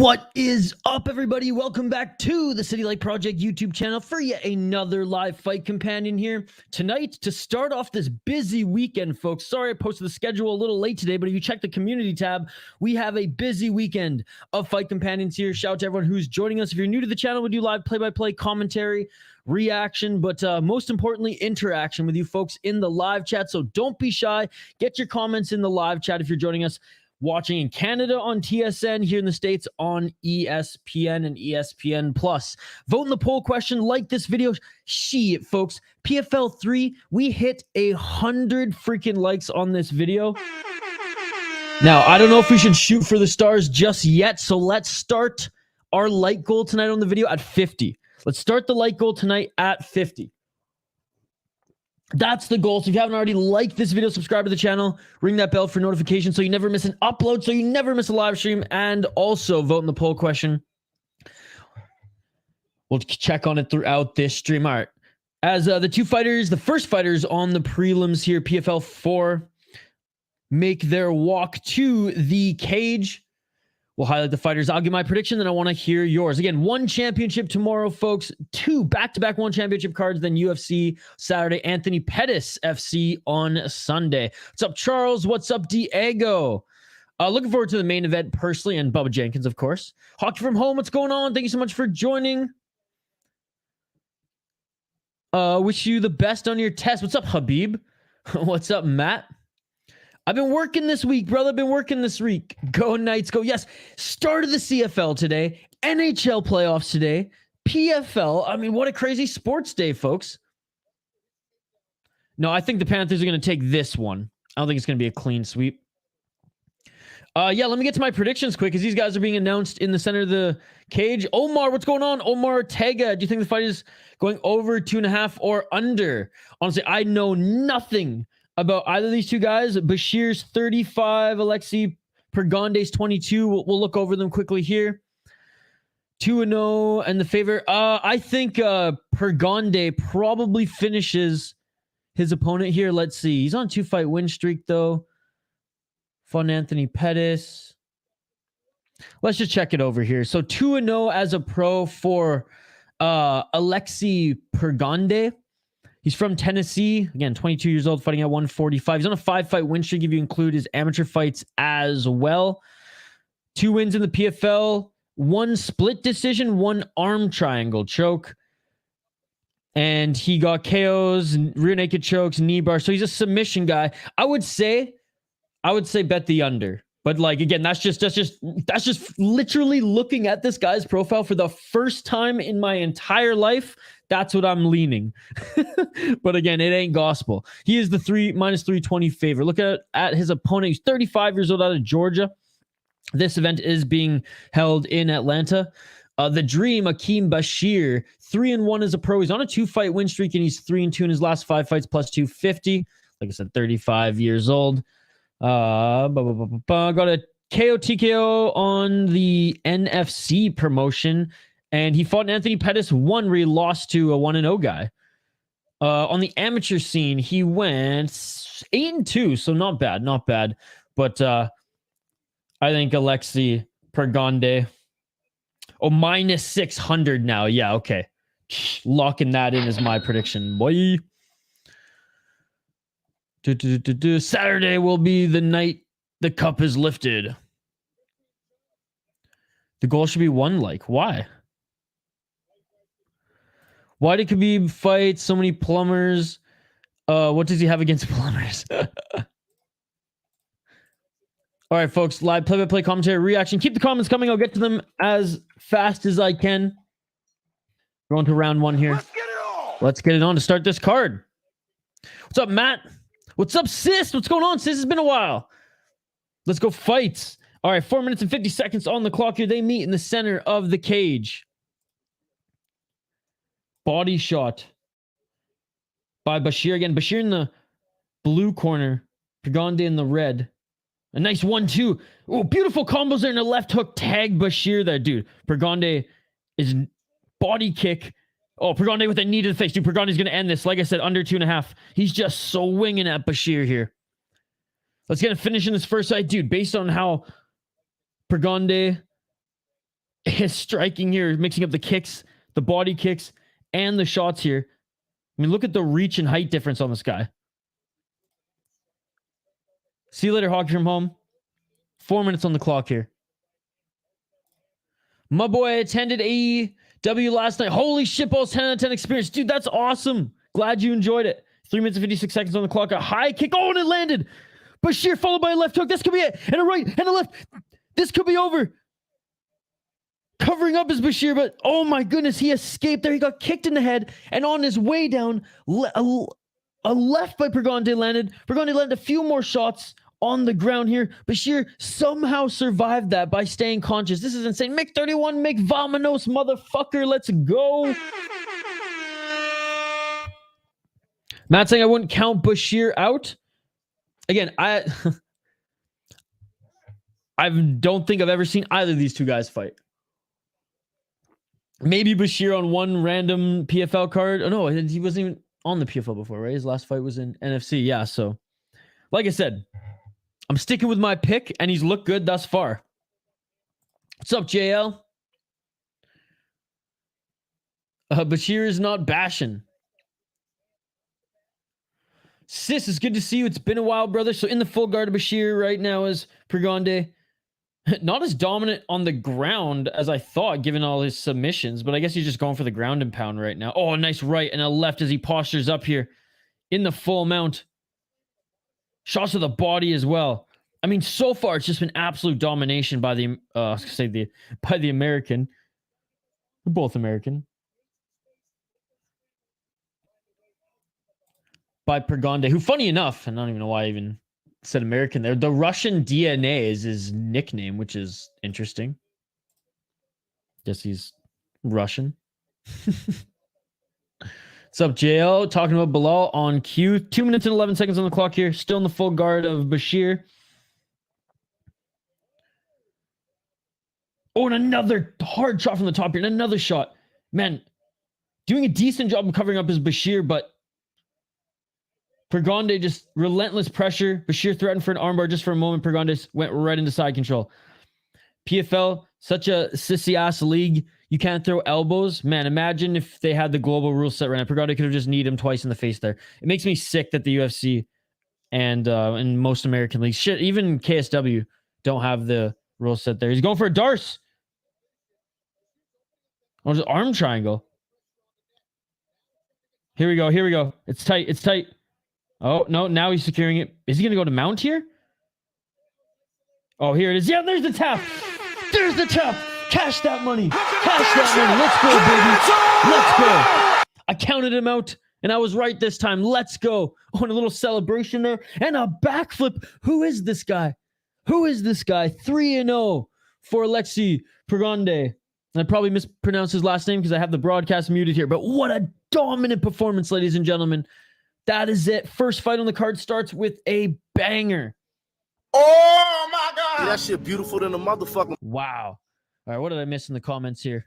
What is up, everybody? Welcome back to the City Light Project YouTube channel for yet another live fight companion here. Tonight, to start off this busy weekend, folks. Sorry I posted the schedule a little late today, but if you check the community tab, we have a busy weekend of fight companions here. Shout out to everyone who's joining us. If you're new to the channel, we do live play-by-play commentary, reaction, but most importantly, interaction with you folks in the live chat. So don't be shy. Get your comments in the live chat if you're joining us watching in Canada on TSN, here in the States on ESPN and ESPN+. Vote in the poll question, like this video. Shit, folks. PFL 3, we hit 100 freaking likes on this video. Now, I don't know if we should shoot for the stars just yet, so let's start our like goal tonight on the video at 50. Let's start the like goal tonight at 50. That's the goal. So if you haven't already liked this video, subscribe to the channel, ring that bell for notifications so you never miss an upload, so you never miss a live stream, and also vote in the poll question. We'll check on it throughout this stream. All right. As the first fighters on the prelims here, PFL 4, make their walk to the cage. We'll highlight the fighters. I'll give my prediction, then I want to hear yours. Again, one championship tomorrow, folks. Two back-to-back one championship cards, then UFC Saturday. Anthony Pettis FC on Sunday. What's up, Charles? What's up, Diego? Looking forward to the main event personally, and Bubba Jenkins, of course. Hockey from home, what's going on? Thank you so much for joining. Wish you the best on your test. What's up, Habib? What's up, Matt? I've been working this week, brother. I've been working this week. Go Knights, go. Yes, start of the CFL today. NHL playoffs today. PFL. I mean, what a crazy sports day, folks. No, I think the Panthers are going to take this one. I don't think it's going to be a clean sweep. Yeah, let me get to my predictions quick because these guys are being announced in the center of the cage. Omar, what's going on? Omar Ortega, do you think the fight is going over 2.5 or under? Honestly, I know nothing about either of these two guys. Bashir's 35, Alexei Pergande's 22. We'll look over them quickly here. 2-0, and the favorite. I think Pergande probably finishes his opponent here. Let's see. He's on 2-fight win streak, though. Fun Anthony Pettis. Let's just check it over here. So 2-0 as a pro for Alexei Pergande. He's from Tennessee. Again, 22 years old, fighting at 145. He's on a 5-fight win streak if you include his amateur fights as well. 2 wins in the PFL, 1 split decision, 1 arm triangle choke. And he got KOs, rear naked chokes, knee bar. So he's a submission guy. I would say bet the under. But like, again, that's just literally looking at this guy's profile for the first time in my entire life. That's what I'm leaning. But again, it ain't gospel. He is the -320 favorite. Look at his opponent. He's 35 years old, out of Georgia. This event is being held in Atlanta. The Dream, Akeem Bashir, 3-1 as a pro. He's on a 2-fight win streak, and he's 3-2 in his last 5 fights, plus 250. Like I said, 35 years old. Got a KO TKO on the NFC promotion, and he fought Anthony Pettis 1 where he lost to a 1-0 guy. On the amateur scene, he went 8-2, so not bad. But I think Alexei Pergande, -600 now. Yeah, okay. Locking that in as my prediction, boy. Saturday will be the night the cup is lifted. The goal should be 1 like. Why? Why did Khabib fight so many plumbers? What does he have against plumbers? All right, folks. Live play-by-play commentary reaction. Keep the comments coming. I'll get to them as fast as I can. We're on to round 1 here. Let's get it on to start this card. What's up, Matt? What's up, Sis? What's going on, Sis? It's been a while. Let's go fights. All right, 4 minutes and 50 seconds on the clock here. They meet in the center of the cage. Body shot by Bashir again. Bashir in the blue corner. Pergande in the red. A nice 1-2. Oh, beautiful combos there in the left hook. Tag Bashir there, dude. Pergande is body kick. Oh, Pergande with a knee to the face. Dude, Pergande's going to end this. Like I said, under 2.5. He's just swinging at Bashir here. Let's get a finish in this first fight. Dude, based on how Pergande His striking here, mixing up the kicks, the body kicks, and the shots here. I mean, look at the reach and height difference on this guy. See you later, Hockey from Home. 4 minutes on the clock here. My boy attended AEW last night. Holy shit, balls, 10 out of 10 experience. Dude, that's awesome. Glad you enjoyed it. 3 minutes and 56 seconds on the clock. A high kick. Oh, and it landed. Bashir followed by a left hook. This could be it. And a right and a left. This could be over. Covering up is Bashir, but oh my goodness, he escaped there. He got kicked in the head, and on his way down, a left by Pergande landed. Pergande landed a few more shots on the ground here. Bashir somehow survived that by staying conscious. This is insane. Mick 31, Mick Vamanos, motherfucker. Let's go. Matt saying I wouldn't count Bashir out. Again, I don't think I've ever seen either of these two guys fight. Maybe Bashir on one random PFL card. Oh, no, he wasn't even on the PFL before, right? His last fight was in NFC. Yeah, so like I said, I'm sticking with my pick, and he's looked good thus far. What's up, JL? Bashir is not bashing. Sis, it's good to see you. It's been a while, brother. So in the full guard of Bashir right now is Pergande. Not as dominant on the ground as I thought, given all his submissions, but I guess he's just going for the ground and pound right now. Oh, a nice right and a left as he postures up here in the full mount. Shots to the body as well. I mean, so far it's just been absolute domination by the by the American. We're both American. By Pergande, who, funny enough, and I don't even know why I even said American there. The Russian DNA is his nickname, which is interesting. Guess he's Russian. What's up, JL? Talking about Bilal on cue. 2 minutes and 11 seconds on the clock here. Still in the full guard of Bashir. Oh, and another hard shot from the top here. And another shot. Man, doing a decent job of covering up his Bashir, but Pergande just relentless pressure. Bashir threatened for an armbar just for a moment. Pergande went right into side control. PFL, such a sissy-ass league. You can't throw elbows. Man, imagine if they had the global rule set right now. Pergande could have just kneed him twice in the face there. It makes me sick that the UFC and in most American leagues, shit, even KSW don't have the rule set there. He's going for a Darce. Oh, just arm triangle. Here we go. Here we go. It's tight. It's tight. Oh, no, now he's securing it. Is he going to go to mount here? Oh, here it is. Yeah, there's the tap. There's the tap. Cash that money. Cash that money. Let's go, baby. Let's go. I counted him out, and I was right this time. Let's go. Oh, and a little celebration there. And a backflip. Who is this guy? Who is this guy? 3-0 for Alexei Pergande. I probably mispronounced his last name because I have the broadcast muted here. But what a dominant performance, ladies and gentlemen. That is it. First fight on the card starts with a banger. Oh, my God. That shit beautiful than a motherfucker. Wow. All right, what did I miss in the comments here?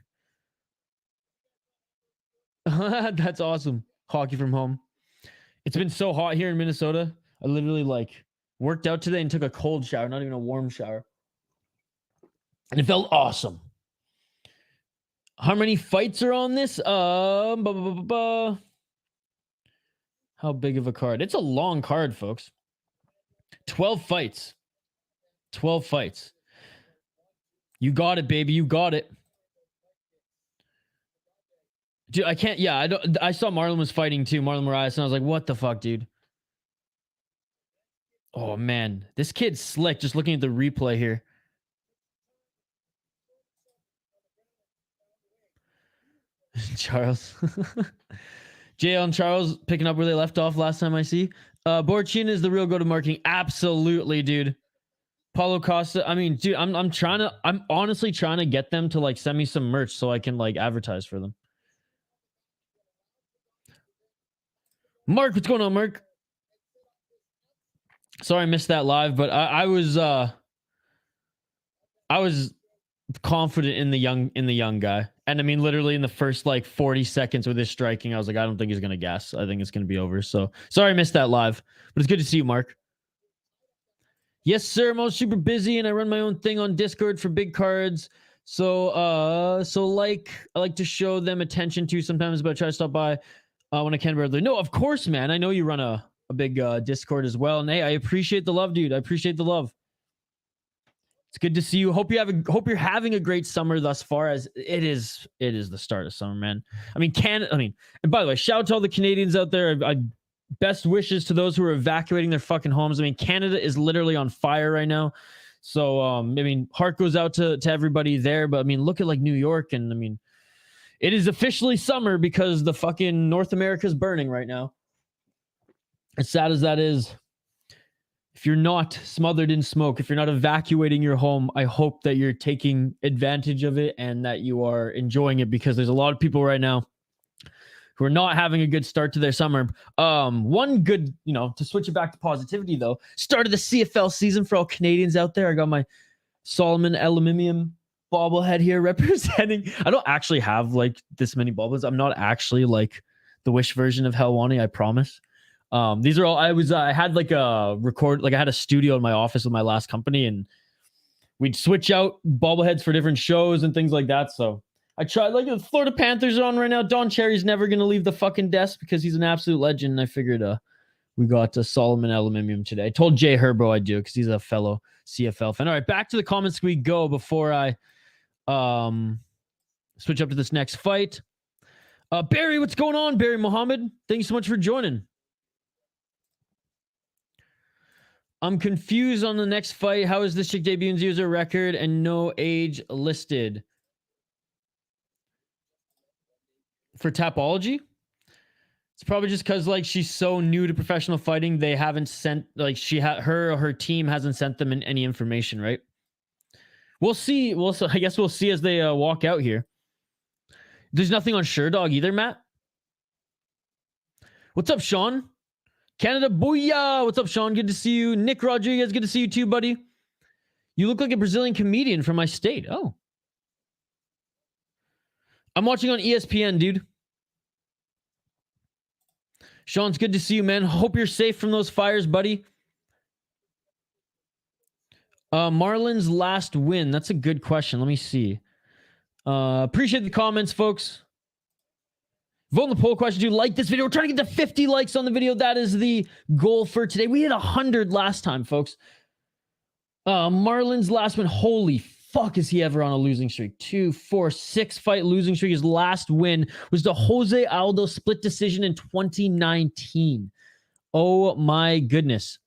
That's awesome. Hockey from Home. It's been so hot here in Minnesota. I literally worked out today and took a cold shower, not even a warm shower. And it felt awesome. How many fights are on this? How big of a card? It's a long card, folks. 12 fights. 12 fights. You got it, baby. You got it. Dude, I can't. Yeah, I saw Marlon was fighting too. Marlon Moraes. And I was like, what the fuck, dude? Oh, man. This kid's slick. Just looking at the replay here. Charles. JL and Charles picking up where they left off last time I see. Borchin is the real go-to marketing. Absolutely, dude. Paulo Costa. I mean, dude, I'm honestly trying to get them to send me some merch so I can advertise for them. Mark, what's going on, Mark? Sorry I missed that live, but I was confident in the young guy. And I mean, literally in the first 40 seconds with his striking, I was like, I don't think he's going to gas. I think it's going to be over. So sorry I missed that live, but it's good to see you, Mark. Yes, sir. I'm all super busy and I run my own thing on Discord for big cards. So like I like to show them attention too sometimes, but I try to stop by when I can. Regularly. No, of course, man. I know you run a big Discord as well, and hey, I appreciate the love, dude. I appreciate the love. It's good to see you. Hope you're having a great summer thus far, as it is the start of summer, man. I mean, and by the way, shout out to all the Canadians out there. I best wishes to those who are evacuating their fucking homes. I mean, Canada is literally on fire right now. So, I mean, heart goes out to everybody there. But I mean, look at like New York, and I mean, it is officially summer because the fucking North America is burning right now. As sad as that is, if you're not smothered in smoke, if you're not evacuating your home, I hope that you're taking advantage of it and that you are enjoying it, because there's a lot of people right now who are not having a good start to their summer. One good, to switch it back to positivity though, start of the CFL season for all Canadians out there. I got my Solomon Aluminium bobblehead here representing. I don't actually have like this many bobbleheads. I'm not actually like the Wish version of Helwani, I promise. These are all, I had like a I had a studio in my office with my last company, and we'd switch out bobbleheads for different shows and things like that. So I tried, like, the Florida Panthers are on right now. Don Cherry's never going to leave the fucking desk because he's an absolute legend. And I figured we got Solomon Aluminium today. I told Jay Herbo I'd do it because he's a fellow CFL fan. All right, back to the comments we go before I switch up to this next fight. Barry, what's going on? Barry Muhammad, thank you so much for joining. I'm confused on the next fight. How is this chick debuting user record and no age listed? For Tapology? It's probably just because like she's so new to professional fighting, they haven't sent, like, her or her team hasn't sent them any information, right? We'll see. I guess we'll see as they walk out here. There's nothing on SureDog either, Matt. What's up, Sean? Canada, booyah! What's up, Sean? Good to see you. Nick Rodriguez, good to see you too, buddy. You look like a Brazilian comedian from my state. Oh. I'm watching on ESPN, dude. Sean, it's good to see you, man. Hope you're safe from those fires, buddy. Marlon's last win. That's a good question. Let me see. Appreciate the comments, folks. Vote in the poll question. Do like this video. We're trying to get to 50 likes on the video. That is the goal for today. We hit 100 last time, folks. Marlon's last win. Holy fuck, is he ever on a losing streak? 2, 4, 6 fight losing streak. His last win was the Jose Aldo split decision in 2019. Oh my goodness.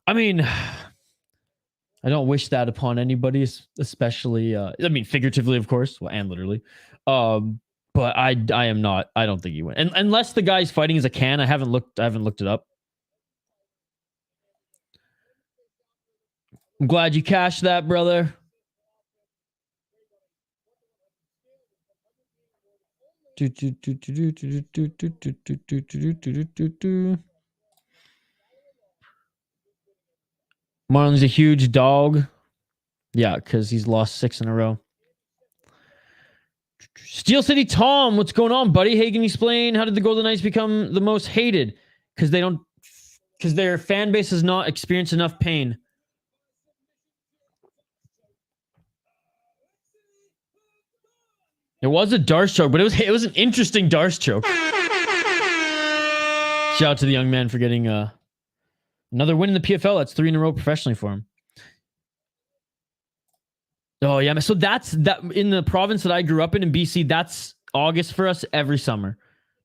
I mean, I don't wish that upon anybody, especially, I mean, figuratively, of course, well, and literally. But I am not. I don't think he win. And unless the guy's fighting as a can, I haven't looked it up. I'm glad you cashed that, brother. Marlon's a huge dog. Yeah, because he's lost 6 in a row. Steel City Tom, what's going on, buddy? Hey, can you explain how did the Golden Knights become the most hated? Because their fan base has not experienced enough pain. It was a Darce choke, but it was an interesting Darce choke. Shout out to the young man for getting another win in the PFL. That's 3 in a row professionally for him. Oh yeah, so that's in the province that I grew up in BC. That's August for us every summer,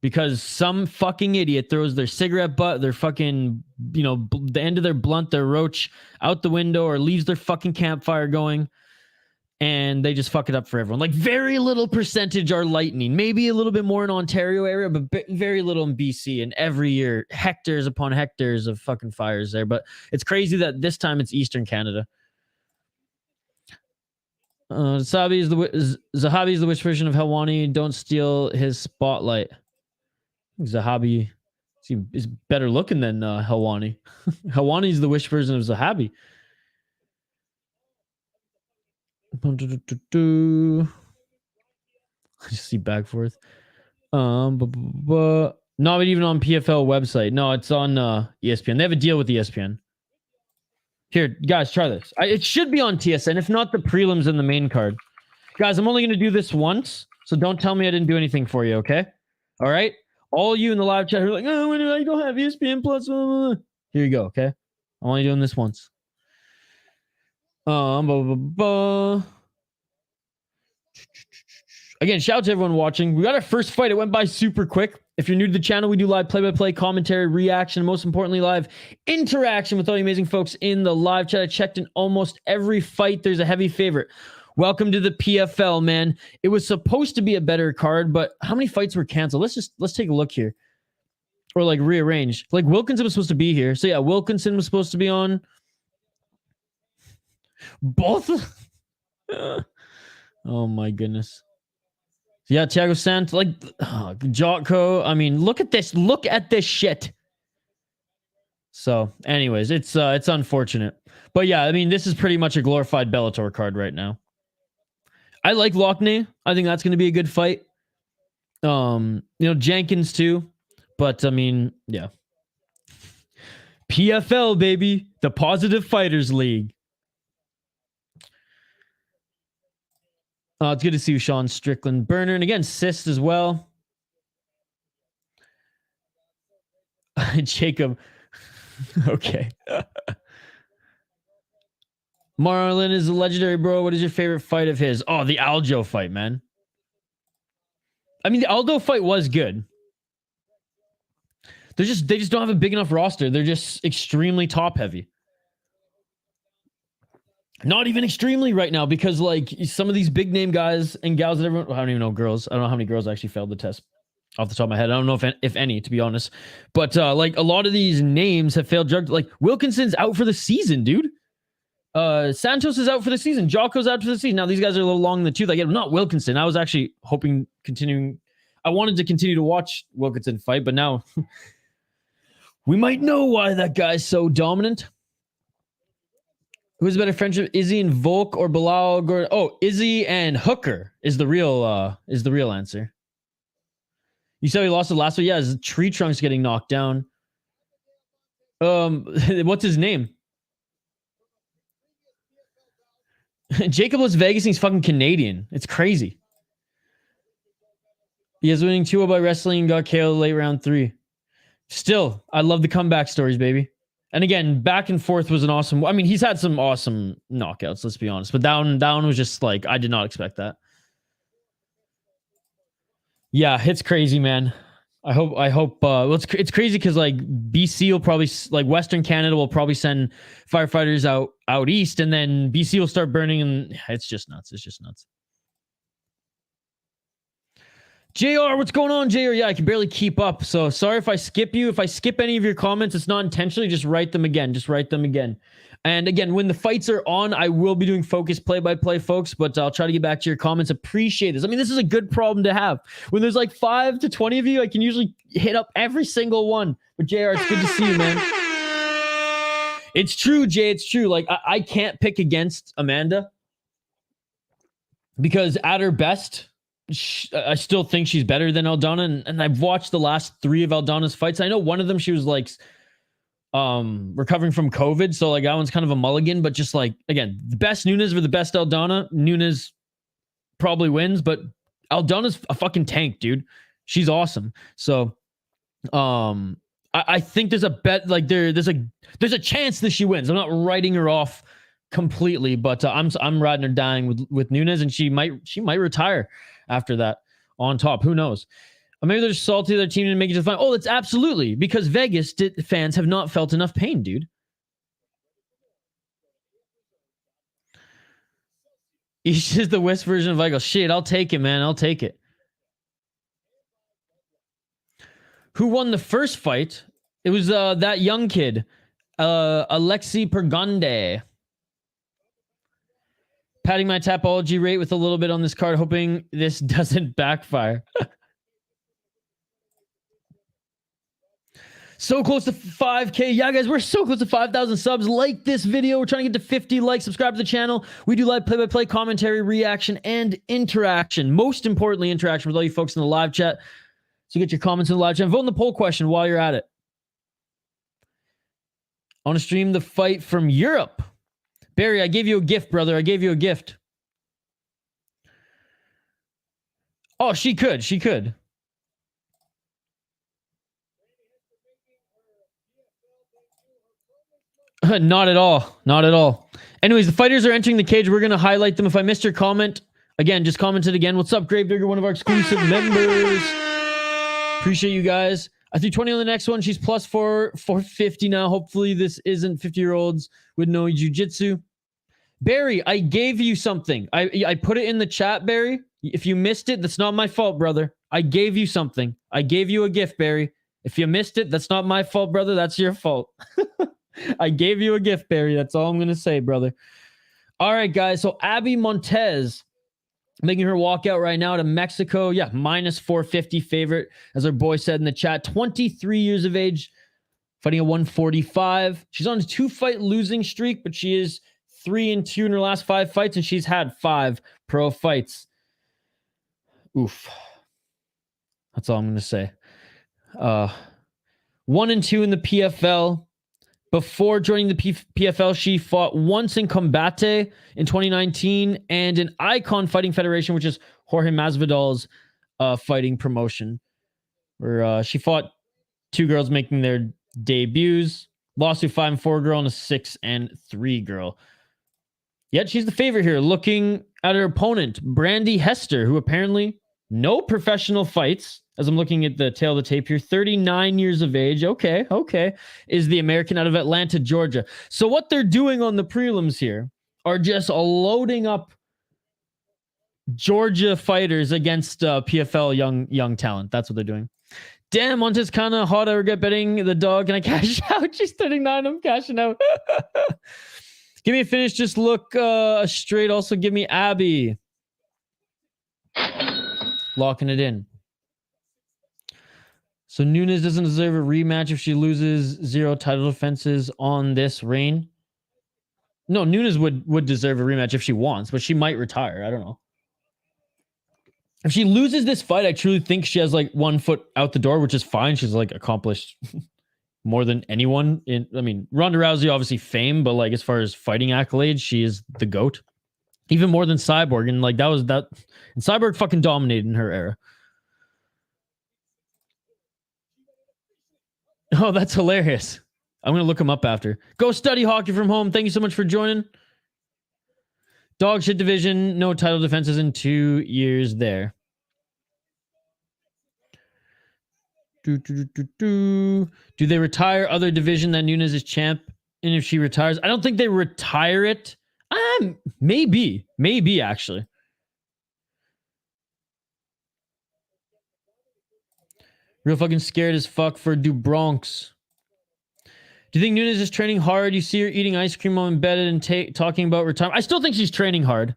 because some fucking idiot throws their cigarette butt, their fucking, the end of their blunt, their roach out the window, or leaves their fucking campfire going, and they just fuck it up for everyone. Like, very little percentage are lightning. Maybe a little bit more in Ontario area, but very little in BC. And every year, hectares upon hectares of fucking fires there. But it's crazy that this time it's Eastern Canada. Zahabi is the wish version of Helwani. Don't steal his spotlight. Zahabi is better looking than Helwani. Helwani is the wish version of Zahabi. I just see back forth. Not even on PFL website. No, it's on ESPN. They have a deal with ESPN. Here, guys, try this. It should be on TSN. If not, the prelims in the main card. Guys, I'm only going to do this once, so don't tell me I didn't do anything for you, okay? All right? All you in the live chat who are like, oh, I don't have ESPN Plus. Here you go, okay? I'm only doing this once. Again, shout out to everyone watching. We got our first fight. It went by super quick. If you're new to the channel, we do live play-by-play, commentary, reaction, and most importantly, live interaction with all you amazing folks in the live chat. I checked in almost every fight. There's a heavy favorite. Welcome to the PFL, man. It was supposed to be a better card, but how many fights were canceled? Let's take a look here. Or like rearrange. Like Wilkinson was supposed to be here. So yeah, Wilkinson was supposed to be on. Both. Oh my goodness. Yeah, Thiago Sant, like Jotko. I mean, look at this. Look at this shit. So, anyways, it's unfortunate. But yeah, I mean, this is pretty much a glorified Bellator card right now. I like Loughnane. I think that's going to be a good fight. Jenkins too. But I mean, yeah. PFL, baby. The Positive Fighters League. It's good to see you, Sean Strickland Burner. And again, Sist as well. Jacob. Okay. Marlon is a legendary, bro. What is your favorite fight of his? Oh, the Aljo fight, man. I mean, the Aldo fight was good. They just don't have a big enough roster. They're just extremely top heavy. Not even extremely right now because like some of these big name guys and gals that everyone, I don't even know girls. I don't know how many girls actually failed the test off the top of my head. I don't know if any, to be honest. But like a lot of these names have failed drug. Like Wilkinson's out for the season, dude. Santos is out for the season. Jocko's out for the season. Now these guys are a little long in the tooth. Like not Wilkinson. I was actually hoping I wanted to continue to watch Wilkinson fight, but now we might know why that guy's so dominant. Who's a better friendship, Izzy and Volk or Bilal? Oh, Izzy and Hooker is the real answer. You said he lost the last one. Yeah, his tree trunk's getting knocked down. What's his name? Jacob Las Vegas. He's fucking Canadian. It's crazy. He is winning 2-0 by wrestling and got KO late round 3. Still, I love the comeback stories, baby. And again, back and forth was an awesome. I mean, he's had some awesome knockouts, let's be honest. But down was just like, I did not expect that. Yeah, it's crazy, man. I hope well, it's crazy because like BC will probably, like Western Canada will probably send firefighters out east, and then BC will start burning, and it's just nuts. It's just nuts. JR, what's going on, JR? Yeah, I can barely keep up. So sorry if I skip you. If I skip any of your comments, it's not intentionally. Just write them again. Just write them again. And again, when the fights are on, I will be doing focus play-by-play, folks, but I'll try to get back to your comments. Appreciate this. I mean, this is a good problem to have. When there's like 5 to 20 of you, I can usually hit up every single one. But JR, it's good to see you, man. It's true, Jay. It's true. Like, I can't pick against Amanda because at her best, I still think she's better than Aldana, and I've watched the last 3 of Aldana's fights. I know one of them she was like recovering from COVID, so like that one's kind of a mulligan, but just like again, the best Nunes or the best Aldana, Nunes probably wins, but Aldana's a fucking tank, dude. She's awesome. So I think there's a bet, like there's a chance that she wins. I'm not writing her off completely, but I'm riding her dying with Nunes, and she might retire after that on top. Who knows? Or maybe they're salty their team didn't make it to the final. Oh, that's absolutely because Vegas fans have not felt enough pain, dude. He's just the West version of Vigal. Shit, I'll take it, man. I'll take it. Who won the first fight? It was that young kid, Alexei Pergande. Padding my Tapology rate with a little bit on this card, hoping this doesn't backfire. So close to 5K. Yeah, guys, we're so close to 5,000 subs. Like this video. We're trying to get to 50 likes. Subscribe to the channel. We do live play-by-play, commentary, reaction, and interaction. Most importantly, interaction with all you folks in the live chat. So get your comments in the live chat. Vote in the poll question while you're at it. I want to stream the fight from Europe. Barry, I gave you a gift, brother. I gave you a gift. Oh, she could. She could. Not at all. Not at all. Anyways, the fighters are entering the cage. We're going to highlight them. If I missed your comment, again, just comment it again. What's up, Gravedigger, one of our exclusive members. Appreciate you guys. I threw 20 on the next one. She's plus 450 now. Hopefully this isn't 50-year-olds with no jiu-jitsu. Barry, I gave you something. I put it in the chat, Barry. If you missed it, that's not my fault, brother. I gave you something. I gave you a gift, Barry. If you missed it, that's not my fault, brother. That's your fault. I gave you a gift, Barry. That's all I'm going to say, brother. All right, guys. So Abby Montes making her walk out right now to Mexico. Yeah, minus 450 favorite, as our boy said in the chat. 23 years of age, fighting at 145. She's on a 2-fight losing streak, but she is 3-2 in her last 5 fights, and she's had 5 pro fights. Oof. That's all I'm going to say. 1-2 in the PFL. Before joining the PFL, she fought once in Combate in 2019 and in Icon Fighting Federation, which is Jorge Masvidal's fighting promotion, where she fought 2 girls making their debuts. Lost to a 5-4 girl and a 6-3 girl. Yet she's the favorite here, looking at her opponent, Brandy Hester, who apparently no professional fights. As I'm looking at the tail of the tape here, 39 years of age. Okay. Is the American out of Atlanta, Georgia. So what they're doing on the prelims here are just loading up Georgia fighters against PFL young talent. That's what they're doing. Damn, Montes kind of hot. I regret betting the dog. Can I cash out? She's 39. I'm cashing out. Give me a finish. Just look straight. Also, give me Abby. Locking it in. So Nunes doesn't deserve a rematch if she loses 0 title defenses on this reign. No, Nunes would deserve a rematch if she wants, but she might retire. I don't know. If she loses this fight, I truly think she has like 1 foot out the door, which is fine. She's like accomplished more than anyone. Ronda Rousey, obviously fame, but like as far as fighting accolades, she is the GOAT. Even more than Cyborg. And like that. And Cyborg fucking dominated in her era. Oh, that's hilarious. I'm going to look him up after. Go study hockey from home. Thank you so much for joining. Dog shit division. No title defenses in 2 years there. Do they retire other division that Nunes is champ? And if she retires, I don't think they retire it. Maybe actually. Real fucking scared as fuck for Dubronx. Do you think Nunes is training hard? You see her eating ice cream while embedded and talking about retirement. I still think she's training hard.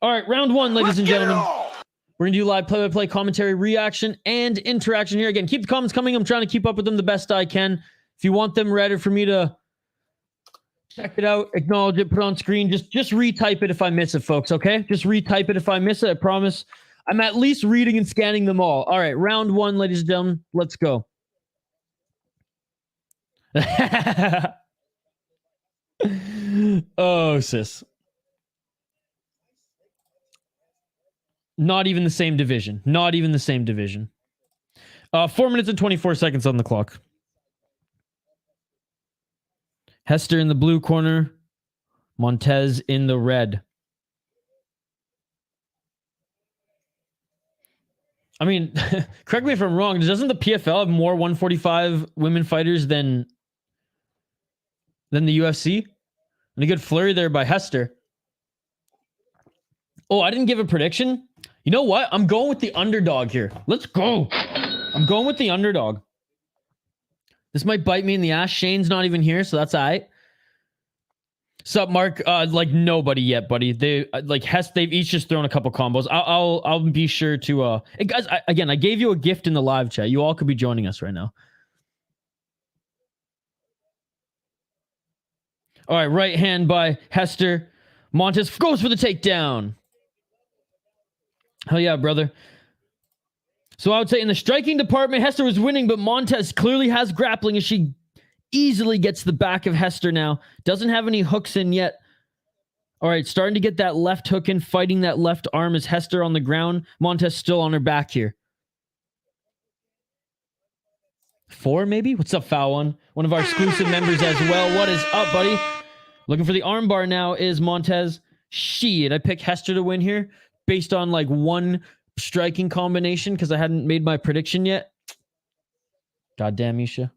All right, round 1, ladies and gentlemen. We're going to do live play-by-play commentary, reaction, and interaction here. Again, keep the comments coming. I'm trying to keep up with them the best I can. If you want them ready for me to check it out, acknowledge it, put it on screen, just retype it if I miss it, folks, okay? Just retype it if I miss it, I promise. I'm at least reading and scanning them all. All right, round 1, ladies and gentlemen. Let's go. Oh, sis. Not even the same division. 4 minutes and 24 seconds on the clock. Hester in the blue corner. Montes in the red. I mean, correct me if I'm wrong. Doesn't the PFL have more 145 women fighters than the UFC? And a good flurry there by Hester. Oh, I didn't give a prediction. You know what? I'm going with the underdog here. Let's go. I'm going with the underdog. This might bite me in the ass. Shane's not even here, so that's all right. Sup, Mark? Like nobody yet, buddy. They like Hess. They've each just thrown a couple combos. I'll be sure to. Hey guys, I gave you a gift in the live chat. You all could be joining us right now. All right, right hand by Hester. Montes goes for the takedown. Hell yeah, brother. So I would say in the striking department, Hester was winning, but Montes clearly has grappling as she easily gets the back of Hester now. Doesn't have any hooks in yet. All right, starting to get that left hook in, fighting that left arm as Hester on the ground. Montes still on her back here. 4 maybe? What's up, Foul One? One of our exclusive members as well. What is up, buddy? Looking for the armbar now is Montes. Shit, I picked Hester to win here based on like one striking combination because I hadn't made my prediction yet. Goddamn, Isha.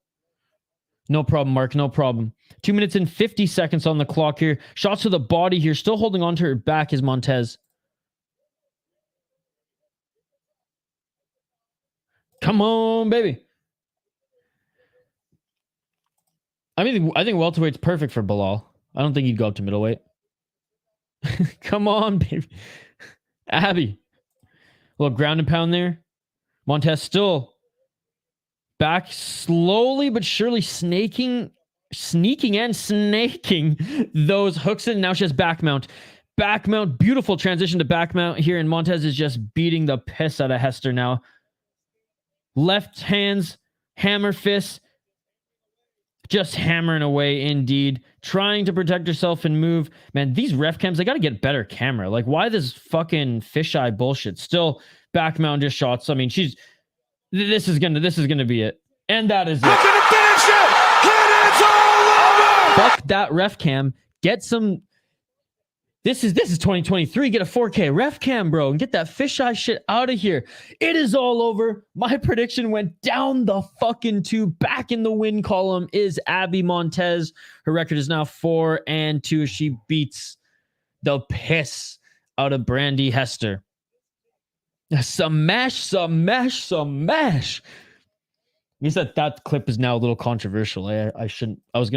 No problem, Mark. No problem. 2 minutes and 50 seconds on the clock here. Shots to the body here. Still holding on to her back is Montes. Come on, baby. I think welterweight's perfect for Bilal. I don't think he'd go up to middleweight. Come on, baby. Abby. A little ground and pound there. Montes still back slowly but surely sneaking and snaking those hooks in. Now she has back mount. Back mount. Beautiful transition to back mount here. And Montes is just beating the piss out of Hester now. Left hands. Hammer fists. Just hammering away indeed. Trying to protect herself and move. Man, these ref cams, they got to get better camera. Like, why this fucking fisheye bullshit? Still back mount just shots. I mean, this is gonna be it. And that is it. I'm gonna finish it! And it's all over! Fuck that ref cam. Get some. This is 2023. Get a 4K ref cam, bro, and get that fisheye shit out of here. It is all over. My prediction went down the fucking tube. Back in the win column is Abby Montes. Her record is now 4-2. She beats the piss out of Brandy Hester. Smash. You said that clip is now a little controversial. I shouldn't. I was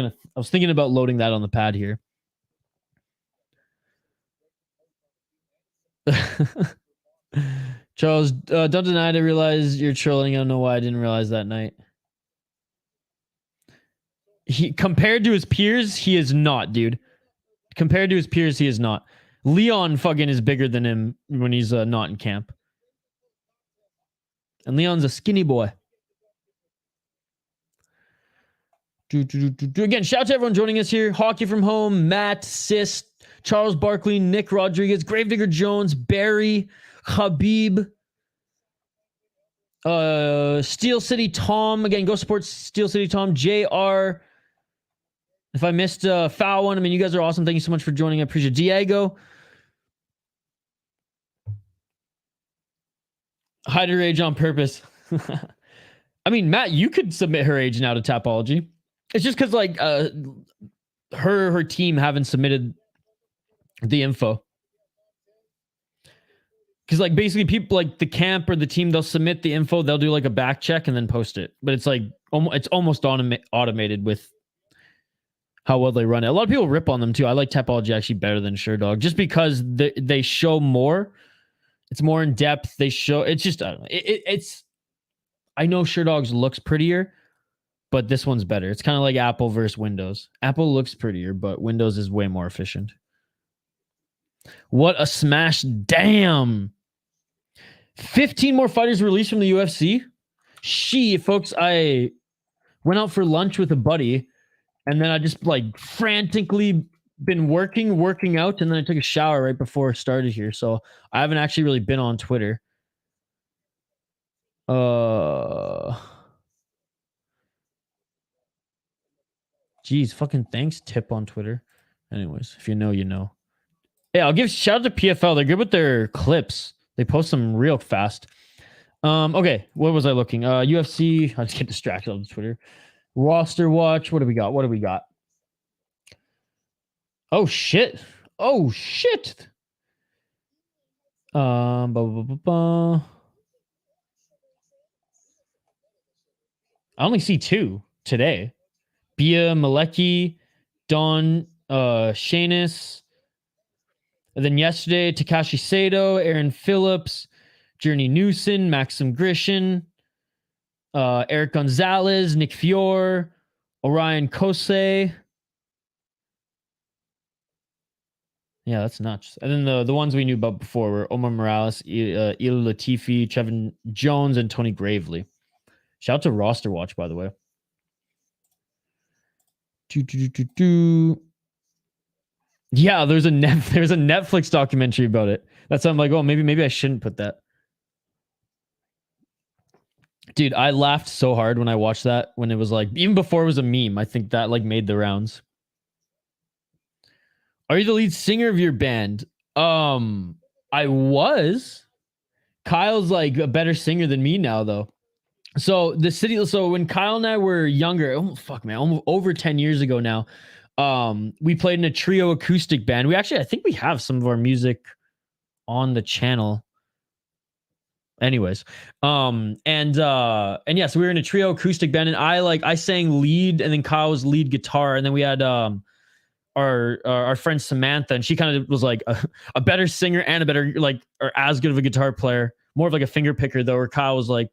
thinking about loading that on the pad here. Charles, don't deny it. I realize you're trolling. I don't know why I didn't realize that night. He compared to his peers, he is not, dude. Compared to his peers, he is not. Leon fucking is bigger than him when he's not in camp. And Leon's a skinny boy. Again, shout out to everyone joining us here. Hockey from Home, Matt, Sis, Charles Barkley, Nick Rodriguez, Gravedigger Jones, Barry, Habib, Steel City Tom. Again, go support Steel City Tom. JR. If I missed a foul one, I mean, you guys are awesome. Thank you so much for joining. I appreciate it. Diego. Hide her age on purpose. I mean, Matt, you could submit her age now to Tapology. It's just because, like, her team haven't submitted the info. Because, like, basically people like the camp or the team, they'll submit the info, they'll do like a back check and then post it. But it's like it's almost automated with how well they run it. A lot of people rip on them too. I like Tapology actually better than SureDog just because they show more. It's more in depth. They show it's just I don't know. It's I know SureDog's looks prettier, but this one's better. It's kind of like Apple versus Windows. Apple looks prettier, but Windows is way more efficient. What a smash. Damn. 15 more fighters released from the UFC. Folks, I went out for lunch with a buddy, and then I just like frantically been working out, and then I took a shower right before I started here. So I haven't actually really been on Twitter. Geez, fucking thanks, Tip on Twitter. Anyways, if you know, you know. Hey, I'll give shout out to PFL. They're good with their clips. They post them real fast. Okay, what was I looking? UFC. I just get distracted on Twitter. Roster watch. What do we got? Oh shit. I only see 2 today. Bia Malecki, Don Shanus. And then yesterday, Takashi Sato, Aaron Phillips, Journey Newson, Maxim Grishin, Eric Gonzalez, Nick Fior, Orion Kosei. Yeah, that's nuts. And then the ones we knew about before were Omar Morales, Il Latifi, Trevin Jones, and Tony Gravely. Shout out to Roster Watch, by the way. Yeah, there's a Netflix documentary about it. That's why I'm like, oh, maybe I shouldn't put that. Dude, I laughed so hard when I watched that, when it was like, even before it was a meme. I think that like made the rounds. Are you the lead singer of your band? I was. Kyle's like a better singer than me now, though. So when Kyle and I were younger, almost over 10 years ago now, we played in a trio acoustic band. I think we have some of our music on the channel. Anyways, and yeah, so we were in a trio acoustic band, and I sang lead, and then Kyle was lead guitar, and then we had our friend Samantha, and she kind of was like a better singer and a better or as good of a guitar player, more of like a finger picker though. Where Kyle was like,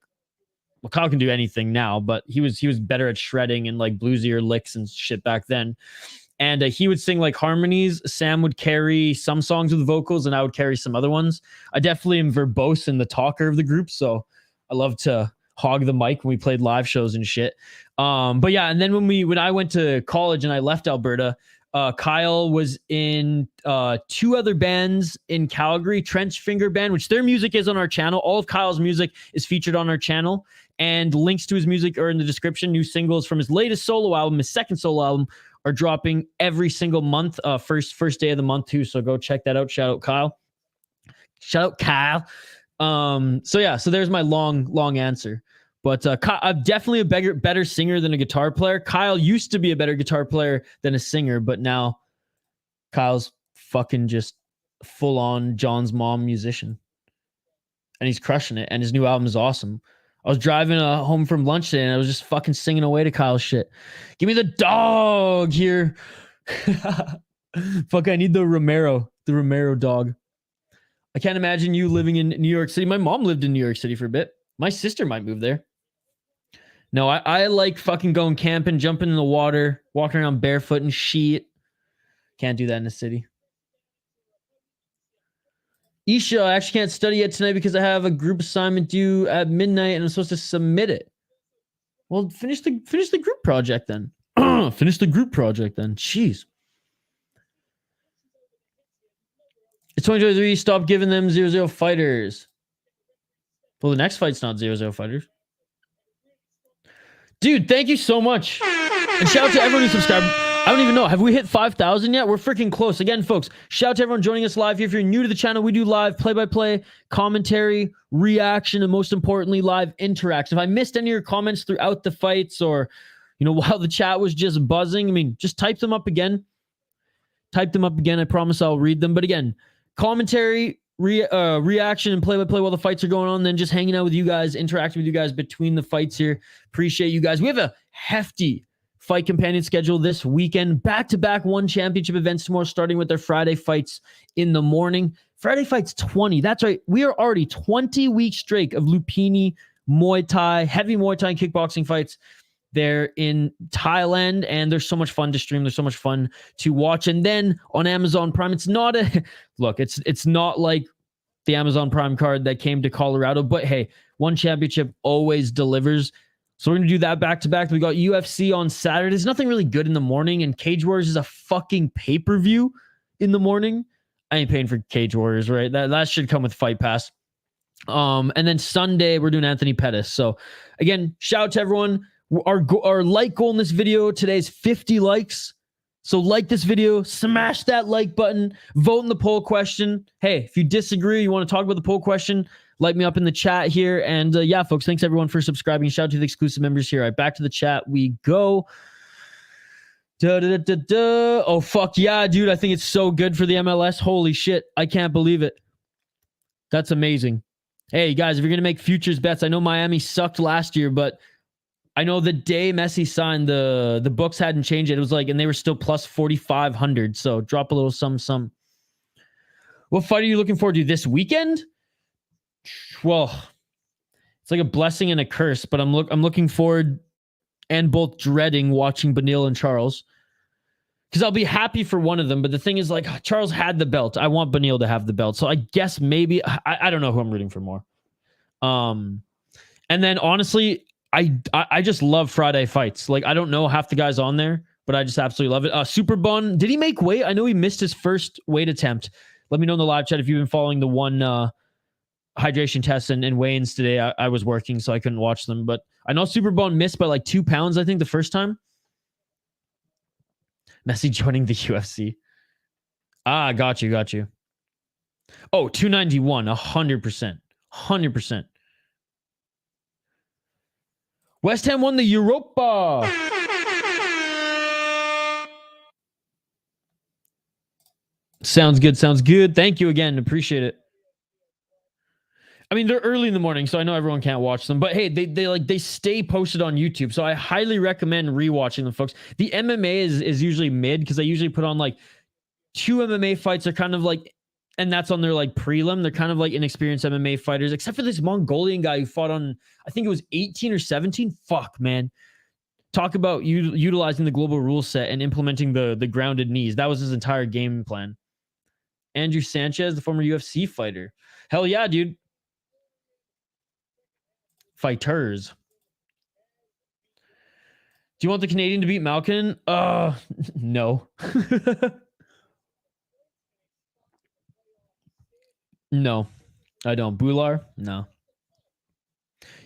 well, Kyle can do anything now, but he was better at shredding and like bluesier licks and shit back then. And he would sing like harmonies. Sam would carry some songs with vocals, and I would carry some other ones. I definitely am verbose and the talker of the group, so I love to hog the mic when we played live shows and shit. But yeah, and then when I went to college and I left Alberta, Kyle was in 2 other bands in Calgary, Trench Finger Band, which their music is on our channel. All of Kyle's music is featured on our channel, and links to his music are in the description. New singles from his latest solo album, his second solo album, are dropping every single month, first day of the month too. So go check that out. Shout out Kyle. So yeah, so there's my long answer. But I'm definitely a better singer than a guitar player. Kyle used to be a better guitar player than a singer, but now Kyle's fucking just full on John's mom musician. And he's crushing it. And his new album is awesome. I was driving home from lunch today, and I was just fucking singing away to Kyle's shit. Give me the dog here. Fuck, I need the Romero dog. I can't imagine you living in New York City. My mom lived in New York City for a bit. My sister might move there. No, I like fucking going camping, jumping in the water, walking around barefoot and shit. Can't do that in the city. Isha, I actually can't study yet tonight because I have a group assignment due at midnight and I'm supposed to submit it. Well, finish the group project then. Finish the group project then. Jeez. It's 2023. Stop giving them 0-0 fighters. Well, the next fight's not 0-0 fighters. Dude, thank you so much. And shout out to everyone who subscribed. I don't even know. Have we hit 5,000 yet? We're freaking close. Again, folks, shout out to everyone joining us live here. If you're new to the channel, we do live play-by-play, commentary, reaction, and most importantly, live interaction. If I missed any of your comments throughout the fights or, while the chat was just buzzing, just type them up again. Type them up again. I promise I'll read them. But again, commentary, reaction, and play-by-play while the fights are going on, then just hanging out with you guys, interacting with you guys between the fights here. Appreciate you guys. We have a hefty fight companion schedule this weekend. Back-to-back one championship events tomorrow, starting with their Friday fights in the morning. Friday fights 20. That's right. We are already 20-week streak of Lupini, Muay Thai, heavy Muay Thai and kickboxing fights there in Thailand, and there's so much fun to stream. There's so much fun to watch. And then on Amazon Prime, it's not like the Amazon Prime card that came to Colorado, but hey, one championship always delivers. So we're going to do that back-to-back. We got UFC on Saturday. There's nothing really good in the morning, and Cage Warriors is a fucking pay-per-view in the morning. I ain't paying for Cage Warriors, right? That should come with Fight Pass. And then Sunday, we're doing Anthony Pettis. So again, shout out to everyone. Our like goal in this video today is 50 likes. So like this video, smash that like button, vote in the poll question. Hey, if you disagree, you want to talk about the poll question, light me up in the chat here. And yeah, folks, thanks everyone for subscribing. Shout out to the exclusive members here. All right, back to the chat we go. Oh, fuck yeah, dude. I think it's so good for the MLS. Holy shit. I can't believe it. That's amazing. Hey, guys, if you're going to make futures bets, I know Miami sucked last year, but I know the day Messi signed, the books hadn't changed it. It was like, and they were still plus 4,500. So drop a little some. What fight are you looking forward to this weekend? Well, it's like a blessing and a curse, but I'm looking forward and both dreading watching Beneil and Charles, because I'll be happy for one of them. But the thing is, like, Charles had the belt. I want Beneil to have the belt. So I guess maybe I don't know who I'm rooting for more. And then honestly, I just love Friday fights. Like, I don't know half the guys on there, but but I just absolutely love it. Superbon, did he make weight? I know he missed his first weight attempt. Let me know in the live chat if you've been following the one hydration tests and weigh-ins today. I was working, so I couldn't watch them, but I know Superbon missed by like 2 pounds, I think, the first time. Messi joining the UFC. Got you. Oh, 291, 100%. 100%. West Ham won the Europa. Sounds good. Thank you again. Appreciate it. I mean, they're early in the morning, so I know everyone can't watch them. But hey, they stay posted on YouTube, so I highly recommend rewatching them, folks. The MMA is usually mid because I usually put on like 2 MMA fights are kind of like, and that's on their like prelim. They're kind of like inexperienced MMA fighters, except for this Mongolian guy who fought on, I think it was 18 or 17. Fuck, man. Talk about utilizing the global rule set and implementing the grounded knees. That was his entire game plan. Andrew Sanchez, the former UFC fighter. Hell yeah, dude. Fighters. Do you want the Canadian to beat Malkin? No. No, I don't. Bular? No.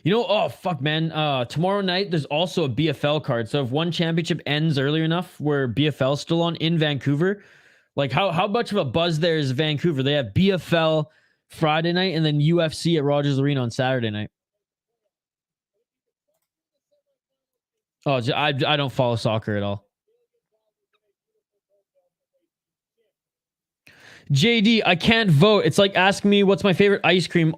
You know, oh, fuck, man. Tomorrow night, there's also a BFL card. So if one championship ends early enough where BFL's still on in Vancouver, like how much of a buzz there is Vancouver? They have BFL Friday night and then UFC at Rogers Arena on Saturday night. Oh, I don't follow soccer at all. JD, I can't vote. It's like asking me what's my favorite ice cream.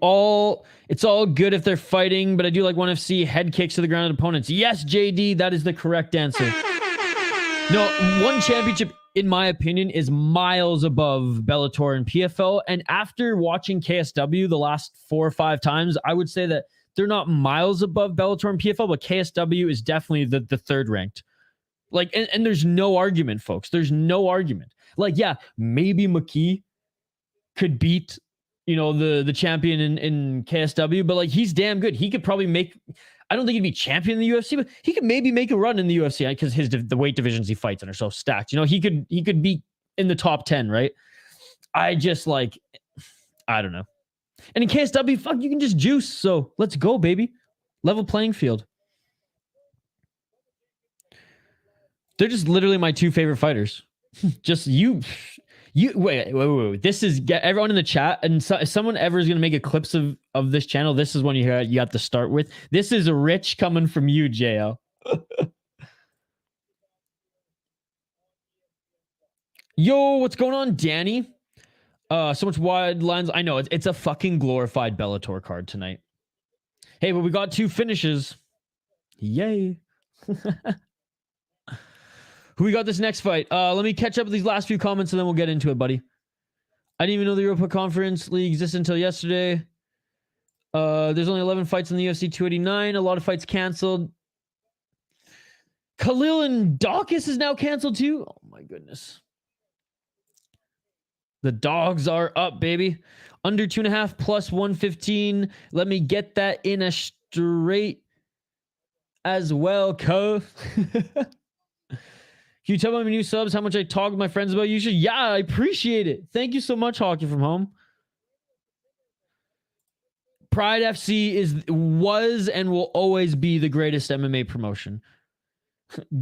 It's all good if they're fighting, but I do like ONE FC head kicks to the ground of opponents. Yes, JD, that is the correct answer. No, one championship, in my opinion, is miles above Bellator and PFL. And after watching KSW the last 4 or 5 times, I would say that they're not miles above Bellator and PFL, but KSW is definitely the third ranked. Like, and there's no argument, folks. There's no argument. Like, yeah, maybe McKee could beat, the champion in KSW, but like he's damn good. He could probably I don't think he'd be champion in the UFC, but he could maybe make a run in the UFC because the weight divisions he fights in are so stacked. He could be in the top 10, right? I just I don't know. And in KSW, fuck, you can just juice. So let's go, baby. Level playing field. They're just literally my 2 favorite fighters. Just you wait. This is everyone in the chat, and if someone ever is going to make a clips of this channel, this is one you have to start with. This is rich coming from you, JL. Yo, what's going on, Danny? So much wide lines. I know it's a fucking glorified Bellator card tonight. Hey, but we got 2 finishes. Yay. Who we got this next fight? Let me catch up with these last few comments and then we'll get into it, buddy. I didn't even know the Europa Conference League existed until yesterday. There's only 11 fights in the UFC 289. A lot of fights canceled. Khalil and Dawkins is now canceled too. Oh my goodness. The dogs are up, baby. Under 2.5 plus 115. Let me get that in a straight as well, co. Can you tell my new subs how much I talk with my friends about you? Yeah, I appreciate it. Thank you so much, Hockey from Home. Pride FC was and will always be the greatest MMA promotion.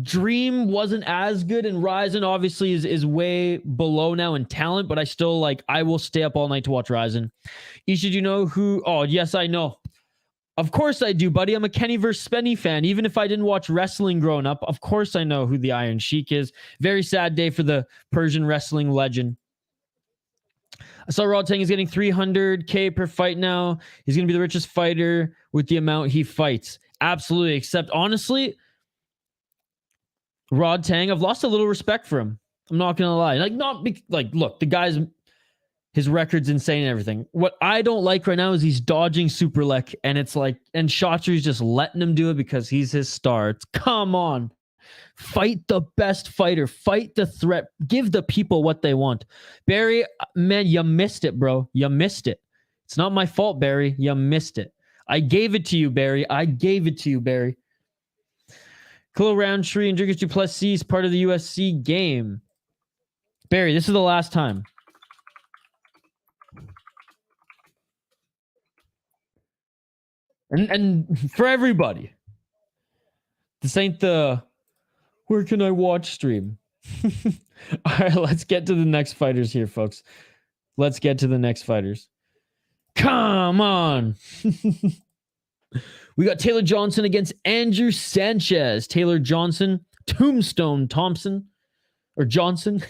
Dream wasn't as good, and Ryzen obviously is way below now in talent, but I will stay up all night to watch Ryzen. Isha, do you know who? Oh, yes, I know. Of course I do, buddy. I'm a Kenny vs. Spenny fan. Even if I didn't watch wrestling growing up, of course I know who the Iron Sheik is. Very sad day for the Persian wrestling legend. I saw Rod saying he's getting 300K per fight now. He's going to be the richest fighter with the amount he fights. Absolutely. Except, honestly, Rod Tang, I've lost a little respect for him. I'm not going to lie. Look, the guy's... his record's insane and everything. What I don't like right now is he's dodging Superlek, and and Shotru's just letting him do it because he's his star. Come on. Fight the best fighter. Fight the threat. Give the people what they want. Barry, man, you missed it, bro. You missed it. It's not my fault, Barry. You missed it. I gave it to you, Barry. Khalil Roundtree and Dricus Duplessis, part of the USC game. Barry, this is the last time. And for everybody, this ain't the where can I watch stream. All right, let's get to the next fighters here, folks. Let's get to the next fighters. Come on. We got Taylor Johnson against Andrew Sanchez. Taylor Johnson, Tombstone Thompson, or Johnson.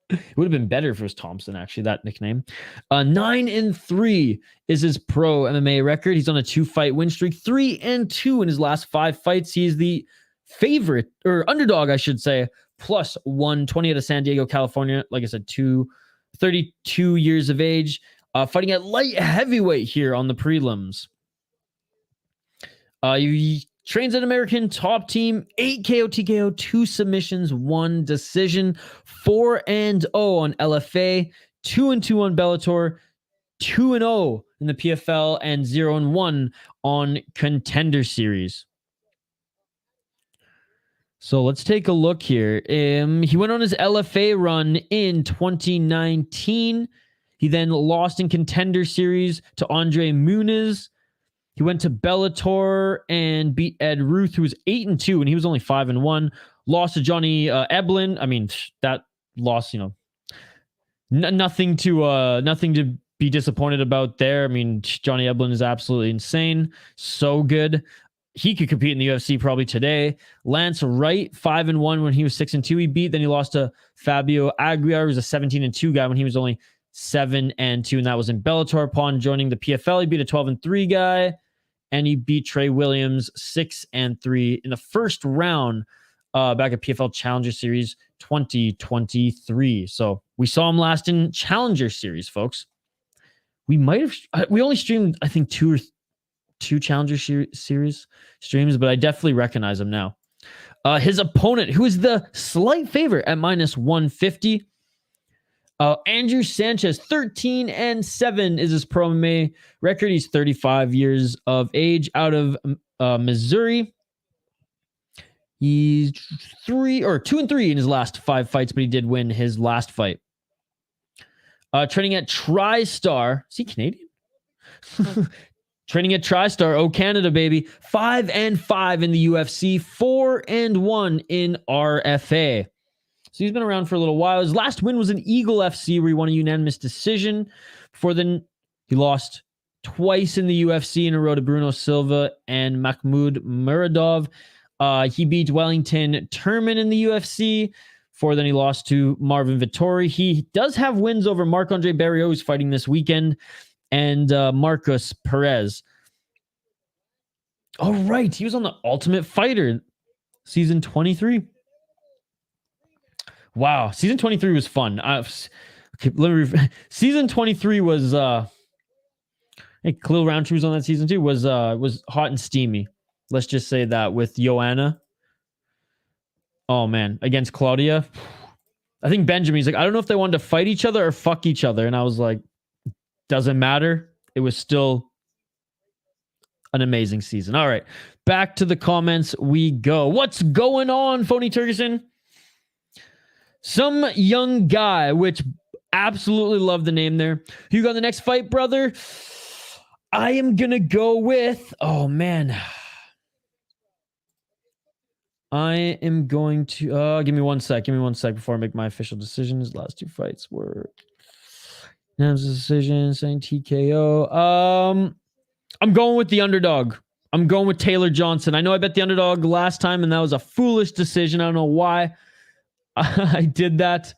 It would have been better if it was Thompson, actually, that nickname. 9-3 is his pro MMA record. He's on a 2-fight win streak, 3-2 in his last 5 fights. He is the favorite, or underdog, I should say, plus 120 out of San Diego, California. Like I said, 32 years of age, fighting at light heavyweight here on the prelims. He trains at American Top Team, 8 KO, TKO, 2 submissions, 1 decision, 4-0 on LFA, 2-2 on Bellator, 2-0 in the PFL, and 0-1 on Contender Series. So let's take a look here. He went on his LFA run in 2019. He then lost in Contender Series to Andre Muniz. He went to Bellator and beat Ed Ruth, who was 8-2, and he was only 5-1. Lost to Johnny Eblin. I mean, that loss, nothing to be disappointed about there. I mean, Johnny Eblin is absolutely insane. So good. He could compete in the UFC probably today. Lance Wright, 5-1 when he was 6-2. He beat. Then he lost to Fabio Aguiar, who was a 17-2 guy when he was only 7-2, and that was in Bellator. Upon joining the PFL, he beat a 12-3 guy. And he beat Trey Williams 6-3 in the first round back at PFL Challenger Series 2023. So we saw him last in Challenger Series, folks. We only streamed, I think, two Challenger Series streams, but I definitely recognize him now. His opponent, who is the slight favorite at -150, Andrew Sanchez, 13-7 is his pro MMA record. He's 35 years of age, out of Missouri. He's 2-3 in his last 5 fights, but he did win his last fight. Training at TriStar. Is he Canadian? Training at TriStar. Oh, Canada, baby. 5-5 in the UFC, 4-1 in RFA. So he's been around for a little while. His last win was an Eagle FC where he won a unanimous decision. Before then, he lost twice in the UFC in a row to Bruno Silva and Mahmoud Muradov. He beat Wellington Turman in the UFC. Before then, he lost to Marvin Vittori. He does have wins over Marc-Andre Barrios, who's fighting this weekend, and Marcus Perez. Oh, right. He was on the Ultimate Fighter season 23. Wow, season 23 was fun. Season 23 was Khalil Roundtree was on that season too. Was hot and steamy. Let's just say that with Joanna. Oh man, against Claudia. I think Benjamin's like, I don't know if they wanted to fight each other or fuck each other, and I was like, doesn't matter. It was still an amazing season. All right, back to the comments we go. What's going on, Phony Turgeson? Some young guy, which absolutely love the name there. Who you got the next fight, brother? I am going to go with, oh man. I am going to, give me one sec before I make my official decision. His last 2 fights were decision, saying TKO. I'm going with the underdog. I'm going with Taylor Johnson. I know I bet the underdog last time, and that was a foolish decision. I don't know why I did that.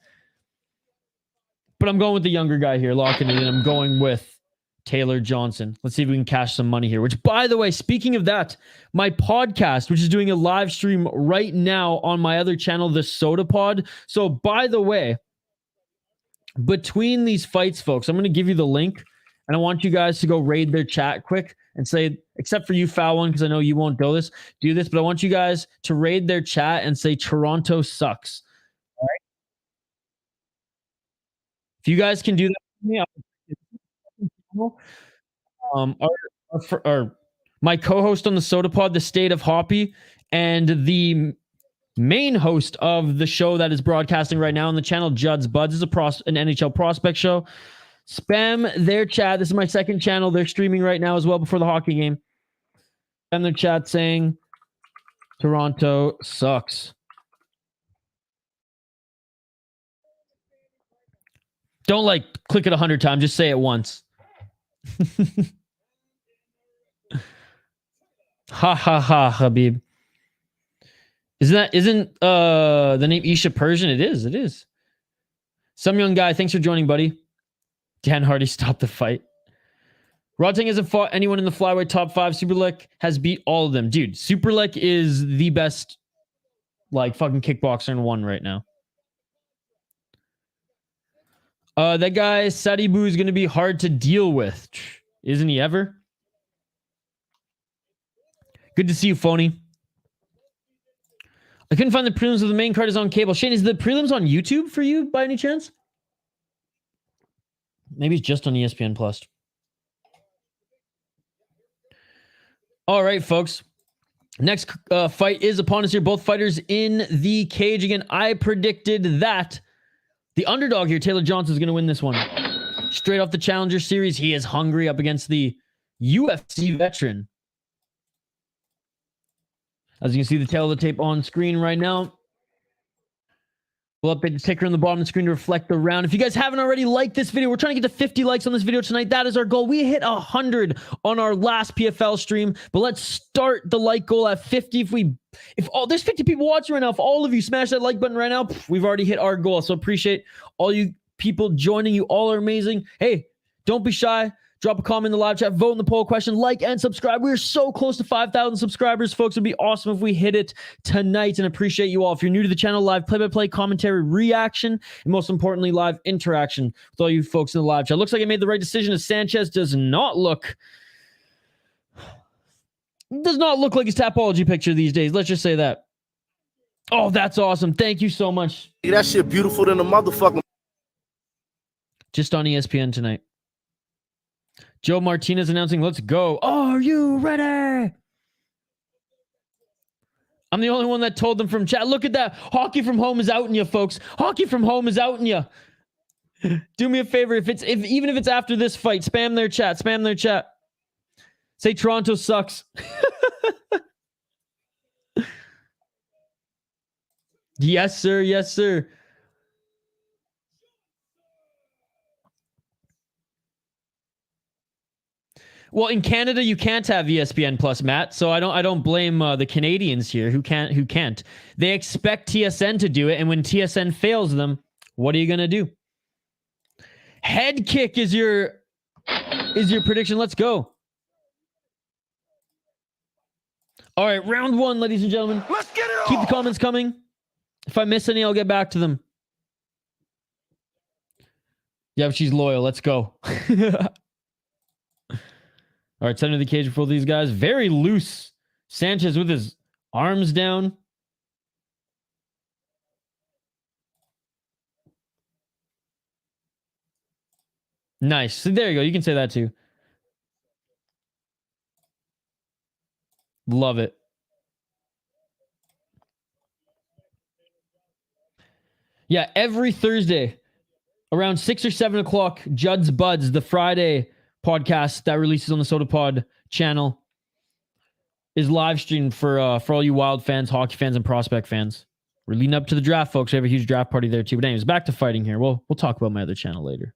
But I'm going with the younger guy here, locking it in. I'm going with Taylor Johnson. Let's see if we can cash some money here. Which, by the way, speaking of that, my podcast, which is doing a live stream right now on my other channel, The Soda Pod. So, by the way, between these fights, folks, I'm going to give you the link, and I want you guys to go raid their chat quick and say, except for you, Foul One, because I know you won't do this, but I want you guys to raid their chat and say Toronto sucks. All right? If you guys can do that for me, our my co-host on the Soda Pod, The State of Hoppy, and the main host of the show that is broadcasting right now on the channel, Judd's Buds, is an NHL prospect show. Spam their chat. This is my second channel. They're streaming right now as well before the hockey game. Spam their chat saying, Toronto sucks. Don't like click it 100 times. Just say it once. Ha ha ha, Habib. Isn't the name Isha Persian? It is. Some young guy, thanks for joining, buddy. Dan Hardy stopped the fight. Rodtang hasn't fought anyone in the flyweight top 5. Superlek has beat all of them. Dude, Superlek is the best like fucking kickboxer in one right now. That guy Sadibu is going to be hard to deal with. Isn't he ever? Good to see you, Phony. I couldn't find the prelims of the main card is on cable. Shane, is the prelims on YouTube for you by any chance? Maybe it's just on ESPN Plus. All right, folks. Next fight is upon us here. Both fighters in the cage. Again, I predicted that the underdog here, Taylor Johnson, is going to win this one. Straight off the Challenger Series, he is hungry up against the UFC veteran. As you can see, the tail of the tape on screen right now. We'll update the ticker on the bottom of the screen to reflect the round. If you guys haven't already liked this video, we're trying to get to 50 likes on this video tonight. That is our goal. We hit 100 on our last PFL stream, but let's start the like goal at 50. If there's 50 people watching right now, if all of you smash that like button right now, we've already hit our goal. So appreciate all you people joining. You all are amazing. Hey, don't be shy. Drop a comment in the live chat, vote in the poll question, like and subscribe. We're so close to 5,000 subscribers, folks. It'd be awesome if we hit it tonight, and appreciate you all. If you're new to the channel, live play-by-play, commentary, reaction, and most importantly, live interaction with all you folks in the live chat. Looks like I made the right decision, as Sanchez does not look like his Tapology picture these days. Let's just say that. Oh, that's awesome. Thank you so much. That shit beautiful than a motherfucker. Just on ESPN tonight. Joe Martinez announcing, let's go. Are you ready? I'm the only one that told them from chat. Look at that. Hockey from home is outing you, folks. Hockey from home is outing you. Do me a favor. Even if it's after this fight, spam their chat. Spam their chat. Say Toronto sucks. Yes, sir. Yes, sir. Well, in Canada, you can't have ESPN Plus, Matt. So I don't blame the Canadians here who can't. They expect TSN to do it, and when TSN fails them, what are you gonna do? Head kick is your prediction. Let's go. All right, round one, ladies and gentlemen. Let's get it on. Keep the comments coming. If I miss any, I'll get back to them. Yeah, but she's loyal. Let's go. All right, center of the cage for these guys. Very loose. Sanchez with his arms down. Nice. So there you go. You can say that too. Love it. Yeah, every Thursday around 6 or 7 o'clock, Judd's Buds, the Friday podcast that releases on the Soda Pod channel, is live streamed for all you Wild fans, hockey fans, and prospect fans. We're leading up to the draft, folks. We have a huge draft party there too. But anyways, back to fighting here. We'll talk about my other channel later.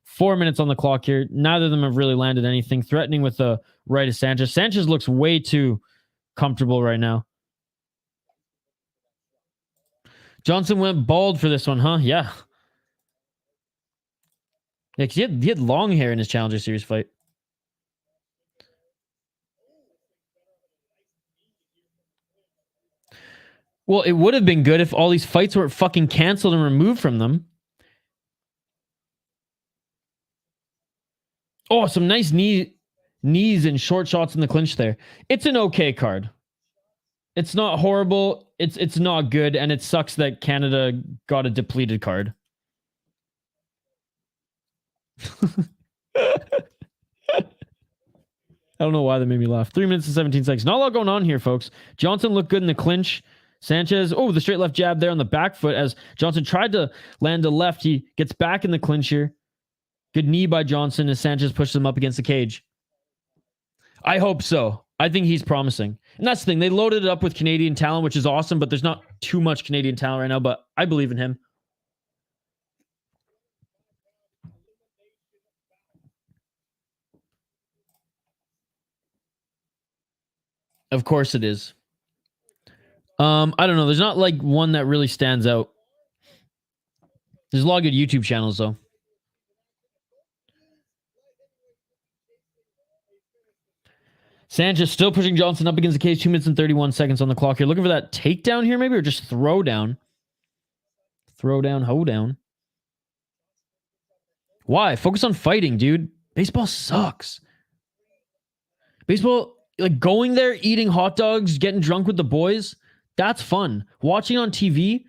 4 minutes on the clock here. Neither of them have really landed anything. Threatening with the right of Sanchez. Sanchez looks way too comfortable right now. Johnson went bald for this one, huh? Yeah. Yeah, 'cause he had long hair in his Challenger Series fight. Well, it would have been good if all these fights were fucking canceled and removed from them. Oh, some nice knees and short shots in the clinch there. It's an okay card. It's not horrible. It's not good, and it sucks that Canada got a depleted card. I don't know why that made me laugh. 3 minutes and 17 seconds. Not a lot going on here, folks. Johnson looked good in the clinch. Sanchez, the straight left jab there on the back foot as Johnson tried to land a left. He gets back in the clinch here. Good knee by Johnson as Sanchez pushes him up against the cage. I hope so. I think he's promising. And that's the thing. They loaded it up with Canadian talent, which is awesome, but there's not too much Canadian talent right now, but I believe in him. Of course it is. I don't know. There's not like one that really stands out. There's a lot of good YouTube channels though. Sanchez still pushing Johnson up against the cage. 2 minutes and 31 seconds on the clock here. Looking for that takedown here maybe, or just throw down. Throw down, hoe down. Why? Focus on fighting, dude. Baseball sucks. Baseball, like going there, eating hot dogs, getting drunk with the boys, that's fun. Watching on TV,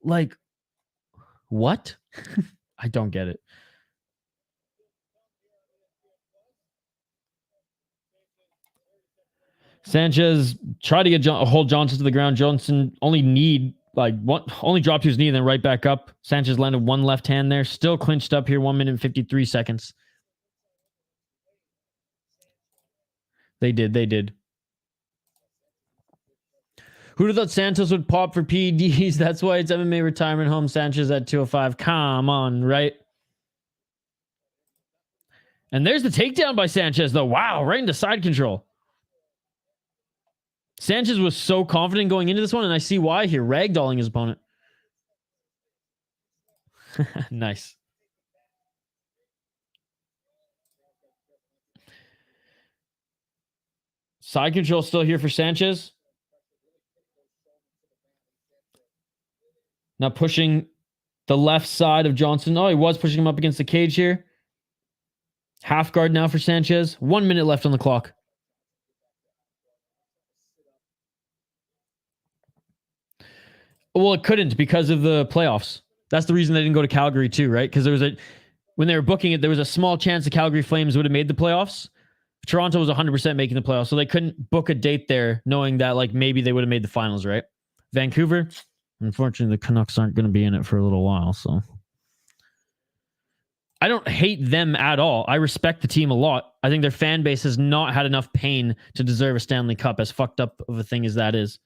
like, what? I don't get it. Sanchez tried to get hold Johnson to the ground. Johnson only dropped to his knee and then right back up. Sanchez landed one left hand there. Still clinched up here. 1 minute and 53 seconds. They did. Who'd have thought Santos would pop for PEDs? That's why it's MMA retirement home. Sanchez at 205. Come on, right? And there's the takedown by Sanchez, though. Wow, right into side control. Sanchez was so confident going into this one, and I see why here. Ragdolling his opponent. Nice. Side control still here for Sanchez. Now pushing the left side of Johnson. Oh, he was pushing him up against the cage here. Half guard now for Sanchez. 1 minute left on the clock. Well, it couldn't because of the playoffs. That's the reason they didn't go to Calgary too, right? Because when they were booking it, there was a small chance the Calgary Flames would have made the playoffs. Toronto was 100% making the playoffs, so they couldn't book a date there knowing that like maybe they would have made the finals, right? Vancouver, unfortunately, the Canucks aren't going to be in it for a little while, so I don't hate them at all. I respect the team a lot. I think their fan base has not had enough pain to deserve a Stanley Cup, as fucked up of a thing as that is.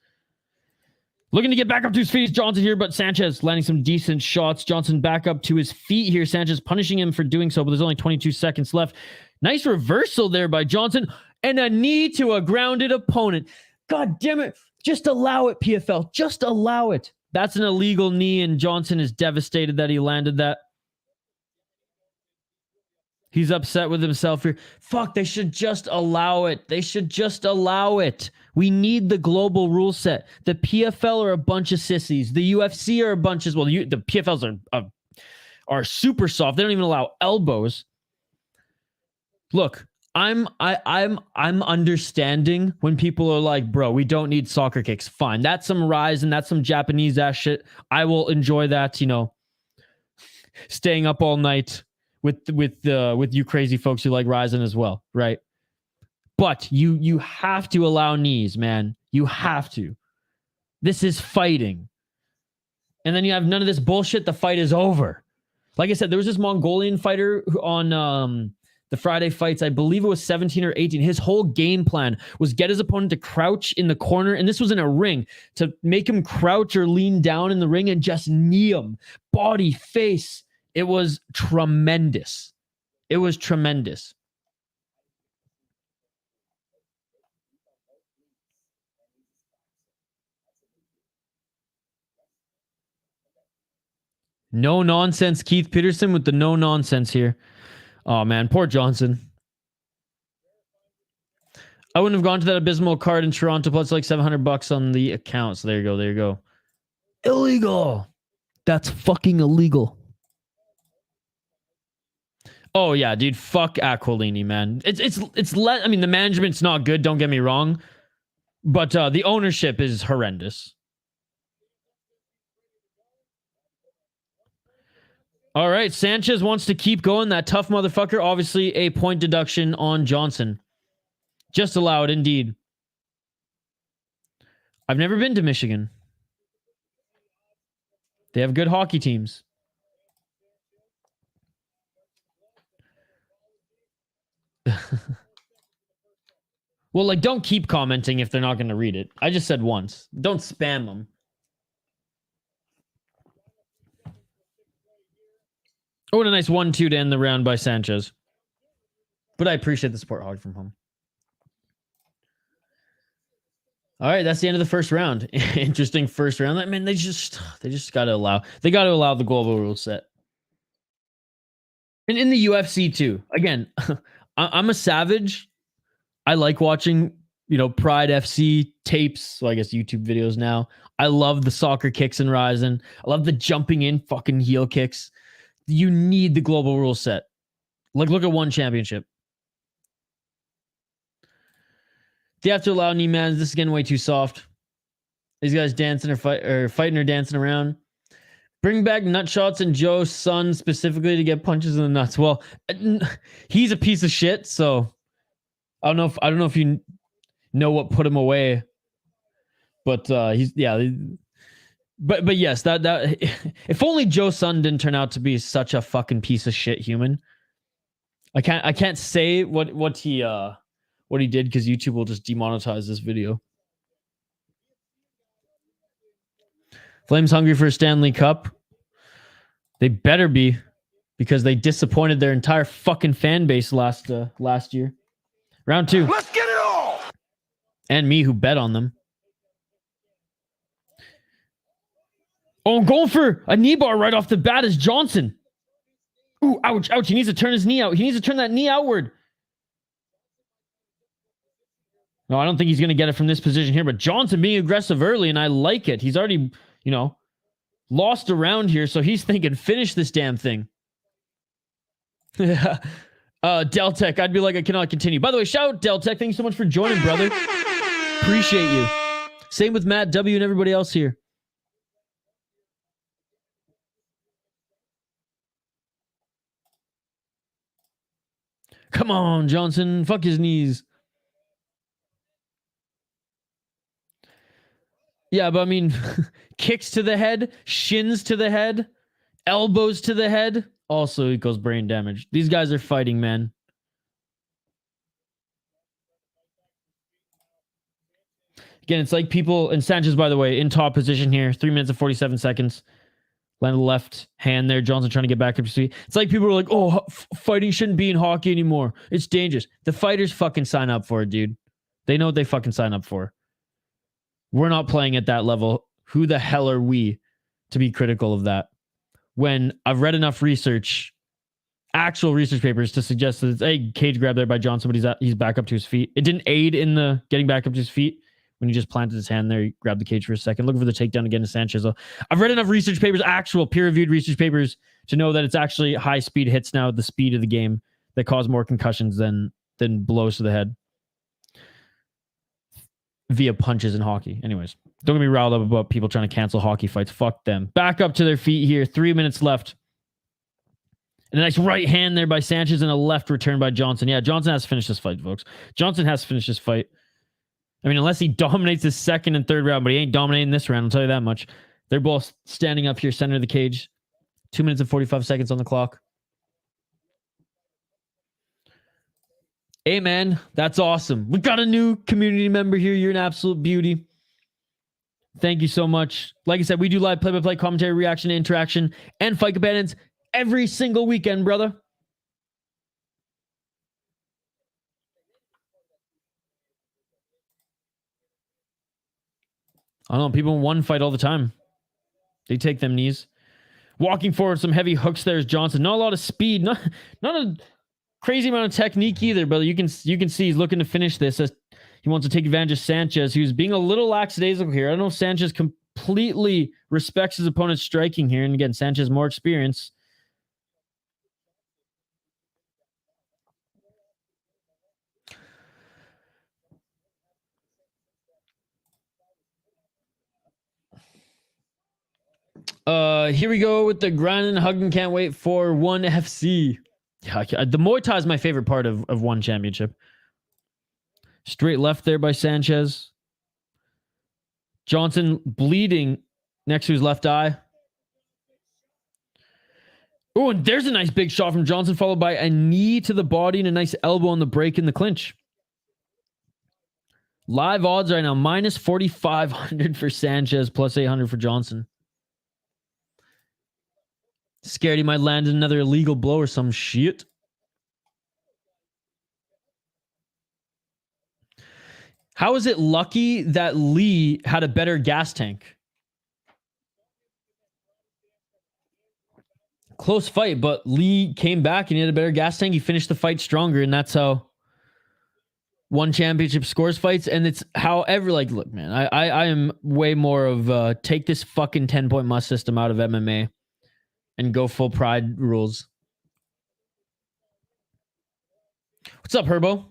Looking to get back up to his feet is Johnson here, but Sanchez landing some decent shots. Johnson back up to his feet here. Sanchez punishing him for doing so, but there's only 22 seconds left. Nice reversal there by Johnson, and a knee to a grounded opponent. God damn it. Just allow it, PFL. Just allow it. That's an illegal knee, and Johnson is devastated that he landed that. He's upset with himself here. Fuck, they should just allow it. They should just allow it. We need the global rule set. The PFL are a bunch of sissies. The UFC are a bunch as well. The PFLs are super soft. They don't even allow elbows. Look, I'm understanding when people are like, bro, we don't need soccer kicks. Fine. That's some rise and that's some Japanese ass shit. I will enjoy that, staying up all night with you crazy folks who like Ryzen as well, right? But you have to allow knees, man. You have to. This is fighting. And then you have none of this bullshit. The fight is over. Like I said, there was this Mongolian fighter on the Friday fights. I believe it was 17 or 18. His whole game plan was get his opponent to crouch in the corner. And this was in a ring, to make him crouch or lean down in the ring and just knee him. Body, face. It was tremendous. It was tremendous. No nonsense, Keith Peterson with the no nonsense here. Oh, man. Poor Johnson. I wouldn't have gone to that abysmal card in Toronto, plus like $700 on the account. So there you go. There you go. Illegal. That's fucking illegal. Oh, yeah, dude. Fuck Aquilini, man. I mean, the management's not good. Don't get me wrong. But the ownership is horrendous. All right, Sanchez wants to keep going. That tough motherfucker. Obviously, a point deduction on Johnson. Just allow it, indeed. I've never been to Michigan. They have good hockey teams. Well, like, don't keep commenting if they're not going to read it. I just said once. Don't spam them. Oh, what a nice 1-2 to end the round by Sanchez. But I appreciate the support, Hog from home. All right, that's the end of the first round. Interesting first round. I mean, they just got to allow the global rule set. And in the UFC too. Again, I'm a savage. I like watching, Pride FC tapes. So I guess YouTube videos now. I love the soccer kicks in Ryzen. I love the jumping in fucking heel kicks. You need the global rule set. Like, look at one championship. They have to allow knee mans. This is getting way too soft. These guys dancing or fighting or dancing around. Bring back nut shots and Joe's son specifically to get punches in the nuts. Well, he's a piece of shit, so I don't know if you know what put him away. But But yes, that if only Joe's son didn't turn out to be such a fucking piece of shit human. I can't say what he did because YouTube will just demonetize this video. Flames hungry for a Stanley Cup. They better be, because they disappointed their entire fucking fan base last year. Round 2. Let's get it all. And me, who bet on them. Oh, going for a knee bar right off the bat is Johnson. Ooh, ouch, ouch. He needs to turn his knee out. He needs to turn that knee outward. No, I don't think he's going to get it from this position here, but Johnson being aggressive early, and I like it. He's already, lost around here, so he's thinking, finish this damn thing. Deltec, I'd be like, I cannot continue. By the way, shout out Deltec. Thank you so much for joining, brother. Appreciate you. Same with Matt W. and everybody else here. Come on, Johnson. Fuck his knees. Yeah, but I mean, kicks to the head, shins to the head, elbows to the head also equals brain damage. These guys are fighting, man. Again, it's like people, and Sanchez, by the way, in top position here, 3 minutes and 47 seconds. Landed left hand there. Johnson trying to get back up to speed. It's like people are like, oh, fighting shouldn't be in hockey anymore. It's dangerous. The fighters fucking sign up for it, dude. They know what they fucking sign up for. We're not playing at that level. Who the hell are we to be critical of that? When I've read enough research, actual research papers to suggest that it's a cage grab there by Johnson, but he's back up to his feet. It didn't aid in the getting back up to his feet. When he just planted his hand there, he grabbed the cage for a second. Looking for the takedown again to Sanchez. So I've read enough research papers, actual peer-reviewed research papers, to know that it's actually high-speed hits now, the speed of the game, that cause more concussions than blows to the head via punches in hockey. Anyways, don't get me riled up about people trying to cancel hockey fights. Fuck them. Back up to their feet here. 3 minutes left. And a nice right hand there by Sanchez and a left return by Johnson. Yeah, Johnson has to finish this fight, folks. Johnson has to finish this fight. I mean, unless he dominates his second and third round, but he ain't dominating this round, I'll tell you that much. They're both standing up here, center of the cage. 2 minutes and 45 seconds on the clock. Hey, man, that's awesome. We got a new community member here. You're an absolute beauty. Thank you so much. Like I said, we do live play-by-play commentary, reaction, interaction, and fight companions every single weekend, brother. I don't know. People in one fight all the time. They take them knees. Walking forward, some heavy hooks there is Johnson. Not a lot of speed. Not a crazy amount of technique either, but you can see he's looking to finish this. He wants to take advantage of Sanchez, who's being a little lackadaisical here. I don't know if Sanchez completely respects his opponent's striking here. And again, Sanchez more experience. Here we go with the grinding, hugging, can't wait for ONE FC. Yeah, the Muay Thai is my favorite part of ONE Championship. Straight left there by Sanchez. Johnson bleeding next to his left eye. Oh, and there's a nice big shot from Johnson, followed by a knee to the body and a nice elbow on the break in the clinch. Live odds right now, minus 4,500 for Sanchez, plus 800 for Johnson. Scared he might land another illegal blow or some shit. How is it lucky that Lee had a better gas tank? Close fight, but Lee came back and he had a better gas tank. He finished the fight stronger, and that's how one championship scores fights. And it's however, like, look, man, I am way more of take this fucking 10-point must system out of MMA and go full pride rules. What's up, Herbo?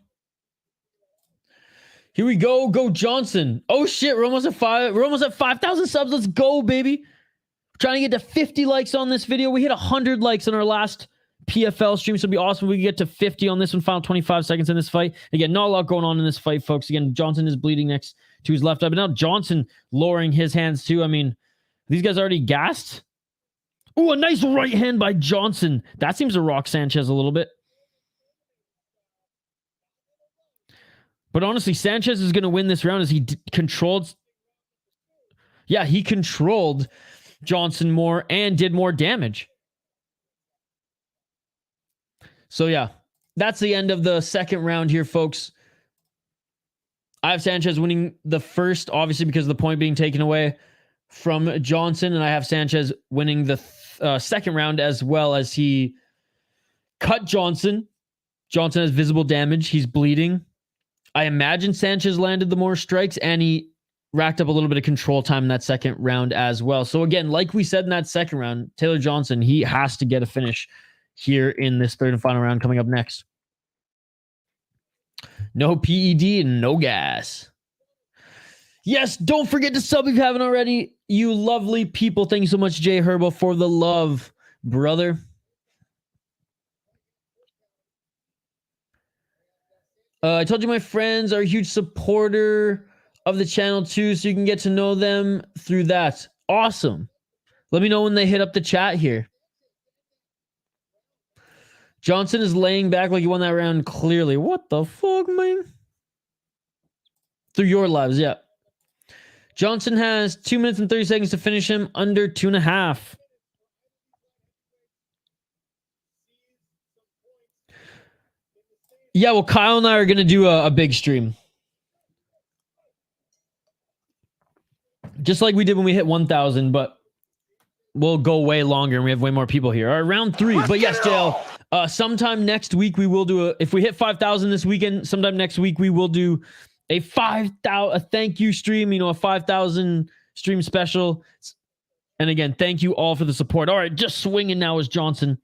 Here we go. Go Johnson. Oh shit, we're almost at 5,000 subs. Let's go, baby. Trying to get to 50 likes on this video. We hit 100 likes on our last PFL stream, so it'd be awesome if we could get to 50 on this one. Final 25 seconds in this fight. Again, not a lot going on in this fight, folks. Again, Johnson is bleeding next to his left eye, but now Johnson lowering his hands too. I mean, these guys already gassed. Oh, a nice right hand by Johnson. That seems to rock Sanchez a little bit. But honestly, Sanchez is going to win this round as he controlled. Yeah, he controlled Johnson more and did more damage. So yeah, that's the end of the second round here, folks. I have Sanchez winning the first, obviously because of the point being taken away from Johnson, and I have Sanchez winning the second round as well as he cut Johnson. Johnson has visible damage. He's bleeding. I imagine Sanchez landed the more strikes, and he racked up a little bit of control time in that second round as well. So again, like we said in that second round, Taylor Johnson, he has to get a finish here in this third and final round coming up next. No PED and no gas. Yes, don't forget to sub if you haven't already. You lovely people. Thank you so much, Jay Herbo, for the love, brother. I told you my friends are a huge supporter of the channel too, so you can get to know them through that. Awesome. Let me know when they hit up the chat here. Johnson is laying back like he won that round clearly. What the fuck, man? Through your lives, yeah. Johnson has 2 minutes and 30 seconds to finish him under 2.5. Yeah, well, Kyle and I are going to do a big stream. Just like we did when we hit 1,000, but we'll go way longer and we have way more people here. All right, round 3. But yes, JL, sometime next week we will do if we hit 5,000 this weekend, sometime next week we will do a thank you stream, you know, a 5,000 stream special. And again, thank you all for the support. All right, just swinging now is Johnson.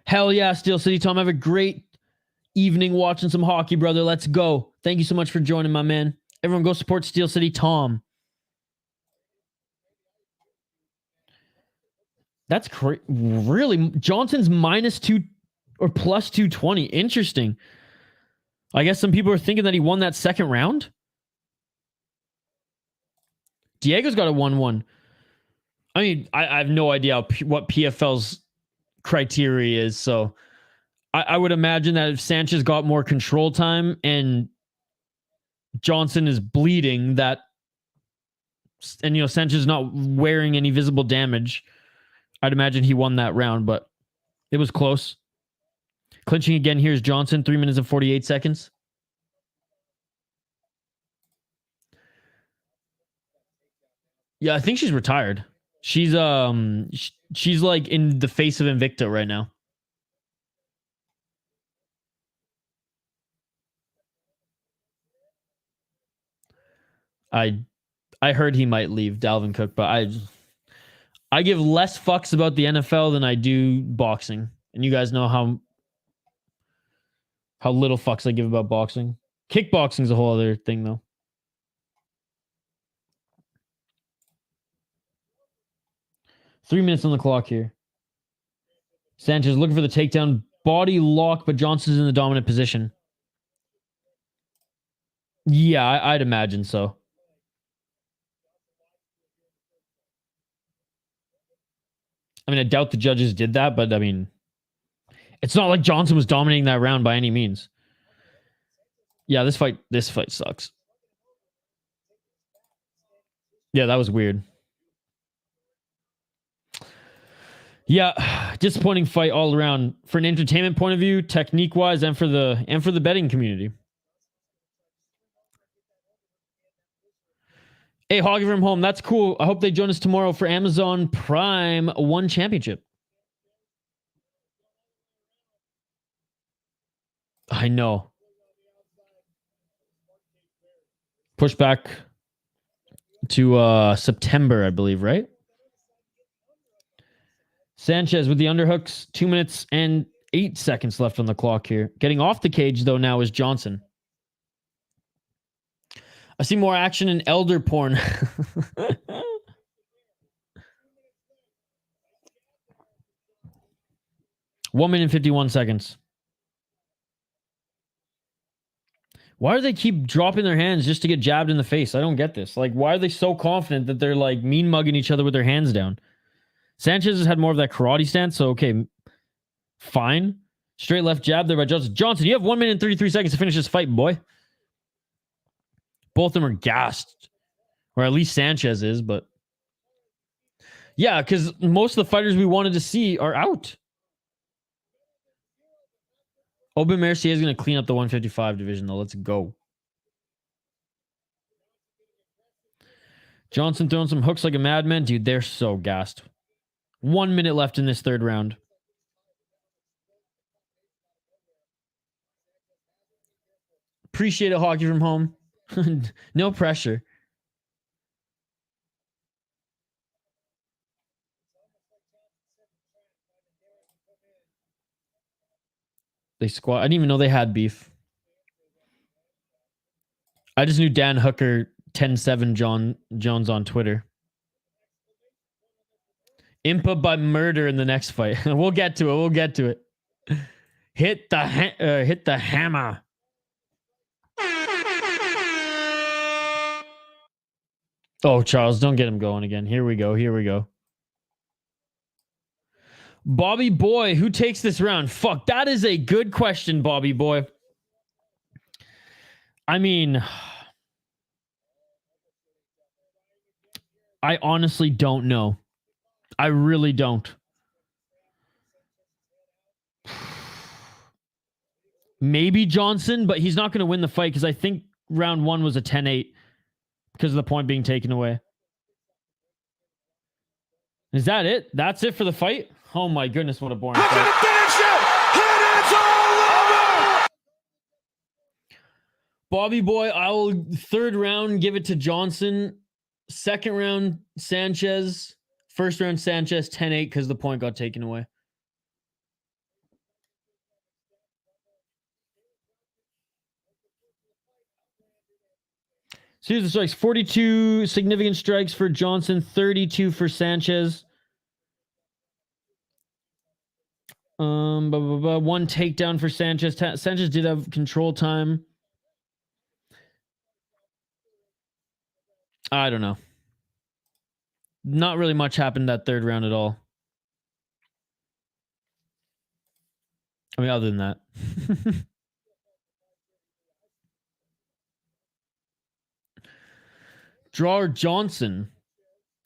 Hell yeah, Steel City Tom. Have a great evening watching some hockey, brother. Let's go. Thank you so much for joining, my man. Everyone go support Steel City Tom. That's crazy. Really? Johnson's -2 or +220. Interesting. I guess some people are thinking that he won that second round. Diego's got a 1-1. I mean, I have no idea what PFL's criteria is, so I would imagine that if Sanchez got more control time and Johnson is bleeding, and you know Sanchez is not wearing any visible damage, I'd imagine he won that round, but it was close. Clinching again, here's Johnson, 3 minutes and 48 seconds. Yeah, I think she's retired. She's like in the face of Invicta right now. I heard he might leave, Dalvin Cook, but I give less fucks about the NFL than I do boxing. And you guys know how little fucks I give about boxing. Kickboxing's a whole other thing though. Three minutes on the clock here. Sanchez looking for the takedown. Body lock, but Johnson's in the dominant position. Yeah, I'd imagine so. I mean, I doubt the judges did that, but I mean, it's not like Johnson was dominating that round by any means. Yeah, this fight sucks. Yeah, that was weird. Yeah, disappointing fight all around for an entertainment point of view, technique wise, and for the betting community. Hey, Hoggy from home, that's cool. I hope they join us tomorrow for Amazon Prime One Championship. I know. Push back to September, I believe, right? Sanchez with the underhooks, 2 minutes and 8 seconds left on the clock here. Getting off the cage, though, now is Johnson. I see more action in elder porn. 1 minute 51 seconds. Why do they keep dropping their hands just to get jabbed in the face? I don't get this. Like, why are they so confident that they're like mean mugging each other with their hands down? Sanchez has had more of that karate stance, so okay, fine. Straight left jab there by Johnson. Johnson, you have 1 minute and 33 seconds to finish this fight, boy. Both of them are gassed. Or at least Sanchez is, but... yeah, because most of the fighters we wanted to see are out. Aubin Mercier is going to clean up the 155 division, though. Let's go. Johnson throwing some hooks like a madman. Dude, they're so gassed. 1 minute left in this third round. Appreciate it, Hockey from home. No pressure. They squat. I didn't even know they had beef. I just knew Dan Hooker 10-7 Jones on Twitter. Impa by murder in the next fight. We'll get to it. We'll get to it. Hit the hammer. Oh, Charles, don't get him going again. Here we go. Here we go. Bobby Boy, who takes this round? Fuck, that is a good question, Bobby Boy. I mean, I honestly don't know. I really don't. Maybe Johnson, but he's not going to win the fight because I think round one was a 10-8 because of the point being taken away. Is that it? That's it for the fight? Oh my goodness, what a boring fight. Bobby Boy, I will third round give it to Johnson. Second round, Sanchez. First round, Sanchez, 10-8 because the point got taken away. So here's the strikes. 42 significant strikes for Johnson, 32 for Sanchez. One takedown for Sanchez. Sanchez did have control time. I don't know. Not really much happened that third round at all. I mean, other than that. Draw Johnson.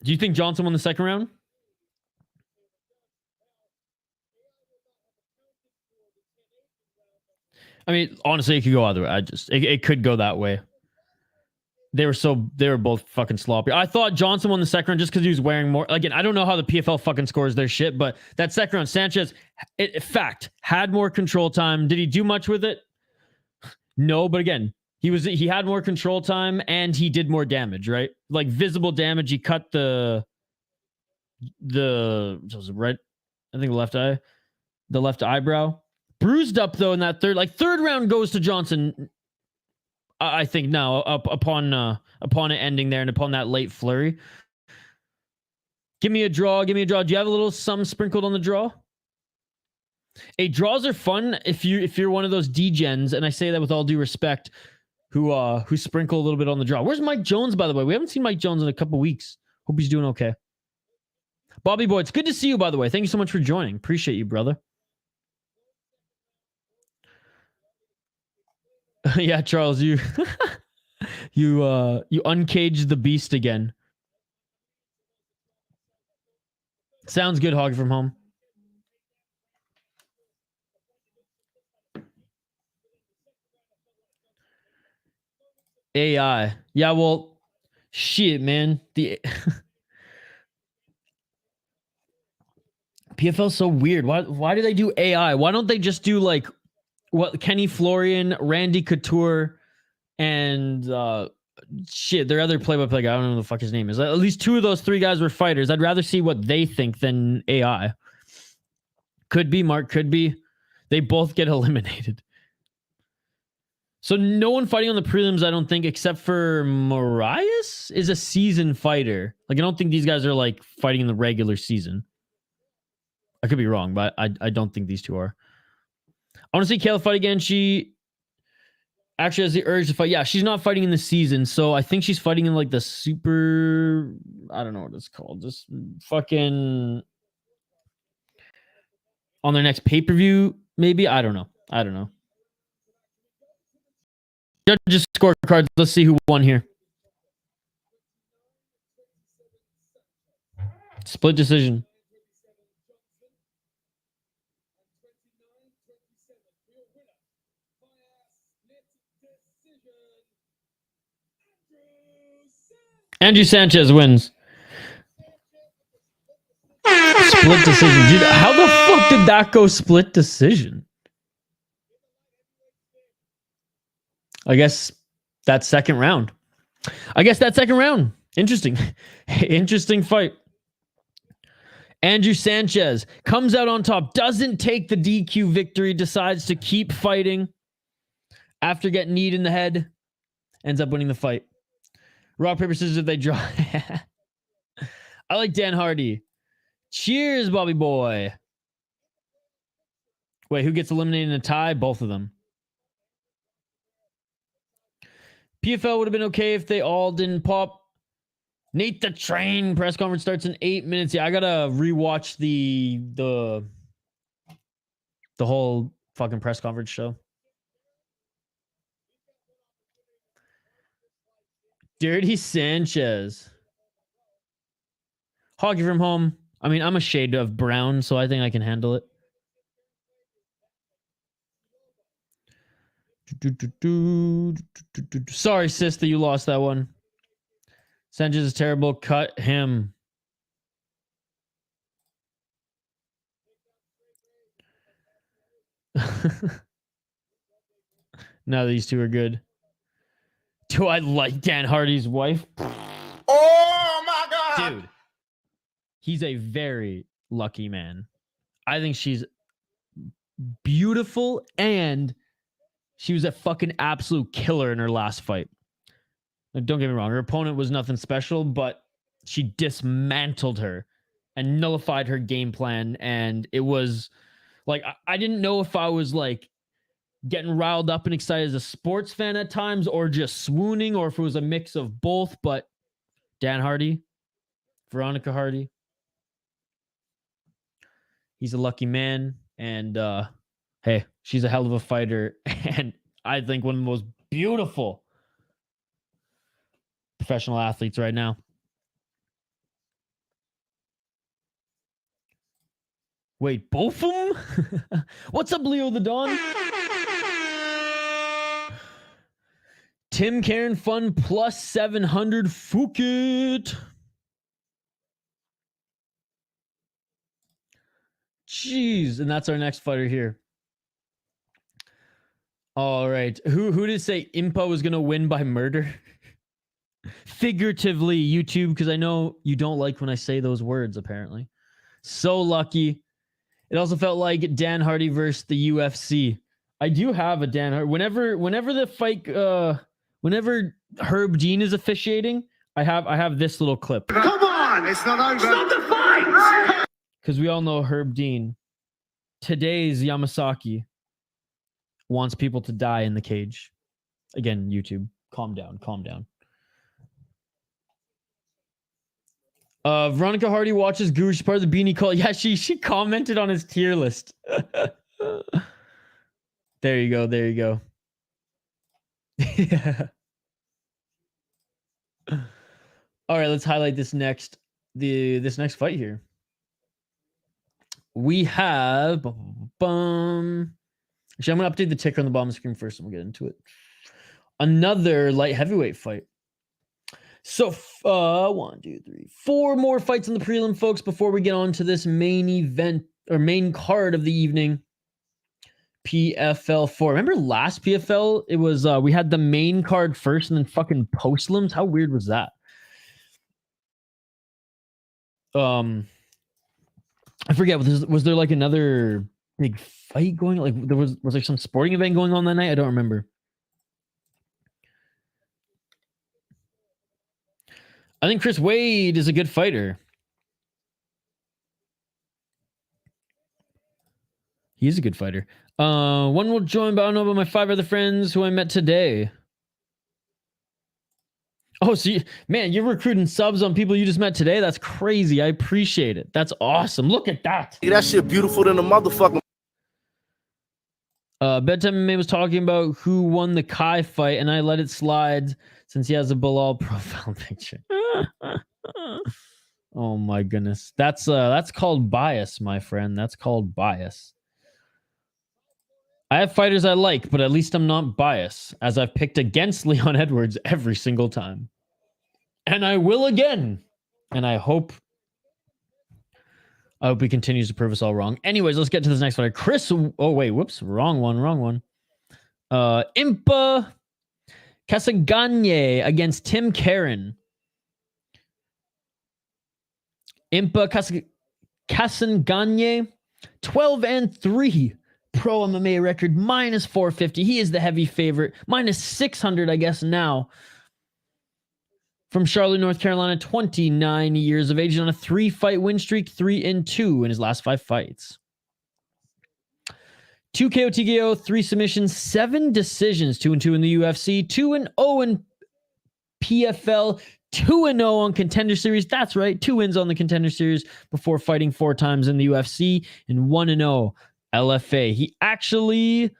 Do you think Johnson won the second round? I mean, honestly, it could go either way. It could go that way. They were both fucking sloppy. I thought Johnson won the second round just because he was wearing more. Again, I don't know how the PFL fucking scores their shit, but that second round, Sanchez, had more control time. Did he do much with it? No, but again, he had more control time and he did more damage, right? Like visible damage. He cut the right, I think the left eyebrow. Bruised up though in that third round goes to Johnson. I think now upon it ending there and upon that late flurry. Give me a draw. Do you have a little something sprinkled on the draw? Hey, draws are fun if you're one of those degens, and I say that with all due respect, who sprinkle a little bit on the draw. Where's Mike Jones, by the way? We haven't seen Mike Jones in a couple weeks. Hope he's doing okay. Bobby Boy, it's good to see you, by the way. Thank you so much for joining. Appreciate you, brother. Yeah, Charles, you you uncaged the beast again. Sounds good, Hog from home. AI. Yeah, well, shit, man. The PFL's so weird. Why do they do AI? Why don't they just do like what Kenny Florian, Randy Couture, and their other play-by-play guy, I don't know what the fuck his name is. At least two of those three guys were fighters. I'd rather see what they think than AI. Could be, Mark, could be. They both get eliminated. So no one fighting on the prelims, I don't think, except for Moraes is a seasoned fighter. Like, I don't think these guys are like fighting in the regular season. I could be wrong, but I don't think these two are. I want to see Kayla fight again. She actually has the urge to fight. Yeah, she's not fighting in the season, so I think she's fighting in like the super... I don't know what it's called. Just fucking... on their next pay-per-view, maybe? I don't know. Judges scorecards. Let's see who won here. Split decision. Andrew Sanchez wins. Split decision. Dude, how the fuck did that go split decision? I guess that second round. Interesting. Interesting fight. Andrew Sanchez comes out on top, doesn't take the DQ victory, decides to keep fighting after getting kneed in the head, ends up winning the fight. Rock, paper, scissors if they draw. I like Dan Hardy. Cheers, Bobby boy. Wait, who gets eliminated in a tie? Both of them. PFL would have been okay if they all didn't pop. Nate the Train press conference starts in 8 minutes. Yeah, I gotta rewatch the whole fucking press conference show. Dirty Sanchez. Hoggy from home. I mean, I'm a shade of brown, so I think I can handle it. Sorry, sis, that you lost that one. Sanchez is terrible. Cut him. No, these two are good. Do I like Dan Hardy's wife? Oh my God. Dude, he's a very lucky man. I think she's beautiful, and she was a fucking absolute killer in her last fight. Like, don't get me wrong, her opponent was nothing special, but she dismantled her and nullified her game plan. And it was like, I didn't know if I was like getting riled up and excited as a sports fan at times, or just swooning, or if it was a mix of both. But Dan Hardy, Veronica Hardy, he's a lucky man. And hey, she's a hell of a fighter, and I think one of the most beautiful professional athletes right now. Wait, both of them? What's up, Leo the Dawn? Tim Karen Fun plus 700 Phuket. Jeez, and that's our next fighter here. All right. Who did say Impa was going to win by murder? Figuratively, YouTube, because I know you don't like when I say those words, apparently. So lucky. It also felt like Dan Hardy versus the UFC. I do have a Dan Hardy. Whenever the fight, whenever Herb Dean is officiating, I have this little clip. Come on, it's not over. Stop the fight! Because we all know Herb Dean, today's Yamasaki, wants people to die in the cage. Again, YouTube, calm down, calm down. Veronica Hardy watches Guru. She's part of the Beanie Cult. Yeah, she commented on his tier list. There you go. There you go. Yeah. All right, let's highlight this next next fight here. We have Actually, I'm gonna update the ticker on the bottom screen first, and we'll get into it. Another light heavyweight fight. So 1, 2, 3, 4 more fights in the prelim, folks, before we get on to this main event or main card of the evening. PFL 4. Remember last PFL? It was we had the main card first and then fucking postlims. How weird was that? I forget. Was there like another big fight going? Like was there some sporting event going on that night? I don't remember. I think Chris Wade is a good fighter. He's a good fighter. One will join, but I don't know about my 5 other friends who I met today. Oh, so man, you're recruiting subs on people you just met today? That's crazy. I appreciate it. That's awesome. Look at that. That shit beautiful than a motherfucker. Bedtime MMA was talking about who won the Kai fight, and I let it slide since he has a Bilal profile picture. Oh my goodness. That's called bias, my friend. That's called bias. I have fighters I like, but at least I'm not biased, as I've picked against Leon Edwards every single time. And I will again. And I hope he continues to prove us all wrong. Anyways, let's get to this next fighter. Oh, wait. Whoops. Wrong one. Impa Kasanganay against Tim Caron. Impa Kasanganay, 12-3. Pro MMA record, minus 450. He is the heavy favorite. Minus 600, I guess, now. From Charlotte, North Carolina, 29 years of age. He's on a 3-fight win streak, 3-2 in his last 5 fights. 2 KO TKO, 3 submissions, 7 decisions, 2-2 in the UFC, 2-0 in PFL, 2-0 on Contender Series. That's right, 2 wins on the Contender Series before fighting 4 times in the UFC, and 1-0 LFA. He actually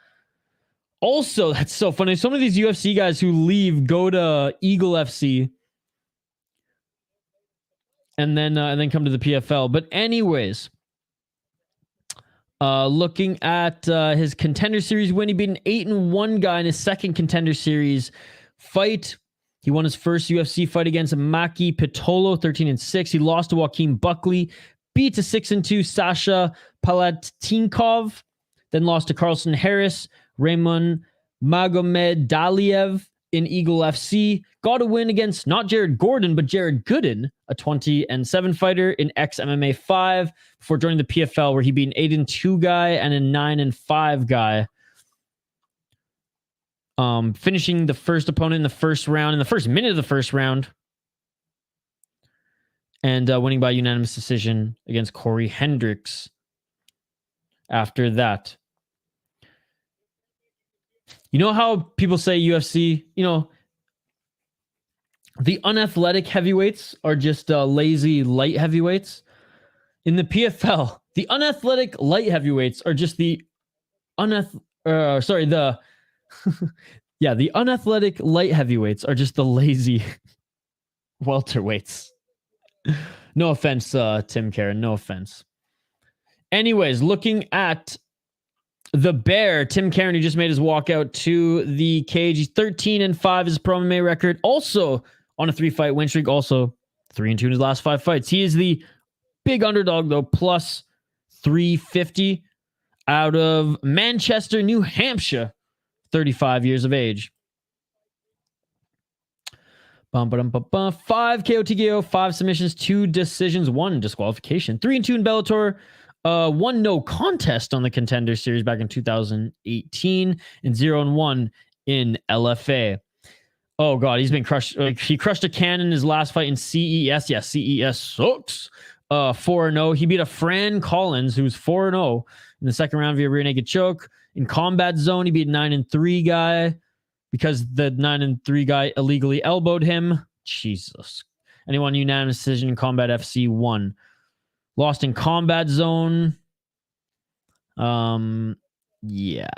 also, that's so funny. So many of these UFC guys who leave go to Eagle FC and then come to the PFL. But anyways, looking at his Contender Series win, he beat an 8-1 guy in his second Contender Series fight. He won his first UFC fight against Maki Pitolo, 13-6. He lost to Joaquin Buckley, beat to 6-2 Sasha Palatinkov, then lost to Carlson Harris, Raymond Magomedaliev in Eagle FC. Got a win against not Jared Gordon, but Jared Gooden, a 20-7 fighter in ex-MMA 5, before joining the PFL, where he beat an 8-2 guy and a 9-5 guy. Finishing the first opponent in the first round, in the first minute of the first round. And winning by unanimous decision against Corey Hendricks after that. You know how people say UFC, the unathletic heavyweights are just lazy light heavyweights? In the PFL, the unathletic light heavyweights are just the the unathletic light heavyweights are just the lazy welterweights. No offense, Tim Caron. No offense. Anyways, looking at the Bear, Tim Caron, who just made his walkout to the cage. He's 13-5 his pro MMA record. Also on a 3-fight win streak. Also 3-2 in his last 5 fights. He is the big underdog, though, plus 350 out of Manchester, New Hampshire. 35 years of age. 5 KO TKO, 5 submissions, 2 decisions, 1 disqualification. 3-2 in Bellator. 1 no contest on the Contender Series back in 2018, and 0-1 in LFA. Oh god, he's been crushed. He crushed a can in his last fight in CES. Yeah, CES sucks. 4-0. He beat a Fran Collins, who's 4-0 in the second round via rear naked choke. In Combat Zone, he beat a 9-3 guy. because the 9-3 guy illegally elbowed him. Jesus. Anyone unanimous decision in Combat FC 1. Lost in Combat Zone. Yeah.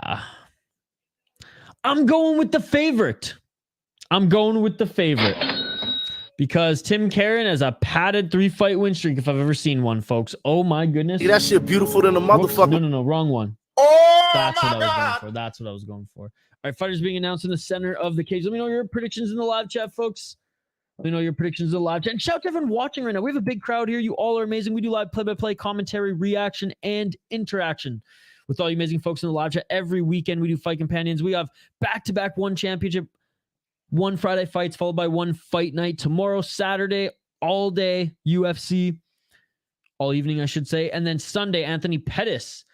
I'm going with the favorite. Because Tim Caron has a padded 3-fight win streak if I've ever seen one, folks. Oh my goodness. Yeah, that shit beautiful than a motherfucker. Whoops. No, wrong one. Oh, That's my what I was God. going for. That's what I was going for. All right, fighters being announced in the center of the cage. Let me know your predictions in the live chat, folks. Let me know your predictions in the live chat. And shout out to everyone watching right now. We have a big crowd here. You all are amazing. We do live play-by-play, commentary, reaction, and interaction with all you amazing folks in the live chat. Every weekend we do fight companions. We have back-to-back one championship, one Friday fights, followed by one fight night. Tomorrow, Saturday, all day, UFC. All evening, I should say. And then Sunday, Anthony Pettis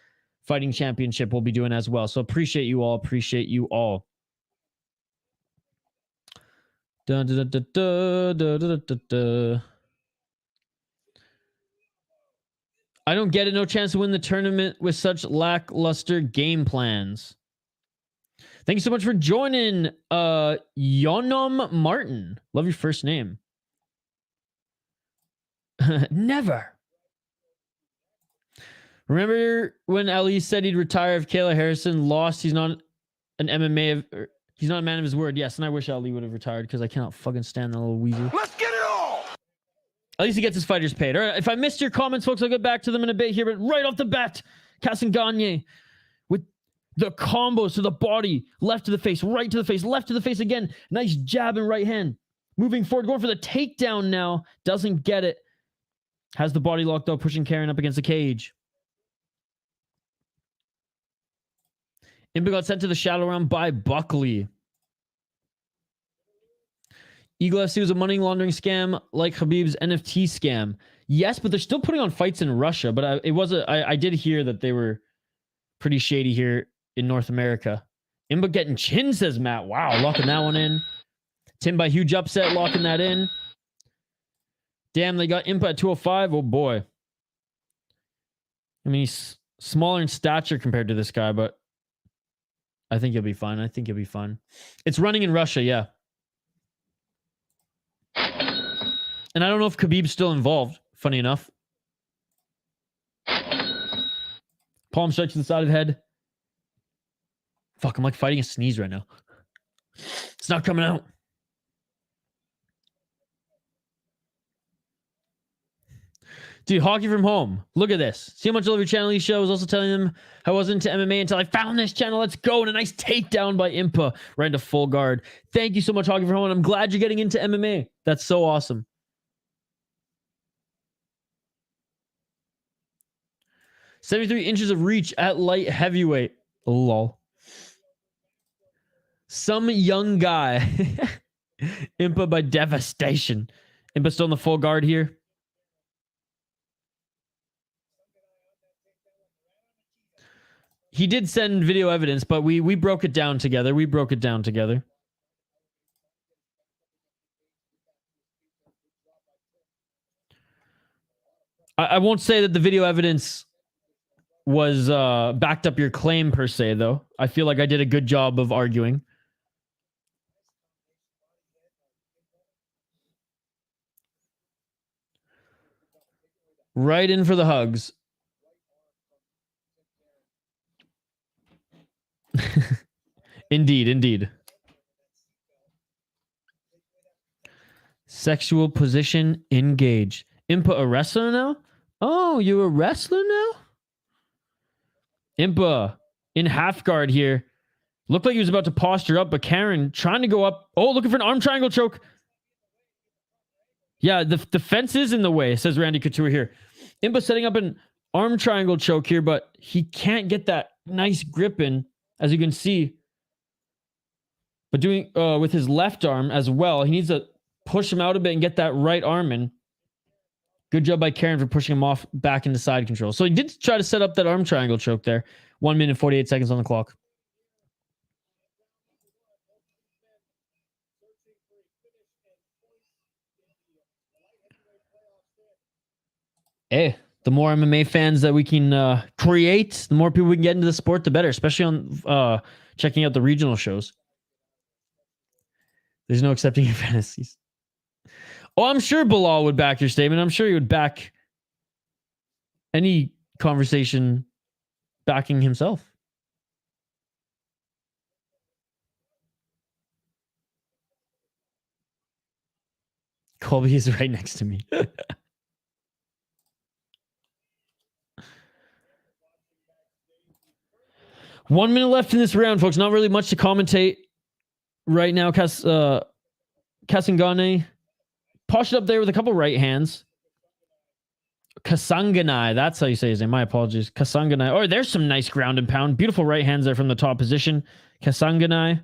Fighting Championship we'll be doing as well. So appreciate you all. Appreciate you all. Dun, dun, dun, dun, dun, dun, dun, dun. I don't get it. No chance to win the tournament with such lackluster game plans. Thank you so much for joining, Yonom Martin. Love your first name. Never. Remember when Ali said he'd retire if Kayla Harrison lost? He's not an MMA. He's not a man of his word. Yes, and I wish Ali would have retired because I cannot fucking stand that little weasel. Let's get it all! At least he gets his fighters paid. All right, if I missed your comments, folks, I'll get back to them in a bit here. But right off the bat, Kasanganay with the combos to the body, left to the face, right to the face, left to the face again. Nice jab and right hand. Moving forward, going for the takedown now. Doesn't get it. Has the body locked up, pushing Caron up against the cage. Impa got sent to the shadow round by Buckley. Eagle FC was a money laundering scam like Khabib's NFT scam. Yes, but they're still putting on fights in Russia. But I did hear that they were pretty shady here in North America. Impa getting chin, says Matt. Wow, locking that one in. Tim by huge upset, locking that in. Damn, they got Impa at 205. Oh, boy. I mean, he's smaller in stature compared to this guy, but I think he'll be fine. It's running in Russia, yeah. And I don't know if Khabib's still involved, funny enough. Palm strike to the side of the head. Fuck, I'm like fighting a sneeze right now. It's not coming out. Dude, hockey from home. Look at this. See how much I love your channel. He shows. Also telling them I wasn't into MMA until I found this channel. Let's go. And a nice takedown by Impa right into full guard. Thank you so much, hockey from home. And I'm glad you're getting into MMA. That's so awesome. $73 inches of reach at light heavyweight. Oh, lol. Some young guy. Impa by devastation. Impa still in the full guard here. He did send video evidence, but we broke it down together. I won't say that the video evidence was backed up your claim per se, though. I feel like I did a good job of arguing. Right in for the hugs. Indeed. Sexual position engaged. Impa a wrestler now? Oh, you're a wrestler now? Impa in half guard here. Looked like he was about to posture up, but Caron trying to go up. Oh, looking for an arm triangle choke. Yeah, the fence is in the way, says Randy Couture here. Impa setting up an arm triangle choke here, but he can't get that nice grip in, as you can see. But doing with his left arm as well. He needs to push him out a bit and get that right arm in. Good job by Caron for pushing him off back into side control. So he did try to set up that arm triangle choke there. 1 minute, 48 seconds on the clock. Hey, the more MMA fans that we can create, the more people we can get into the sport, the better, especially on checking out the regional shows. There's no accepting your fantasies. Oh, I'm sure Bilal would back your statement. I'm sure he would back any conversation backing himself. Colby is right next to me. 1 minute left in this round, folks. Not really much to commentate right now. Kasanganay poshed up there with a couple right hands. Kasanganay, that's how you say his name. My apologies. Kasanganay. Oh, there's some nice ground and pound. Beautiful right hands there from the top position. Kasanganay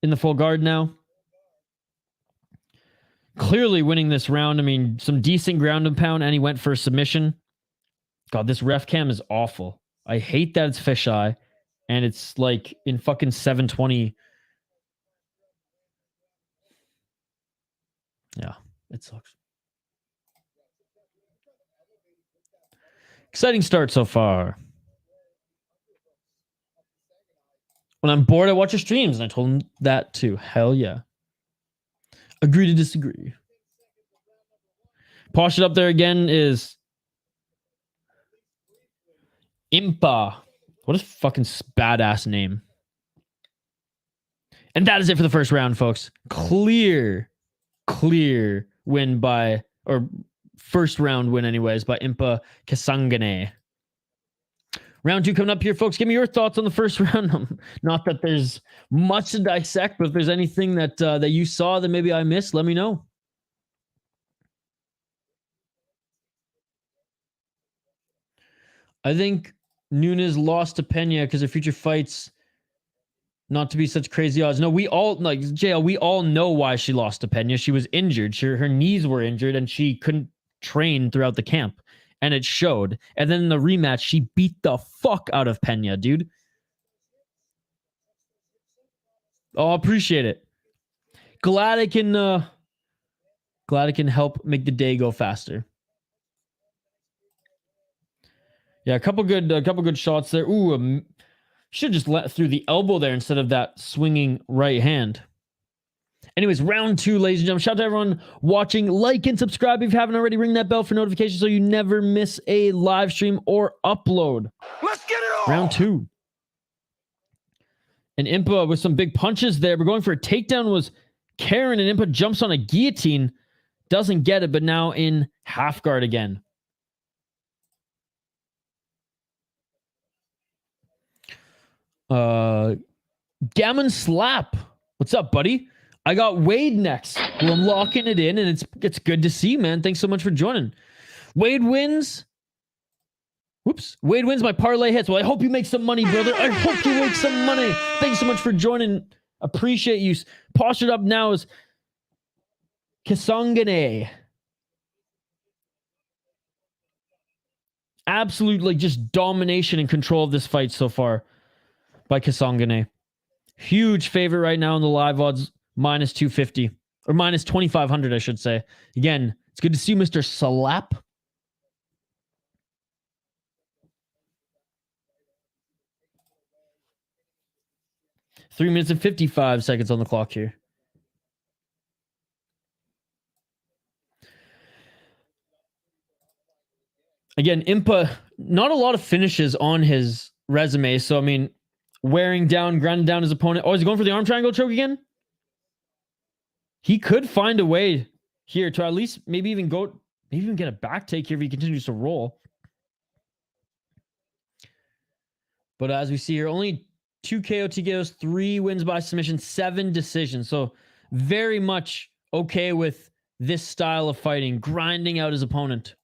in the full guard now. Clearly winning this round. I mean, some decent ground and pound, and he went for a submission. God, this ref cam is awful. I hate that it's fisheye, and it's like in fucking 720. Yeah, it sucks. Exciting start so far. When I'm bored, I watch your streams, and I told him that too. Hell yeah. Agree to disagree. Posh it up there again is Impa. What a fucking badass name. And that is it for the first round, folks. Clear win by, or first round win anyways, by Impa Kasanganay. Round 2 coming up here, folks. Give me your thoughts on the first round. Not that there's much to dissect, but if there's anything that that you saw that maybe I missed, let me know. I think Nunes lost to Pena because her future fights not to be such crazy odds. No, we all, like, JL, we all know why she lost to Pena. She was injured. Her knees were injured and she couldn't train throughout the camp. And it showed. And then in the rematch, she beat the fuck out of Pena, dude. Oh, appreciate it. Glad I can help make the day go faster. Yeah, a couple good shots there. Ooh, should just let through the elbow there instead of that swinging right hand. Anyways, round 2, ladies and gentlemen. Shout out to everyone watching. Like and subscribe if you haven't already. Ring that bell for notifications so you never miss a live stream or upload. Let's get it on. Round 2. And Impa with some big punches there. We're going for a takedown was Caron, and Impa jumps on a guillotine. Doesn't get it, but now in half guard again. Gammon Slap. What's up, buddy? I got Wade next. Well, I'm locking it in, and it's good to see, man. Thanks so much for joining. Wade wins. Whoops. Wade wins my parlay hits. Well, I hope you make some money, brother. I hope you make some money. Thanks so much for joining. Appreciate you. Postured up now is Kasanganay. Absolute, like, just domination and control of this fight so far by Kasanganay. Huge favorite right now in the live odds, minus 250 or minus 2,500, I should say. Again, it's good to see you, Mr. Slap. Three minutes and 55 seconds on the clock here. Again, Impa, not a lot of finishes on his resume. So, I mean, wearing down, grinding down his opponent. Oh, is he going for the arm triangle choke again? He could find a way here to at least maybe even get a back take here if he continues to roll. But as we see here, only 2 KO TKOs, 3 wins by submission, 7 decisions. So very much okay with this style of fighting, grinding out his opponent.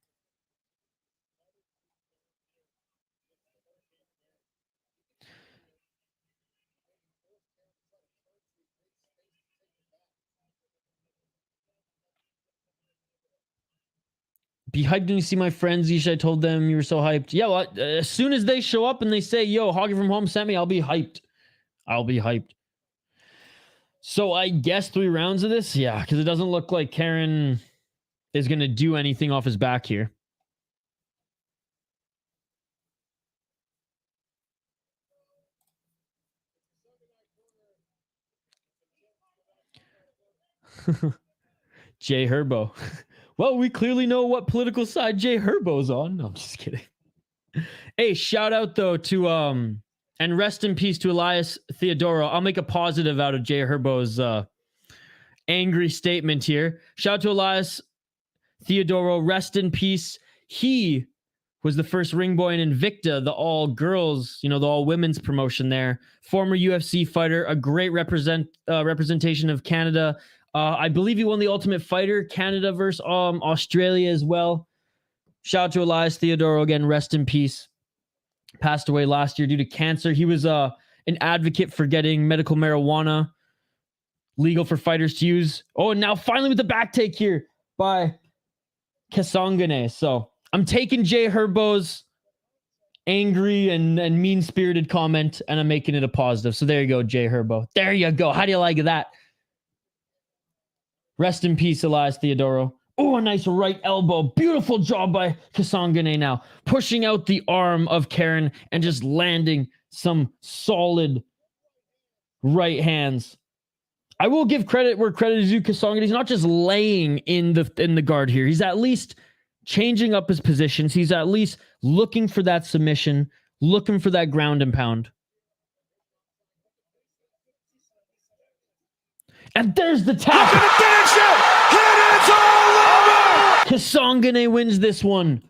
Be hyped when you see my friends. Isha, I told them you were so hyped. Yeah, well, as soon as they show up and they say, yo, Hoggy from home sent me, I'll be hyped. I'll be hyped. So I guess 3 rounds of this? Yeah, because it doesn't look like Caron is going to do anything off his back here. Jay Herbo. Well, we clearly know what political side Jay Herbo's on. No, I'm just kidding. Hey, shout out though to and rest in peace to Elias Theodoro. I'll make a positive out of Jay Herbo's angry statement here. Shout out to Elias Theodoro. Rest in peace. He was the first ring boy in Invicta, the all girls, the all women's promotion there. Former UFC fighter, a great representation of Canada. I believe he won the Ultimate Fighter, Canada versus Australia as well. Shout out to Elias Theodoro again. Rest in peace. Passed away last year due to cancer. He was an advocate for getting medical marijuana legal for fighters to use. Oh, and now finally with the back take here by Kasanganay. So I'm taking Jay Herbo's angry and mean-spirited comment, and I'm making it a positive. So there you go, Jay Herbo. There you go. How do you like that? Rest in peace, Elias Theodoro. Oh, a nice right elbow. Beautiful job by Kasanganay now. Pushing out the arm of Caron and just landing some solid right hands. I will give credit where credit is due. Kasanganay, he's not just laying in the guard here. He's at least changing up his positions. He's at least looking for that submission, looking for that ground and pound. And there's the tap. Gonna finish it! And it's all over! Kasanganay wins this one.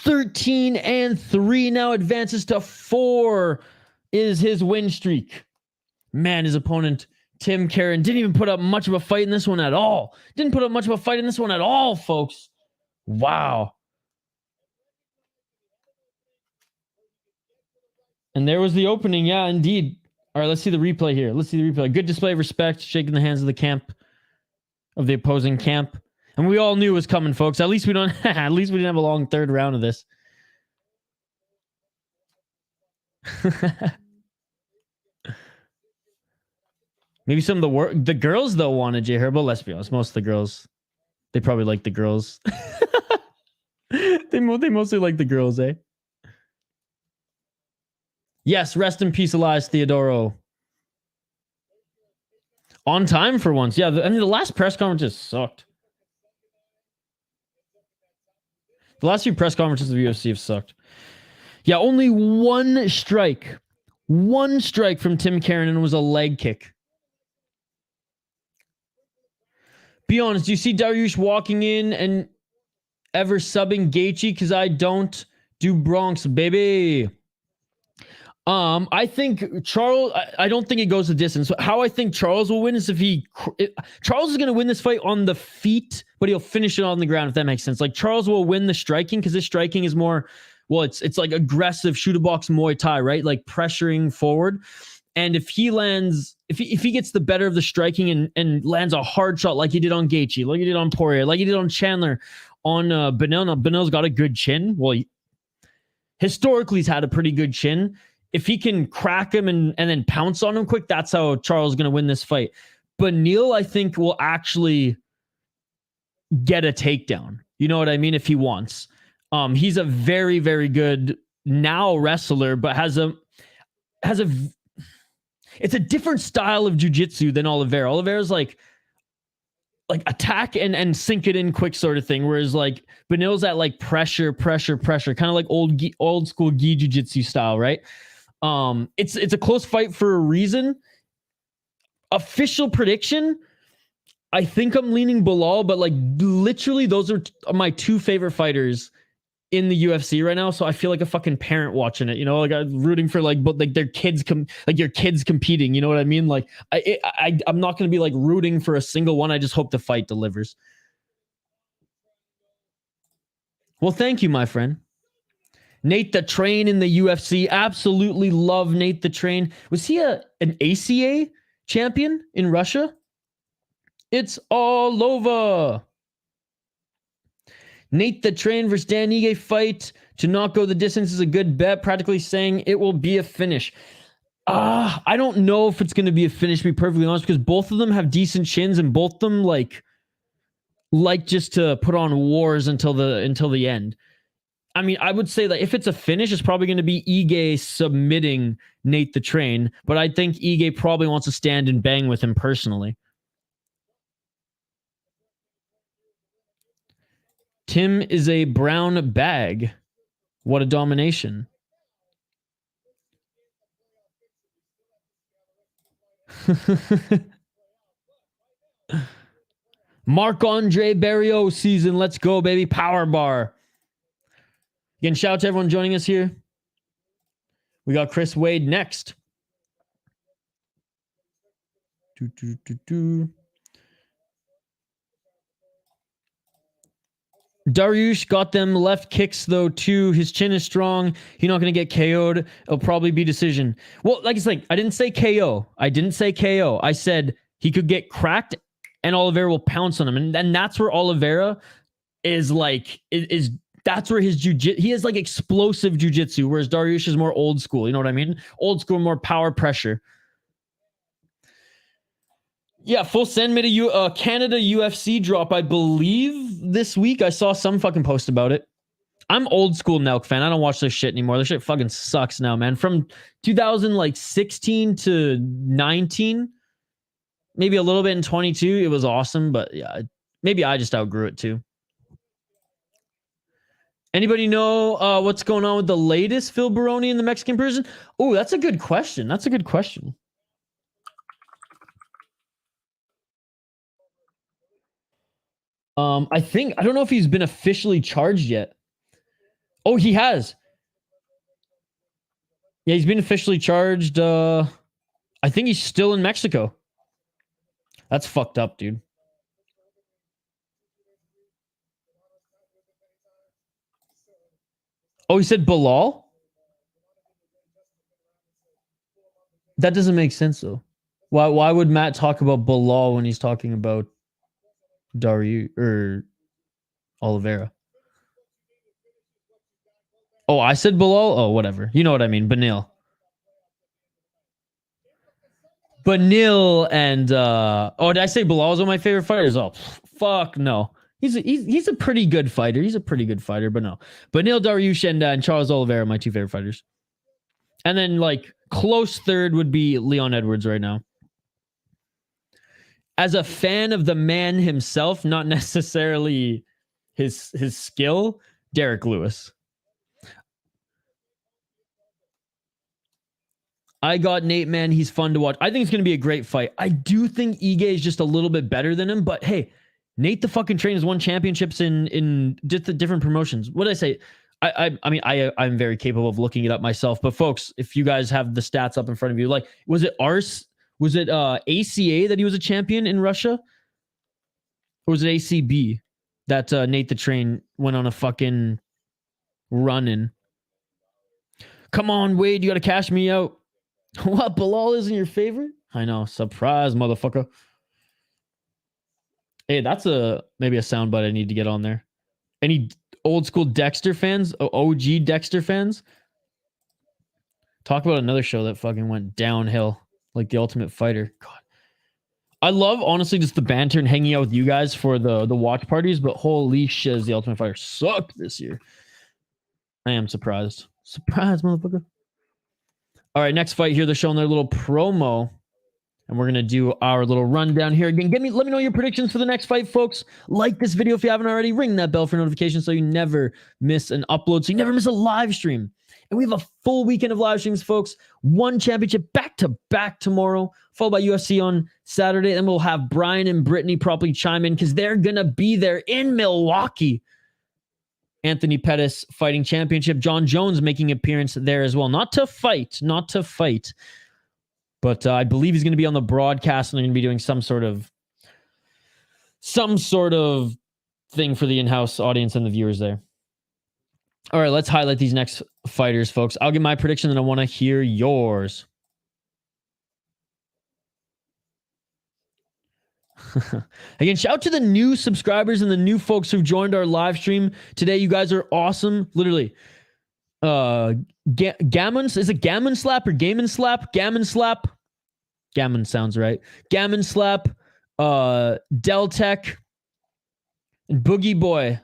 13-3 now advances to 4 is his win streak. Man, his opponent, Tim Caron, didn't even put up much of a fight in this one at all. Didn't put up much of a fight in this one at all, folks. Wow. And there was the opening. Yeah, indeed. All right, let's see the replay here. Let's see the replay. Good display of respect, shaking the hands of the camp, of the opposing camp. And we all knew it was coming, folks. At least we don't. At least we didn't have a long third round of this. Maybe some of the girls though wanted Jay Herbo. Let's be honest, most of the girls, they probably like the girls. They mostly like the girls, eh? Yes, rest in peace, Elias Theodoro. On time for once. Yeah, the last press conference just sucked. The last few press conferences of the UFC have sucked. Yeah, only one strike. One strike from Tim Caron, and it was a leg kick. Be honest, do you see Dariush walking in and ever subbing Gaethje? Because I don't do Bronx, baby. I think Charles, I don't think it goes the distance. How I think Charles will win is Charles is going to win this fight on the feet, but he'll finish it on the ground, if that makes sense. Like Charles will win the striking because this striking is more, well, it's like aggressive shoot-a-box Muay Thai, right? Like pressuring forward. And if he lands, if he gets the better of the striking and lands a hard shot like he did on Gaethje, like he did on Poirier, like he did on Chandler, on Benel. Benel's got a good chin. Well, historically he's had a pretty good chin. If he can crack him and then pounce on him quick, that's how Charles is going to win this fight. But Neil, I think, will actually get a takedown. You know what I mean? If he wants. He's a very, very good now wrestler, but has a it's a different style of jiu-jitsu than Oliveira. Oliveira's like attack and sink it in quick sort of thing. Whereas like Benil's that like pressure, kind of like old school gi jiu-jitsu style, right? It's a close fight for a reason. Official prediction, I think I'm leaning Bilal, but like literally those are my two favorite fighters in the UFC right now. So I feel like a fucking parent watching it, like I'm rooting for but their kids your kids competing. You know what I mean? Like I'm not going to be like rooting for a single one. I just hope the fight delivers. Well, thank you, my friend. Nate the Train in the UFC. Absolutely love Nate the Train. Was he an ACA champion in Russia? It's all over. Nate the Train versus Dan Ige fight to not go the distance is a good bet. Practically saying it will be a finish. I don't know if it's going to be a finish, to be perfectly honest, because both of them have decent chins and both of them like just to put on wars until the end. I mean, I would say that if it's a finish, it's probably going to be Ige submitting Nate the Train, but I think Ige probably wants to stand and bang with him personally. Tim is a brown bag. What a domination. Marc-Andre Barrios season. Let's go, baby. Power bar. Again, shout out to everyone joining us here. We got Chris Wade next. Dariush got them left kicks, though, too. His chin is strong. He's not going to get KO'd. It'll probably be decision. Well, like, it's like, I didn't say KO. I said he could get cracked and Oliveira will pounce on him. And that's where Oliveira is like, that's where his jiu-jitsu, he has like explosive jiu-jitsu, whereas Dariush is more old school. You know what I mean? Old school, more power pressure. Yeah, Full Send made a Canada UFC drop, I believe, this week. I saw some fucking post about it. I'm old school Nelk fan. I don't watch this shit anymore. This shit fucking sucks now, man. From 2016 to 19, maybe a little bit in 22, it was awesome, but yeah, maybe I just outgrew it too. Anybody know what's going on with the latest Phil Baroni in the Mexican prison? Oh, that's a good question. I don't know if he's been officially charged yet. Oh, he has. Yeah, he's been officially charged. I think he's still in Mexico. That's fucked up, dude. Oh, he said Bilal? That doesn't make sense, though. Why would Matt talk about Bilal when he's talking about Dario or Oliveira? Oh, I said Bilal? Oh, whatever. You know what I mean. Benil and did I say Bilal was one of my favorite fighters? Oh, fuck no. He's a pretty good fighter. But no. Benil Dariush and Charles Oliveira are my two favorite fighters. And then like close third would be Leon Edwards right now. As a fan of the man himself, not necessarily his skill, Derek Lewis. I got Nate, man. He's fun to watch. I think it's going to be a great fight. I do think Ige is just a little bit better than him, but hey, Nate the fucking Train has won championships in different promotions. What did I say? I'm very capable of looking it up myself, but folks, if you guys have the stats up in front of you, like, was it ACA that he was a champion in Russia? Or was it ACB that Nate the Train went on a fucking run in? Come on, Wade, you got to cash me out. What, Bilal isn't your favorite? I know. Surprise, motherfucker. Hey, that's maybe a soundbite I need to get on there. Any old school Dexter fans? OG Dexter fans? Talk about another show that fucking went downhill. Like The Ultimate Fighter. God. I love, honestly, just the banter and hanging out with you guys for the watch parties, but holy shit, The Ultimate Fighter sucked this year. I am surprised. Surprise, motherfucker. All right, next fight here. They're showing their little promo, and we're going to do our little rundown here. Again, let me know your predictions for the next fight, folks. Like this video if you haven't already. Ring that bell for notifications so you never miss an upload, so you never miss a live stream. And we have a full weekend of live streams, folks. One championship back-to-back tomorrow, followed by UFC on Saturday. Then we'll have Brian and Brittany probably chime in because they're going to be there in Milwaukee. Anthony Pettis fighting championship. John Jones making an appearance there as well. Not to fight. But I believe he's going to be on the broadcast and they're going to be doing some sort of thing for the in-house audience and the viewers there. All right, let's highlight these next fighters, folks. I'll give my prediction and I want to hear yours. Again, shout out to the new subscribers and the new folks who've joined our live stream today. You guys are awesome. Literally. Gammon, is it Gammon Slap or Gammon Slap? Gammon Slap. Gammon sounds right. Gammon Slap, Deltec, and Boogie Boy.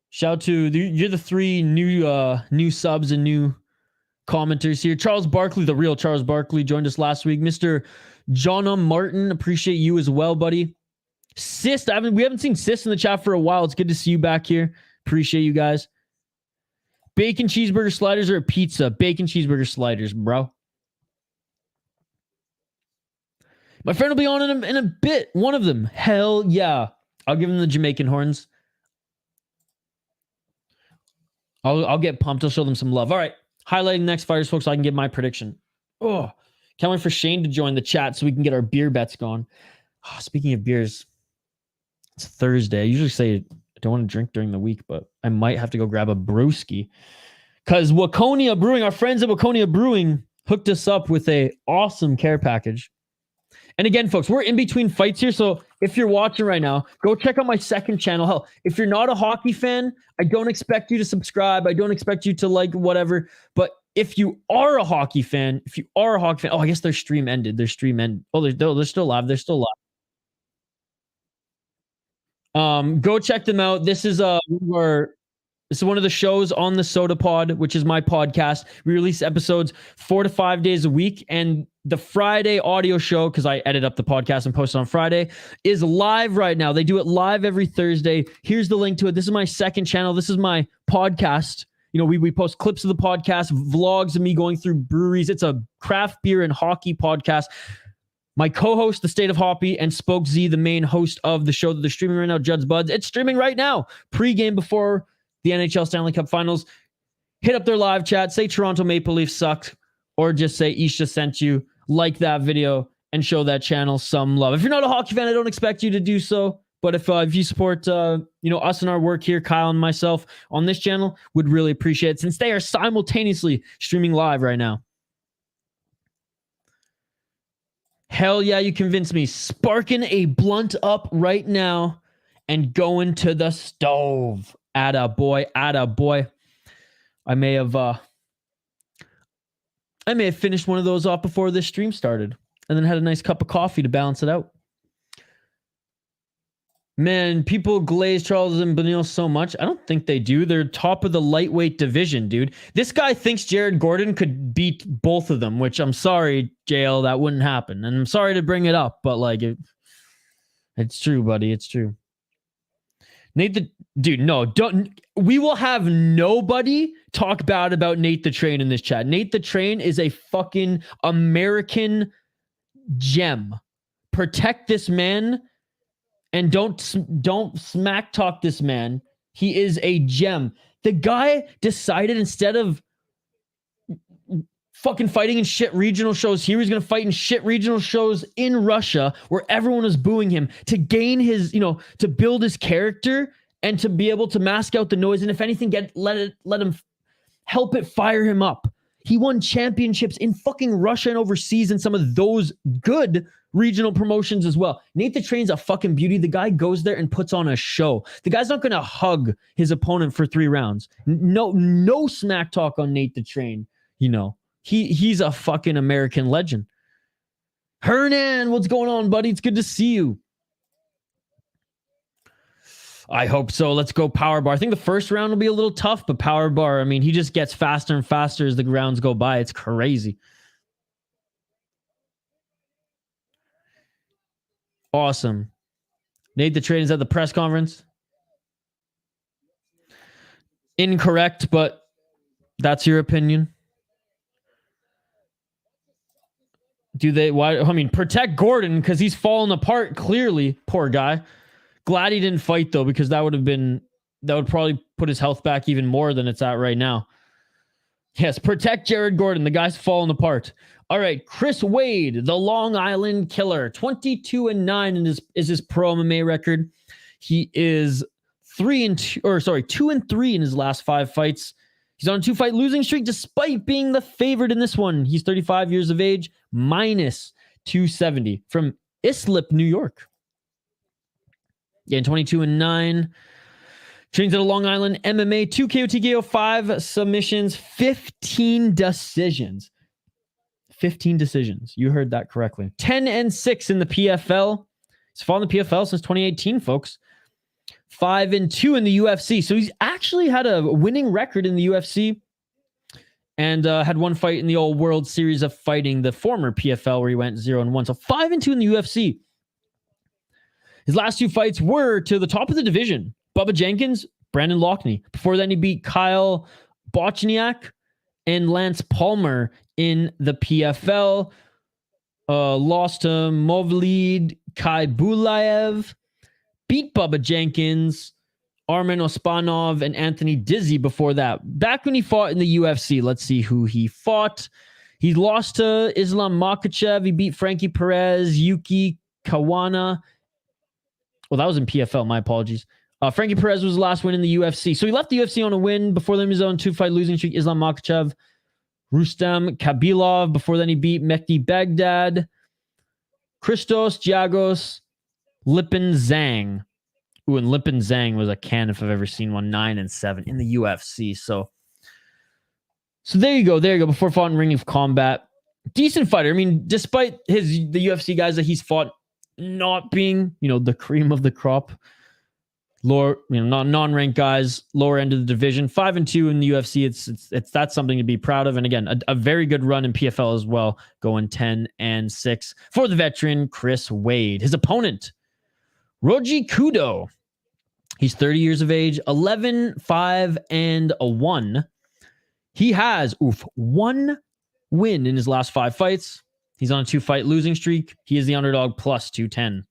Shout out to you're the 3 new subs and new commenters here. Charles Barkley, the real Charles Barkley, joined us last week. Mr. Johnum Martin, appreciate you as well, buddy. Sist, we haven't seen Sist in the chat for a while. It's good to see you back here. Appreciate you guys. Bacon cheeseburger sliders or a pizza? Bacon cheeseburger sliders, bro. My friend will be on in a bit. One of them. Hell yeah. I'll give him the Jamaican horns. I'll get pumped. I'll show them some love. All right. Highlighting next fighters, folks, so I can give my prediction. Oh, can't wait for Shane to join the chat so we can get our beer bets going. Oh, speaking of beers, it's Thursday. I usually say I don't want to drink during the week, but I might have to go grab a brewski. Because Waconia Brewing, our friends at Waconia Brewing, hooked us up with a awesome care package. And again, folks, we're in between fights here. So if you're watching right now, go check out my second channel. Hell, if you're not a hockey fan, I don't expect you to subscribe. I don't expect you to like whatever. But if you are a hockey fan, oh, I guess their stream ended. Oh, they're still live. They're still live. Go check them out. This is one of the shows on the Soda Pod, which is my podcast. We release episodes 4 to 5 days a week. And the Friday audio show, because I edit up the podcast and post it on Friday, is live right now. They do it live every Thursday. Here's the link to it. This is my second channel. This is my podcast. You know, we post clips of the podcast, vlogs of me going through breweries. It's a craft beer and hockey podcast. My co-host, The State of Hoppy, and Spoke Z, the main host of the show that they're streaming right now, Judd's Buds. It's streaming right now. Pre-game before the NHL Stanley Cup Finals. Hit up their live chat. Say Toronto Maple Leafs sucked. Or just say Isha sent you. Like that video and show that channel some love. If you're not a hockey fan, I don't expect you to do so. But if you support us and our work here, Kyle and myself on this channel, would really appreciate it since they are simultaneously streaming live right now. Hell yeah, you convinced me. Sparking a blunt up right now and going to the stove. Atta boy. I may have finished one of those off before this stream started and then had a nice cup of coffee to balance it out. Man, people glaze Charles and Benil so much. I don't think they do. They're top of the lightweight division, dude. This guy thinks Jared Gordon could beat both of them, which I'm sorry, JL, that wouldn't happen. And I'm sorry to bring it up, but like it's true, buddy. It's true. Dude, no, don't. We will have nobody talk bad about Nate the Train in this chat. Nate the Train is a fucking American gem. Protect this man and don't smack talk this man. He is a gem. The guy decided instead of fucking fighting in shit regional shows here, he's going to fight in shit regional shows in Russia where everyone is booing him to gain his, to build his character and to be able to mask out the noise. And if anything, let him help it fire him up. He won championships in fucking Russia and overseas and some of those good regional promotions as well. Nate the Train's a fucking beauty. The guy goes there and puts on a show. The guy's not going to hug his opponent for 3 rounds. No smack talk on Nate the Train. He's a fucking American legend. Hernan, what's going on, buddy? It's good to see you. I hope so. Let's go power bar. I think the first round will be a little tough, but power bar, I mean, he just gets faster and faster as the rounds go by. It's crazy. Awesome. Nate the Train is at the press conference. Incorrect, but that's your opinion. Protect Gordon because he's fallen apart clearly. Poor guy. Glad he didn't fight though, because that would probably put his health back even more than it's at right now. Yes, protect Jared Gordon. The guy's falling apart. All right, Chris Wade, the Long Island Killer, 22-9 is his pro MMA record. He is 2-3 in his last 5 fights. He's on a 2-fight losing streak despite being the favorite in this one. He's 35 years of age, minus 270 from Islip, New York. Yeah, 22-9. Trains at a Long Island MMA, 2 KO TKO, 5 submissions, 15 decisions. 15 decisions. You heard that correctly. 10-6 in the PFL. He's fought in the PFL since 2018, folks. 5-2 in the UFC. So he's actually had a winning record in the UFC and had one fight in the old World Series of Fighting, the former PFL, where he went 0-1. So 5-2 in the UFC. His last 2 fights were to the top of the division. Bubba Jenkins, Brandon Loughnane. Before then, he beat Kyle Bochniak and Lance Palmer in the PFL. Lost to Movlid, Khaybulaev. Beat Bubba Jenkins, Armen Ospanov, and Anthony Dizzy before that. Back when he fought in the UFC, let's see who he fought. He lost to Islam Makhachev. He beat Frankie Perez, Yuki Kawana. Well, that was in PFL. My apologies. Frankie Perez was the last win in the UFC. So he left the UFC on a win. Before then, he was on 2-fight losing streak. Islam Makhachev, Rustam Khaybulaev. Before then, he beat Mehdi Baghdad, Christos Giagos, Lipin Zhang. Ooh, and Lipin Zhang was a can if I've ever seen one. 9-7 in the UFC. So there you go. There you go. Before fought in Ring of Combat. Decent fighter. I mean, despite the UFC guys that he's fought not being, the cream of the crop, lower, non-ranked guys, lower end of the division, 5-2 in the UFC. It's that's something to be proud of. And again, a very good run in PFL as well, going 10-6 for the veteran Chris Wade. His opponent, Ryoji Kudo. He's 30 years of age, 11-5-1. He has one win in his last 5 fights. He's on a 2-fight losing streak. He is the underdog plus 210.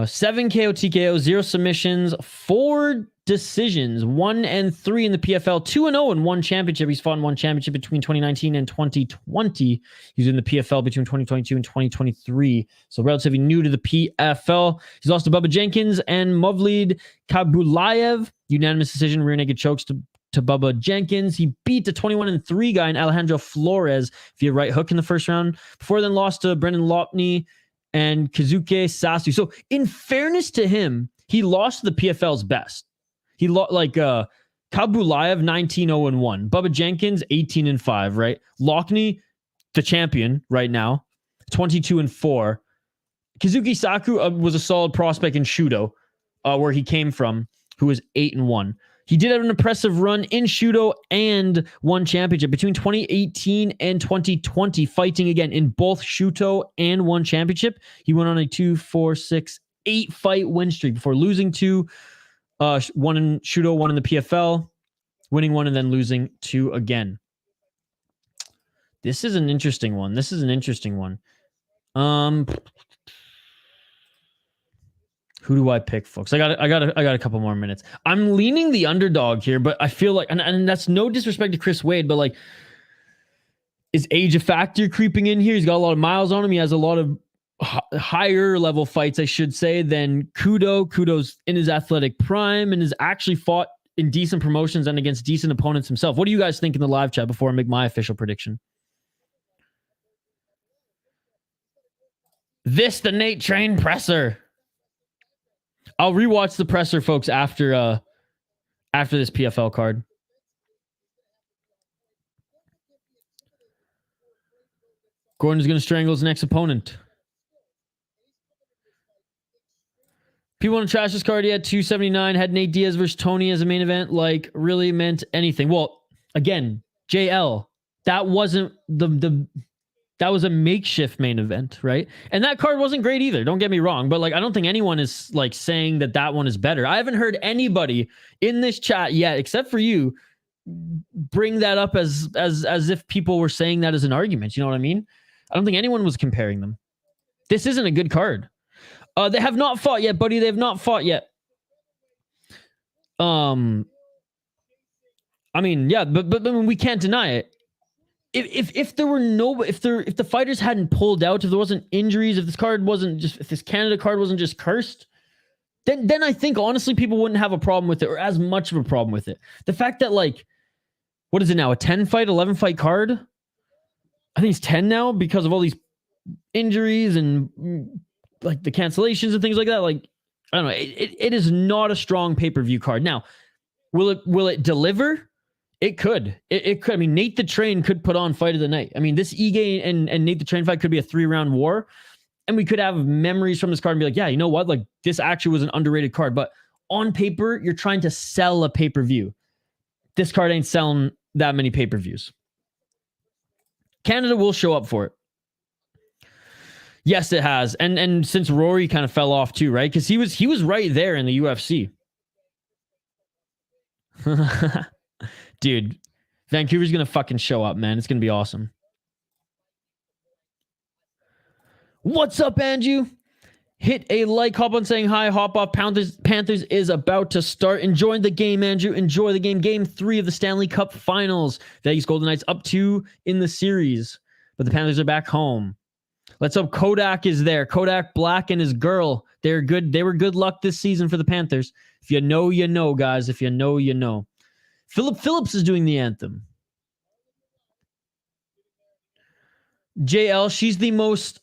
7 KO TKO, 0 submissions, 4 decisions, 1-3 in the PFL, 2-0 in one championship. He's fought in one championship between 2019 and 2020. He's in the PFL between 2022 and 2023. So relatively new to the PFL. He's lost to Bubba Jenkins and Movlid Khaybulaev. Unanimous decision, rear naked chokes to Bubba Jenkins. He beat the 21-3 guy in Alejandro Flores via right hook in the first round. Before then lost to Brendan Loughnane and Kazuke Sasu. So in fairness to him, he lost to the PFL's best. He lost Khaybulaev 19-0-1. Bubba Jenkins 18-5, right? Loughnane, the champion right now, 22-4. Kazuki Saku was a solid prospect in Shudo, where he came from, who was 8-1. He did have an impressive run in Shudo and won championship between 2018 and 2020, fighting again in both Shudo and won championship. He went on a 8 fight win streak before losing 2, one in Shudo, one in the PFL, winning 1 and then losing 2 again. This is an interesting one. Who do I pick, folks? I got a couple more minutes. I'm leaning the underdog here, but I feel like, and that's no disrespect to Chris Wade, but like, is age a factor creeping in here? He's got a lot of miles on him. He has a lot of higher level fights, I should say, than Kudo. Kudo's in his athletic prime and has actually fought in decent promotions and against decent opponents himself. What do you guys think in the live chat before I make my official prediction? This the Nate Train presser. I'll rewatch the presser, folks, after this PFL card. Gordon's going to strangle his next opponent. People want to trash this card. He had 279, had Nate Diaz versus Tony as a main event. Like, really meant anything. Well, again, JL, that wasn't that was a makeshift main event, right? And that card wasn't great either. Don't get me wrong, but like, I don't think anyone is like saying that one is better. I haven't heard anybody in this chat yet, except for you, bring that up as if people were saying that as an argument. You know what I mean? I don't think anyone was comparing them. This isn't a good card. They have not fought yet, buddy. They have not fought yet. I mean, yeah, but I mean, we can't deny it. If the fighters hadn't pulled out, if there wasn't injuries, if this Canada card wasn't just cursed, then I think honestly people wouldn't have a problem with it, or as much of a problem with it. The fact that, like, what is it now, a 10-fight, 11-fight card? I think it's 10 now because of all these injuries and like the cancellations and things like that. Like, I don't know. It is not a strong pay-per-view card. Now, will it deliver? It could. It could. I mean, Nate the Train could put on fight of the night. I mean, this Ige and Nate the Train fight could be a 3-round war. and we could have memories from this card and be like, yeah, you know what? Like, this actually was an underrated card. But on paper, you're trying to sell a pay-per-view. This card ain't selling that many pay-per-views. Canada will show up for it. Yes, it has. And since Rory kind of fell off too, right? Because he was right there in the UFC. Dude, Vancouver's going to fucking show up, man. It's going to be awesome. What's up, Andrew? Hit a like, hop on saying hi, hop off. Panthers is about to start. Enjoy the game, Andrew. Enjoy the game. Game 3 of the Stanley Cup Finals. Vegas Golden Knights up 2 in the series, but the Panthers are back home. Let's hope Kodak is there. Kodak Black and his girl. They're good. They were good luck this season for the Panthers. If you know, you know, guys. If you know, you know. Philip Phillips is doing the anthem. JL, she's the most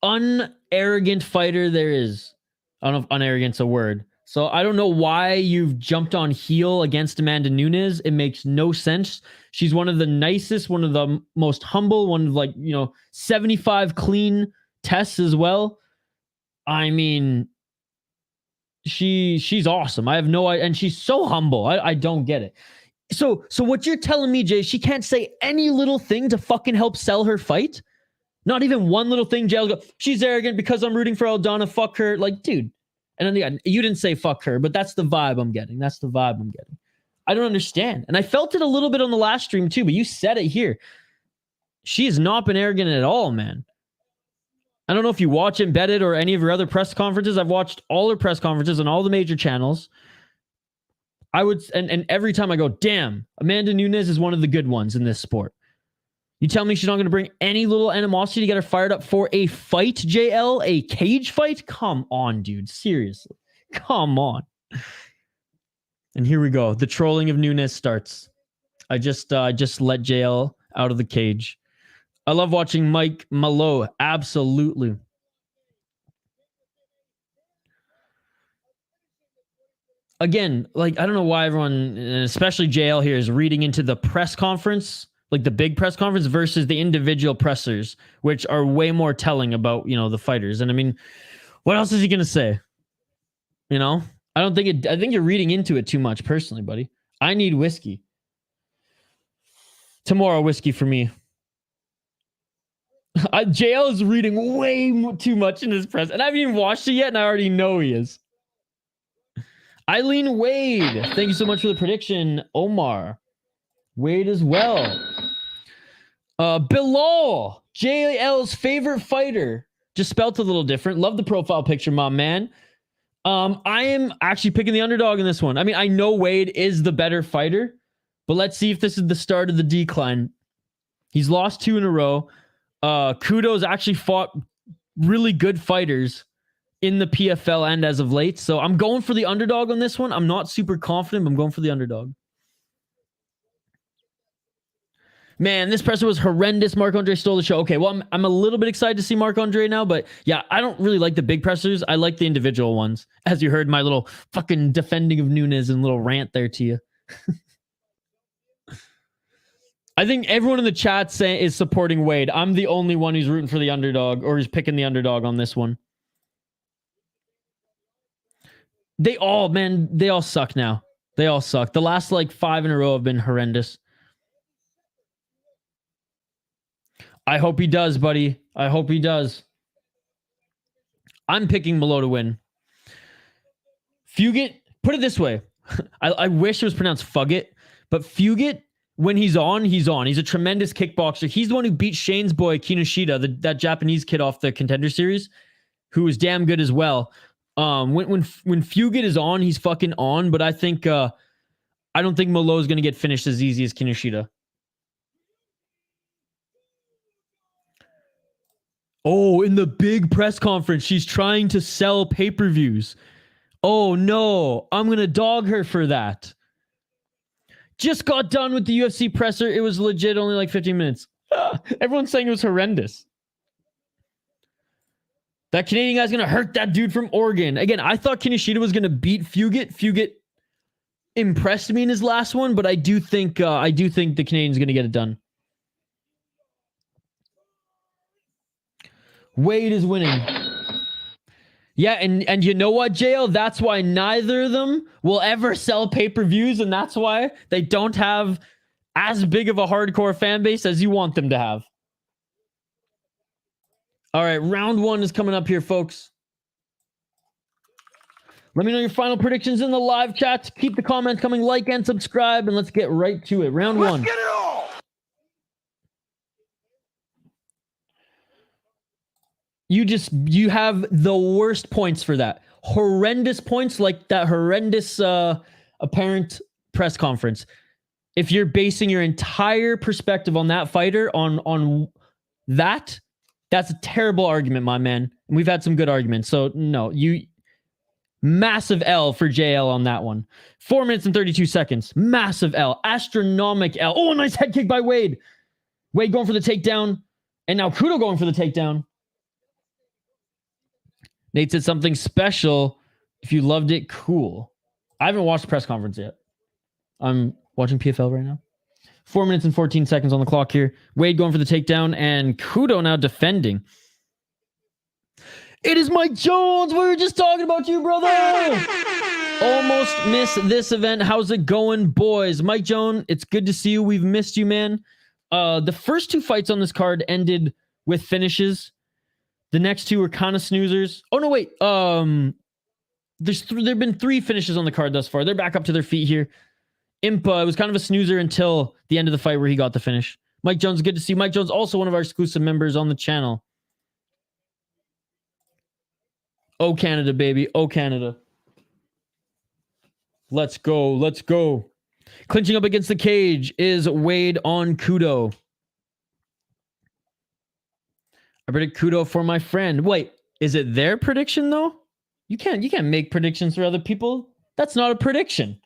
unarrogant fighter there is. I don't know if unarrogant's a word. So I don't know why you've jumped on heel against Amanda Nunes. It makes no sense. She's one of the nicest, one of the most humble, one of 75 clean tests as well. I mean, she's awesome. I have no idea. And she's so humble. I don't get it. So what you're telling me, Jay, she can't say any little thing to fucking help sell her fight? Not even one little thing. Jay will go, she's arrogant because I'm rooting for Aldana. Fuck her. Like, dude. And then you didn't say fuck her, but that's the vibe I'm getting. That's the vibe I'm getting. I don't understand. And I felt it a little bit on the last stream too, but you said it here. She has not been arrogant at all, man. I don't know if you watch Embedded or any of her other press conferences. I've watched all her press conferences on all the major channels. I would, and every time I go, damn, Amanda Nunes is one of the good ones in this sport. You tell me she's not going to bring any little animosity to get her fired up for a fight, JL? A cage fight? Come on, dude. Seriously. Come on. And here we go. The trolling of Nunes starts. I just let JL out of the cage. I love watching Mike Malo. Absolutely. Again, I don't know why everyone, especially JL here, is reading into the press conference, like the big press conference versus the individual pressers, which are way more telling about, the fighters. And I mean, what else is he going to say? I think you're reading into it too much personally, buddy. I need whiskey. Tomorrow, whiskey for me. JL is reading way too much in his press, and I haven't even watched it yet, and I already know he is. Eileen Wade, thank you so much for the prediction. Omar, Wade as well. Bilal, JL's favorite fighter. Just spelt a little different. Love the profile picture, my man. I am actually picking the underdog in this one. I mean, I know Wade is the better fighter, but let's see if this is the start of the decline. He's lost 2 in a row. Kudo's actually fought really good fighters in the PFL and as of late. So I'm going for the underdog on this one. I'm not super confident, but I'm going for the underdog. Man, this presser was horrendous. Marc-Andre stole the show. Okay, well, I'm a little bit excited to see Marc-Andre now, but yeah, I don't really like the big pressers. I like the individual ones. As you heard my little fucking defending of Nunes and little rant there to you. I think everyone in the chat is supporting Wade. I'm the only one who's rooting for the underdog or is picking the underdog on this one. They all suck now. They all suck. The last 5 in a row have been horrendous. I hope he does, buddy. I hope he does. I'm picking Malo to win. Fugit, put it this way. I wish it was pronounced Fugit, but Fugit, when he's on, he's on. He's a tremendous kickboxer. He's the one who beat Shane's boy, Kinoshita, that Japanese kid off the Contender Series, who was damn good as well. When Fugit is on, he's fucking on, but I think I don't think Malo is going to get finished as easy as Kinoshita. Oh, in the big press conference, she's trying to sell pay-per-views. Oh, no. I'm going to dog her for that. Just got done with the UFC presser. It was legit only 15 minutes. Everyone's saying it was horrendous. That Canadian guy's going to hurt that dude from Oregon. Again, I thought Kinoshita was going to beat Fugit. Fugit impressed me in his last one, but I do think the Canadian's going to get it done. Wade is winning. Yeah, and you know what, JL? That's why neither of them will ever sell pay-per-views, and that's why they don't have as big of a hardcore fan base as you want them to have. All right, round 1 is coming up here, folks. Let me know your final predictions in the live chat. Keep the comments coming, like and subscribe, and let's get right to it. Round 1. Let's get it all. You have the worst points for that. Horrendous points, like that horrendous apparent press conference. If you're basing your entire perspective on that fighter, on that, that's a terrible argument, my man. And we've had some good arguments. So no, massive L for JL on that one. 4 minutes and 32 seconds. Massive L. Astronomic L. Oh, a nice head kick by Wade. Wade going for the takedown. And now Kudo going for the takedown. Nate said something special. If you loved it, cool. I haven't watched the press conference yet. I'm watching PFL right now. 4 minutes and 14 seconds on the clock here. Wade going for the takedown, and Kudo now defending. It is Mike Jones. We were just talking about you, brother. Almost missed this event. How's it going, boys? Mike Jones, it's good to see you. We've missed you, man. The first 2 fights on this card ended with finishes. The next 2 were kind of snoozers. Oh, no, wait. There've been 3 finishes on the card thus far. They're back up to their feet here. Impa, it was kind of a snoozer until the end of the fight where he got the finish. Mike Jones, good to see. Mike Jones, also one of our exclusive members on the channel. Oh, Canada, baby. Oh, Canada. Let's go. Let's go. Clinching up against the cage is Wade on Kudo. I predict Kudo for my friend. Wait, is it their prediction though? You can't make predictions for other people. That's not a prediction.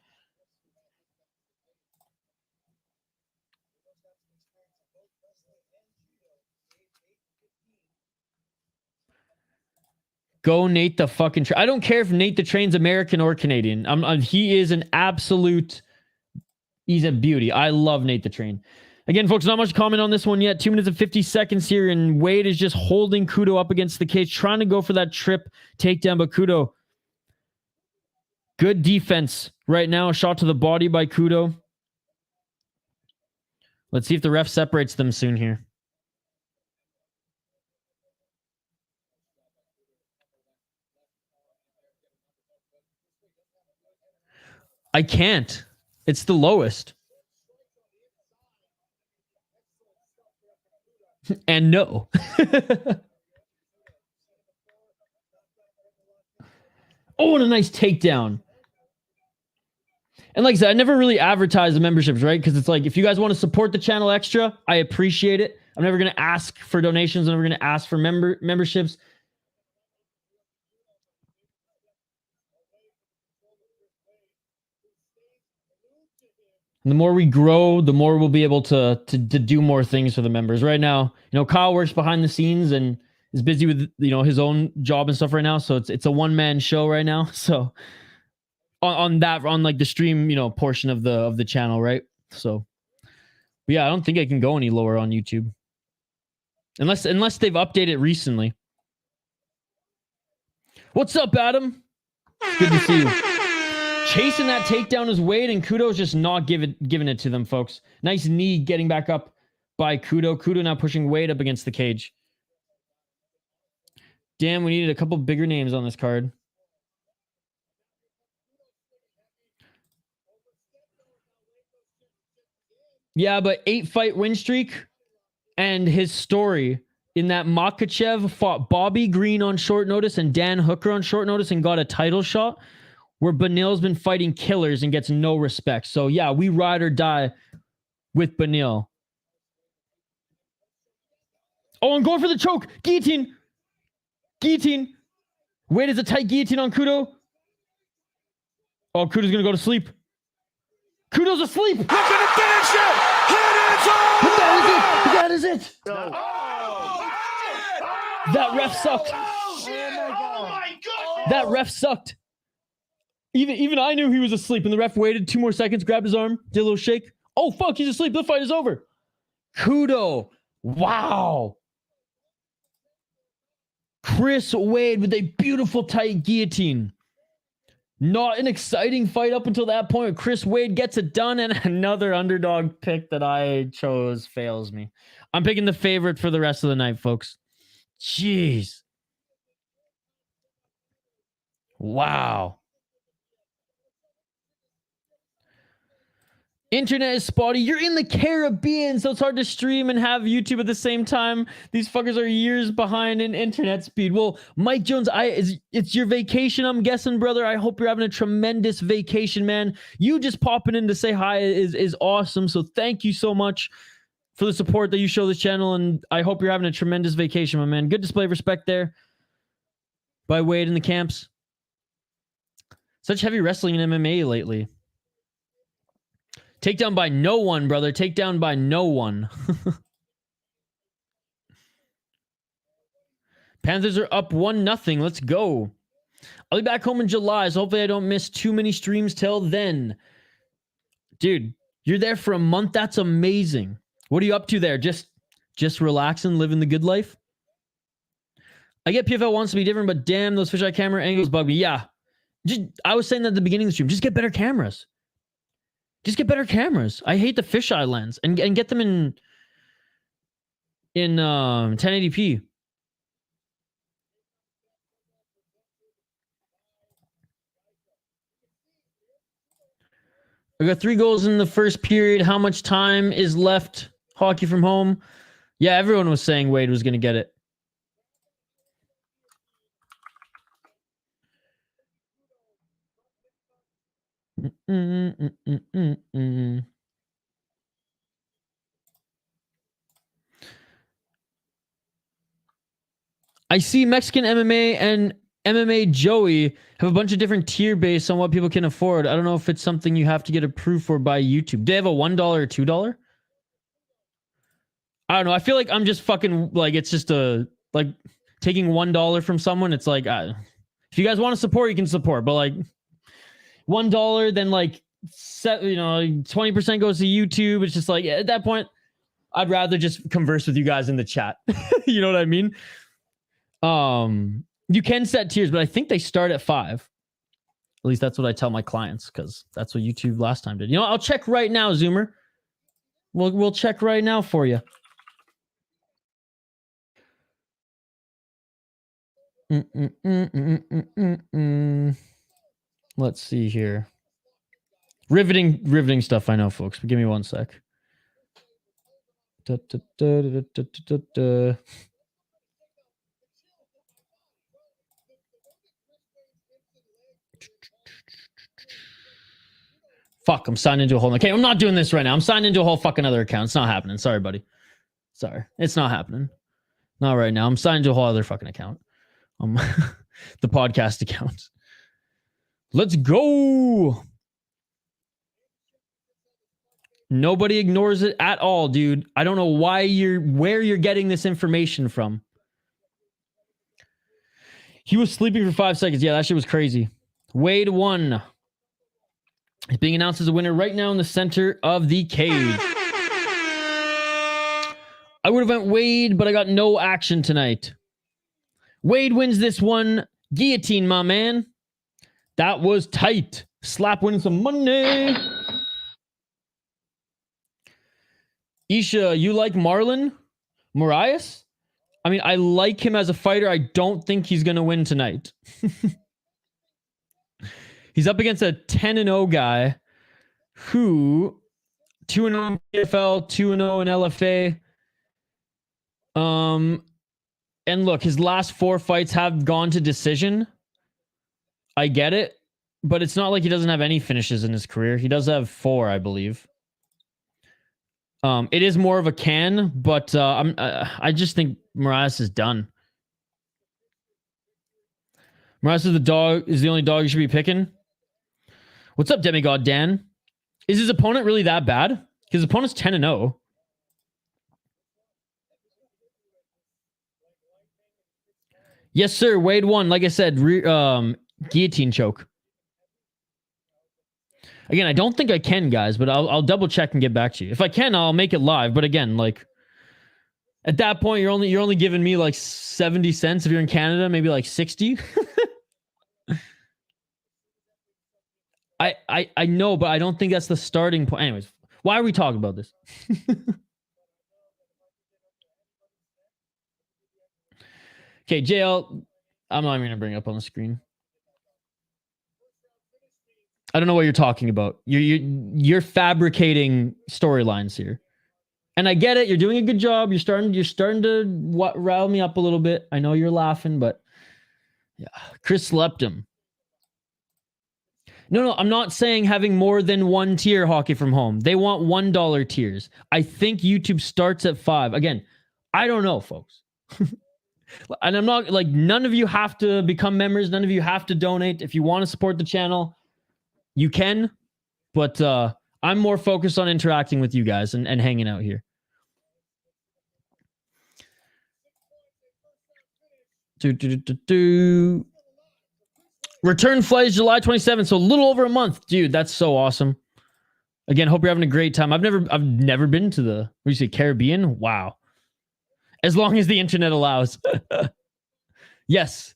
Go Nate the fucking I don't care if Nate the Train's American or Canadian. He is an absolute. He's a beauty. I love Nate the Train. Again, folks, not much comment on this one yet. 2 minutes and 50 seconds here, and Wade is just holding Kudo up against the cage, trying to go for that trip takedown, but Kudo, good defense right now. A shot to the body by Kudo. Let's see if the ref separates them soon here. I can't. It's the lowest. And no. Oh, and a nice takedown. And like I said, I never really advertise the memberships, right? Because it's like, if you guys want to support the channel extra, I appreciate it. I'm never going to ask for donations. I'm never going to ask for memberships. And the more we grow, the more we'll be able to do more things for the members. Right now, Kyle works behind the scenes and is busy with, his own job and stuff right now. So it's a one-man show right now. So on like the stream, portion of the channel, right? So but yeah, I don't think I can go any lower on YouTube. Unless they've updated recently. What's up, Adam? Good to see you. Chasing that takedown is Wade, and Kudo's just not giving it to them, folks. Nice knee getting back up by Kudo. Kudo now pushing Wade up against the cage. Damn, we needed a couple bigger names on this card. Yeah, but 8-fight win streak, and his story in that Makhachev fought Bobby Green on short notice and Dan Hooker on short notice and got a title shot, where Benil's been fighting killers and gets no respect. So yeah, we ride or die with Benil. Oh, I'm going for the choke. Guillotine. Guillotine. Wait, is a tight guillotine on Kudo. Oh, Kudo's going to go to sleep. Kudo's asleep. Look at the finish it. And it's all. That is it. That ref sucked. Oh my God. That ref sucked. Even I knew he was asleep, and the ref waited 2 more seconds, grabbed his arm, did a little shake. Oh, fuck, he's asleep. The fight is over. Kudo. Wow. Chris Wade with a beautiful tight guillotine. Not an exciting fight up until that point. Chris Wade gets it done, and another underdog pick that I chose fails me. I'm picking the favorite for the rest of the night, folks. Jeez. Wow. Internet is spotty. You're in the Caribbean, so it's hard to stream and have YouTube at the same time. These fuckers are years behind in internet speed. Well, Mike Jones, it's your vacation, I'm guessing, brother. I hope you're having a tremendous vacation, man. You just popping in to say hi is awesome. So thank you so much for the support that you show this channel, and I hope you're having a tremendous vacation, my man. Good display of respect there by Wade in the camps. Such heavy wrestling in MMA lately. Takedown by no one, brother. Takedown by no one. Panthers are up 1-0. Let's go. I'll be back home in July, so hopefully I don't miss too many streams till then. Dude, you're there for a month? That's amazing. What are you up to there? Just relaxing, living the good life? I get PFL wants to be different, but damn, those fisheye camera angles bug me. Yeah. I was saying that at the beginning of the stream. Just get better cameras. Just get better cameras. I hate the fisheye lens, and get them in 1080p. I got 3 goals in the first period. How much time is left? Hockey from home. Yeah, everyone was saying Wade was going to get it. I see Mexican MMA and MMA Joey have a bunch of different tier based on what people can afford. I don't know if it's something you have to get approved for by YouTube. Do they have a $1 or $2? I don't know. I feel like I'm just fucking like, it's just like taking $1 from someone. It's like, if you guys want to support, you can support, but like $1, then like 20% goes to YouTube. It's just like, at that point, I'd rather just converse with you guys in the chat. You know what I mean? You can set tiers, but I think they start at 5. At least that's what I tell my clients, because that's what YouTube last time did. You know, I'll check right now, Zoomer. We'll check right now for you. Let's see here. Riveting stuff, I know, folks. But give me one sec. Fuck, I'm signed into a whole... Okay, I'm not doing this right now. I'm signed into a whole fucking other account. It's not happening. Sorry, buddy. Sorry. It's not happening. Not right now. I'm signed to a whole other fucking account. The podcast account. Let's go! Nobody ignores it at all, dude. I don't know where you're getting this information from. He was sleeping for 5 seconds. Yeah, that shit was crazy. Wade won. He's being announced as a winner right now in the center of the cage. I would have went Wade, but I got no action tonight. Wade wins this one. Guillotine, my man. That was tight. Slap winning some money. Isha, you like Marlon? Moraes? I mean, I like him as a fighter. I don't think he's going to win tonight. He's up against a 10-0 guy who 2-0 in PFL, 2-0 in LFA. And look, his last 4 fights have gone to decision. I get it, but it's not like he doesn't have any finishes in his career. He does have 4, I believe. It is more of a can, but I just think Moraes is done. Moraes is the only dog you should be picking. What's up, Demigod Dan? Is his opponent really that bad? His opponent's 10-0. Yes, sir. Wade won. Like I said, guillotine choke. Again, I don't think I can, guys, but I'll double check and get back to you. If I can, I'll make it live. But again, like, At that point, you're only giving me like 70 cents if you're in Canada, maybe like 60. I know, but I don't think that's the starting point. Anyways, why are we talking about this? Okay, JL, I'm not even gonna bring it up on the screen. I don't know what you're talking about. You're fabricating storylines here. And I get it. You're doing a good job. You're starting to rile me up a little bit. I know you're laughing, but yeah. Chris slept him. No, I'm not saying having more than one tier hockey from home. They want $1 tiers. I think YouTube starts at $5. Again, I don't know, folks. And I'm not like, none of you have to become members. None of you have to donate. If you want to support the channel, you can. But I'm more focused on interacting with you guys and hanging out here. Return flight is July 27th, so a little over a month. Dude, that's so awesome. Again, hope you're having a great time. I've never been to the, what do you say, Caribbean? Wow. As long as the internet allows. Yes.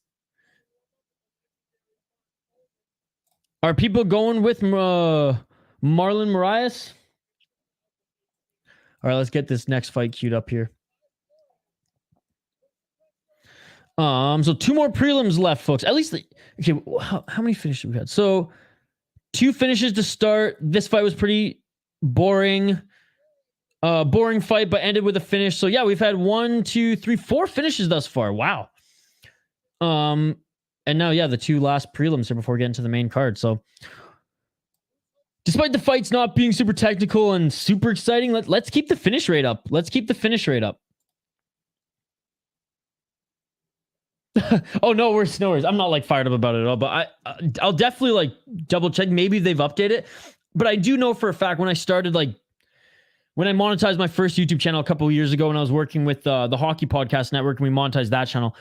Are people going with Marlon Moraes? All right, let's get this next fight queued up here. So 2 more prelims left, folks. At least, okay, how many finishes we had? So 2 finishes to start. This fight was pretty boring. Boring fight, but ended with a finish. So yeah, we've had 1, 2, 3, 4 finishes thus far. Wow. And now, yeah, the 2 last prelims here before getting to the main card. So despite the fights not being super technical and super exciting, let's keep the finish rate up. Let's keep the finish rate up. Oh, no worries. I'm not like fired up about it at all, but I'll definitely like double check. Maybe they've updated it, but I do know for a fact when I started, like when I monetized my first YouTube channel a couple of years ago, when I was working with the Hockey Podcast Network and we monetized that channel,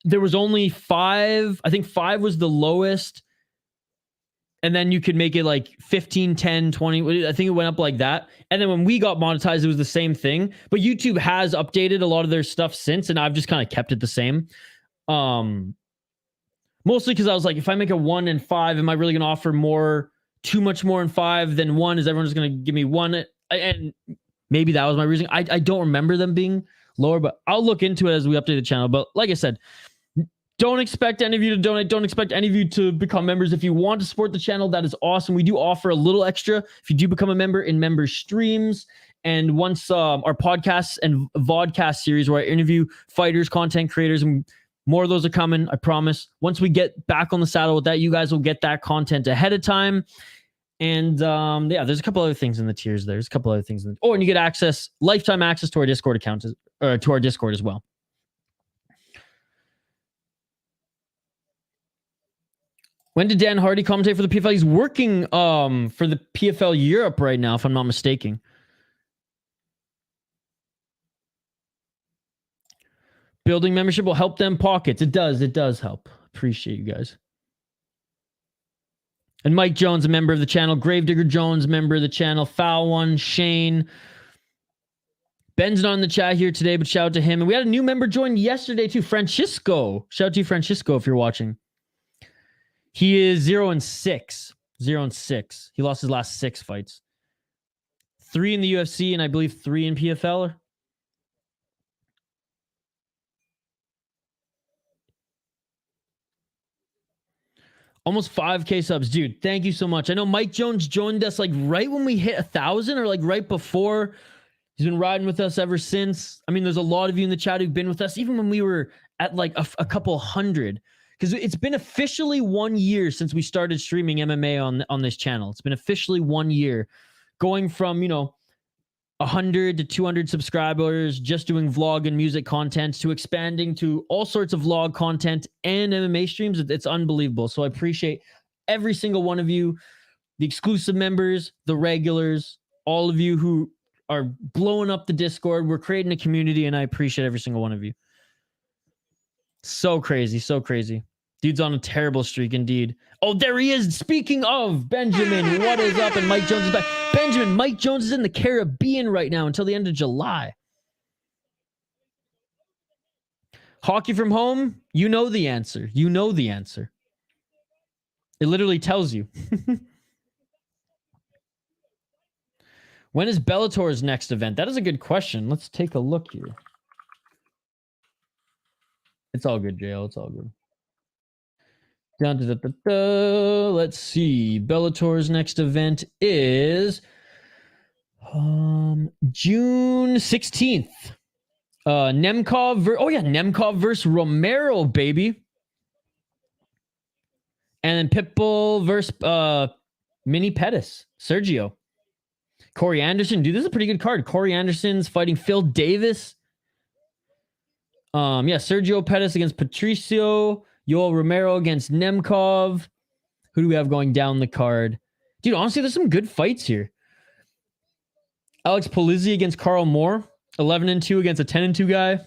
there was only 5. I think 5 was the lowest. And then you could make it like 15, 10, 20. I think it went up like that. And then when we got monetized, it was the same thing. But YouTube has updated a lot of their stuff since, and I've just kind of kept it the same. Mostly because I was like, if I make a 1 and 5, am I really going to offer too much more in 5 than 1? Is everyone just going to give me 1? And maybe that was my reason. I don't remember them being lower, but I'll look into it as we update the channel. But like I said, don't expect any of you to donate. Don't expect any of you to become members. If you want to support the channel, that is awesome. We do offer a little extra if you do become a member in member streams. And once our podcasts and vodcast series where I interview fighters, content creators, and more of those are coming, I promise. Once we get back on the saddle with that, you guys will get that content ahead of time. And yeah, there's a couple other things in the tiers. There's a couple other things. And you get access, lifetime access to our Discord account, or to our Discord as well. When did Dan Hardy commentate for the PFL? He's working for the PFL Europe right now, if I'm not mistaken. Building membership will help them pockets. It does help. Appreciate you guys. And Mike Jones, a member of the channel. Gravedigger Jones, member of the channel. Foul One, Shane. Ben's not in the chat here today, but shout out to him. And we had a new member join yesterday too, Francisco. Shout out to you, Francisco, if you're watching. He is 0-6. 0-6. He lost his last 6 fights. 3 in the UFC and I believe 3 in PFL. Almost 5K subs. Dude, thank you so much. I know Mike Jones joined us like right when we hit 1,000 or like right before. He's been riding with us ever since. I mean, there's a lot of you in the chat who've been with us even when we were at like a couple hundred. Because it's been officially 1 year since we started streaming MMA on this channel. It's been officially 1 year. Going from, 100 to 200 subscribers, just doing vlog and music content, to expanding to all sorts of vlog content and MMA streams. It's unbelievable. So I appreciate every single one of you, the exclusive members, the regulars, all of you who are blowing up the Discord. We're creating a community, and I appreciate every single one of you. So crazy, so crazy. Dude's on a terrible streak indeed. Oh, there he is. Speaking of Benjamin, what is up? And Mike Jones is back. Benjamin, Mike Jones is in the Caribbean right now until the end of July. Hockey from home, you know the answer. You know the answer. It literally tells you. When is Bellator's next event? That is a good question. Let's take a look here. It's all good, JL. It's all good. Let's see. Bellator's next event is June 16th. Nemkov. Nemkov versus Romero, baby. And then Pitbull versus Mini Pettis, Sergio. Corey Anderson. Dude, this is a pretty good card. Corey Anderson's fighting Phil Davis. Sergio Pettis against Patricio. Yoel Romero against Nemkov. Who do we have going down the card? Dude, honestly, there's some good fights here. Alex Polizzi against Carl Moore. 11-2 against a 10-2 guy.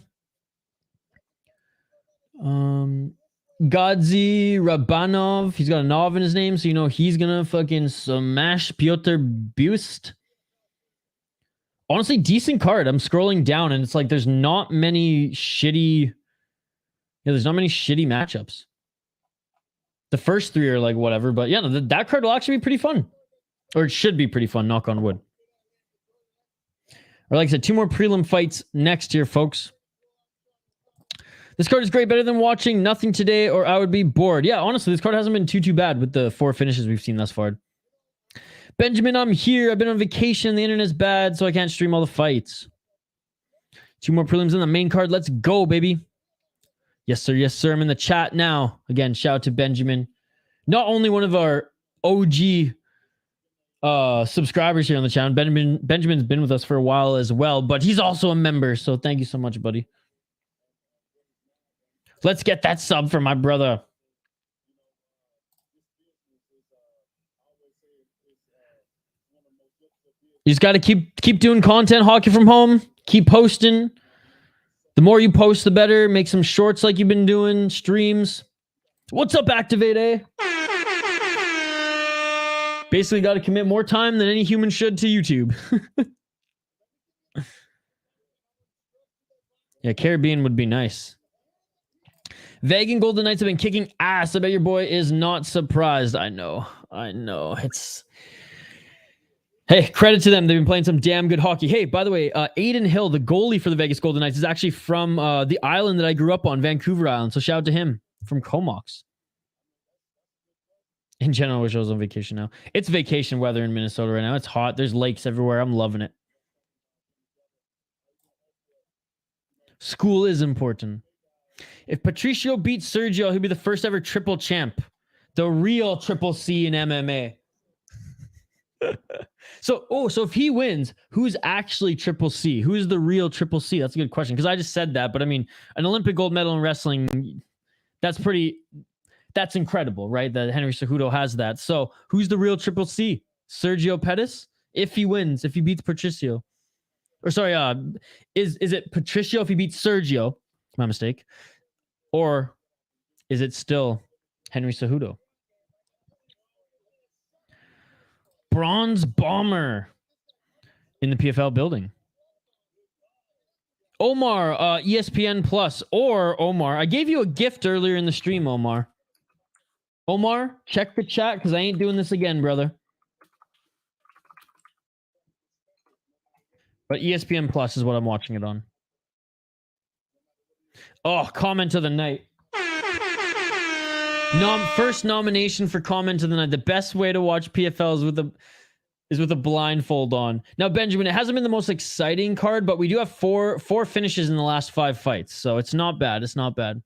Gadzi Rabanov. He's got a Nov in his name, so you know he's gonna fucking smash Piotr Bust. Honestly, decent card. I'm scrolling down and it's like there's not many shitty... there's not many shitty matchups. The first three are like whatever, but yeah, that card will actually be pretty fun. Or it should be pretty fun, knock on wood. Or like I said, 2 more prelim fights next year, folks. This card is great, better than watching nothing today or I would be bored. Yeah, honestly, this card hasn't been too bad with the 4 finishes we've seen thus far. Benjamin, I'm here. I've been on vacation. The internet's bad, so I can't stream all the fights. 2 more prelims on the main card. Let's go, baby. Yes, sir. Yes, sir. I'm in the chat now. Again, shout out to Benjamin. Not only one of our OG subscribers here on the channel. Benjamin's been with us for a while as well, but he's also a member, so thank you so much, buddy. Let's get that sub for my brother. You just got to keep doing content, hockey from home. Keep posting. The more you post, the better. Make some shorts like you've been doing, streams. What's up, Activate A? Basically got to commit more time than any human should to YouTube. Yeah, Caribbean would be nice. Vegan Golden Knights have been kicking ass. I bet your boy is not surprised. I know. It's... Hey, credit to them. They've been playing some damn good hockey. Hey, by the way, Aiden Hill, the goalie for the Vegas Golden Knights, is actually from the island that I grew up on, Vancouver Island. So shout out to him from Comox. In general, I wish I was on vacation now. It's vacation weather in Minnesota right now. It's hot. There's lakes everywhere. I'm loving it. School is important. If Patricio beats Sergio, he'll be the first ever triple champ. The real triple C in MMA. So if he wins, who's actually triple C? Who's the real triple C? That's a good question. Because I just said that, but I mean, an Olympic gold medal in wrestling, that's incredible, right? That Henry Cejudo has that. So who's the real triple C? Sergio Pettis? If he wins, if he beats Patricio. Or sorry, is it Patricio if he beats Sergio? My mistake. Or is it still Henry Cejudo? Bronze Bomber in the PFL building. Omar, ESPN Plus, or Omar. I gave you a gift earlier in the stream, Omar. Omar, check the chat because I ain't doing this again, brother. But ESPN Plus is what I'm watching it on. Oh, comment of the night. First nomination for comment of the night. The best way to watch PFL is with a blindfold on. Now, Benjamin, it hasn't been the most exciting card, but we do have four finishes in the last 5 fights, so it's not bad. It's not bad.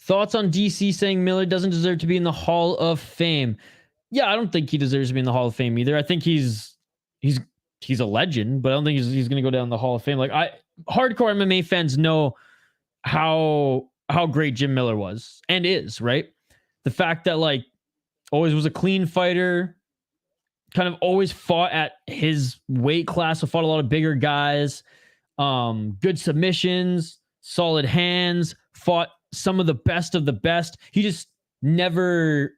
Thoughts on DC saying Miller doesn't deserve to be in the Hall of Fame? Yeah, I don't think he deserves to be in the Hall of Fame either. I think he's a legend, but I don't think he's going to go down the Hall of Fame. Like hardcore MMA fans know how great Jim Miller was and is, right? The fact that like always was a clean fighter, kind of always fought at his weight class, so fought a lot of bigger guys, good submissions, solid hands, fought some of the best. He just never...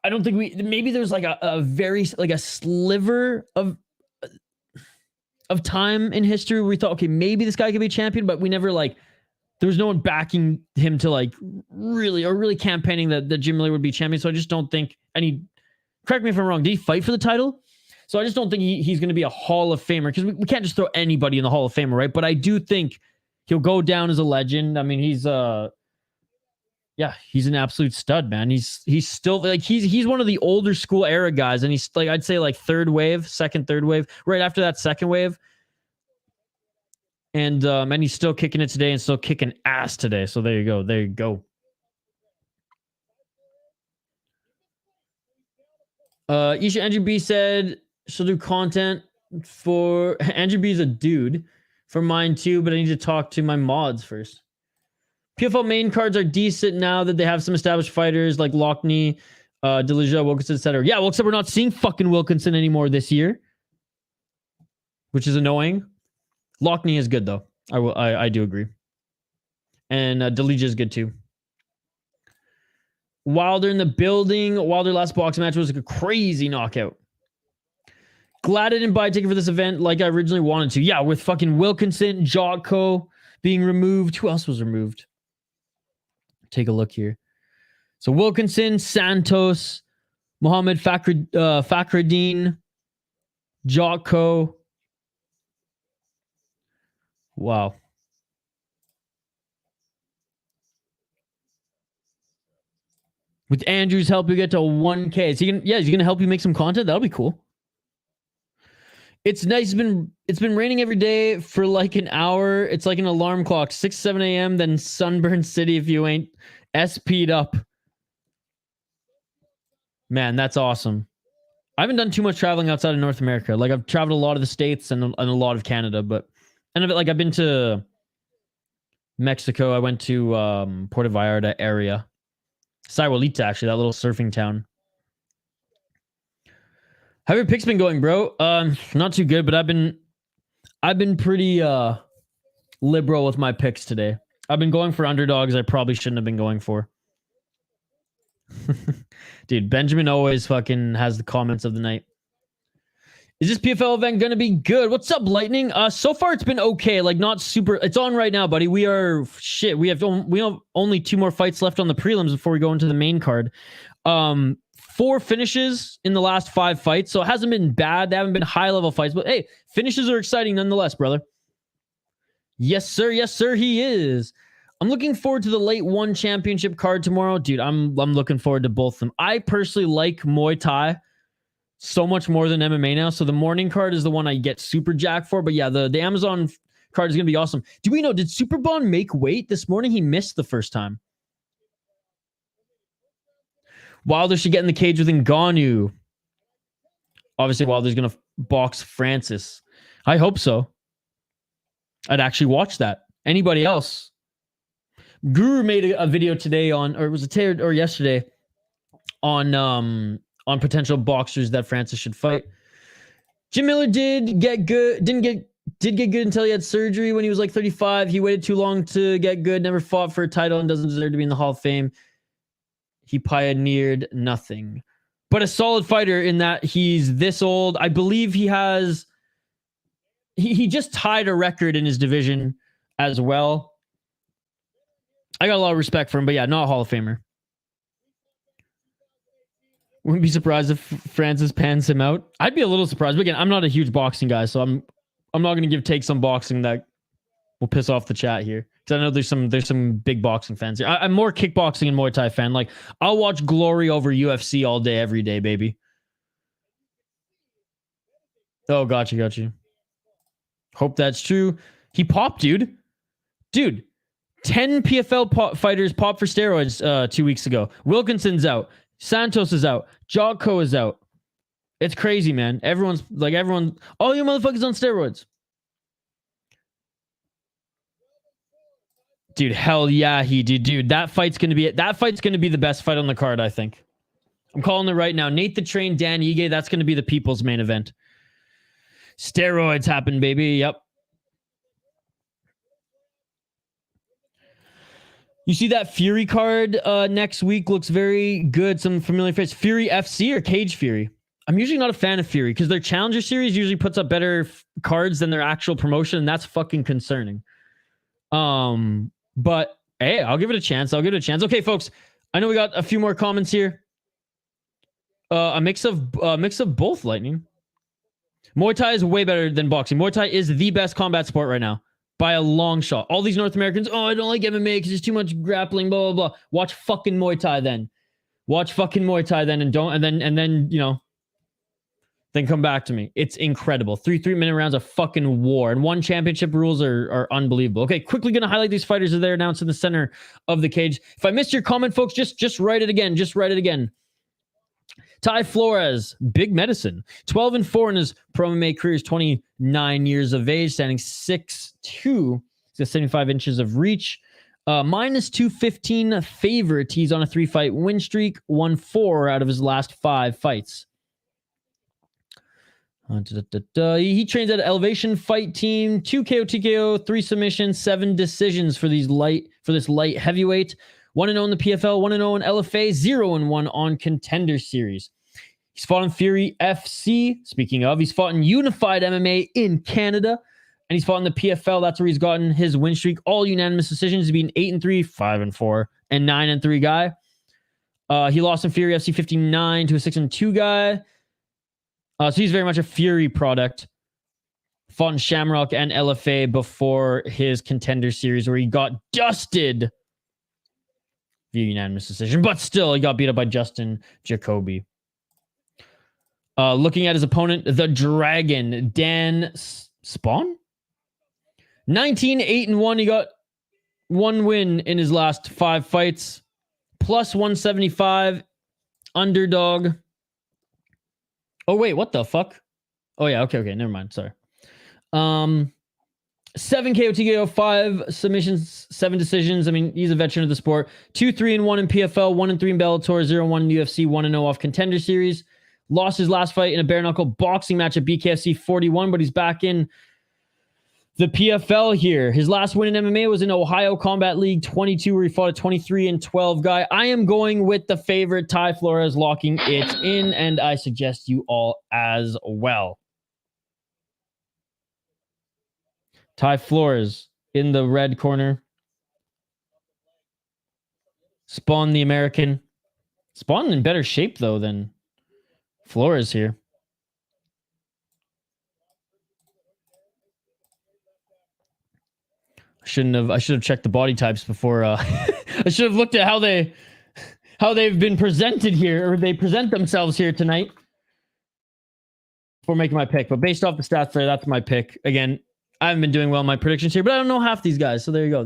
I don't think maybe there's like a very, like a sliver of of time in history where we thought, okay, maybe this guy could be champion, but we never like, there was no one backing him to like really campaigning that Jim Miller would be champion. So I just don't think, and correct me if I'm wrong, did he fight for the title? So I just don't think he's going to be a Hall of Famer, because we can't just throw anybody in the Hall of Famer, right? But I do think he'll go down as a legend. I mean, he's an absolute stud, man. He's still like, he's one of the older school era guys, and he's like, I'd say like third wave, right after that second wave. And he's still kicking it today and still kicking ass today. So there you go. Isha Andrew B said she'll do content for Andrew B's a dude for mine too, but I need to talk to my mods first. PFL main cards are decent now that they have some established fighters like Loughnane, Delija, Wilkinson, etc. Yeah, well, except we're not seeing fucking Wilkinson anymore this year, which is annoying. Loughnane is good though. I do agree. And Delija is good too. Wilder in the building. Wilder last boxing match was a crazy knockout. Glad I didn't buy a ticket for this event like I originally wanted to. Yeah, with fucking Wilkinson, Jotko being removed. Who else was removed? Take a look here. So Wilkinson, Santos, Mohammed Fakhreddin, Jotko. Wow. With Andrew's help, you get to 1K. Is he gonna help you make some content? That'll be cool. It's nice. It's been raining every day for like an hour. It's like an alarm clock. 6, 7 a.m. Then Sunburn City if you ain't SP'd up. Man, that's awesome. I haven't done too much traveling outside of North America. Like I've traveled a lot of the States and a lot of Canada, but like I've been to Mexico. I went to Puerto Vallarta area. Sayulita, actually, that little surfing town. How have your picks been going, bro? Not too good, but I've been pretty liberal with my picks today. I've been going for underdogs I probably shouldn't have been going for. Dude, Benjamin always fucking has the comments of the night. Is this PFL event gonna be good? What's up, Lightning? So far it's been okay. Like not super. It's on right now, buddy. We have only 2 more fights left on the prelims before we go into the main card. 4 finishes in the last 5 fights, so it hasn't been bad. They haven't been high level fights, but hey, finishes are exciting nonetheless, brother. Yes, sir. Yes, sir. He is. I'm looking forward to the late 1 championship card tomorrow, dude. I'm looking forward to both of them. I personally like Muay Thai so much more than MMA now. So the morning card is the one I get super jacked for. But yeah, the Amazon card is going to be awesome. Do we know, did Superbond make weight this morning? He missed the first time. Wilder should get in the cage with Ngannou. Obviously, Wilder's going to box Francis. I hope so. I'd actually watch that. Anybody else? Guru made a video today on, or was it today or yesterday, on potential boxers that Francis should fight. Jim Miller did get good until he had surgery when he was like 35. He waited too long to get good, never fought for a title, and doesn't deserve to be in the Hall of Fame. He pioneered nothing. But a solid fighter in that he's this old. I believe he has... He just tied a record in his division as well. I got a lot of respect for him, but yeah, not a Hall of Famer. Wouldn't be surprised if Francis pans him out. I'd be a little surprised. But again, I'm not a huge boxing guy, so I'm not going to give takes on boxing that will piss off the chat here. Because I know there's some big boxing fans here. I'm more kickboxing and Muay Thai fan. Like, I'll watch Glory over UFC all day, every day, baby. Oh, got you. Hope that's true. He popped, dude. Dude, 10 PFL fighters popped for steroids 2 weeks ago. Wilkinson's out. Santos is out. Jotko is out. It's crazy, man. Everyone, all you motherfuckers on steroids. Dude, hell yeah, he did. Dude, that fight's gonna be the best fight on the card, I think. I'm calling it right now. Nate the Train, Dan Ige, that's gonna be the people's main event. Steroids happen, baby. Yep. You see that Fury card next week looks very good. Some familiar face. Fury FC or Cage Fury? I'm usually not a fan of Fury because their Challenger Series usually puts up better cards than their actual promotion, and that's fucking concerning. But hey, I'll give it a chance. Okay, folks, I know we got a few more comments here. A mix of both, Lightning. Muay Thai is way better than boxing. Muay Thai is the best combat sport right now by a long shot. All these North Americans, oh, I don't like MMA because there's too much grappling, blah blah blah. Watch fucking Muay Thai then. And then you know. Then come back to me. It's incredible. 3-minute rounds of fucking war. And one championship rules are unbelievable. Okay, quickly going to highlight these fighters as they're announced in the center of the cage. If I missed your comment, folks, just write it again. Ty Flores, big medicine. 12-4 in his pro MMA career. He's 29 years of age, standing 6'2". He's got 75 inches of reach. Minus 215 favorite. He's on a 3-fight win streak. Won 4 out of his last 5 fights. He trains at Elevation Fight Team. 2 KO, TKO, 3 submissions, 7 decisions for this light heavyweight. 1-0 in the PFL, 1-0 in LFA, 0-1 on Contender Series. He's fought in Fury FC. Speaking of, he's fought in Unified MMA in Canada, and he's fought in the PFL. That's where he's gotten his win streak. All unanimous decisions. He's been 8-3, 5-4, and 9-3 guy. He lost in Fury FC 59 to a 6-2 guy. So he's very much a Fury product. Fought in Shamrock and LFA before his Contender Series, where he got dusted via unanimous decision, but still he got beat up by Justin Jacoby. Looking at his opponent, the Dragon, Dan Spohn? 19-8-1. He got 1 win in his last 5 fights. Plus 175. Underdog. Oh, wait, what the fuck? Oh, yeah, okay, never mind, sorry. 7 KO, TKO, 5 submissions, 7 decisions. I mean, he's a veteran of the sport. 2-3-1 in PFL, 1-3 in Bellator, 0-1 in UFC, 1-0 off Contender Series. Lost his last fight in a bare knuckle boxing match at BKFC 41, but he's back in the PFL here. His last win in MMA was in Ohio Combat League 22, where he fought a 23-12 guy. I am going with the favorite, Ty Flores, locking it in, and I suggest you all as well. Ty Flores in the red corner. Spohn the American. Spohn in better shape, though, than Flores here. I should have checked the body types before. I should have looked at how they've been presented here, or they present themselves here tonight before making my pick. But based off the stats there, that's my pick. Again, I haven't been doing well in my predictions here, but I don't know half these guys. So there you go.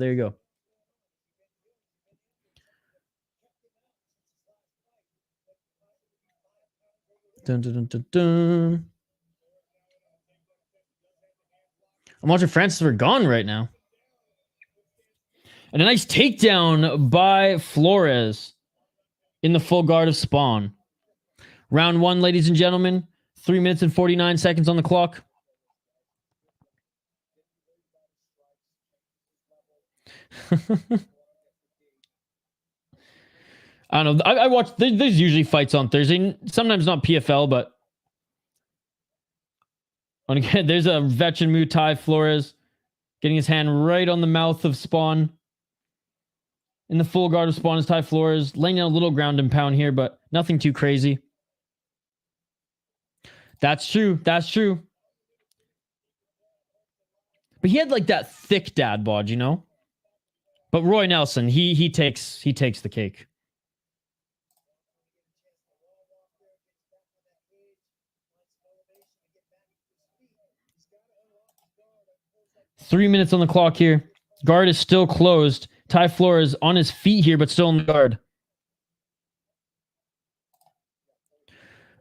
Dun, dun, dun, dun, dun. I'm watching Francis Vergone right now. And a nice takedown by Flores in the full guard of Spohn. Round 1, ladies and gentlemen. 3 minutes and 49 seconds on the clock. I don't know. I watch. There's usually fights on Thursday. Sometimes not PFL, but and again, there's a veteran move, Ty Flores, getting his hand right on the mouth of Spohn. In the full guard of Spohn is Ty Flores, laying down a little ground and pound here, but nothing too crazy. That's true. But he had like that thick dad bod, you know. But Roy Nelson, he takes the cake. Three minutes on the clock here. Guard is still closed. Ty Flores on his feet here, but still in the guard.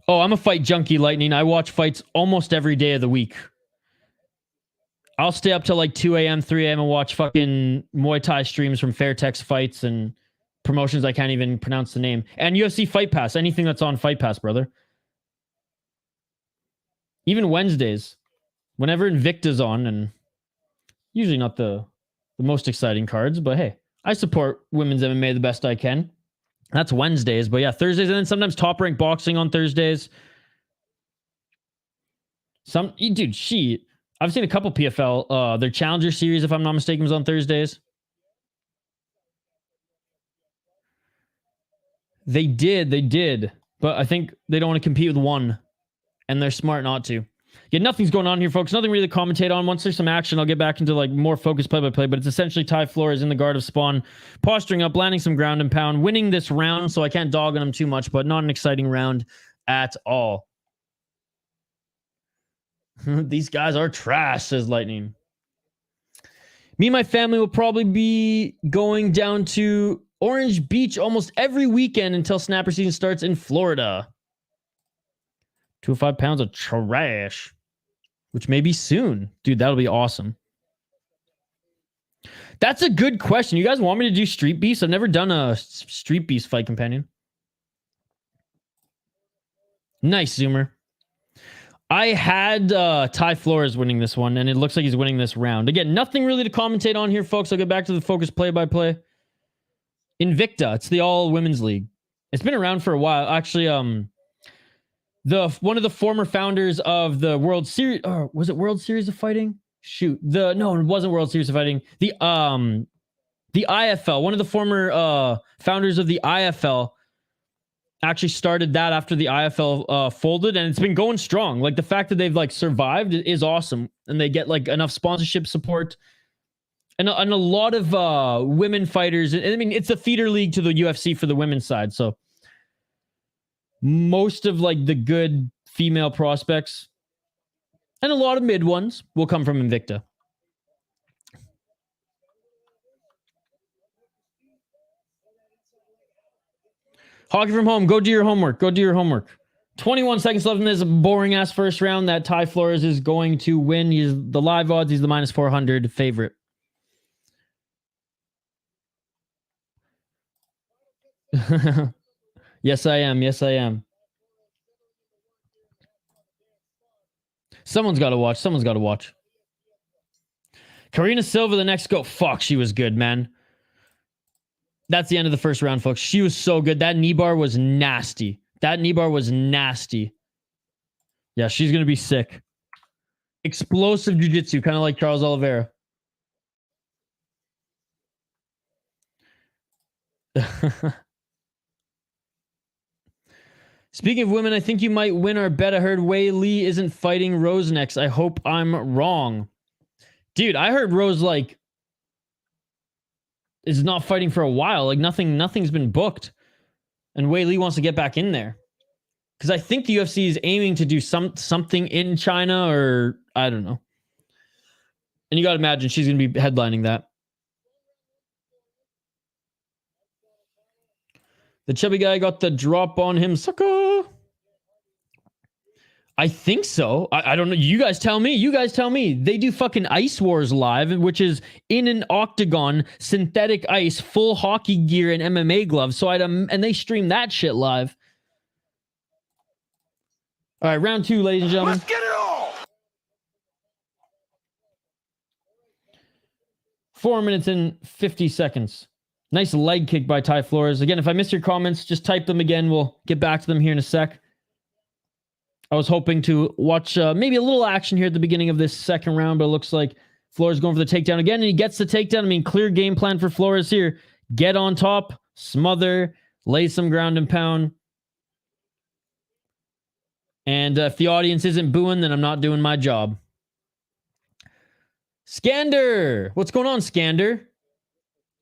Oh, I'm a fight junkie, Lightning. I watch fights almost every day of the week. I'll stay up till like 2 a.m., 3 a.m. and watch fucking Muay Thai streams from Fairtex fights and promotions I can't even pronounce the name. And UFC Fight Pass. Anything that's on Fight Pass, brother. Even Wednesdays. Whenever Invicta's on, and usually not the most exciting cards, but hey, I support women's MMA the best I can. That's Wednesdays, but yeah, Thursdays, and then sometimes Top Rank Boxing on Thursdays. Dude, I've seen a couple PFL. Their Challenger series, if I'm not mistaken, was on Thursdays. They did. But I think they don't want to compete with one. And they're smart not to. Yeah, nothing's going on here, folks. Nothing really to commentate on. Once there's some action, I'll get back into like more focused play-by-play. But it's essentially Ty Flores in the guard of Spohn, posturing up, landing some ground and pound, winning this round. So I can't dog on him too much, but not an exciting round at all. These guys are trash, says Lightning. Me and my family will probably be going down to Orange Beach almost every weekend until snapper season starts in Florida. 205 pounds of trash, which may be soon. Dude, that'll be awesome. That's a good question. You guys want me to do Street Beast? I've never done a Street Beast fight companion. Nice, Zoomer. I had Ty Flores winning this one, and it looks like he's winning this round. Again, nothing really to commentate on here, folks. I'll get back to the focus play-by-play. Invicta. It's the all-women's league. It's been around for a while. Actually, one of the former founders of the World Series, or was it World Series of Fighting? Shoot. No, it wasn't World Series of Fighting. The IFL, one of the former founders of the IFL actually started that after the IFL folded, and it's been going strong. Like the fact that they've like survived is awesome, and they get like enough sponsorship support and a lot of women fighters. I mean, it's a feeder league to the UFC for the women's side, so most of like the good female prospects and a lot of mid ones will come from Invicta. Hockey from home. Go do your homework. 21 seconds left in this boring ass first round that Ty Flores is going to win. He's the live odds. He's the minus 400 favorite. Yes, I am. Someone's got to watch. Karina Silva, the next go. Fuck, she was good, man. That's the end of the first round, folks. She was so good. That knee bar was nasty. Yeah, she's going to be sick. Explosive jiu-jitsu, kind of like Charles Oliveira. Speaking of women, I think you might win our bet. I heard Wei Lee isn't fighting Rose next. I hope I'm wrong. Dude, I heard Rose, like, is not fighting for a while. Like, nothing's been booked. And Wei Lee wants to get back in there. Because I think the UFC is aiming to do something in China, or I don't know. And you got to imagine she's going to be headlining that. The chubby guy got the drop on him, sucker. I think so. I don't know. You guys tell me. They do fucking Ice Wars live, which is in an octagon, synthetic ice, full hockey gear, and MMA gloves. So and they stream that shit live. All right, round 2, ladies and gentlemen. Let's get it all. 4 minutes and 50 seconds. Nice leg kick by Ty Flores. Again, if I miss your comments, just type them again. We'll get back to them here in a sec. I was hoping to watch maybe a little action here at the beginning of this second round, but it looks like Flores going for the takedown again, and he gets the takedown. I mean, clear game plan for Flores here. Get on top, smother, lay some ground and pound. And if the audience isn't booing, then I'm not doing my job. Skander! What's going on, Skander?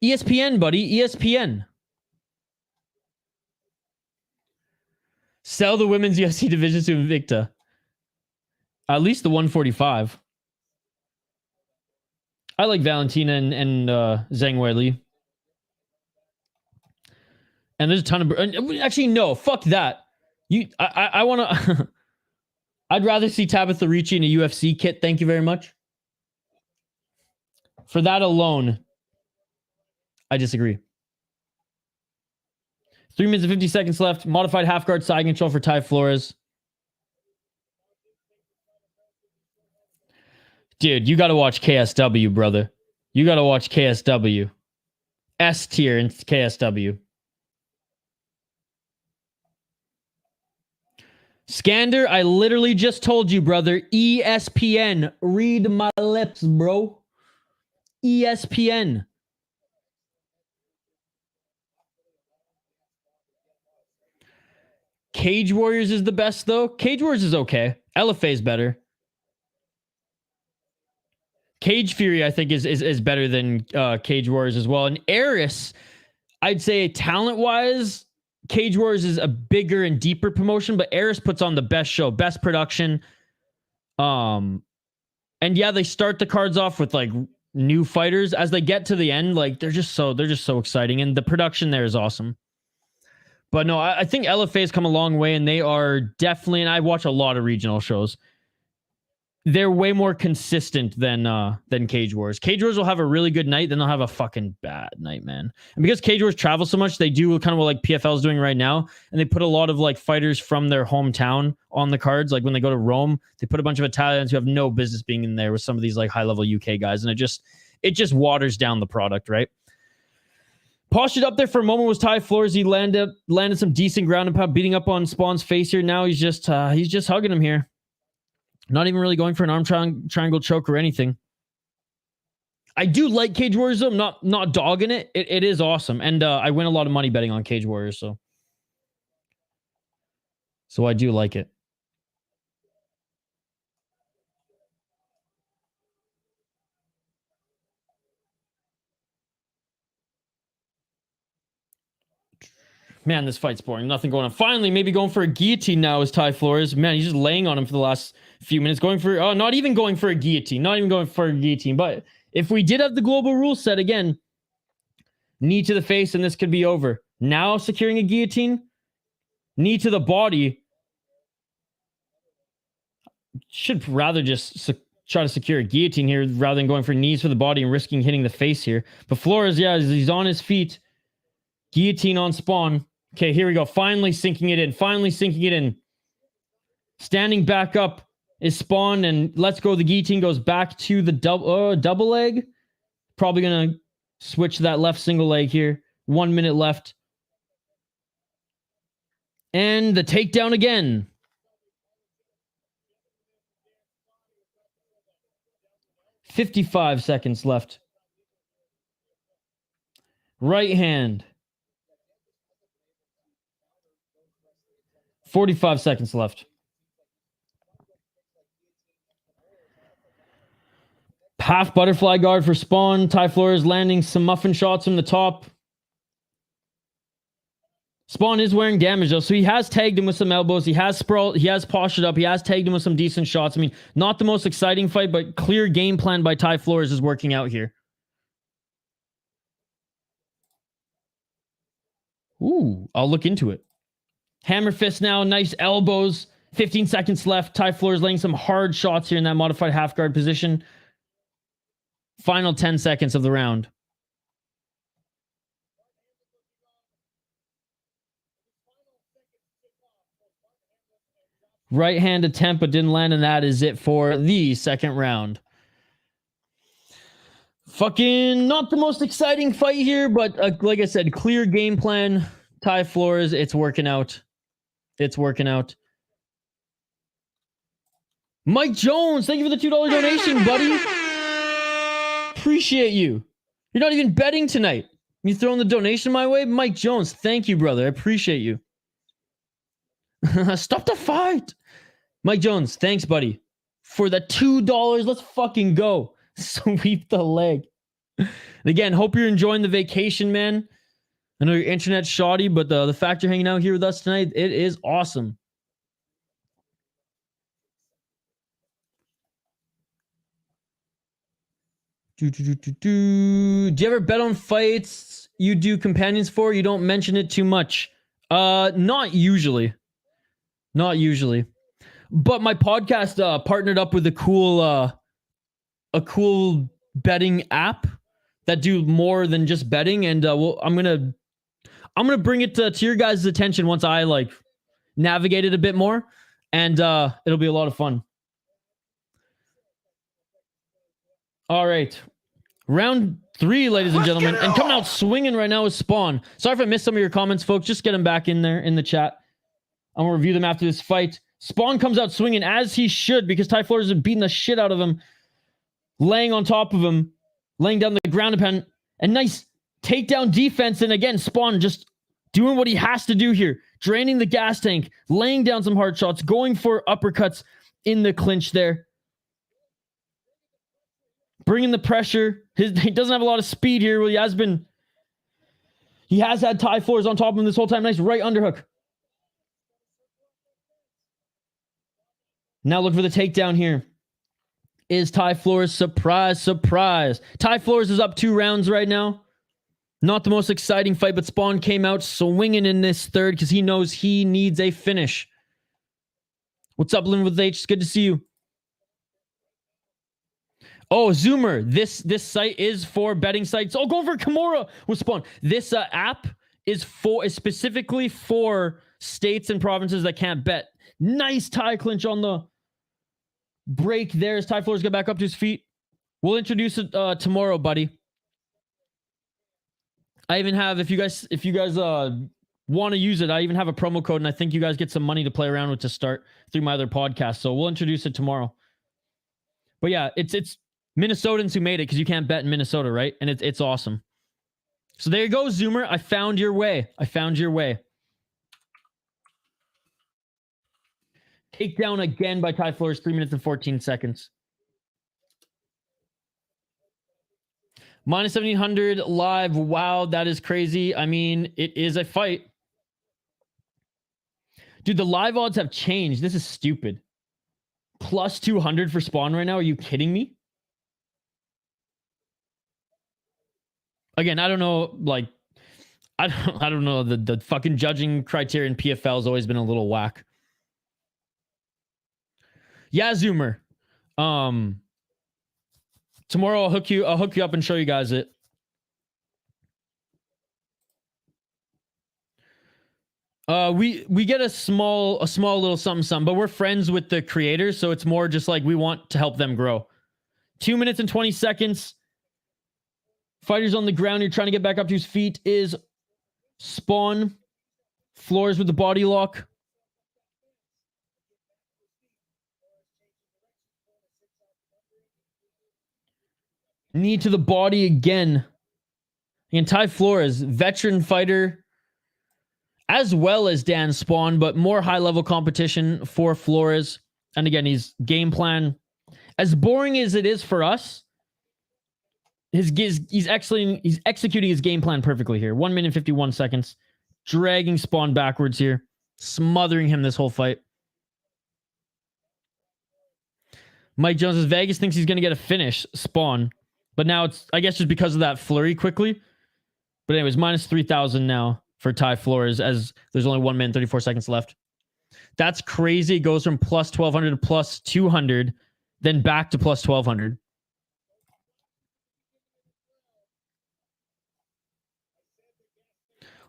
ESPN, buddy. ESPN. Sell the women's UFC division to Invicta. At least the 145. I like Valentina and Zhang Weili. And there's a ton of... Actually, no. Fuck that. I want to... I'd rather see Tabitha Ricci in a UFC kit. Thank you very much. For that alone, I disagree. 3 minutes and 50 seconds left. Modified half guard side control for Ty Flores. Dude, you got to watch KSW, brother. You got to watch KSW. S tier in KSW. Scander, I literally just told you, brother. ESPN. Read my lips, bro. ESPN. Cage Warriors is the best, though. Cage Warriors is okay. LFA is better. Cage Fury, I think, is better than Cage Warriors as well. And Eris, I'd say talent-wise, Cage Warriors is a bigger and deeper promotion, but Eris puts on the best show, best production. And yeah, they start the cards off with like new fighters. As they get to the end, like they're just so exciting, and the production there is awesome. But no, I think LFA has come a long way, and they are definitely, and I watch a lot of regional shows, they're way more consistent than Cage Wars. Cage Wars will have a really good night, then they'll have a fucking bad night, man. And because Cage Wars travel so much, they do kind of what like PFL is doing right now, and they put a lot of like fighters from their hometown on the cards. Like when they go to Rome, they put a bunch of Italians who have no business being in there with some of these like high-level UK guys, and it just waters down the product, right? Postured up there for a moment was Ty Flores. He landed some decent ground and pound, beating up on Spohn's face here. Now he's just hugging him here. Not even really going for an arm triangle choke or anything. I do like Cage Warriors, though. I'm not dogging it. It is awesome. And I win a lot of money betting on Cage Warriors, so I do like it. Man, this fight's boring. Nothing going on. Finally, maybe going for a guillotine now is Ty Flores. Man, he's just laying on him for the last few minutes. Going for, not even going for a guillotine. Not even going for a guillotine. But if we did have the global rule set again, knee to the face and this could be over. Now securing a guillotine, knee to the body. Should rather just try to secure a guillotine here rather than going for knees for the body and risking hitting the face here. But Flores, yeah, he's on his feet. Guillotine on Spohn. Okay, here we go. Finally sinking it in. Finally sinking it in. Standing back up is Spohn, and let's go. The guillotine goes back to the double leg. Probably going to switch to that left single leg here. 1 minute left. And the takedown again. $55 left. Right hand. 45 seconds left. Half butterfly guard for Spohn. Ty Flores landing some muffin shots from the top. Spohn is wearing damage though, so he has tagged him with some elbows. He has sprawled. He has postured up. He has tagged him with some decent shots. I mean, not the most exciting fight, but clear game plan by Ty Flores is working out here. Ooh, I'll look into it. Hammer fist now, nice elbows. 15 seconds left. Ty Flores laying some hard shots here in that modified half guard position. Final 10 seconds of the round. Right hand attempt, but didn't land, and that is it for the second round. Fucking not the most exciting fight here, but like I said, clear game plan. Ty Flores, it's working out. It's working out. Mike Jones, thank you for the $2 donation, buddy. Appreciate you. You're not even betting tonight. You throwing the donation my way? Mike Jones, thank you, brother. I appreciate you. Stop the fight. Mike Jones, thanks, buddy. For the $2, let's fucking go. Sweep the leg. And again, hope you're enjoying the vacation, man. I know your internet's shoddy, but the fact you're hanging out here with us tonight, it is awesome. Do you ever bet on fights you do companions for? You don't mention it too much. Not usually. Not usually. But my podcast partnered up with a cool betting app that do more than just betting, and I'm gonna bring it to your guys' attention once I like navigate it a bit more, and it'll be a lot of fun. All right, round 3, ladies and gentlemen, and coming out swinging right now is Spohn. Sorry if I missed some of your comments, folks. Just get them back in there in the chat. I'm gonna review them after this fight. Spohn comes out swinging as he should because Ty Flores is beating the shit out of him. Laying on top of him. Laying down the ground pen. And nice takedown defense. And again, Spohn just doing what he has to do here. Draining the gas tank. Laying down some hard shots. Going for uppercuts in the clinch there. Bringing the pressure. He doesn't have a lot of speed here. Well, he has had Ty Flores on top of him this whole time. Nice right underhook. Now look for the takedown here. Is Ty Flores? Surprise, surprise. Ty Flores is up 2 rounds right now. Not the most exciting fight, but Spohn came out swinging in this third because he knows he needs a finish. What's up, Lynn with H? It's good to see you. Oh, Zoomer. This site is for betting sites. Oh, go for Kimura with Spohn. This app is specifically for states and provinces that can't bet. Nice tie clinch on the break there as Ty Flores get back up to his feet. We'll introduce it tomorrow, buddy. I even have, if you guys want to use it, I even have a promo code, and I think you guys get some money to play around with to start through my other podcast. So we'll introduce it tomorrow. But yeah, it's Minnesotans who made it because you can't bet in Minnesota, right? And it's awesome. So there you go, Zoomer. I found your way. Takedown again by Ty Flores, 3 minutes and 14 seconds. Minus 1700 live. Wow, that is crazy. I mean, it is a fight. Dude, the live odds have changed. This is stupid. Plus 200 for Spohn right now. Are you kidding me? Again, I don't know, like, I don't know. The fucking judging criteria in PFL has always been a little whack. Yeah, Zoomer. Tomorrow I'll hook you up and show you guys it. We get a small little something, but we're friends with the creators, so it's more just like we want to help them grow. 2 minutes and 20 seconds. Fighter's on the ground. You're trying to get back up to his feet. Is Spohn. Flores with the body lock. Knee to the body again. And Ty Flores, veteran fighter, as well as Dan Spohn, but more high-level competition for Flores. And again, his game plan, as boring as it is for us, he's executing his game plan perfectly here. 1 minute 51 seconds. Dragging Spohn backwards here. Smothering him this whole fight. Mike Jones says Vegas thinks he's going to get a finish, Spohn. But now it's, I guess, just because of that flurry quickly. But anyways, minus 3,000 now for Ty Flores as there's only 1 minute 34 seconds left. That's crazy. It goes from plus 1,200 to plus 200, then back to plus 1,200.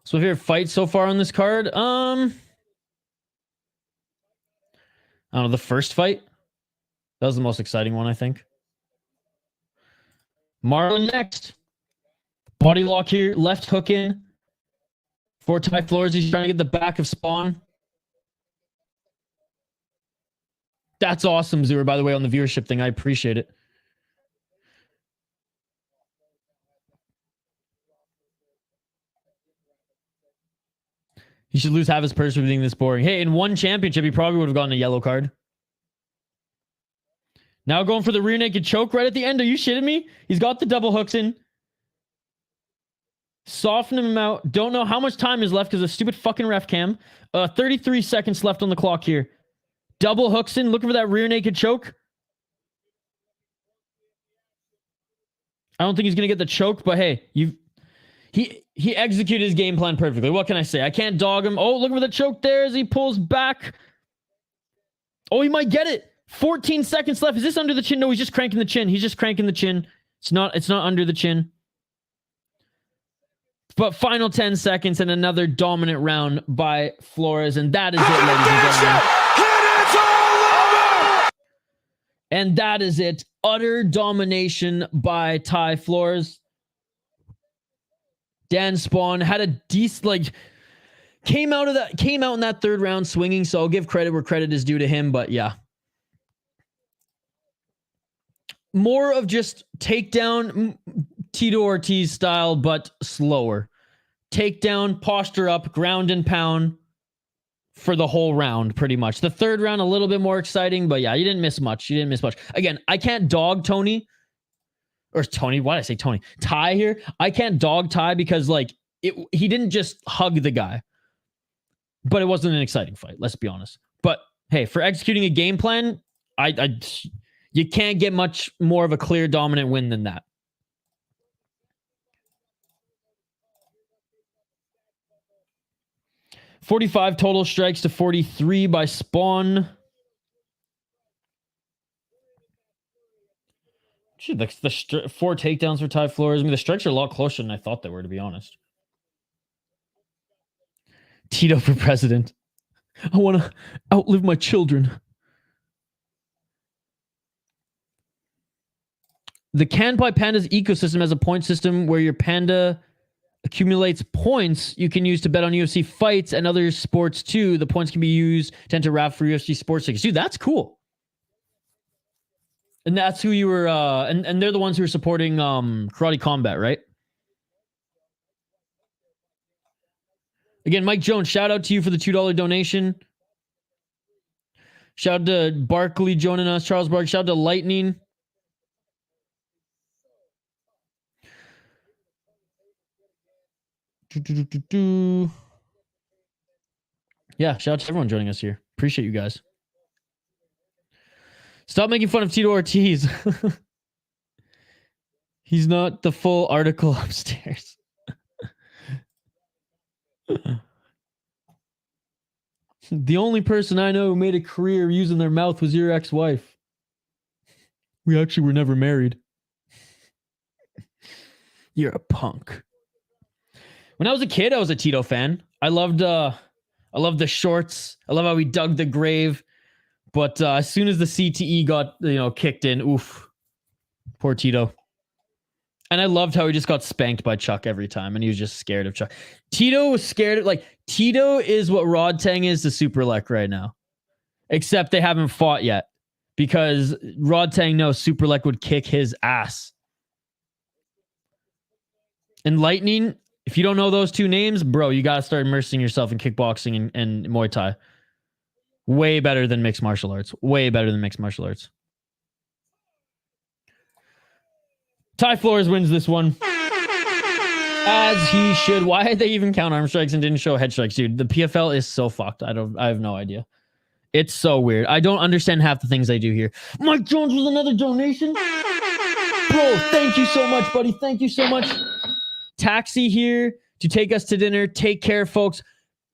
So favorite fight so far on this card? I don't know, the first fight. That was the most exciting one, I think. Marlon next. Body lock here. Left hook in. For Ty Flores. He's trying to get the back of Spohn. That's awesome, Zura, by the way, on the viewership thing. I appreciate it. He should lose half his purse for being this boring. Hey, in one championship, he probably would have gotten a yellow card. Now going for the rear naked choke right at the end. Are you shitting me? He's got the double hooks in. Soften him out. Don't know how much time is left because of stupid fucking ref cam. 33 seconds left on the clock here. Double hooks in. Looking for that rear naked choke. I don't think he's going to get the choke, but hey, he executed his game plan perfectly. What can I say? I can't dog him. Oh, look for the choke there as he pulls back. Oh, he might get it. 14 seconds left. Is this under the chin? No, he's just cranking the chin. He's just cranking the chin. It's not under the chin. But final 10 seconds and another dominant round by Flores. And that is it, ladies and gentlemen. And that is it. Utter domination by Ty Flores. Dan Spohn had a decent, like, Came out in that third round swinging, so I'll give credit where credit is due to him, but yeah. More of just takedown Tito Ortiz style, but slower. Takedown, posture up, ground and pound for the whole round, pretty much. The third round, a little bit more exciting, but yeah, you didn't miss much. Again, I can't dog Tony. Or Tony, why did I say Tony? Ty here. I can't dog Ty because, like, he didn't just hug the guy. But it wasn't an exciting fight, let's be honest. But, hey, for executing a game plan, you can't get much more of a clear dominant win than that. $45 total strikes to 43 by Spohn. Shit, the 4 takedowns for Ty Flores. I mean, the strikes are a lot closer than I thought they were, to be honest. Tito for president. I want to outlive my children. The Kanpai Panda's ecosystem has a point system where your panda accumulates points you can use to bet on UFC fights and other sports too. The points can be used to enter RAF for UFC sports tickets. Dude, that's cool. And that's who you were, and they're the ones who are supporting Karate Combat, right? Again, Mike Jones, shout out to you for the $2 donation. Shout out to Barkley joining us, Charles Bark. Shout out to Lightning. Yeah, shout out to everyone joining us here. Appreciate you guys. Stop making fun of Tito Ortiz. He's not the full article upstairs. The only person I know who made a career using their mouth was your ex-wife. We actually were never married. You're a punk. When I was a kid, I was a Tito fan. I loved the shorts. I love how he dug the grave. But as soon as the CTE got, kicked in, oof, poor Tito. And I loved how he just got spanked by Chuck every time, and he was just scared of Chuck. Tito was scared of, Tito is what Rod Tang is to Superlek right now. Except they haven't fought yet. Because Rod Tang knows Superlek would kick his ass. And Lightning, if you don't know those two names, bro, you got to start immersing yourself in kickboxing and Muay Thai. Way better than mixed martial arts. Way better than mixed martial arts. Ty Flores wins this one. As he should. Why did they even count arm strikes and didn't show head strikes? Dude, the PFL is so fucked. I have no idea. It's so weird. I don't understand half the things they do here. Mike Jones with another donation. Bro, thank you so much, buddy. Thank you so much. Taxi here to take us to dinner. Take care, folks.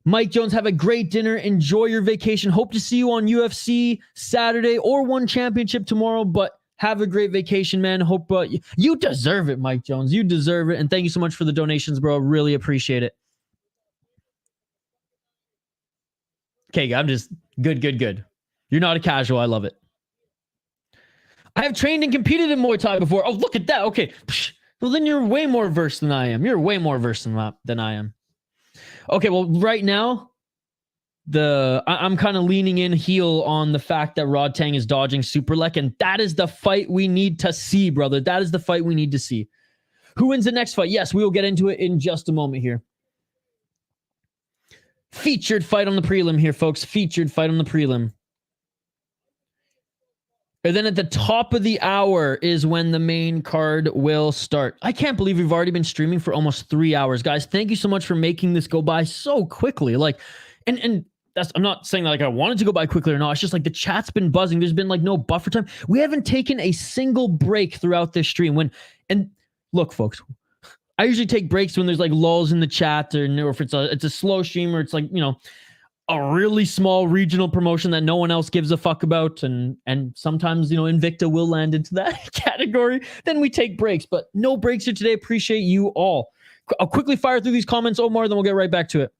Mike Jones, have a great dinner. Enjoy your vacation. Hope to see you on UFC Saturday or One Championship tomorrow, but have a great vacation, man. Hope you deserve it, Mike Jones. You deserve it. And thank you so much for the donations, bro. Really appreciate it. Okay, I'm just good. You're not a casual. I love it. I have trained and competed in Muay Thai before. Oh, look at that. Okay. Well, then you're way more versed than I am. You're way more versed than I am. Okay, well, right now, I'm kind of leaning in heel on the fact that Rod Tang is dodging Superlek, and that is the fight we need to see, brother. That is the fight we need to see. Who wins the next fight? Yes, we will get into it in just a moment here. Featured fight on the prelim here, folks. Featured fight on the prelim. And then at the top of the hour is when the main card will start. I can't believe we've already been streaming for almost 3 hours. Guys, thank you so much for making this go by so quickly. And that's, I'm not saying that I wanted to go by quickly or not. It's just the chat's been buzzing. There's been no buffer time. We haven't taken a single break throughout this stream. And look, folks, I usually take breaks when there's lulls in the chat or if it's a slow stream or it's a really small regional promotion that no one else gives a fuck about. And sometimes, Invicta will land into that category. Then we take breaks, but no breaks here today. Appreciate you all. I'll quickly fire through these comments, Omar, then we'll get right back to it.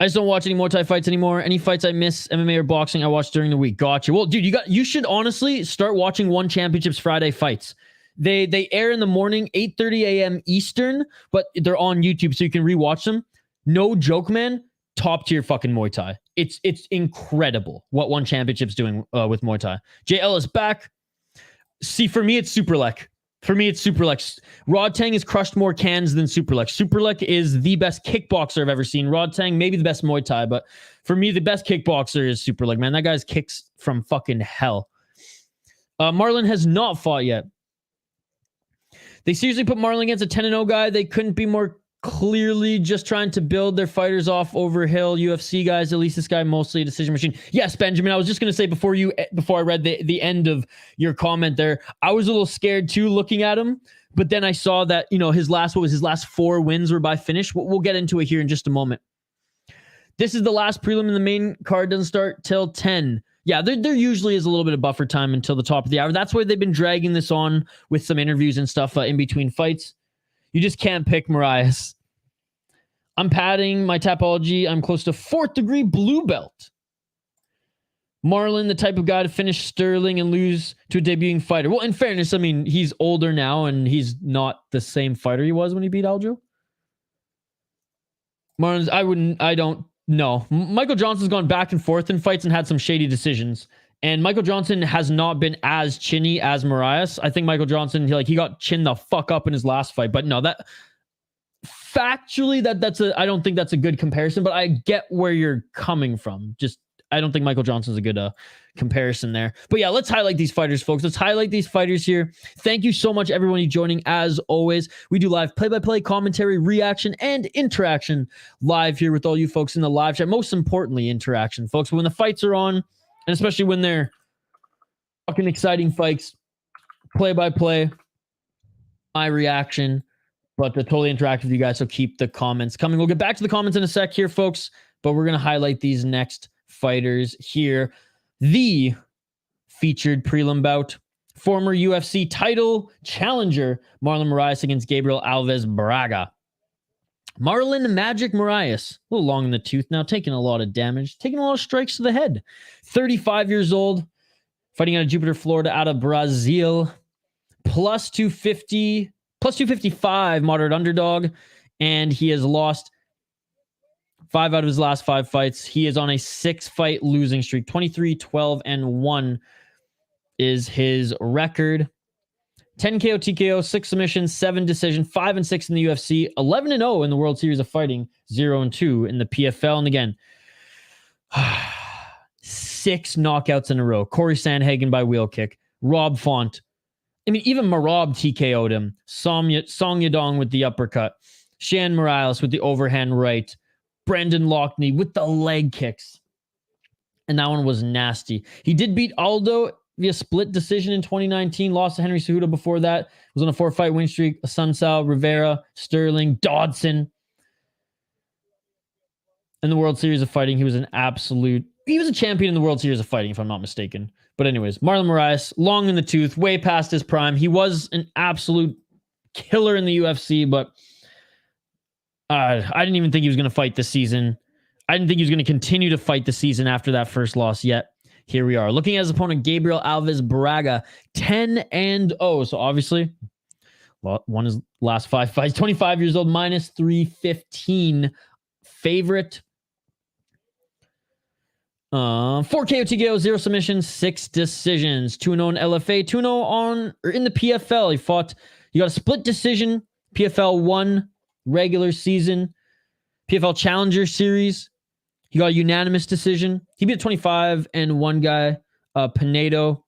I just don't watch any Muay Thai fights anymore. Any fights I miss, MMA or boxing, I watch during the week. Gotcha. Well, dude, you should honestly start watching One Championships Friday fights. They air in the morning, 8:30 a.m. Eastern, but they're on YouTube, so you can rewatch them. No joke, man. Top tier fucking Muay Thai. It's incredible what One Championship's doing with Muay Thai. JL is back. See, for me, it's Superlek. Rod Tang has crushed more cans than Superlek. Superlek is the best kickboxer I've ever seen. Rod Tang, maybe the best Muay Thai, but for me, the best kickboxer is Superlek. Man, that guy's kicks from fucking hell. Marlon has not fought yet. They seriously put Marlon against a 10-0 guy. They couldn't be more clearly just trying to build their fighters off overhill UFC guys. At least this guy mostly a decision machine. Yes, Benjamin, I was just going to say before I read the end of your comment there, I was a little scared too looking at him, but then I saw that, his last 4 wins were by finish. We'll get into it here in just a moment. This is the last prelim, and the main card doesn't start till 10. Yeah, there usually is a little bit of buffer time until the top of the hour. That's why they've been dragging this on with some interviews and stuff in between fights. You just can't pick Moraes. I'm padding my Tapology. I'm close to 4th degree blue belt. Marlon, the type of guy to finish Sterling and lose to a debuting fighter. Well, in fairness, I mean, he's older now, and he's not the same fighter he was when he beat Aljo. Marlon's, I don't know. Michael Johnson's gone back and forth in fights and had some shady decisions. And Michael Johnson has not been as chinny as Moraes. I think Michael Johnson, he got chinned the fuck up in his last fight. But no, that factually, I don't think that's a good comparison, but I get where you're coming from. Just, I don't think Michael Johnson's a good comparison there. But yeah, let's highlight these fighters, folks. Let's highlight these fighters here. Thank you so much, everyone, joining. As always, we do live play-by-play, commentary, reaction, and interaction live here with all you folks in the live chat. Most importantly, interaction, folks. When the fights are on, and especially when they're fucking exciting fights, play-by-play, my reaction, but they're totally interactive with you guys, so keep the comments coming. We'll get back to the comments in a sec here, folks, but we're going to highlight these next fighters here. The featured prelim bout, former UFC title challenger Marlon Moraes against Gabriel Alves Braga. Marlon Magic Moraes, a little long in the tooth now, taking a lot of damage, taking a lot of strikes to the head. 35 years old, fighting out of Jupiter, Florida, out of Brazil. Plus 250, plus 255 moderate underdog, and he has lost 5 out of his last 5 fights. He is on a 6-fight losing streak. 23-12-1 is his record. 10 KO, TKO, 6 submissions, 7 decision, 5-6 in the UFC, 11-0 in the World Series of Fighting, 0-2 in the PFL. And again, 6 knockouts in a row. Corey Sandhagen by wheel kick. Rob Font. I mean, even Marab TKO'd him. Song Yadong with the uppercut. Shan Morales with the overhand right. Brendan Loughnane with the leg kicks. And that one was nasty. He did beat Aldo via split decision in 2019. Lost to Henry Cejudo before that. Was on a 4-fight win streak. Sunsao, Rivera, Sterling, Dodson. In the World Series of Fighting, he was a champion in the World Series of Fighting, if I'm not mistaken. But anyways, Marlon Moraes, long in the tooth, way past his prime. He was an absolute killer in the UFC, but I didn't even think he was going to fight this season. I didn't think he was going to continue to fight the season after that first loss yet. Here we are. Looking at his opponent, Gabriel Alves Braga, 10-0. So obviously, won his last 5 fights. 25 years old, minus 315 favorite. 4 KO, TKO, 0 submissions, 6 decisions. 2-0 in LFA, 2-0 in the PFL. He got a split decision. PFL 1 regular season. PFL Challenger Series. He got a unanimous decision. He beat a 25-1 guy, Pinedo,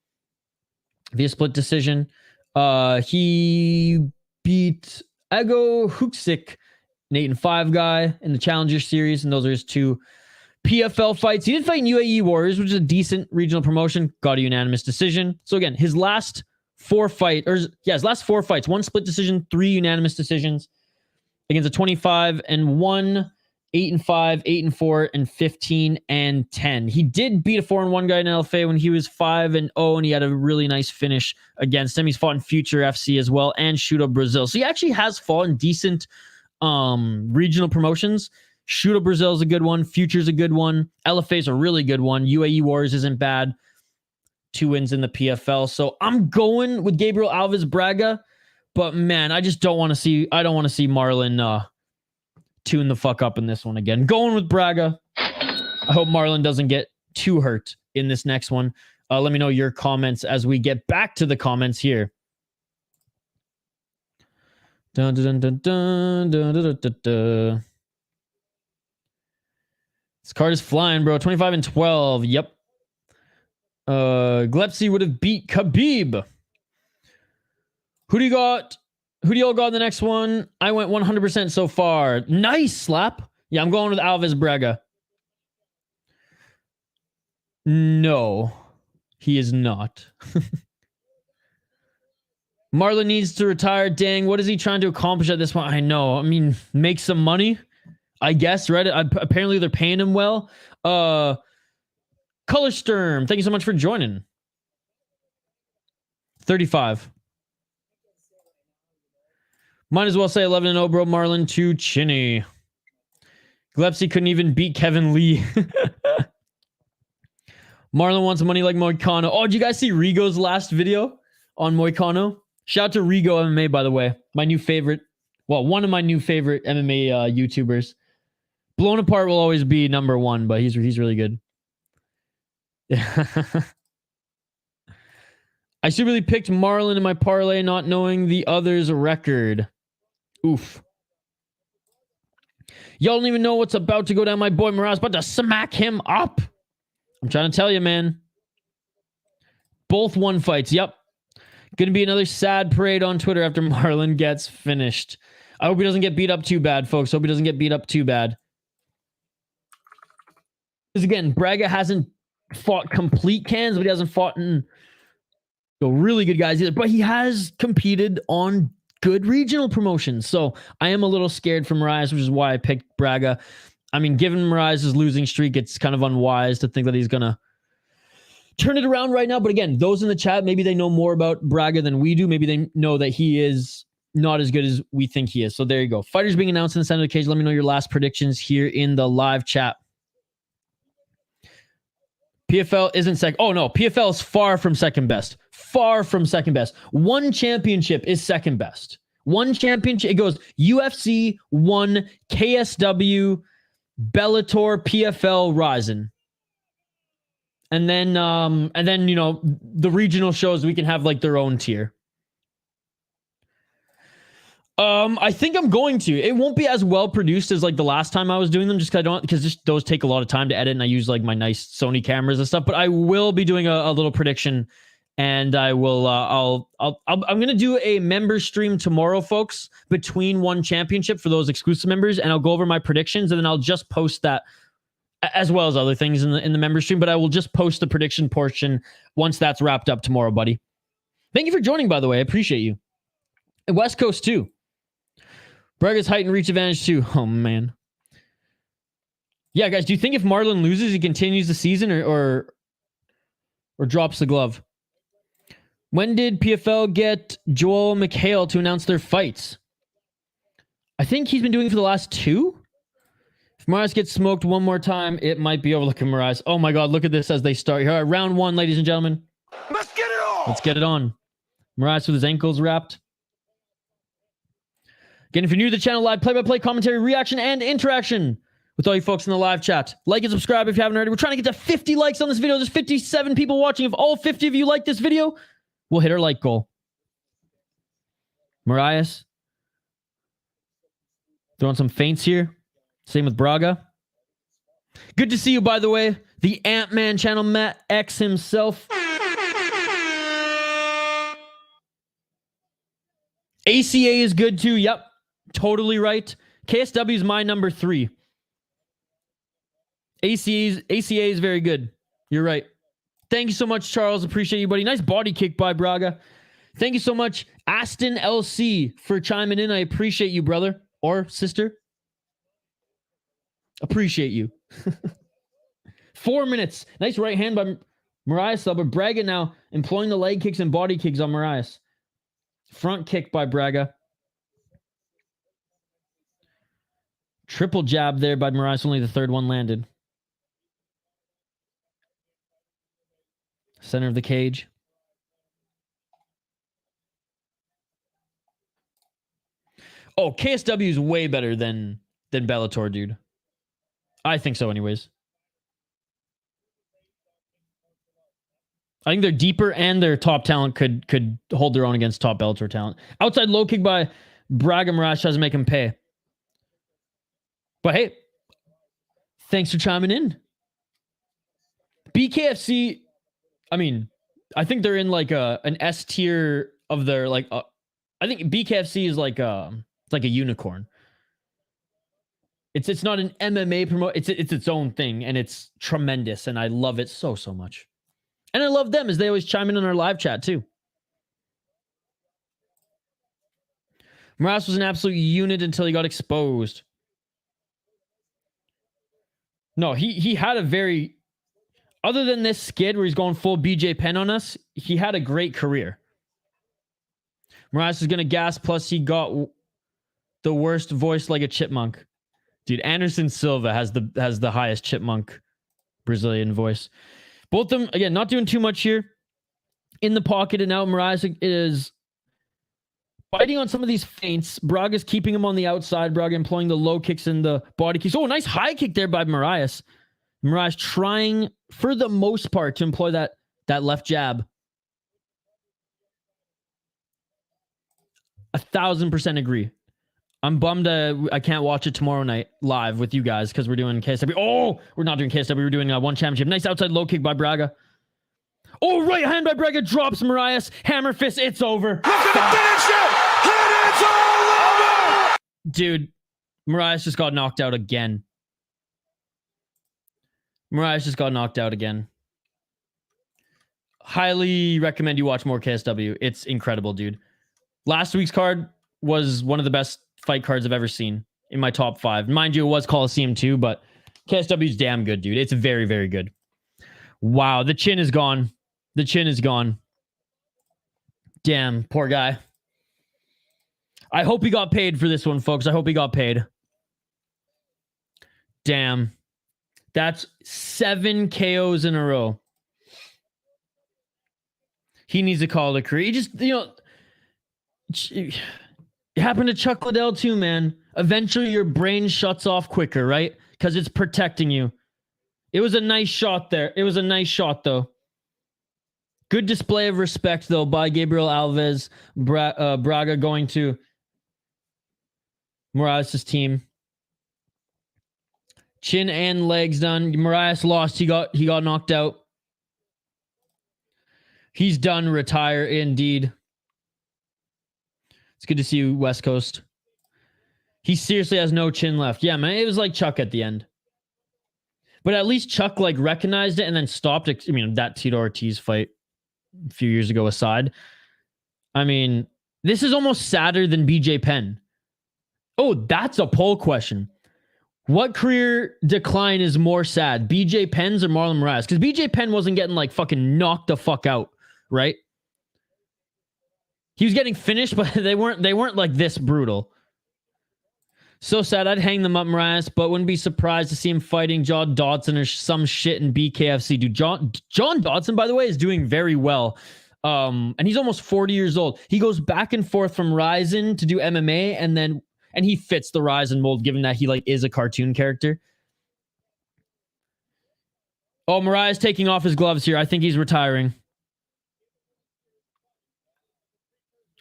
via split decision. He beat Ego Huksik, an 8-5 guy in the Challenger Series, and those are his 2 PFL fights. He did fight in UAE Warriors, which is a decent regional promotion. Got a unanimous decision. So again, his last 4 fights, 1 split decision, 3 unanimous decisions against a 25-1, 8-5, 8-4, and 15-10. He did beat a 4-1 guy in LFA when he was 5-0, and he had a really nice finish against him. He's fought in Future FC as well and Shooto Brazil. So he actually has fought in decent regional promotions. Shooto Brazil is a good one. Future's a good one. LFA is a really good one. UAE Warriors isn't bad. 2 wins in the PFL. So I'm going with Gabriel Alves Braga, but man, I just don't want to see. I don't want to see Marlon tune the fuck up in this one again. Going with Braga. I hope Marlon doesn't get too hurt in this next one. Let me know your comments as we get back to the comments here. Dun, dun, dun, dun, dun, dun, dun, dun, dun. This card is flying, bro. 25 and 12. Yep. Glepsy would have beat Khabib. Who do you got? Who do y'all got in the next one? I went 100% so far. Nice slap. Yeah, I'm going with Alves Braga. No, he is not. Marlon needs to retire. Dang, what is he trying to accomplish at this point? I know. I mean, make some money, I guess, right? Apparently, they're paying him well. Colorsturm, thank you so much for joining. 35. Might as well say 11-0, bro. Marlon too chinny. Glepsy couldn't even beat Kevin Lee. Marlon wants money like Moicano. Oh, did you guys see Rigo's last video on Moicano? Shout out to Rigo MMA, by the way. My new favorite. Well, one of my new favorite MMA YouTubers. Blown Apart will always be number one, but he's really good. I stupidly picked Marlon in my parlay, not knowing the other's record. Oof. Y'all don't even know what's about to go down. My boy Moraes about to smack him up. I'm trying to tell you, man. Both won fights. Yep. Gonna be another sad parade on Twitter after Marlon gets finished. I hope he doesn't get beat up too bad, folks. Hope he doesn't get beat up too bad. Because again, Braga hasn't fought complete cans, but he hasn't fought in really good guys either. But he has competed on good regional promotions. So I am a little scared for Moraes, which is why I picked Braga. I mean, given Moraes' losing streak, it's kind of unwise to think that he's going to turn it around right now. But again, those in the chat, maybe they know more about Braga than we do. Maybe they know that he is not as good as we think he is. So there you go. Fighters being announced in the center of the cage. Let me know your last predictions here in the live chat. PFL isn't second. Oh, no. PFL is far from second best. Far from second best. One championship is second best. One championship. It goes UFC, 1, KSW, Bellator, PFL, Ryzen. And then, you know, the regional shows, we can have like their own tier. I think I'm going to. It won't be as well produced as like the last time I was doing them, just because just those take a lot of time to edit, and I use like my nice Sony cameras and stuff. But I will be doing a little prediction, and I will. I'm gonna do a member stream tomorrow, folks, between one championship for those exclusive members, and I'll go over my predictions, and then I'll just post that as well as other things in the member stream. But I will just post the prediction portion once that's wrapped up tomorrow, buddy. Thank you for joining, by the way. I appreciate you. And West Coast too. Braga's height and reach advantage too. Oh, man. Yeah, guys, do you think if Marlon loses, he continues the season or drops the glove? When did PFL get Joel McHale to announce their fights? I think he's been doing it for the last 2. If Moraes gets smoked one more time, it might be overlooking Moraes. Oh, my God. Look at this as they start here. All right, round 1, ladies and gentlemen. Let's get it on. Let's get it on. Moraes with his ankles wrapped. Again, if you're new to the channel, live play-by-play commentary, reaction, and interaction with all you folks in the live chat. Like and subscribe if you haven't already. We're trying to get to 50 likes on this video. There's 57 people watching. If all 50 of you like this video, we'll hit our like goal. Moraes throwing some feints here. Same with Braga. Good to see you, by the way. The Ant-Man channel, Matt X himself. ACA is good too. Yep. Totally right. KSW is my number 3. ACA is very good. You're right. Thank you so much, Charles. Appreciate you, buddy. Nice body kick by Braga. Thank you so much, Aston LC, for chiming in. I appreciate you, brother or sister. Appreciate you. 4 minutes. Nice right hand by Moraes, but Braga now employing the leg kicks and body kicks on Moraes. Front kick by Braga. Triple jab there by Moraes. Only the third one landed. Center of the cage. Oh, KSW is way better than than Bellator, dude. I think so anyways. I think they're deeper and their top talent could hold their own against top Bellator talent. Outside low kick by Braga. Moraes tries to make him pay. But hey, thanks for chiming in. BKFC, I mean, I think they're in like an S tier of their like. I think BKFC is like it's like a unicorn. It's not an MMA promote. It's its own thing, and it's tremendous, and I love it so much. And I love them as they always chime in on our live chat too. Moraes was an absolute unit until he got exposed. No, he had a very, other than this skid where he's going full BJ Penn on us, he had a great career. Moraes is going to gas, plus he got the worst voice like a chipmunk. Dude, Anderson Silva has the highest chipmunk Brazilian voice. Both of them, again, not doing too much here. In the pocket, and now Moraes is fighting on some of these feints. Braga's keeping him on the outside. Braga employing the low kicks and the body kicks. Oh, nice high kick there by Moraes. Moraes trying, for the most part, to employ that left jab. 1,000% agree. I'm bummed I can't watch it tomorrow night live with you guys because we're doing KSW. Oh, we're not doing KSW. We're doing one championship. Nice outside low kick by Braga. Oh, right hand by Braga drops Moraes. Hammer fist. It's over. Look at the finish it. And it's all over. Dude, Moraes just got knocked out again. Moraes just got knocked out again. Highly recommend you watch more KSW. It's incredible, dude. Last week's card was one of the best fight cards I've ever seen in my top 5. Mind you, it was Coliseum too, but KSW's damn good, dude. It's very, very good. Wow, the chin is gone. The chin is gone. Damn, poor guy. I hope he got paid for this one, folks. I hope he got paid. Damn. That's 7 KOs in a row. He needs to call it a career. He just, it happened to Chuck Liddell too, man. Eventually your brain shuts off quicker, right? Because it's protecting you. It was a nice shot there. It was a nice shot, though. Good display of respect, though, by Gabriel Alves. Braga going to Moraes' team. Chin and legs done. Moraes lost. He got knocked out. He's done. Retire, indeed. It's good to see you, West Coast. He seriously has no chin left. Yeah, man, it was like Chuck at the end. But at least Chuck recognized it and then stopped it. I mean, that Tito Ortiz fight a few years ago aside. I mean, this is almost sadder than BJ Penn. Oh, that's a poll question. What career decline is more sad? BJ Penn's or Marlon Moraes? Because BJ Penn wasn't getting fucking knocked the fuck out, right? He was getting finished, but they weren't like this brutal. So sad. I'd hang them up, Moraes, but wouldn't be surprised to see him fighting John Dodson or some shit in BKFC. Dude, John Dodson, by the way, is doing very well. And he's almost 40 years old. He goes back and forth from Ryzen to do MMA, and he fits the Ryzen mold, given that he is a cartoon character. Oh, Moraes taking off his gloves here. I think he's retiring.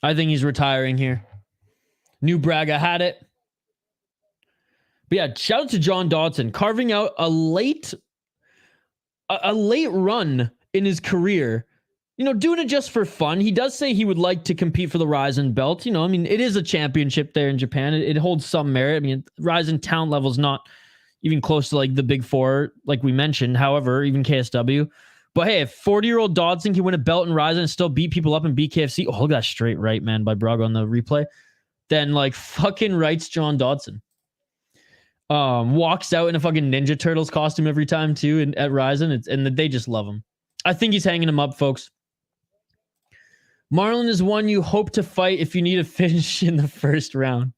I think he's retiring here. New Braga had it. But yeah, shout out to John Dodson carving out a late run in his career. Doing it just for fun. He does say he would like to compete for the Ryzen belt. I mean, it is a championship there in Japan. It holds some merit. I mean, Ryzen talent level is not even close to the big four, like we mentioned. However, even KSW. But hey, if 40-year-old Dodson can win a belt in Ryzen and still beat people up in BKFC, oh, look at that straight right, man, by Braga on the replay, then fucking rights John Dodson. Walks out in a fucking Ninja Turtles costume every time too at Ryzen, and they just love him. I think he's hanging him up, folks. Marlon is one you hope to fight if you need a finish in the first round.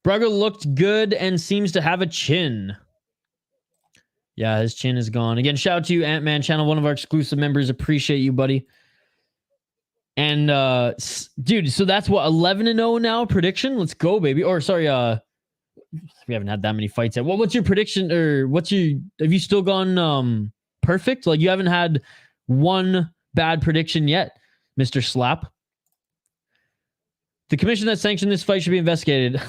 Braga looked good and seems to have a chin. Yeah, his chin is gone. Again, shout out to you, Ant-Man Channel, one of our exclusive members. Appreciate you, buddy. And, dude, so that's what, 11-0 now prediction? Let's go, baby. Or, sorry, We haven't had that many fights yet. What's your prediction, or have you still gone perfect? Like, you haven't had one bad prediction yet, Mr. Slap. The commission that sanctioned this fight should be investigated.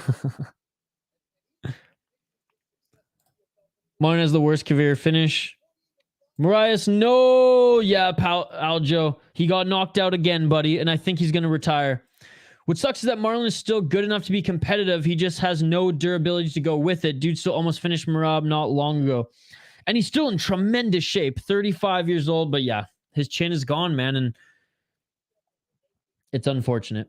Marlon has the worst career finish. Moraes, no. Yeah, Aljo. He got knocked out again, buddy, and I think he's going to retire. What sucks is that Marlon is still good enough to be competitive. He just has no durability to go with it. Dude still almost finished Merab not long ago. And he's still in tremendous shape. 35 years old, but yeah, his chin is gone, man, and it's unfortunate.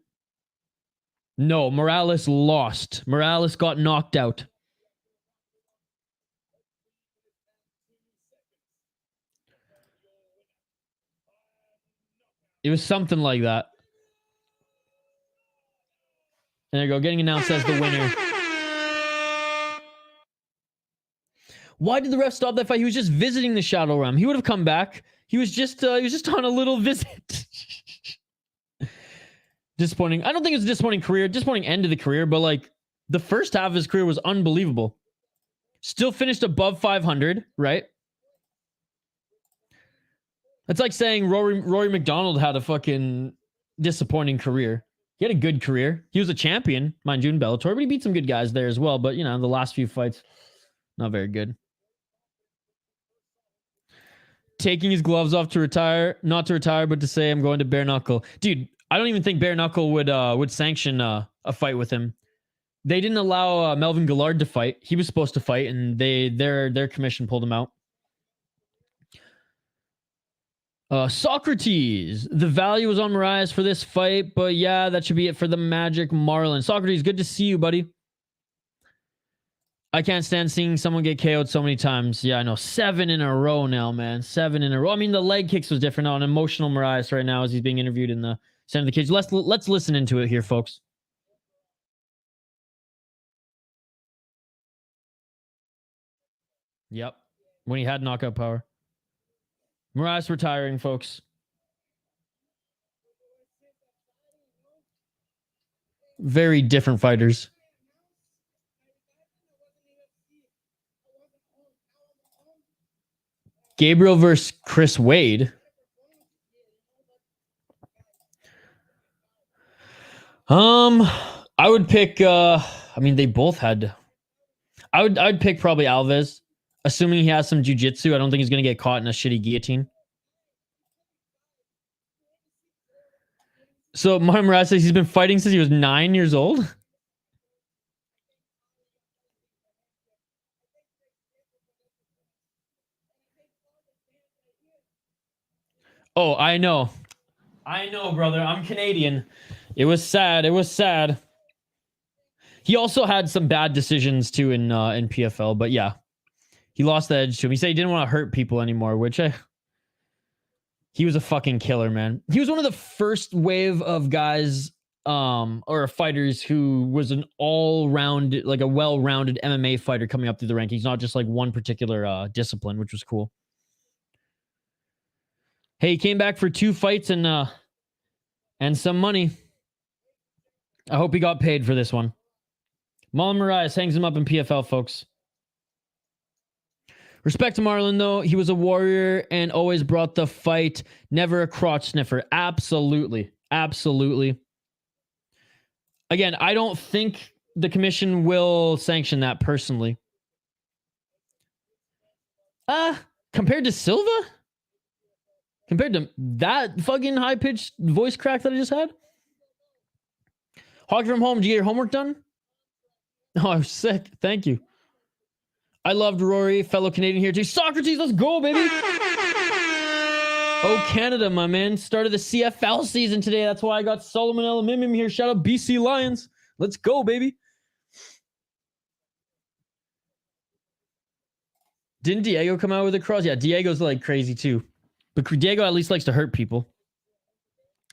No, Morales lost. Morales got knocked out. It was something like that. And there you go, getting announced as the winner. Why did the ref stop that fight? He was just visiting the Shadow Realm. He would have come back. He was just on a little visit. Disappointing. I don't think it's a disappointing career, disappointing end of the career, but like the first half of his career was unbelievable. Still finished above 500, right? It's like saying Rory McDonald had a fucking disappointing career. He had a good career. He was a champion, mind you, in Bellator, but he beat some good guys there as well. But, you know, the last few fights, not very good. Taking his gloves off to retire. Not to retire, but to say I'm going to bare knuckle. Dude, I don't even think bare knuckle would sanction a fight with him. They didn't allow Melvin Gillard to fight. He was supposed to fight, and their commission pulled him out. Socrates, the value was on Moraes for this fight, but yeah, that should be it for the Magic Marlon. Socrates, good to see you, buddy. I can't stand seeing someone get KO'd so many times. Yeah, I know. 7 in a row now, man. 7 in a row. I mean, the leg kicks was different. An emotional Moraes right now as he's being interviewed in the center of the cage. Let's listen into it here, folks. Yep. When he had knockout power. Moraes retiring, folks. Very different fighters. Gabriel versus Chris Wade. I would pick I mean, they both had I'd pick probably Alves, assuming he has some jiu-jitsu. I don't think he's going to get caught in a shitty guillotine. So Martin Moraes says he's been fighting since he was 9 years old. Oh, I know. I know, brother. I'm Canadian. It was sad. It was sad. He also had some bad decisions too in PFL, but yeah. He lost the edge to him. He said he didn't want to hurt people anymore, which he was a fucking killer, man. He was one of the first wave of guys or fighters who was an all-round, like a well-rounded MMA fighter coming up through the rankings, not just like one particular discipline, which was cool. Hey, he came back for 2 fights and some money. I hope he got paid for this one. Marlon Moraes hangs him up in PFL, folks. Respect to Marlon, though. He was a warrior and always brought the fight. Never a crotch sniffer. Absolutely. Absolutely. Again, I don't think the commission will sanction that personally. Compared to Silva? Compared to that fucking high-pitched voice crack that I just had? Hockey from home, did you get your homework done? Oh, I was sick. Thank you. I loved Rory, fellow Canadian here too. Socrates, let's go, baby. Oh, Canada, my man. Started the CFL season today. That's why I got Solomon Elamimim here. Shout out BC Lions. Let's go, baby. Didn't Diego come out with a cross? Yeah, Diego's like crazy too. But Diego at least likes to hurt people.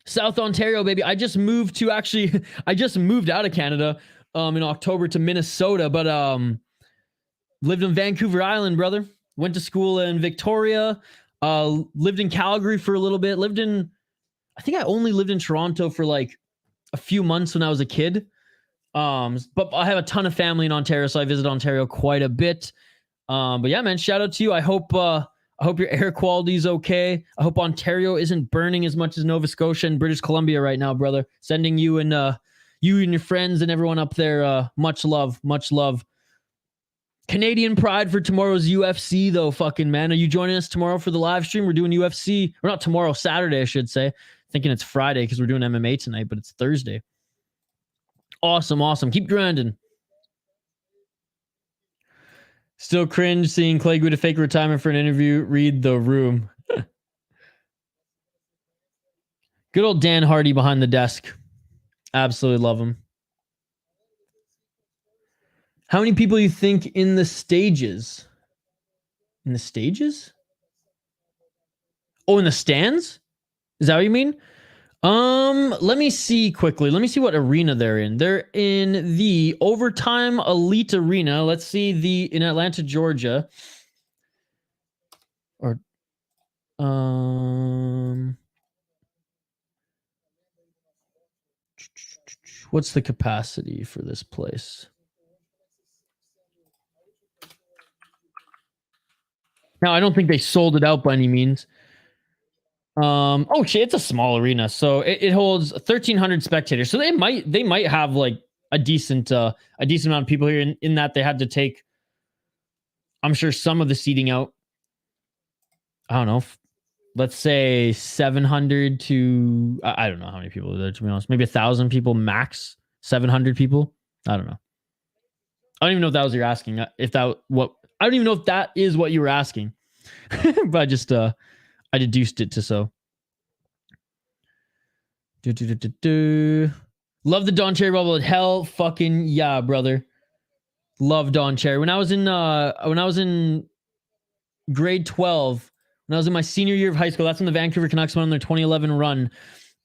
South Ontario, baby. I just moved out of Canada in October to Minnesota, but lived in Vancouver Island, brother. Went to school in Victoria. Lived in Calgary for a little bit. I think I only lived in Toronto for like a few months when I was a kid. But I have a ton of family in Ontario, so I visit Ontario quite a bit. But yeah, man, shout out to you. I hope your air quality is okay. I hope Ontario isn't burning as much as Nova Scotia and British Columbia right now, brother. Sending you and your friends and everyone up there much love, much love. Canadian pride for tomorrow's UFC, though, fucking man. Are you joining us tomorrow for the live stream? We're doing UFC, or not tomorrow, Saturday, I should say. Thinking it's Friday because we're doing MMA tonight, but it's Thursday. Awesome, awesome. Keep grinding. Still cringe seeing Clay Guida fake retirement for an interview. Read the room. Good old Dan Hardy behind the desk. Absolutely love him. How many people you think in the stages? In the stages? Oh, in the stands? Is that what you mean? Let me see quickly. Let me see what arena they're in. They're in the Overtime Elite Arena. Let's see in Atlanta, Georgia. Or what's the capacity for this place? Now, I don't think they sold it out by any means. Oh shit, it's a small arena, so it holds 1,300 spectators. So they might have like a decent amount of people here. In that they had to take, I'm sure, some of the seating out. I don't know. Let's say 700 to I don't know how many people are there, to be honest. Maybe 1,000 people max. 700 people. I don't know. I don't even know if that was what you're asking. I don't even know if that is what you were asking. But I just I deduced it to so. Love the Don Cherry bubble. Hell fucking yeah, brother. Love Don Cherry. When I was in grade 12, when I was in my senior year of high school, that's when the Vancouver Canucks went on their 2011 run.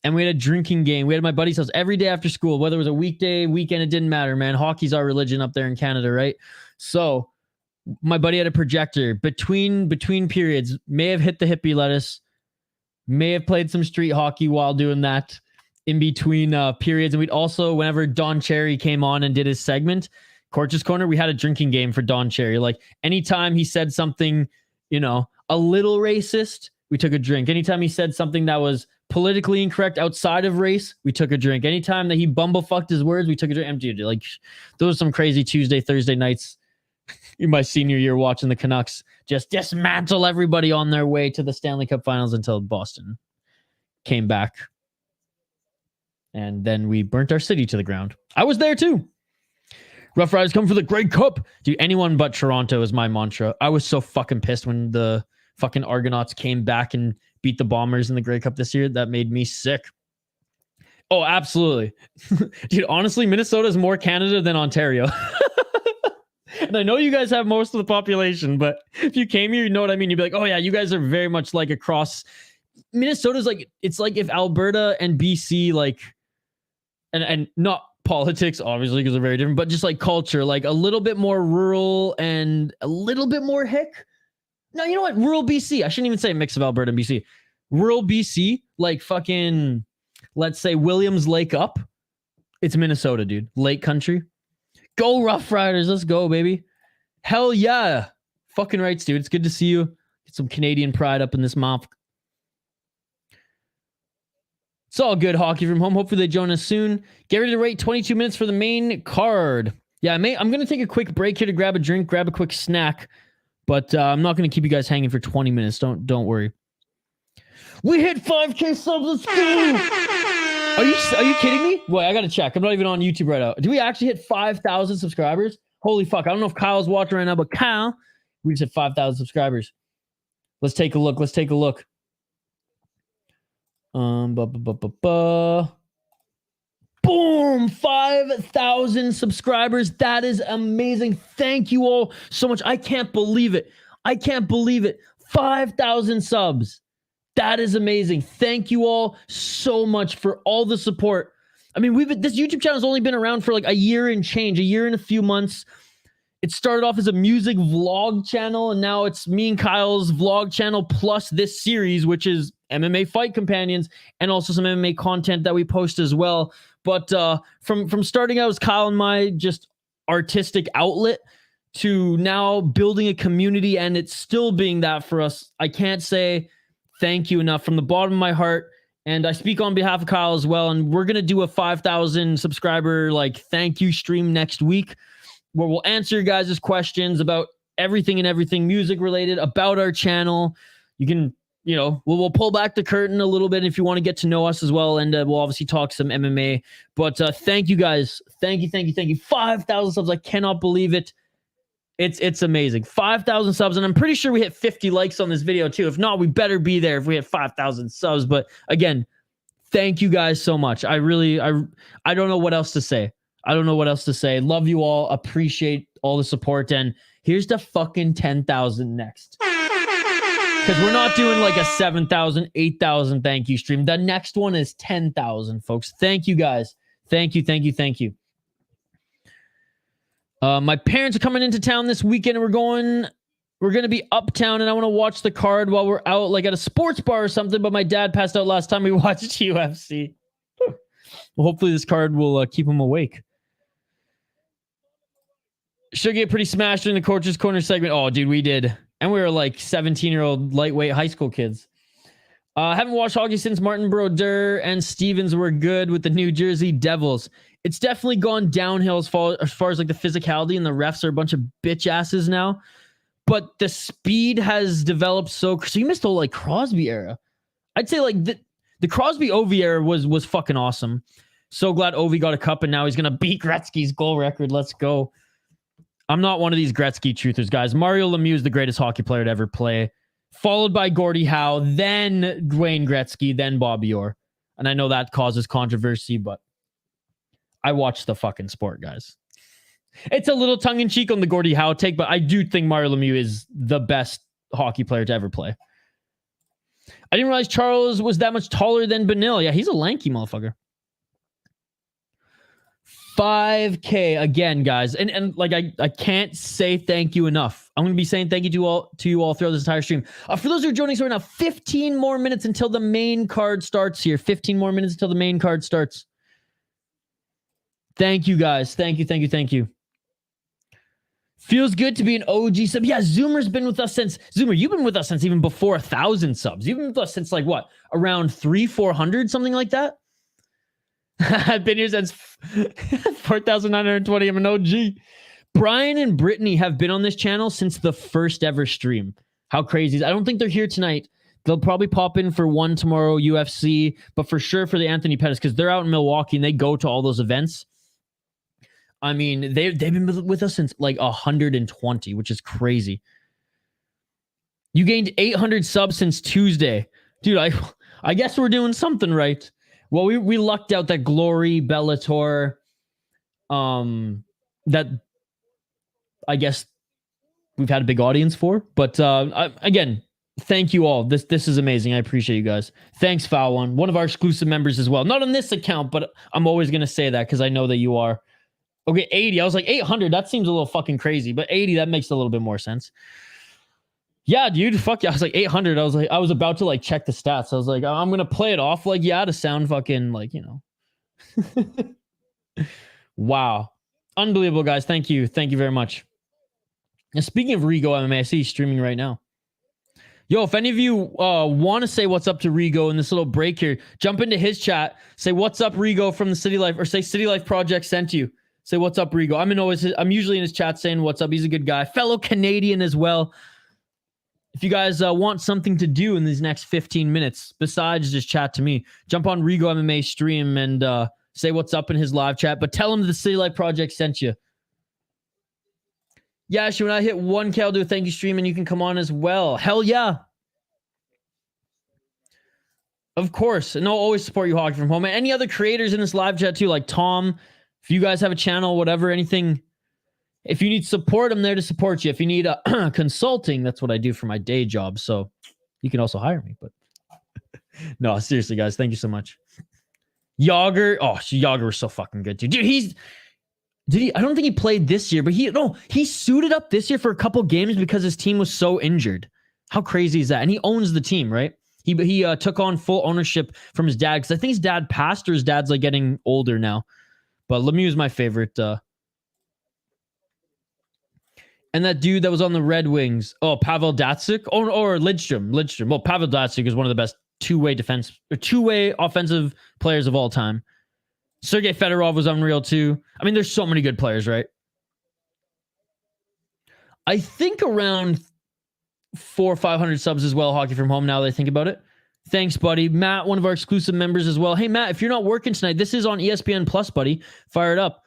And we had a drinking game. We had my buddy's house every day after school, whether it was a weekday, weekend, it didn't matter, man. Hockey's our religion up there in Canada, right? So my buddy had a projector between periods, may have hit the hippie lettuce, may have played some street hockey while doing that in between periods. And we'd also, whenever Don Cherry came on and did his segment, Coach's Corner, we had a drinking game for Don Cherry. Like anytime he said something, a little racist, we took a drink. Anytime he said something that was politically incorrect outside of race, we took a drink. Anytime that he bumblefucked his words, we took a drink. Empty. Like those are some crazy Tuesday, Thursday nights in my senior year watching the Canucks just dismantle everybody on their way to the Stanley Cup Finals until Boston came back. And then we burnt our city to the ground. I was there too. Rough Riders come for the Grey Cup. Dude, anyone but Toronto is my mantra. I was so fucking pissed when the fucking Argonauts came back and beat the Bombers in the Grey Cup this year. That made me sick. Oh, absolutely. Dude, honestly, Minnesota is more Canada than Ontario. And I know you guys have most of the population, but if you came here, you know what I mean? You'd be like, oh yeah, you guys are very much like across. Minnesota's like, it's like if Alberta and BC, like, and not politics, obviously, because they're very different, but just like culture, like a little bit more rural and a little bit more hick. No, you know what? Rural BC. I shouldn't even say a mix of Alberta and BC. Rural BC, like fucking, let's say Williams Lake up. It's Minnesota, dude. Lake country. Go Rough Riders. Let's go, baby. Hell yeah. Fucking rights, dude. It's good to see you. Get some Canadian pride up in this mouth. It's all good hockey from home. Hopefully they join us soon. Get ready to wait 22 minutes for the main card. Yeah, I'm going to take a quick break here to grab a drink, grab a quick snack. But I'm not going to keep you guys hanging for 20 minutes. Don't worry. We hit 5K subs. Let's go. Are you kidding me? Wait, I got to check. I'm not even on YouTube right now. Do we actually hit 5,000 subscribers? Holy fuck. I don't know if Kyle's watching right now, but Kyle, we just hit 5,000 subscribers. Let's take a look. Boom! 5,000 subscribers. That is amazing. Thank you all so much. I can't believe it. 5,000 subs. That is amazing. Thank you all so much for all the support. I mean, this YouTube channel has only been around for like a year and change, a year and a few months. It started off as a music vlog channel, and now it's me and Kyle's vlog channel plus this series, which is MMA fight companions and also some MMA content that we post as well. But from starting out as Kyle and my just artistic outlet to now building a community, and it's still being that for us, I can't say thank you enough from the bottom of my heart. And I speak on behalf of Kyle as well. And we're going to do a 5,000 subscriber thank you stream next week where we'll answer your guys' questions about everything and everything music related about our channel. You can, we'll pull back the curtain a little bit if you want to get to know us as well. And we'll obviously talk some MMA. But thank you guys. Thank you. 5,000 subs. I cannot believe it. It's amazing. 5,000 subs, and I'm pretty sure we hit 50 likes on this video too. If not, we better be there if we hit 5,000 subs. But again, thank you guys so much. I don't know what else to say. Love you all. Appreciate all the support. And here's the fucking 10,000 next. Because we're not doing a 7,000, 8,000 thank you stream. The next one is 10,000, folks. Thank you guys. Thank you. My parents are coming into town this weekend, and we're going to be uptown, and I want to watch the card while we're out, at a sports bar or something, but my dad passed out last time we watched UFC. Well, hopefully this card will keep him awake. Should get pretty smashed in the Coach's Corner segment. Oh, dude, we did. And we were 17-year-old lightweight high school kids. Haven't watched hockey since Martin Brodeur and Stevens were good with the New Jersey Devils. It's definitely gone downhill as far as the physicality, and the refs are a bunch of bitch asses now. But the speed has developed so you missed the whole Crosby era. I'd say the Crosby Ovi era was fucking awesome. So glad Ovi got a cup, and now he's gonna beat Gretzky's goal record. Let's go. I'm not one of these Gretzky truthers, guys. Mario Lemieux is the greatest hockey player to ever play, followed by Gordie Howe, then Wayne Gretzky, then Bobby Orr. And I know that causes controversy, but I watch the fucking sport, guys. It's a little tongue-in-cheek on the Gordie Howe take, but I do think Mario Lemieux is the best hockey player to ever play. I didn't realize Charles was that much taller than Benil. Yeah, he's a lanky motherfucker. 5K again, guys. And I can't say thank you enough. I'm going to be saying thank you to you all throughout this entire stream. For those who are joining us right now, 15 more minutes until the main card starts here. 15 more minutes until the main card starts. Thank you, guys. Thank you. Feels good to be an OG sub. Yeah, Zoomer's been with us since... Zoomer, you've been with us since even before 1,000 subs. You've been with us since what? Around 300-400, something like that? I've been here since 4,920. I'm an OG. Brian and Brittany have been on this channel since the first ever stream. How crazy is... I don't think they're here tonight. They'll probably pop in for one tomorrow, UFC, but for sure for the Anthony Pettis, because they're out in Milwaukee and they go to all those events. I mean, they've been with us since 120, which is crazy. You gained 800 subs since Tuesday. Dude, I guess we're doing something right. Well, we lucked out that Glory, Bellator, that I guess we've had a big audience for. But again, thank you all. This is amazing. I appreciate you guys. Thanks, Foul one of our exclusive members as well. Not on this account, but I'm always going to say that because I know that you are. Okay, 80. I was 800. That seems a little fucking crazy, but 80, that makes a little bit more sense. Yeah, dude. Fuck yeah. I was 800. I was about to check the stats. I was I'm going to play it off to sound fucking Wow. Unbelievable, guys. Thank you. Thank you very much. And speaking of Rigo MMA, I see he's streaming right now. Yo, if any of you want to say what's up to Rigo in this little break here, jump into his chat. Say what's up, Rigo, from the City Life, or say City Life Project sent you. Say what's up, Rigo. I'm usually in his chat saying what's up. He's a good guy. Fellow Canadian as well. If you guys want something to do in these next 15 minutes, besides just chat to me, jump on Rigo MMA stream and say what's up in his live chat. But tell him the City Life Project sent you. Yeah, actually, when I hit 1K, I'll do a thank you stream and you can come on as well. Hell yeah. Of course. And I'll always support you, Hockey from Home. And any other creators in this live chat too, like Tom. If you guys have a channel, whatever, anything, if you need support, I'm there to support you. If you need consulting, that's what I do for my day job. So you can also hire me. But no, seriously, guys, thank you so much. Yager. Oh, Yager was so fucking good, dude. Dude, I don't think he played this year, but he suited up this year for a couple games because his team was so injured. How crazy is that? And he owns the team, right? He took on full ownership from his dad because I think his dad passed or his dad's like getting older now. But Lemieux is my favorite. And that dude that was on the Red Wings, Pavel Datsyuk or Lidstrom. Well, Pavel Datsyuk is one of the best two-way offensive players of all time. Sergei Fedorov was unreal too. I mean, there's so many good players, right? I think around 400 or 500 subs as well, Hockey from Home, now that I think about it. Thanks, buddy. Matt, one of our exclusive members as well. Hey, Matt, if you're not working tonight, this is on ESPN Plus, buddy. Fire it up.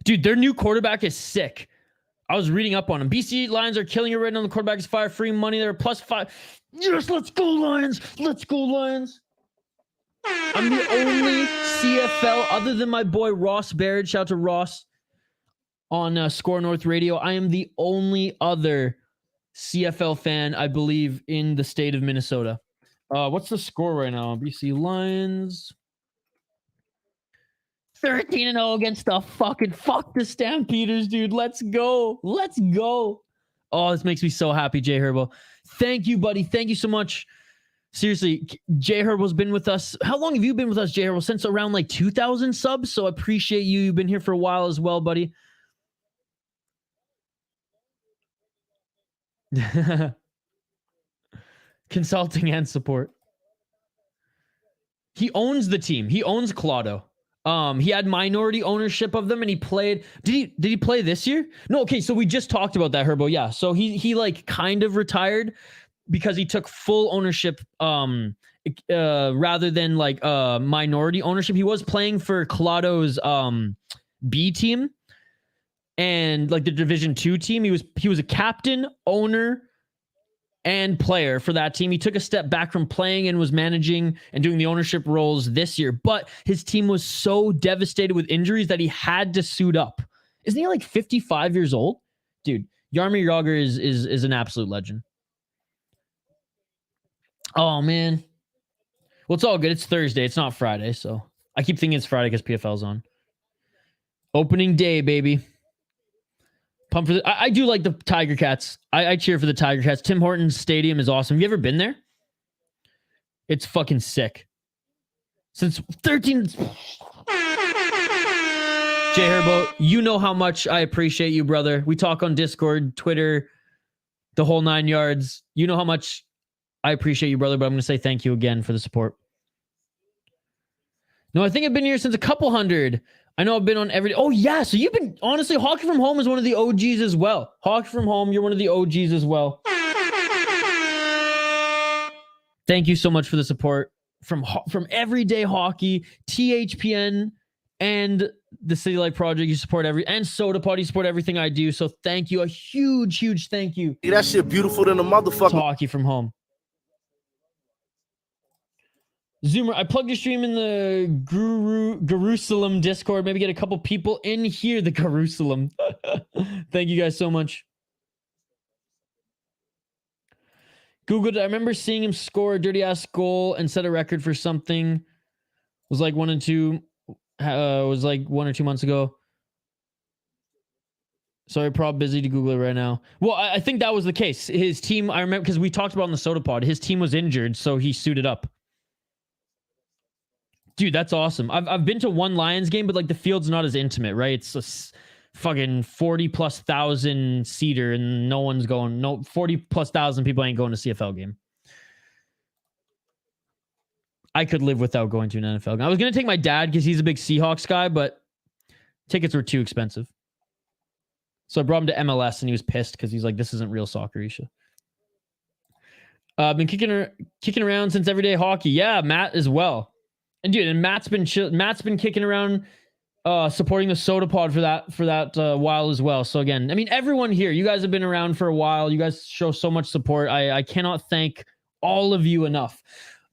Dude, their new quarterback is sick. I was reading up on him. BC Lions are killing it right now. The quarterback is fire. Free money. They're +5. Yes, let's go, Lions. Let's go, Lions. I'm the only CFL, other than my boy Ross Barrett. Shout out to Ross on Score North Radio. I am the only other CFL fan, I believe, in the state of Minnesota. What's the score right now? BC Lions 13-0 against the fuck the Stampeders, dude. Let's go. Let's go. Oh, this makes me so happy, Jay Herbo. Thank you, buddy. Thank you so much. Seriously, Jay Herbo's been with us. How long have you been with us, Jay Herbo? Since around like 2,000 subs. So I appreciate you. You've been here for a while as well, buddy. Consulting and support. He owns the team. He owns Claudio. He had minority ownership of them, and he played. Did he play this year? No. Okay, so we just talked about that, Herbo. Yeah. So he like kind of retired because he took full ownership. Rather than like minority ownership. He was playing for Claudio's B team. And like the Division 2 team, he was a captain, owner, and player for that team. He took a step back from playing and was managing and doing the ownership roles this year. But his team was so devastated with injuries that he had to suit up. Isn't he like 55 years old? Dude, Jaromir Jagr is an absolute legend. Oh, man. Well, it's all good. It's Thursday. It's not Friday, so I keep thinking it's Friday because PFL's on. Opening day, baby. Pumped for the, I do like the Tiger Cats. I cheer for the Tiger Cats. Tim Hortons Stadium is awesome. Have you ever been there? It's fucking sick. Since 13... Jay Herbo, you know how much I appreciate you, brother. We talk on Discord, Twitter, the whole 9 yards. You know how much I appreciate you, brother, but I'm going to say thank you again for the support. No, I think I've been here since a couple hundred. I know I've been on every... Oh, yeah. So you've been... Honestly, Hockey from Home is one of the OGs as well. Hockey from Home, you're one of the OGs as well. Thank you so much for the support from Everyday Hockey, THPN, and the City Light Project. You support and Soda Pod. You support everything I do. So thank you. A huge, huge thank you. Yeah, that shit beautiful than a motherfucker. To Hockey from Home. Zoomer, I plugged your stream in the Jerusalem Discord. Maybe get a couple people in here. The Jerusalem. Thank you guys so much. Googled. I remember seeing him score a dirty ass goal and set a record for something. It was like 1 or 2 months ago. Sorry, probably busy to Google it right now. Well, I think that was the case. His team. I remember because we talked about in the Soda Pod. His team was injured, so he suited up. Dude, that's awesome. I've been to one Lions game, but like the field's not as intimate, right? It's a fucking 40,000+ seater, and no one's going. No 40,000+ people ain't going to CFL game. I could live without going to an NFL game. I was gonna take my dad because he's a big Seahawks guy, but tickets were too expensive. So I brought him to MLS, and he was pissed because he's like, "This isn't real soccer, Isha." Been kicking around since Everyday Hockey. Yeah, Matt as well. And dude, and Matt's been kicking around, supporting the Soda Pod for that while as well. So again, I mean, everyone here, you guys have been around for a while. You guys show so much support. I cannot thank all of you enough.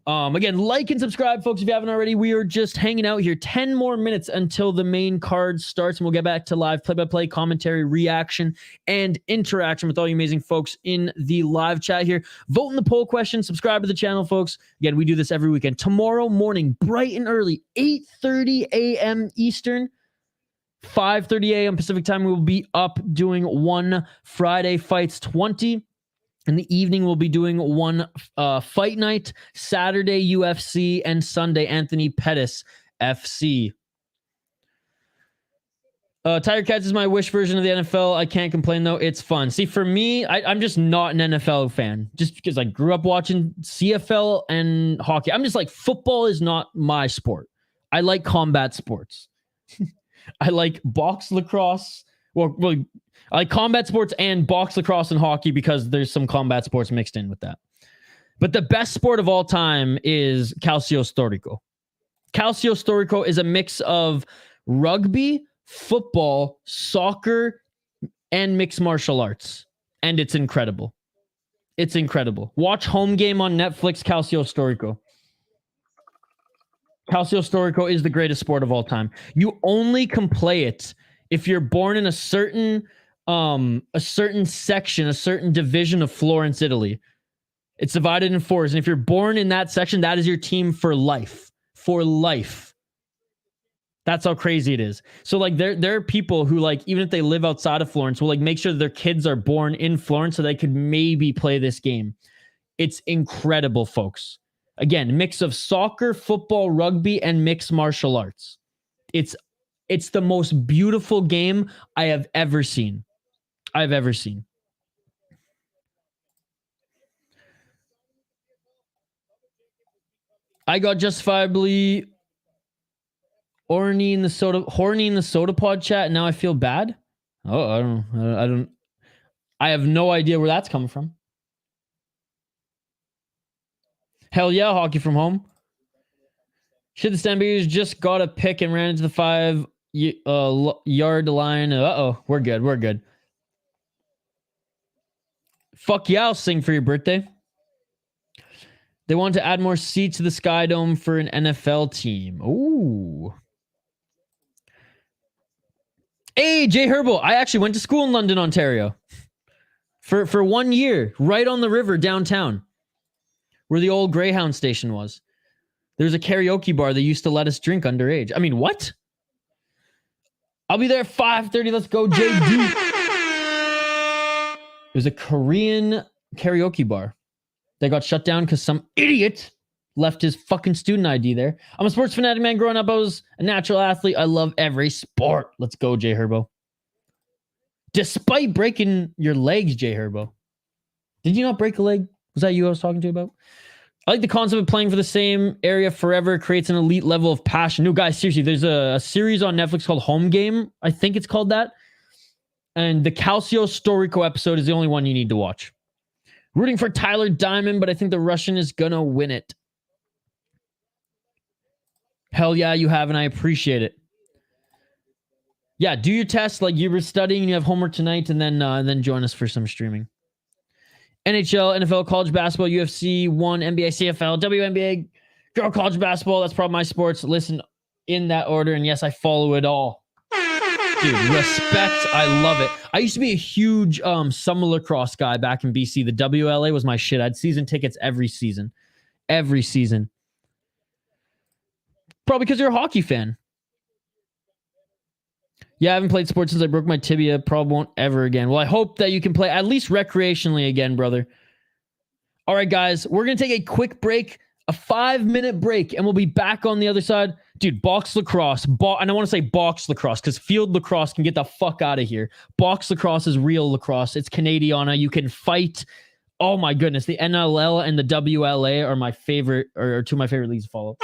Again, like and subscribe, folks, if you haven't already. We are just hanging out here. 10 more minutes until the main card starts, and we'll get back to live play-by-play commentary, reaction, and interaction with all you amazing folks in the live chat here. Vote in the poll question. Subscribe to the channel, folks. Again, we do this every weekend. Tomorrow morning, bright and early, 8:30 a.m. Eastern, 5:30 a.m. Pacific time, we will be up doing One Friday Fights 20. In the evening, we'll be doing one fight night, Saturday UFC, and Sunday Anthony Pettis FC. Tiger Cats is my Wish version of the NFL. I can't complain, though. It's fun. See, for me, I'm just not an NFL fan. Just because I grew up watching CFL and hockey. I'm just like, football is not my sport. I like combat sports. I like box lacrosse. Well, I like combat sports and box lacrosse and hockey because there's some combat sports mixed in with that. But the best sport of all time is Calcio Storico. Calcio Storico is a mix of rugby, football, soccer, and mixed martial arts. And it's incredible. It's incredible. Watch Home Game on Netflix, Calcio Storico. Calcio Storico is the greatest sport of all time. You only can play it if you're born in a certain section, a certain division of Florence, Italy. It's divided in fours. And if you're born in that section, that is your team for life. For life. That's how crazy it is. So like there are people who like, even if they live outside of Florence, will like make sure their kids are born in Florence so they could maybe play this game. It's incredible, folks. Again, mix of soccer, football, rugby, and mixed martial arts. It's the most beautiful game I have ever seen. I got justifiably horny in the soda pod chat, and now I feel bad. Oh, I have no idea where that's coming from. Hell yeah, hockey from home. Shit, the Stampeders just got a pick and ran into the 5-yard line. Uh-oh, we're good. Fuck yeah, I'll sing for your birthday. They want to add more seats to the Sky Dome for an NFL team. Ooh. Hey, Jay Herbo. I actually went to school in London, Ontario. For 1 year, right on the river downtown, where the old Greyhound station was. There's a karaoke bar that used to let us drink underage. I mean, what? I'll be there at 5:30. Let's go, JD. It was a Korean karaoke bar that got shut down because some idiot left his fucking student ID there. I'm a sports fanatic, man. Growing up, I was a natural athlete. I love every sport. Let's go, Jay Herbo. Despite breaking your legs, Jay Herbo. Did you not break a leg? Was that you I was talking to about? I like the concept of playing for the same area forever. It creates an elite level of passion. No, guys, seriously, there's a series on Netflix called Home Game. I think it's called that. And the Calcio Storico episode is the only one you need to watch. Rooting for Tyler Diamond, but I think the Russian is going to win it. Hell yeah, you have, and I appreciate it. Yeah, do your test like you were studying and you have homework tonight, and then join us for some streaming. NHL, NFL, college basketball, UFC, 1, NBA, CFL, WNBA, girl college basketball. That's probably my sports. Listen in that order. And yes, I follow it all. Dude, respect. I love it. I used to be a huge summer lacrosse guy back in BC. The WLA was my shit. I had season tickets every season. Every season. Probably because you're a hockey fan. Yeah, I haven't played sports since I broke my tibia. Probably won't ever again. Well, I hope that you can play at least recreationally again, brother. All right, guys, we're going to take a quick break, a 5-minute break, and we'll be back on the other side. Dude, box lacrosse. And I want to say box lacrosse because field lacrosse can get the fuck out of here. Box lacrosse is real lacrosse. It's Canadiana. You can fight. Oh, my goodness. The NLL and the WLA are my favorite, or two of my favorite leagues to follow.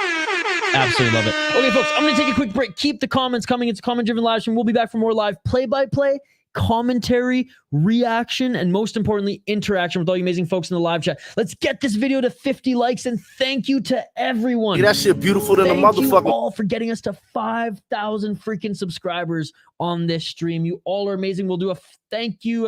Absolutely love it. Okay, folks, I'm going to take a quick break. Keep the comments coming. It's a comment-driven live stream. We'll be back for more live play-by-play, commentary, reaction, and most importantly, interaction with all you amazing folks in the live chat. Let's get this video to 50 likes, and thank you to everyone. Yeah, that shit beautiful than a motherfucker. Thank you all for getting us to 5,000 freaking subscribers on this stream. You all are amazing. We'll do a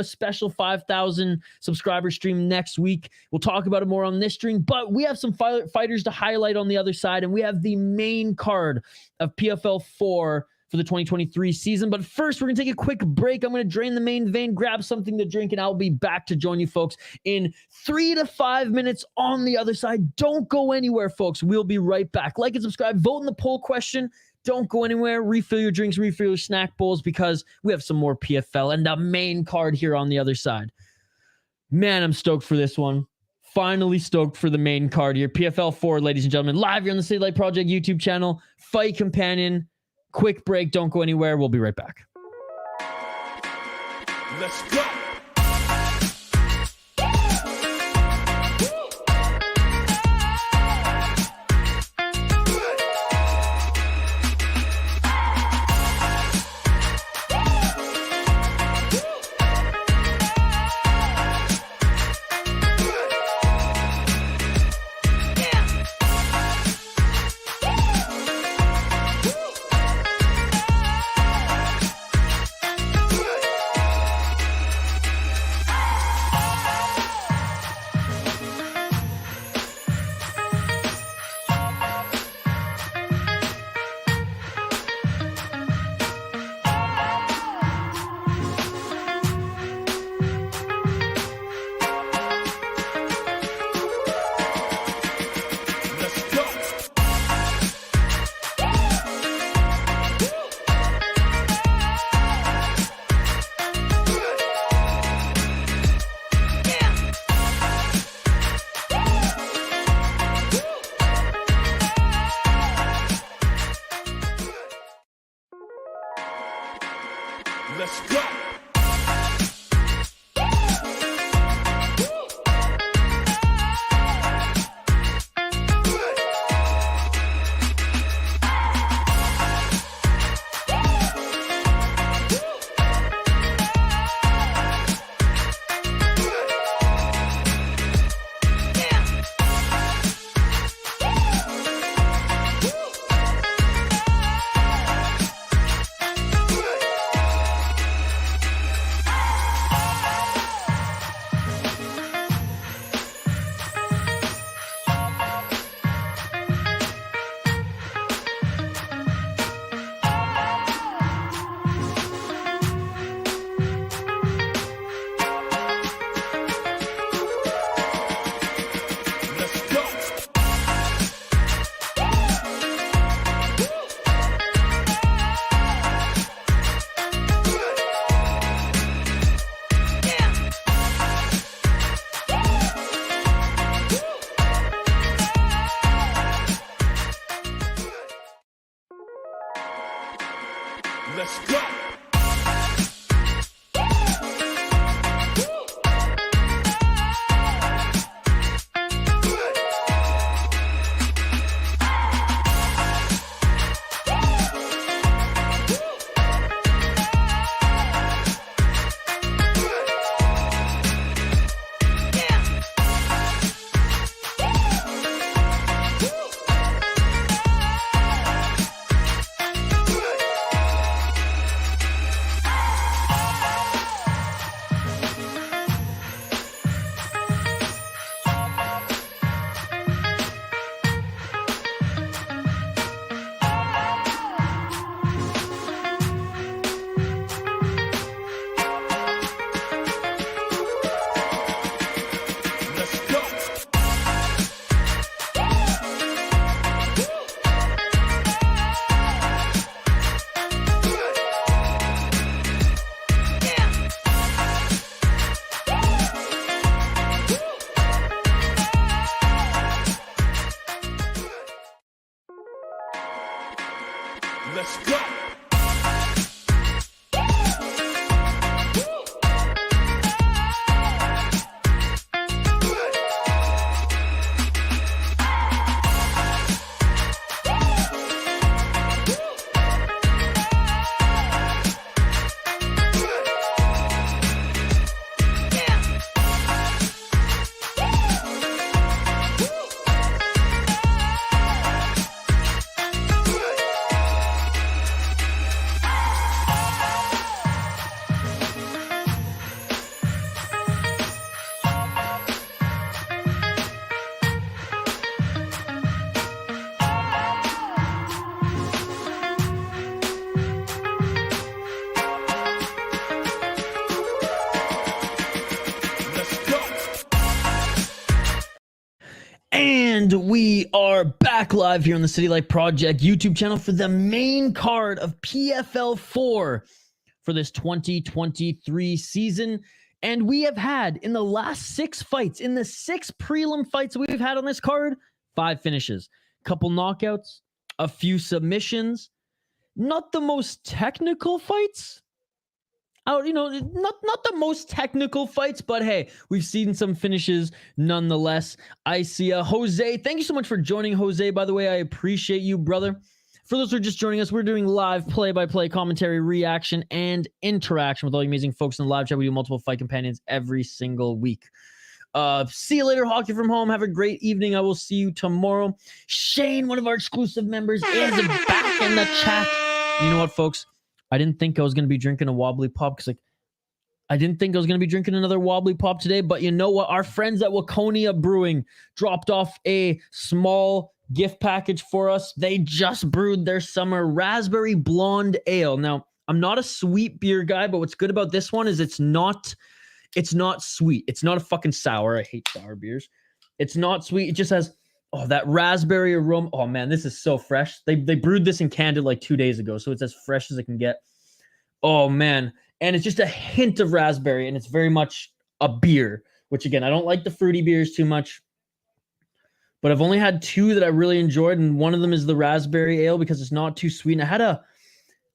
special 5,000 subscriber stream next week. We'll talk about it more on this stream, but we have some fighters to highlight on the other side, and we have the main card of PFL 4 for the 2023 season. But first, we're going to take a quick break. I'm going to drain the main vein, grab something to drink, and I'll be back to join you folks in 3 to 5 minutes on the other side. Don't go anywhere, folks. We'll be right back. Like and subscribe. Vote in the poll question. Don't go anywhere. Refill your drinks, refill your snack bowls, because we have some more PFL and the main card here on the other side. Man, I'm stoked for this one. Finally stoked for the main card here. PFL 4, ladies and gentlemen. Live here on the City Light Project YouTube channel. Fight Companion. Quick break. Don't go anywhere. We'll be right back. Let's go. Let's go. Let's go. Let's go. And we are back live here on the City Light Project YouTube channel for the main card of PFL 4 for this 2023 season. And we have had, in the last 6 fights, in the 6 prelim fights we've had on this card, 5 finishes, couple knockouts, a few submissions. Not the most technical fights. Not the most technical fights, but hey, we've seen some finishes nonetheless. I see Jose. Thank you so much for joining, Jose. By the way, I appreciate you, brother. For those who are just joining us, we're doing live play-by-play commentary, reaction, and interaction with all you amazing folks in the live chat. We do multiple fight companions every single week. See you later, Hockey from Home. Have a great evening. I will see you tomorrow. Shane, one of our exclusive members, is back in the chat. You know what, folks? I didn't think I was going to be drinking a wobbly pop because, I didn't think I was going to be drinking another wobbly pop today. But you know what? Our friends at Waconia Brewing dropped off a small gift package for us. They just brewed their summer raspberry blonde ale. Now, I'm not a sweet beer guy, but what's good about this one is it's not sweet. It's not a fucking sour. I hate sour beers. It's not sweet. It just has that raspberry aroma. Oh man, this is so fresh. They brewed this in Canada like 2 days ago, so it's as fresh as it can get. Oh man, and it's just a hint of raspberry, and it's very much a beer, which again, I don't like the fruity beers too much, but I've only had 2 that I really enjoyed, and one of them is the raspberry ale because it's not too sweet. And I had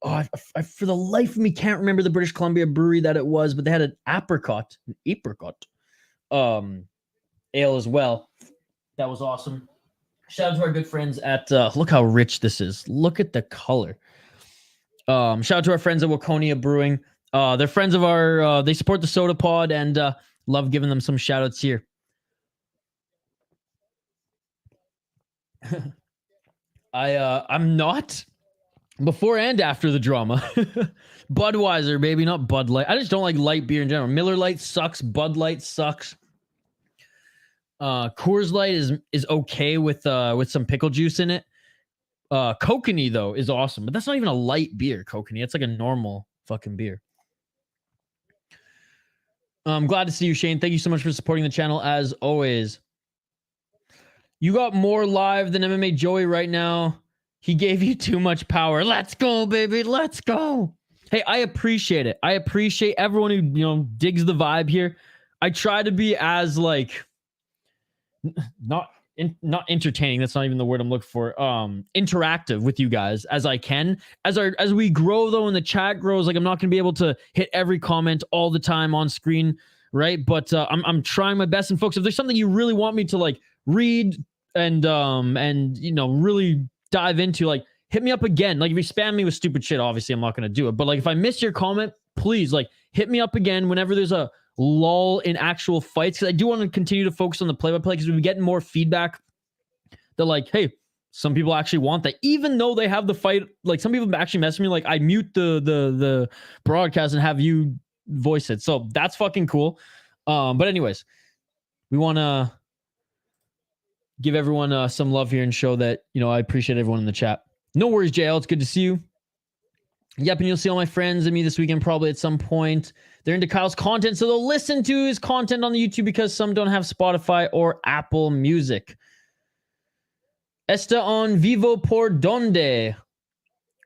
I for the life of me can't remember the British Columbia brewery that it was, but they had an apricot ale as well. That was awesome. Shout out to our good friends at look how rich this is. Look at the color. Shout out to our friends at Waconia Brewing. They're friends of our they support the Soda Pod, and love giving them some shout outs here. I'm not before and after the drama. Budweiser, baby, not Bud Light. I just don't like light beer in general. Miller Lite sucks. Bud Light sucks. Coors Light is okay with some pickle juice in it. Kokanee though is awesome, but that's not even a light beer. Kokanee, it's like a normal fucking beer. I'm glad to see you, Shane. Thank you so much for supporting the channel as always. You got more live than MMA Joey right now. He gave you too much power. Let's go, baby. Let's go. Hey, I appreciate it. I appreciate everyone who, digs the vibe here. I try to be as not entertaining. That's not even the word I'm looking for. Interactive with you guys as I can. As we grow though, and the chat grows, I'm not going to be able to hit every comment all the time on screen, right? But I'm trying my best. And folks, if there's something you really want me to read and really dive into, hit me up again. If you spam me with stupid shit, obviously I'm not going to do it. But if I miss your comment, please hit me up again whenever there's a lull in actual fights, because I do want to continue to focus on the play-by-play, because we've been getting more feedback that hey, some people actually want that, even though they have the fight. Some people actually message me I mute the broadcast and have you voice it. So that's fucking cool. But anyways, we want to give everyone some love here and show that I appreciate everyone in the chat. No worries, JL. It's good to see you. Yep, and you'll see all my friends and me this weekend probably at some point. They're into Kyle's content, so they'll listen to his content on the YouTube, because some don't have Spotify or Apple Music. Está on vivo por donde?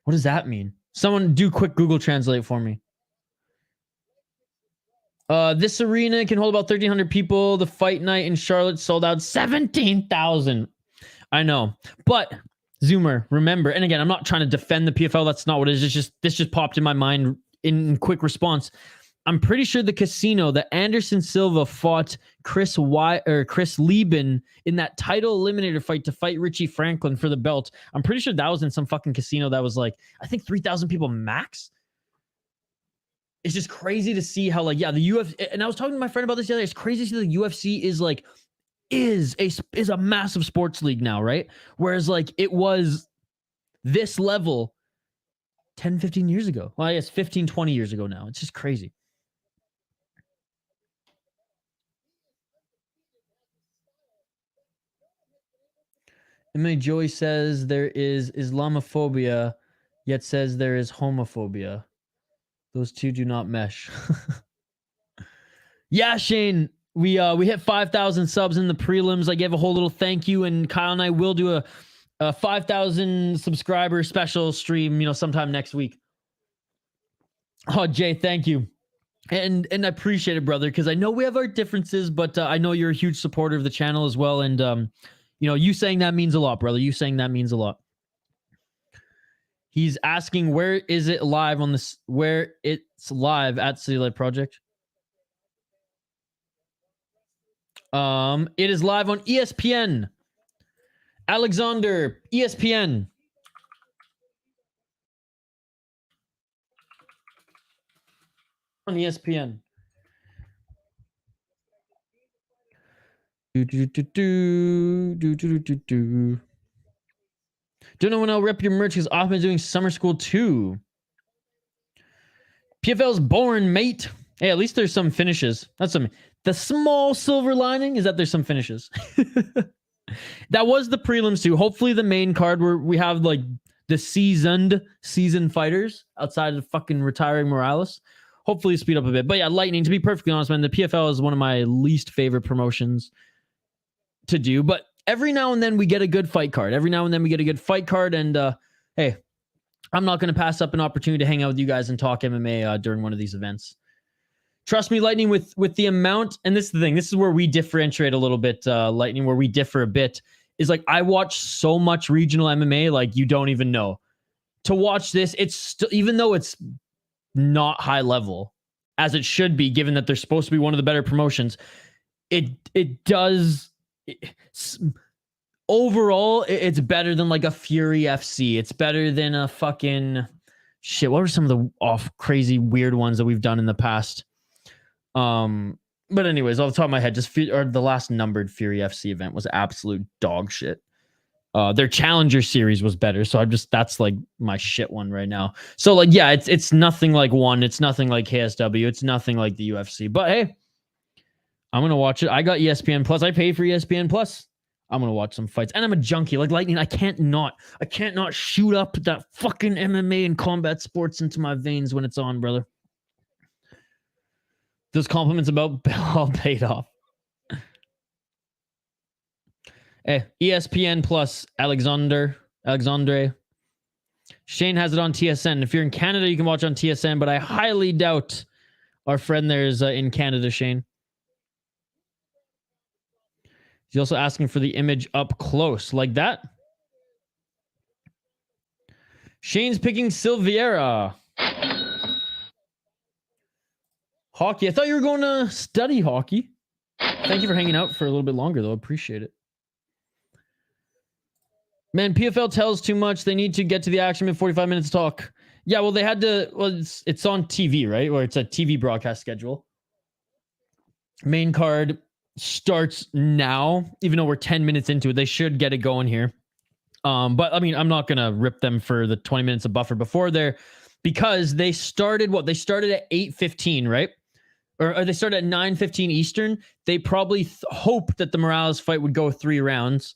What does that mean? Someone do quick Google Translate for me. This arena can hold about 1,300 people. The fight night in Charlotte sold out 17,000. I know, but Zoomer, remember, and again, I'm not trying to defend the PFL. That's not what it is. This just popped in my mind in quick response. I'm pretty sure the casino that Anderson Silva fought Chris Lieben in that title eliminator fight to fight Richie Franklin for the belt. I'm pretty sure that was in some fucking casino that was I think 3,000 people max. It's just crazy to see how the UFC, and I was talking to my friend about this the other day. It's crazy to see the UFC is a massive sports league now, right? Whereas it was this level 10, 15 years ago. Well, I guess 15, 20 years ago now. It's just crazy. MMA Joey says there is Islamophobia, yet says there is homophobia. Those two do not mesh. Yeah, Shane. We hit 5,000 subs in the prelims. I gave a whole little thank you, and Kyle and I will do a 5,000 subscriber special stream, sometime next week. Oh, Jay, thank you. And I appreciate it, brother, because I know we have our differences, but I know you're a huge supporter of the channel as well. And, you know, you saying that means a lot, brother. You saying that means a lot. He's asking, where is it live on this? Where it's live at City Light Project? It is live on ESPN. Alexander, ESPN. On ESPN. Don't know when I'll rep your merch because I've been doing summer school too. PFL's born, mate. Hey, at least there's some finishes. That's some. The small silver lining is that there's some finishes. That was the prelims too. Hopefully the main card where we have like the seasoned fighters outside of fucking retiring Moraes. Hopefully speed up a bit. But yeah, Lightning, to be perfectly honest, man, the PFL is one of my least favorite promotions to do. But every now and then we get a good fight card. And hey, I'm not going to pass up an opportunity to hang out with you guys and talk MMA during one of these events. Trust me, Lightning, with the amount, and this is the thing, this is where we differentiate a little bit, Lightning, where we differ a bit, is like I watch so much regional MMA, like you don't even know. To watch this, it's still, even though it's not high level, as it should be, given that they're supposed to be one of the better promotions, overall, it's better than like a Fury FC. It's better than a fucking shit. What were some of the crazy weird ones that we've done in the past? But anyways, off the top of my head, the last numbered Fury FC event was absolute dog shit. Their Challenger series was better, so that's like my shit one right now. So like, yeah, it's nothing like one. It's nothing like KSW. It's nothing like the UFC. But hey, I'm gonna watch it. I got ESPN Plus. I pay for ESPN Plus. I'm gonna watch some fights, and I'm a junkie like Lightning. I can't not shoot up that fucking MMA and combat sports into my veins when it's on, brother. Those compliments about all paid off. Hey, ESPN Plus, Alexandre. Shane has it on TSN. If you're in Canada, you can watch on TSN, but I highly doubt our friend there is in Canada, Shane. He's also asking for the image up close, like that. Shane's picking Silveira. Hockey. I thought you were going to study hockey. Thank you for hanging out for a little bit longer, though. Appreciate it. Man, PFL tells too much. They need to get to the action in 45 minutes talk. Yeah, well, they had to... Well, it's on TV, right? Or it's a TV broadcast schedule. Main card starts now. Even though we're 10 minutes into it, they should get it going here. But, I mean, I'm not going to rip them for the 20 minutes of buffer before there. Because they started... What? They started at 8:15, right? Or they started at 9:15 Eastern. They probably hoped that the Moraes fight would go 3 rounds.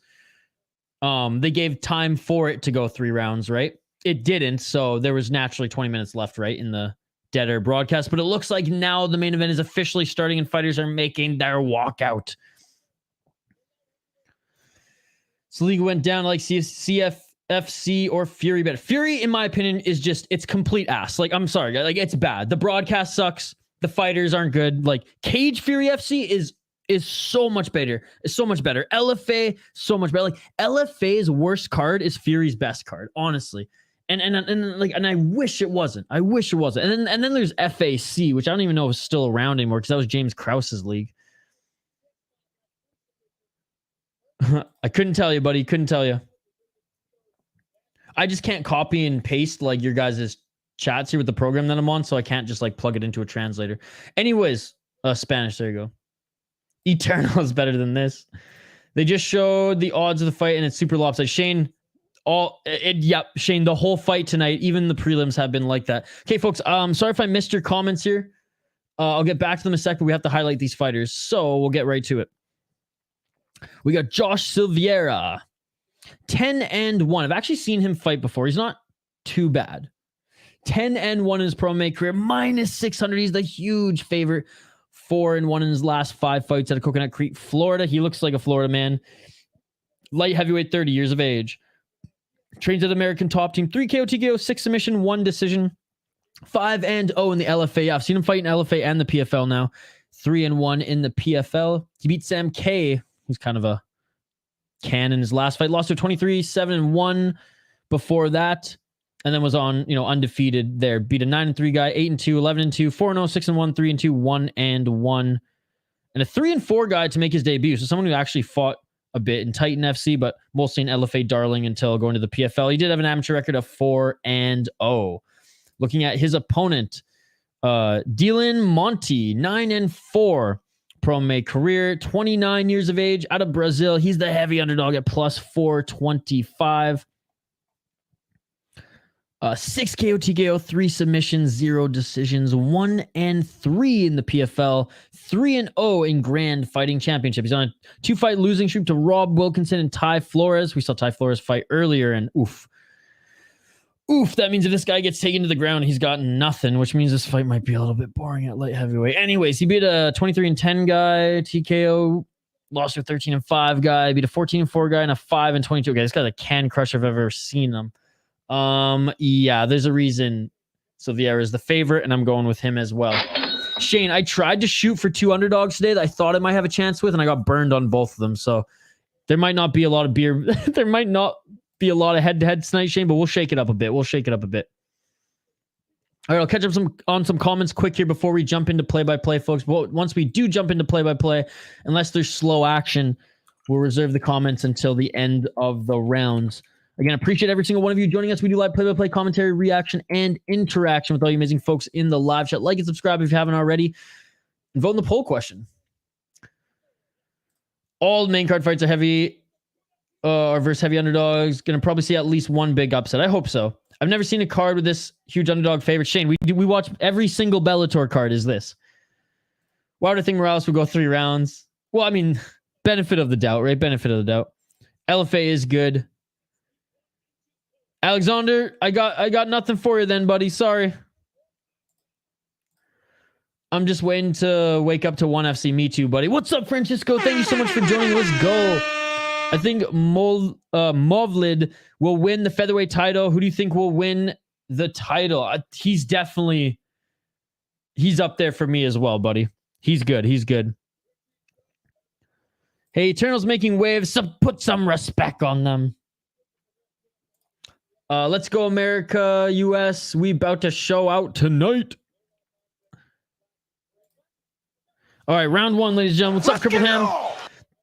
They gave time for it to go 3 rounds, right? It didn't, so there was naturally 20 minutes left, right, in the dead air broadcast. But it looks like now the main event is officially starting and fighters are making their walkout. So league went down like CFFC or Fury better. Fury, in my opinion, is just, it's complete ass. Like, I'm sorry, like, it's bad. The broadcast sucks. The fighters aren't good. Like, Cage Fury FC is so much better. It's so much better. LFA, so much better. Like, LFA's worst card is Fury's best card, honestly. And I wish it wasn't. I wish it wasn't. And then there's FAC, which I don't even know if it's still around anymore because that was James Krause's league. I couldn't tell you, buddy. Couldn't tell you. I just can't copy and paste like your guys' chats here with the program that I'm on, so I can't just like plug it into a translator. Anyways, Spanish, there you go. Eternal is better than this. They just showed the odds of the fight and it's super lopsided. Shane, Shane, the whole fight tonight, even the prelims have been like that. Okay, folks, sorry if I missed your comments here. I'll get back to them in a sec, but we have to highlight these fighters, so we'll get right to it. We got Josh Silveira, 10-1. I've actually seen him fight before. He's not too bad. 10-1 in his pro MMA career, -600. He's the huge favorite. 4-1 in his last 5 fights at Coconut Creek, Florida. He looks like a Florida man. Light heavyweight, 30 years of age. Trains at American Top Team. 3 KO, TKO, 6 submission, 1 decision. 5-0 in the LFA. Yeah, I've seen him fight in LFA and the PFL now. 3-1 in the PFL. He beat Sam K, who's kind of a can in his last fight. Lost to 23, 7-1 before that. And then was on, undefeated there. Beat a 9-3 guy, 8-2, 11-2, 4-0, 6-1, 3-2, 1-1. And a 3-4 guy to make his debut. So someone who actually fought a bit in Titan FC, but mostly in LFA darling until going to the PFL. He did have an amateur record of 4-0. Looking at his opponent, Delan Monte, 9-4 pro MMA career, 29 years of age, out of Brazil. He's the heavy underdog at plus 425. 6 KO TKO, 3 submissions, 0 decisions, 1-3 in the PFL, 3-0 in Grand Fighting Championship. He's on a 2-fight losing streak to Rob Wilkinson and Ty Flores. We saw Ty Flores fight earlier, and oof, that means if this guy gets taken to the ground, he's got nothing, which means this fight might be a little bit boring at light heavyweight. Anyways, he beat a 23-10 guy, TKO, lost to a 13-5 guy, beat a 14-4 guy, and a 5-22 guy. This guy's a can crusher if I've ever seen him. Yeah, there's a reason Silveira is the favorite, and I'm going with him as well. Shane, I tried to shoot for 2 underdogs today that I thought I might have a chance with, and I got burned on both of them. So there might not be a lot of beer. There might not be a lot of head-to-head tonight, Shane, but we'll shake it up a bit. All right, I'll catch up on some comments quick here before we jump into play-by-play, folks. But once we do jump into play-by-play, unless there's slow action, we'll reserve the comments until the end of the rounds. Again, appreciate every single one of you joining us. We do live play-by-play commentary, reaction, and interaction with all you amazing folks in the live chat. Like and subscribe if you haven't already. And vote in the poll question. All main card fights are heavy or versus heavy underdogs. Going to probably see at least one big upset. I hope so. I've never seen a card with this huge underdog favorite. Shane, we watch every single Bellator card is this. Why would I think Moraes would go 3 rounds? Well, I mean, benefit of the doubt, right? Benefit of the doubt. LFA is good. Alexander, I got nothing for you then, buddy. Sorry. I'm just waiting to wake up to 1 FC. Me too, buddy. What's up, Francisco? Thank you so much for joining. Let's go. I think Movlid will win the featherweight title. Who do you think will win the title? He's up there for me as well, buddy. He's good. Hey, Eternal's making waves. Put some respect on them. Let's go, America, US. We about to show out tonight. All right, round 1, ladies and gentlemen. What's up, Crippled Ham?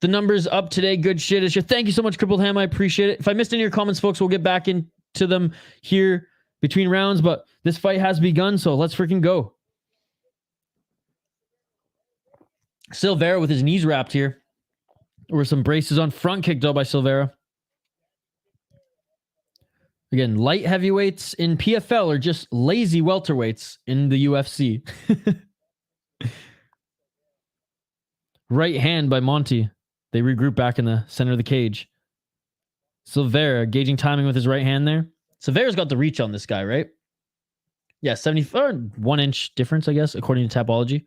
The numbers up today. Good shit. Thank you so much, Crippled Ham. I appreciate it. If I missed any of your comments, folks, we'll get back into them here between rounds, but this fight has begun, so let's freaking go. Silveira with his knees wrapped here. Or some braces on. Front kick, though, by Silveira. Again, light heavyweights in PFL are just lazy welterweights in the UFC. Right hand by Monte. They regroup back in the center of the cage. Silveira gauging timing with his right hand there. Silveira's got the reach on this guy, right? Yeah, 1 inch difference, I guess, according to Tapology.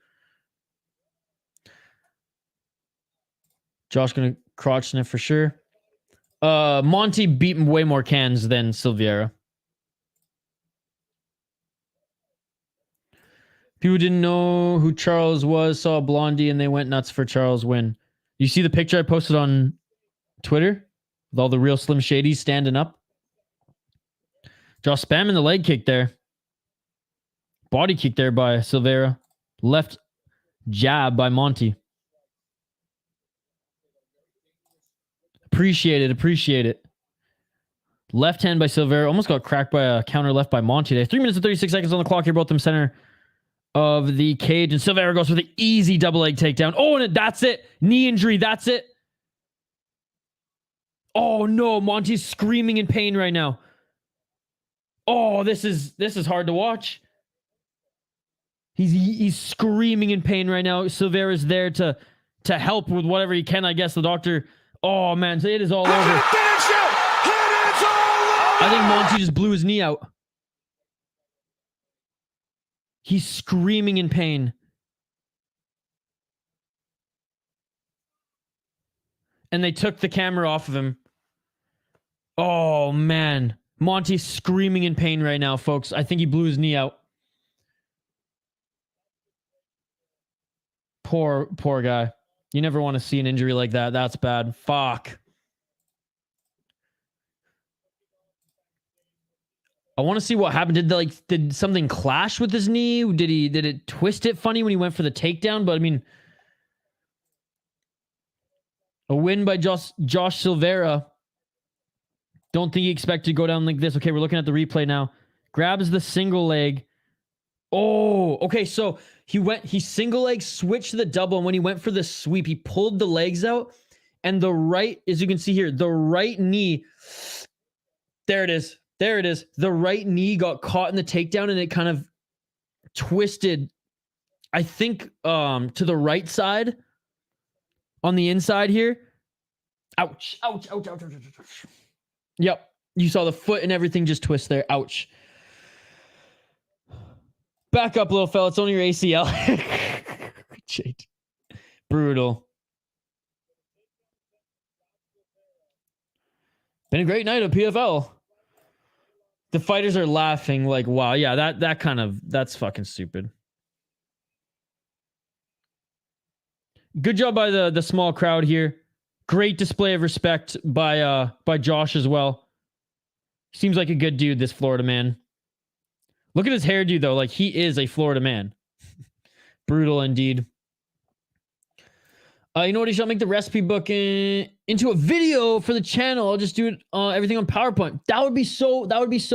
Josh gonna crotch sniff for sure. Monte beat way more cans than Silveira. People didn't know who Charles was, saw Blondie, and they went nuts for Charles' win. You see the picture I posted on Twitter? With all the real Slim Shadys standing up? Josh spamming the leg kick there. Body kick there by Silveira. Left jab by Monte. Appreciate it. Left hand by Silveira. Almost got cracked by a counter left by Monte there. 3 minutes and 36 seconds on the clock here. Both them center of the cage. And Silveira goes for the easy double leg takedown. Oh, and that's it. Knee injury. That's it. Oh, no. Monte's screaming in pain right now. Oh, this is hard to watch. He's screaming in pain right now. Silveira's there to help with whatever he can, I guess. The doctor... Oh, man. So it is all over. I think Monte just blew his knee out. He's screaming in pain. And they took the camera off of him. Oh, man. Monte's screaming in pain right now, folks. I think he blew his knee out. Poor guy. You never want to see an injury like that. That's bad. Fuck. I want to see what happened. Did something clash with his knee? Did it twist it funny when he went for the takedown? But I mean, a win by Josh Silveira. Don't think he expected to go down like this. Okay, we're looking at the replay now. Grabs the single leg. Oh, okay. So he single leg switched to the double. And when he went for the sweep, he pulled the legs out. And the right, as you can see here, the right knee. There it is. There it is. The right knee got caught in the takedown and it kind of twisted, I think, to the right side on the inside here. Ouch. Ouch. Ouch. Ouch. Ouch. Ouch. Ouch. Yep. You saw the foot and everything just twist there. Ouch. Back up, little fella. It's only your ACL. Brutal. Been a great night at PFL. The fighters are laughing like, wow, yeah, that's fucking stupid. Good job by the small crowd here. Great display of respect by Josh as well. Seems like a good dude, this Florida man. Look at his hairdo though, like he is a Florida man. Brutal indeed. You know what? I shall make the recipe book into a video for the channel. I'll just do it everything on PowerPoint. That would be so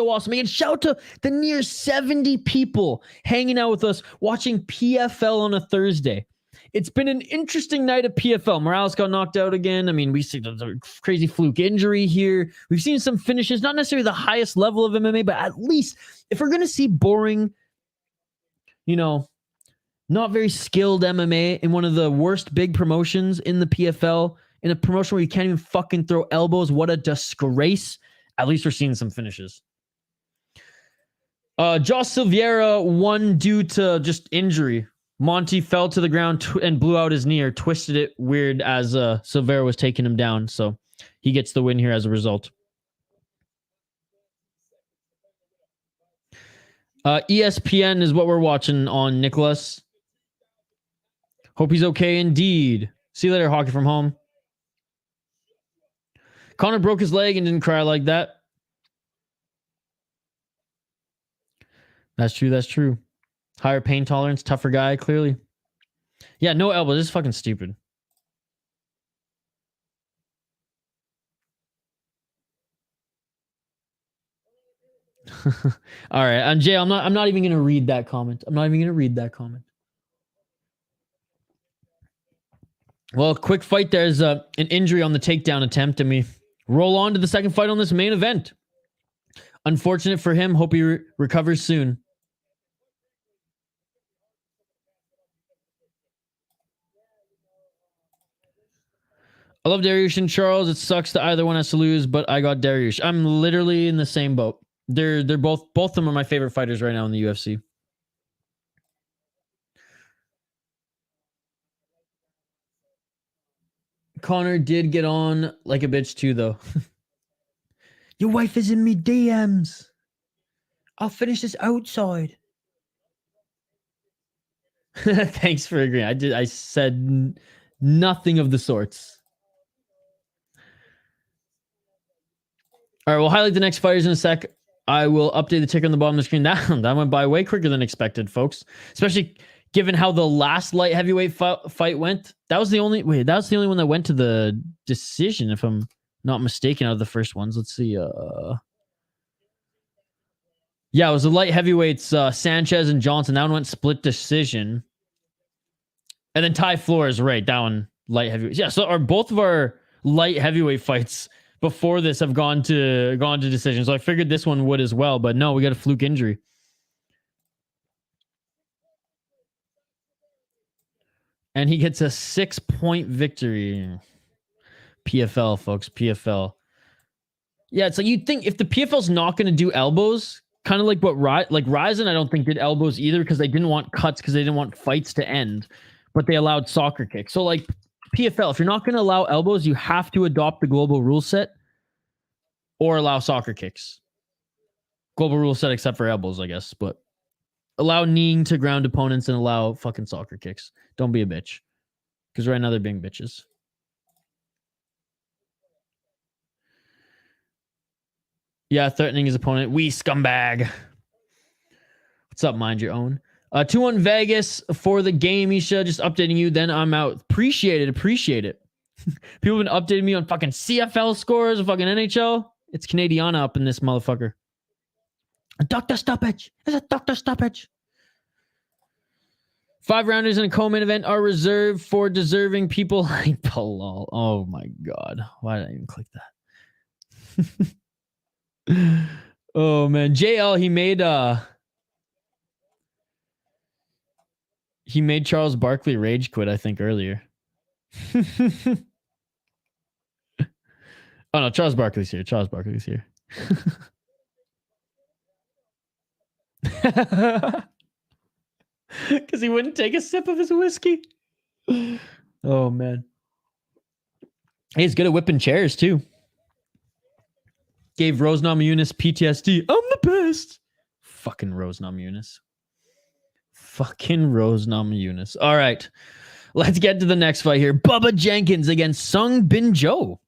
awesome. And shout out to the near 70 people hanging out with us watching PFL on a Thursday. It's been an interesting night at PFL. Moraes got knocked out again. I mean, we see the crazy fluke injury here. We've seen some finishes, not necessarily the highest level of MMA, but at least if we're going to see boring, not very skilled MMA in one of the worst big promotions in the PFL, in a promotion where you can't even fucking throw elbows. What a disgrace. At least we're seeing some finishes. Josh Silveira won due to just injury. Monte fell to the ground and blew out his knee or twisted it weird as Silveira was taking him down. So he gets the win here as a result. ESPN is what we're watching on, Nicholas. Hope he's okay indeed. See you later, Hockey from Home. Connor broke his leg and didn't cry like that. That's true. That's true. Higher pain tolerance, tougher guy, clearly. Yeah, no elbow. This is fucking stupid. All right, and Jay, I'm not even gonna read that comment. I'm not even gonna read that comment. Well, quick fight. There's an injury on the takedown attempt, and we roll on to the second fight on this main event. Unfortunate for him. Hope he recovers soon. I love Dariush and Charles. It sucks that either one has to lose, but I got Dariush. I'm literally in the same boat. They're both of them are my favorite fighters right now in the UFC. Connor did get on like a bitch too, though. Your wife is in me DMs. I'll finish this outside. Thanks for agreeing. I said nothing of the sorts. All right, we'll highlight the next fighters in a sec. I will update the ticker on the bottom of the screen. That went by way quicker than expected, folks. Especially given how the last light heavyweight fight went. That was the only one that went to the decision, if I'm not mistaken, out of the first ones. Let's see. Yeah, it was the light heavyweights, Sanchez and Johnson. That one went split decision. And then Ty Flores, right? That one, light heavyweights. Yeah, so both of our light heavyweight fights before this have gone to decision. So I figured this one would as well, but no, we got a fluke injury. And he gets a 6-point victory. PFL, folks. PFL. Yeah, it's like you'd think if the PFL's not going to do elbows, kind of like what Ryzen, I don't think did elbows either because they didn't want cuts because they didn't want fights to end, but they allowed soccer kicks. So like PFL, if you're not going to allow elbows, you have to adopt the global rule set or allow soccer kicks. Global rule set except for elbows, I guess, but Allow kneeing to ground opponents and allow fucking soccer kicks. Don't be a bitch. Because right now they're being bitches. Yeah, threatening his opponent. We scumbag. What's up, mind your own? 2-1 Vegas for the game, Isha. Just updating you, then I'm out. Appreciate it. Appreciate it. People have been updating me on fucking CFL scores, fucking NHL. It's Canadiana up in this motherfucker. A doctor stoppage. It's a doctor stoppage. 5 rounders in a co-main event are reserved for deserving people like Palal. Oh my god. Why did I even click that? Oh man. JL, he made Charles Barkley rage quit, I think, earlier. Oh no, Charles Barkley's here. Charles Barkley's here. Because he wouldn't take a sip of his whiskey. Oh man. He's good at whipping chairs too. Gave Rose Namajunas PTSD. I'm the best. Fucking Rose Namajunas. Fucking Rose Namajunas. All right. Let's get to the next fight here. Bubba Jenkins against Sung Bin Jo.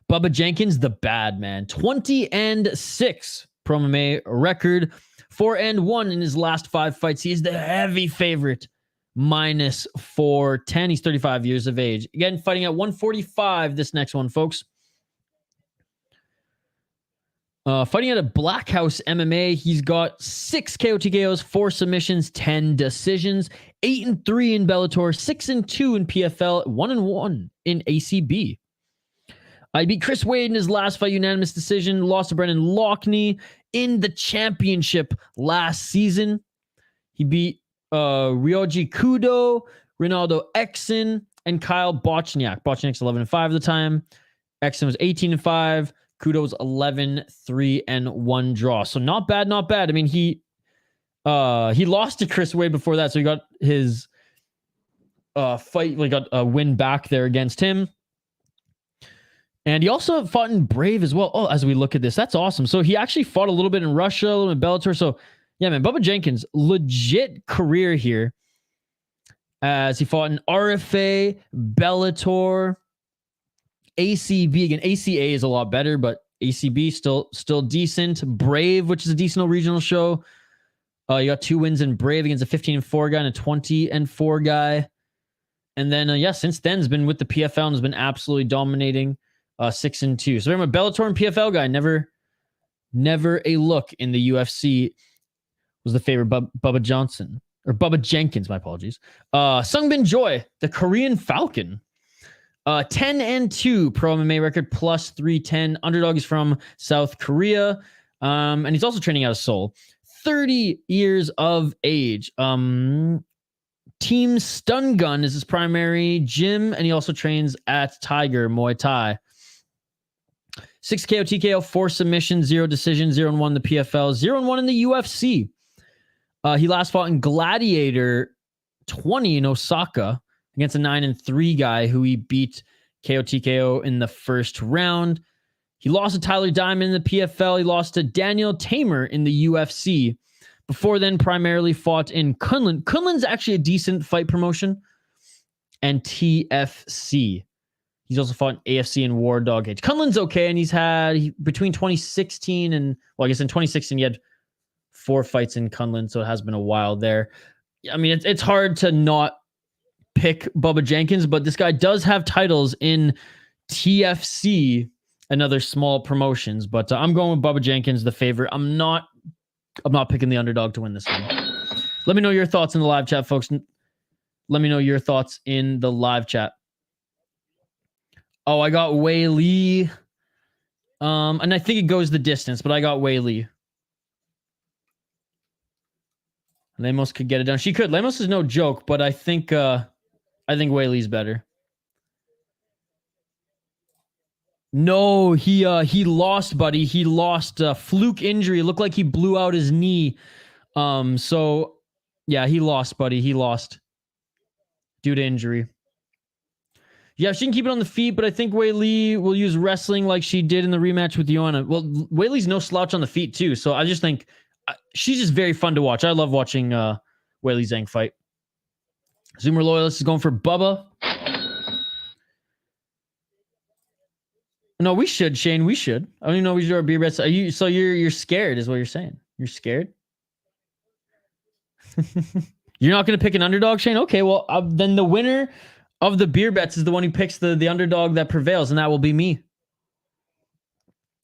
Bubba Jenkins, the bad man. 20-6 pro MMA record. 4-1 in his last 5 fights. He is the heavy favorite. Minus 410. He's 35 years of age. Again, fighting at 145 this next one, folks. Fighting at a Black House MMA. He's got 6 KO TKOs, 4 submissions, 10 decisions. 8-3 in Bellator. 6-2 in PFL. 1-1 in ACB. He beat Chris Wade in his last fight, unanimous decision. Lost to Brendan Loughnane in the championship last season. He beat Ryoji Kudo, Ronaldo Exon, and Kyle Bochniak. Bochniak's 11-5 at the time. Exon was 18-5. Kudo's 11-3-1 draw. So not bad, not bad. I mean, he lost to Chris Wade before that, so he got his fight. He got a win back there against him. And he also fought in Brave as well. Oh, as we look at this, that's awesome. So he actually fought a little bit in Russia, a little bit in Bellator. So yeah, man, Bubba Jenkins, legit career here. As he fought in RFA, Bellator, ACB. Again, ACA is a lot better, but ACB still decent. Brave, which is a decent regional show. You got 2 wins in Brave against a 15-4 guy and a 20-4 guy. And then, yeah, since then has been with the PFL and has been absolutely dominating. 6-2. So remember, Bellator and PFL guy, never a look in the UFC. Was the favorite Bubba Johnson or Bubba Jenkins. My apologies. Sung Bin Joy, the Korean Falcon, 10-2 pro MMA record, plus 310. Underdog is from South Korea, and he's also training out of Seoul. 30 years of age. Team Stun Gun is his primary gym, and he also trains at Tiger Muay Thai. 6 KO TKO, 4 submissions, 0 decisions, 0-1 in the PFL, 0-1 in the UFC. He last fought in Gladiator 20 in Osaka against a 9-3 guy who he beat KO TKO in the first round. He lost to Tyler Diamond in the PFL. He lost to Daniel Tamer in the UFC. Before then, primarily fought in Kunlun. Kunlun's actually a decent fight promotion. And TFC. He's also fought in AFC and War Dog Cage. Kunlun's okay, and he's had between 2016 and, well, I guess in 2016 he had 4 fights in Kunlun, so it has been a while there. I mean, it's hard to not pick Bubba Jenkins, but this guy does have titles in TFC and other small promotions. But I'm going with Bubba Jenkins, the favorite. I'm not picking the underdog to win this one. Let me know your thoughts in the live chat, folks. Let me know your thoughts in the live chat. Oh, I got Wei Li. And I think it goes the distance, but I got Wei Li. Lemos could get it done. She could. Lemos is no joke, but I think Wei Li's better. No, he lost, buddy. He lost fluke injury. It looked like he blew out his knee. So yeah, he lost, buddy. He lost due to injury. Yeah, she can keep it on the feet, but I think Wei Li will use wrestling like she did in the rematch with Joanna. Well, Wei Li's no slouch on the feet too, so I she's just very fun to watch. I love watching Weili Zhang fight. Zoomer Loyalist is going for Bubba. No, we should, Shane. We should. I don't even know we should do our beer bets. You're scared, is what you're saying. You're scared? You're not going to pick an underdog, Shane? Okay, well, then the winner of the beer bets is the one who picks the underdog that prevails, and that will be me.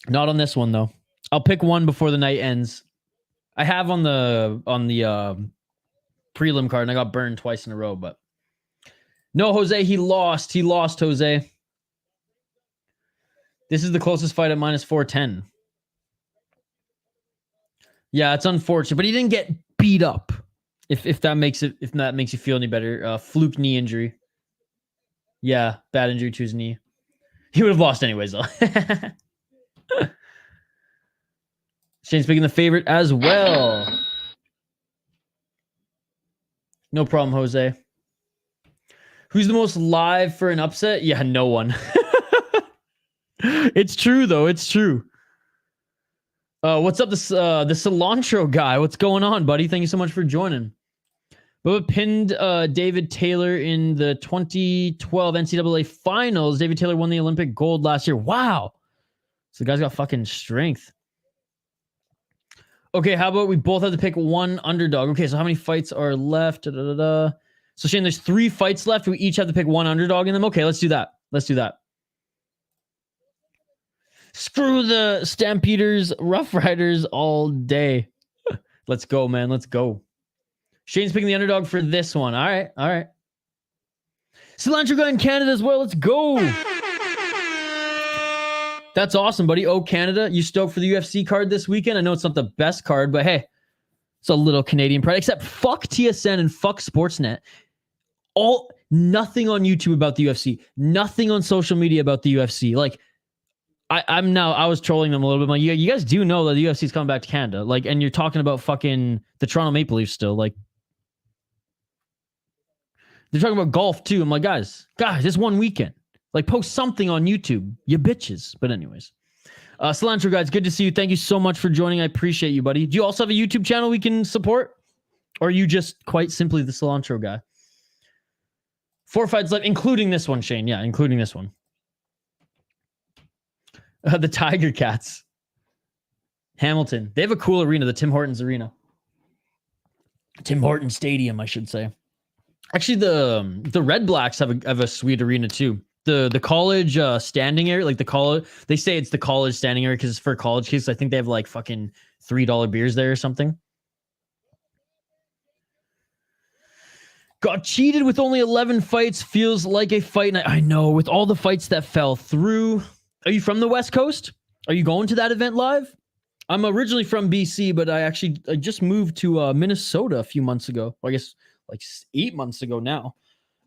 Not on this one, though. I'll pick one before the night ends. I have on the prelim card, and I got burned twice in a row, but no, Jose, he lost. He lost, Jose. This is the closest fight at minus 410. Yeah, it's unfortunate, but he didn't get beat up. If that makes you feel any better. Fluke knee injury. Yeah, bad injury to his knee. He would have lost anyways, though. Shane's picking the favorite as well. No problem, Jose. Who's the most live for an upset? Yeah, no one. It's true, though. It's true. What's up, the cilantro guy? What's going on, buddy? Thank you so much for joining. Bubba pinned David Taylor in the 2012 NCAA finals. David Taylor won the Olympic gold last year. Wow. So the guy's got fucking strength. Okay, how about we both have to pick one underdog? Okay, so how many fights are left? So Shane, there's 3 fights left. We each have to pick one underdog in them. Okay, let's do that. Let's do that. Screw the Stampeders, Rough Riders all day. Let's go, man. Let's go. Shane's picking the underdog for this one. All right. All right. Cilantro guy in Canada as well. Let's go. That's awesome, buddy. Oh, Canada, you stoked for the UFC card this weekend? I know it's not the best card, but hey, it's a little Canadian pride. Except fuck TSN and fuck Sportsnet. Nothing on YouTube about the UFC. Nothing on social media about the UFC. Like, I was trolling them a little bit. Like, you guys do know that the UFC is coming back to Canada. Like, and you're talking about fucking the Toronto Maple Leafs still. Like, they're talking about golf too. I'm like, guys, it's one weekend. Like, post something on YouTube, you bitches. But anyways, Cilantro guys, good to see you. Thank you so much for joining. I appreciate you, buddy. Do you also have a YouTube channel we can support? Or are you just quite simply the Cilantro guy? 4 fights left, including this one, Shane. Yeah, including this one. The Tiger Cats. Hamilton. They have a cool arena, the Tim Hortons Arena. Tim Hortons Stadium, I should say. Actually, the Red Blacks have a sweet arena too. The college standing area, like the college, they say it's the college standing area because it's for college kids. I think they have like fucking $3 beers there or something. Got cheated with only 11 fights. Feels like a fight night. I know, with all the fights that fell through. Are you from the West Coast? Are you going to that event live? I'm originally from BC, but I just moved to Minnesota a few months ago. Well, I guess like 8 months ago now.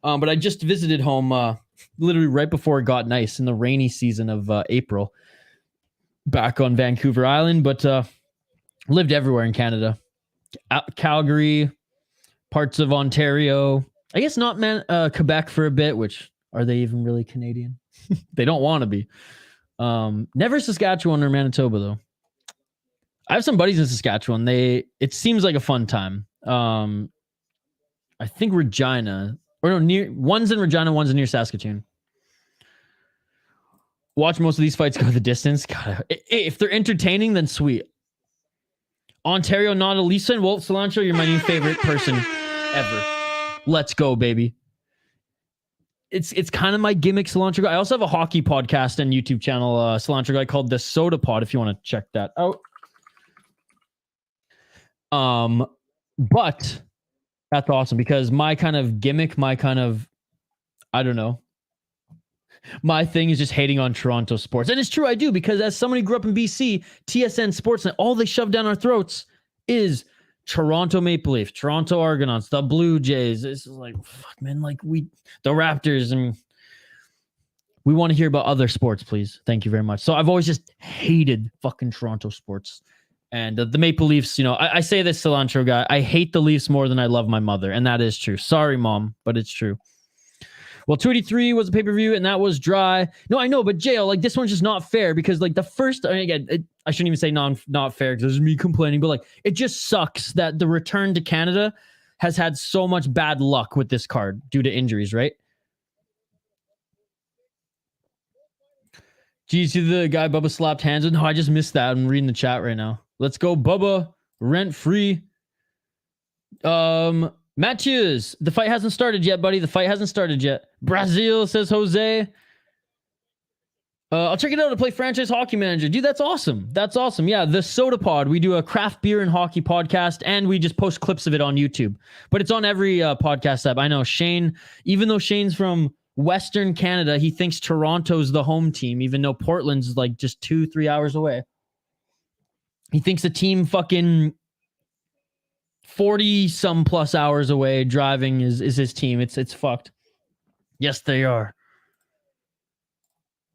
But I just visited home literally right before it got nice in the rainy season of April. Back on Vancouver Island, but lived everywhere in Canada. Calgary, parts of Ontario. I guess not Quebec for a bit, which are they even really Canadian? They don't want to be. Never Saskatchewan or Manitoba, though. I have some buddies in Saskatchewan. It seems like a fun time. I think Regina, or no, one's in Regina, one's near Saskatoon. Watch most of these fights go the distance. God, if they're entertaining, then sweet. Ontario, not a Lisa. Well, Cilantro, you're my new favorite person ever. Let's go, baby. It's kind of my gimmick, Cilantro guy. I also have a hockey podcast and YouTube channel, Cilantro guy, called The Soda Pod, if you want to check that out. But that's awesome because my kind of gimmick, I don't know, my thing is just hating on Toronto sports. And it's true, I do, because as somebody who grew up in BC, TSN Sportsnet, all they shove down our throats is Toronto Maple Leafs, Toronto Argonauts, the Blue Jays. This is like, fuck, man, like the Raptors, and we want to hear about other sports, please. Thank you very much. So I've always just hated fucking Toronto sports. And the Maple Leafs, I say this, Cilantro guy, I hate the Leafs more than I love my mother. And that is true. Sorry, Mom, but it's true. Well, 283 was a pay-per-view, and that was dry. No, I know, but Jail, like, this one's just not fair because, like, the first, I mean, again, I shouldn't even say not fair because this is me complaining, but, like, it just sucks that the return to Canada has had so much bad luck with this card due to injuries, right? Do you see the guy Bubba slapped hands with? No, I just missed that. I'm reading the chat right now. Let's go, Bubba. Rent free. Matthews, the fight hasn't started yet, buddy. The fight hasn't started yet. Brazil, says Jose. I'll check it out to play franchise hockey manager. Dude, that's awesome. That's awesome. Yeah, the Soda Pod. We do a craft beer and hockey podcast, and we just post clips of it on YouTube. But it's on every podcast app. I know Shane, even though Shane's from Western Canada, he thinks Toronto's the home team, even though Portland's like just 2-3 hours away. He thinks the team fucking 40 some plus hours away driving is his team. It's fucked. Yes, they are.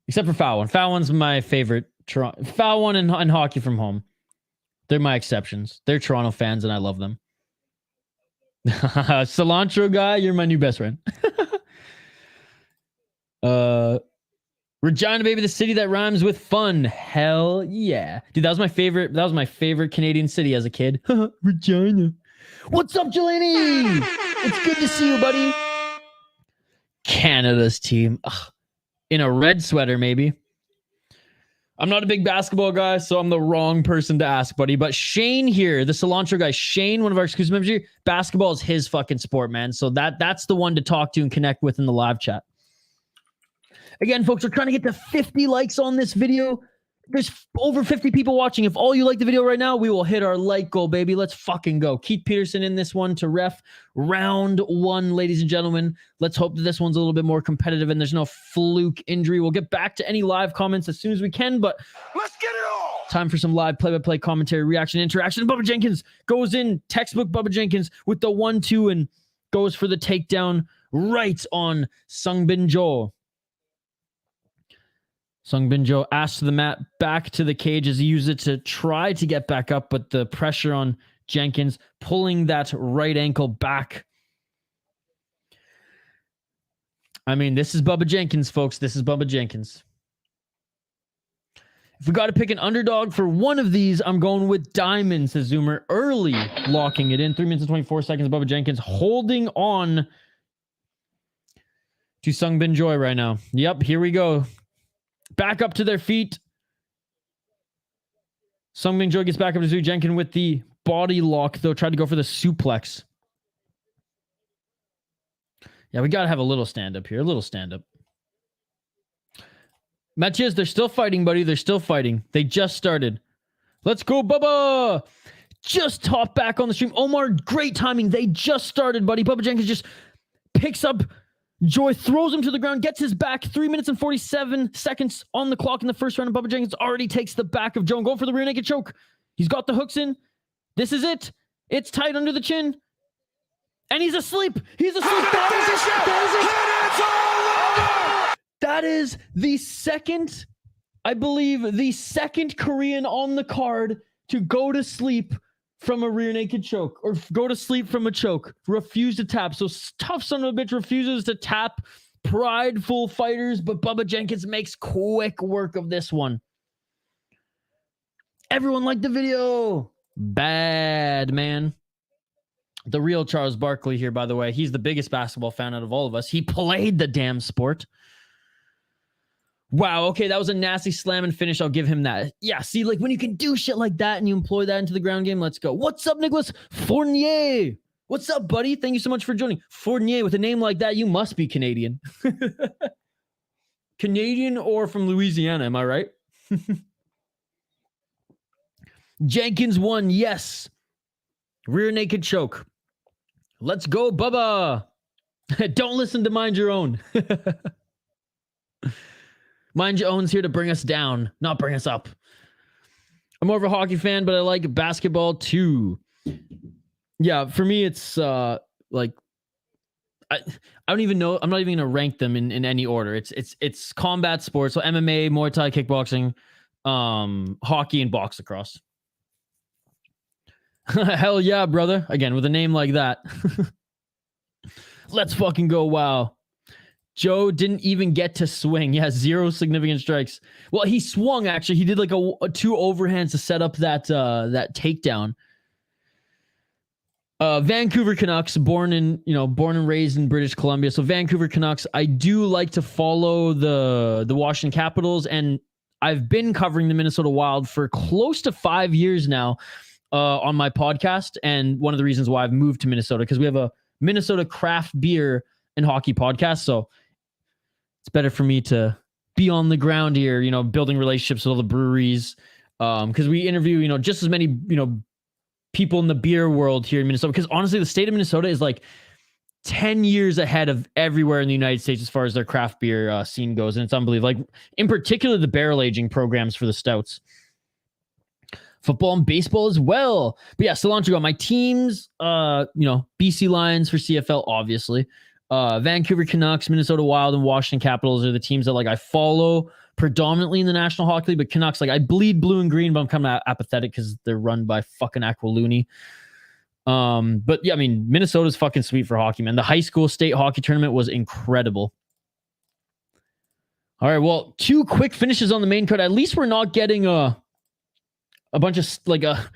Except for Foul One. Foul One's my favorite. Foul One and Hockey from Home. They're my exceptions. They're Toronto fans and I love them. Cilantro guy, you're my new best friend. Regina, baby, the city that rhymes with fun. Hell yeah. Dude, that was my favorite Canadian city as a kid. Regina. What's up, Jelani? It's good to see you, buddy. Canada's team. Ugh. In a red sweater, maybe. I'm not a big basketball guy, so I'm the wrong person to ask, buddy. But Shane here, the Cilantro guy, Shane, one of our exclusive members here, basketball is his fucking sport, man. So that's the one to talk to and connect with in the live chat. Again, folks, we're trying to get to 50 likes on this video. There's over 50 people watching. If all you like the video right now, we will hit our like goal, baby. Let's fucking go. Keith Peterson in this one to ref round 1, ladies and gentlemen. Let's hope that this one's a little bit more competitive and there's no fluke injury. We'll get back to any live comments as soon as we can, but Let's get it on! Time for some live play-by-play commentary, reaction, interaction. Bubba Jenkins goes in, textbook Bubba Jenkins with the 1-2 and goes for the takedown right on Sungbin Jo. Sungbin Jo asked to the mat, back to the cage as he used it to try to get back up, but the pressure on Jenkins pulling that right ankle back. I mean, this is Bubba Jenkins, folks. This is Bubba Jenkins. If we got to pick an underdog for one of these, I'm going with Diamond, says Zoomer. Early locking it in. 3 minutes and 24 seconds. Bubba Jenkins holding on to Sungbin Jo right now. Yep, here we go. Back up to their feet. Sungbin Jo gets back up to Zhu Jenkins with the body lock, though. Tried to go for the suplex. Yeah, we got to have a little stand-up here. A little stand-up. Matches, they're still fighting, buddy. They're still fighting. They just started. Let's go, Bubba! Just hop back on the stream. Omar, great timing. They just started, buddy. Bubba Jenkins just picks up Joy, throws him to the ground, gets his back. 3 minutes and 47 seconds on the clock in the first round. And Bubba Jenkins already takes the back of Joe and going for the rear naked choke. He's got the hooks in. This is it. It's tight under the chin. And he's asleep. He's asleep. That is the second, I believe, the second Korean on the card to go to sleep from a rear naked choke, or go to sleep from a choke. Refuse to tap. So tough son of a bitch refuses to tap. Prideful fighters, but Bubba Jenkins makes quick work of this one. Everyone liked the video. Bad, man. The real Charles Barkley here, by the way. He's the biggest basketball fan out of all of us. He played the damn sport. Wow, okay, that was a nasty slam and finish. I'll give him that. Yeah, see, like when you can do shit like that and you employ that into the ground game, let's go. What's up, Nicholas Fournier? What's up, buddy? Thank you so much for joining. Fournier, with a name like that, you must be Canadian. Canadian or from Louisiana, am I right? Jenkins won, yes. Rear naked choke. Let's go, Bubba. Don't listen to Mind Your Own. Mind Your Own's here to bring us down, not bring us up. I'm more of a hockey fan, but I like basketball too. Yeah, for me, it's like I don't even know. I'm not even gonna rank them in any order. It's combat sports, so MMA, Muay Thai, kickboxing, hockey, and box lacrosse. Hell yeah, brother! Again, with a name like that, let's fucking go! Wow. Joe didn't even get to swing. Yeah, 0 significant strikes. Well, he swung actually. He did like a 2 overhands to set up that takedown. Vancouver Canucks, born and raised in British Columbia. So Vancouver Canucks, I do like to follow the Washington Capitals, and I've been covering the Minnesota Wild for close to 5 years now on my podcast. And one of the reasons why I've moved to Minnesota, because we have a Minnesota craft beer and hockey podcast. So it's better for me to be on the ground here, building relationships with all the breweries. Because we interview, just as many, people in the beer world here in Minnesota. Because honestly, the state of Minnesota is like 10 years ahead of everywhere in the United States as far as their craft beer scene goes. And it's unbelievable. Like, in particular, the barrel aging programs for the stouts. Football and baseball as well. But yeah, Cilantro got my teams, BC Lions for CFL, obviously. Vancouver Canucks, Minnesota Wild, and Washington Capitals are the teams that like I follow predominantly in the National Hockey League. But Canucks, like I bleed blue and green, but I'm kind of apathetic because they're run by fucking Aquiluni. But yeah, I mean, Minnesota's fucking sweet for hockey, man. The high school state hockey tournament was incredible. All right, well, 2 quick finishes on the main card. At least we're not getting a bunch of like a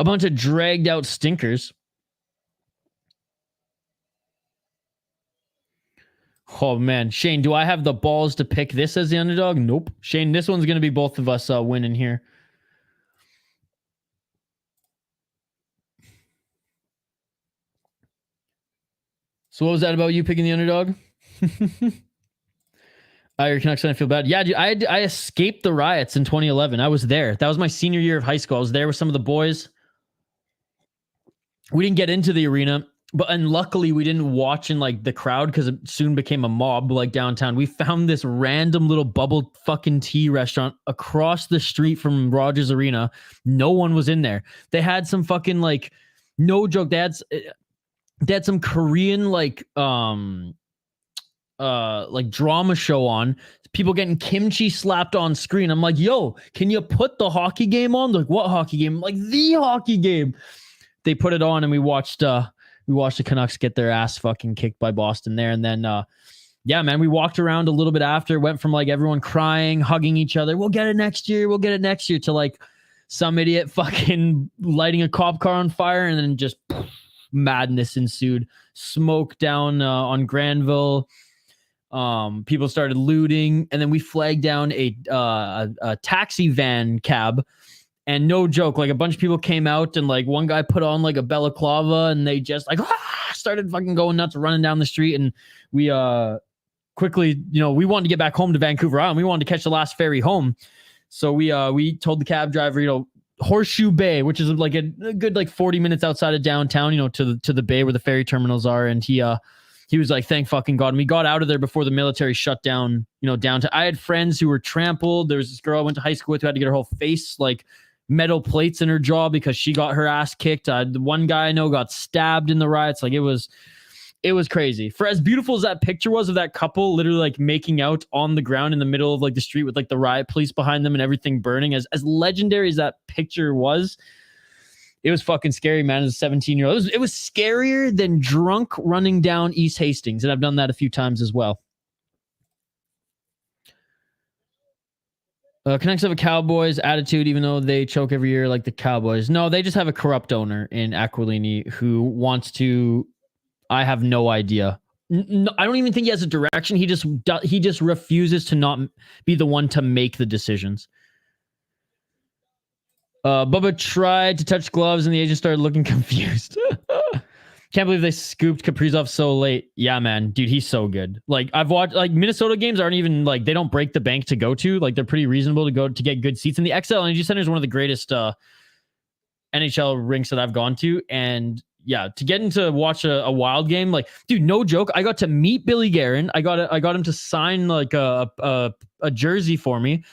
bunch of dragged out stinkers. Oh man, Shane, do I have the balls to pick this as the underdog? Nope. Shane, this one's going to be both of us winning here. So what was that about you picking the underdog? Your Canucks, I feel bad. Yeah, dude, I escaped the riots in 2011. I was there. That was my senior year of high school. I was there with some of the boys. We didn't get into the arena, and luckily we didn't watch in like the crowd because it soon became a mob like downtown. We found this random little bubble fucking tea restaurant across the street from Rogers Arena. No one was in there. They had some fucking like, no joke, they had some Korean like drama show on, people getting kimchi slapped on screen. I'm like, yo, can you put the hockey game on? They're like, what hockey game? I'm like, the hockey game. They put it on and we watched the Canucks get their ass fucking kicked by Boston there. And then yeah, man, we walked around a little bit after, went from like everyone crying, hugging each other, we'll get it next year, to like some idiot fucking lighting a cop car on fire, and then just madness ensued. Smoke down on Granville. People started looting, and then we flagged down a taxi van cab, and no joke, like a bunch of people came out, and like one guy put on like a balaclava, and they just like started fucking going nuts, running down the street. And we quickly, we wanted to get back home to Vancouver Island. We wanted to catch the last ferry home, so we told the cab driver, Horseshoe Bay, which is like a good like 40 minutes outside of downtown, to the bay where the ferry terminals are. And he was like, thank fucking God. And we got out of there before the military shut down, downtown. I had friends who were trampled. There was this girl I went to high school with who had to get her whole face like metal plates in her jaw because she got her ass kicked. The one guy I know got stabbed in the riots. Like it was crazy. For as beautiful as that picture was of that couple literally like making out on the ground in the middle of like the street with like the riot police behind them and everything burning, as legendary as that picture was, it was fucking scary, man. As a 17-year-old, it was scarier than drunk running down East Hastings, and I've done that a few times as well. Canucks have a Cowboys attitude, even though they choke every year like the Cowboys. No, they just have a corrupt owner in Aquilini who wants to. I have no idea. I don't even think he has a direction. He just refuses to not be the one to make the decisions. Bubba tried to touch gloves and the agent started looking confused. Can't believe they scooped Kaprizov so late. Yeah, man. Dude, he's so good. Like, I've watched, like, Minnesota games aren't even, like, they don't break the bank to go to. Like, they're pretty reasonable to go to get good seats. And the XL Energy Center is one of the greatest NHL rinks that I've gone to. And, yeah, to get into watch a Wild game, like, dude, no joke. I got to meet Billy Guerin. I got him to sign, like, a jersey for me.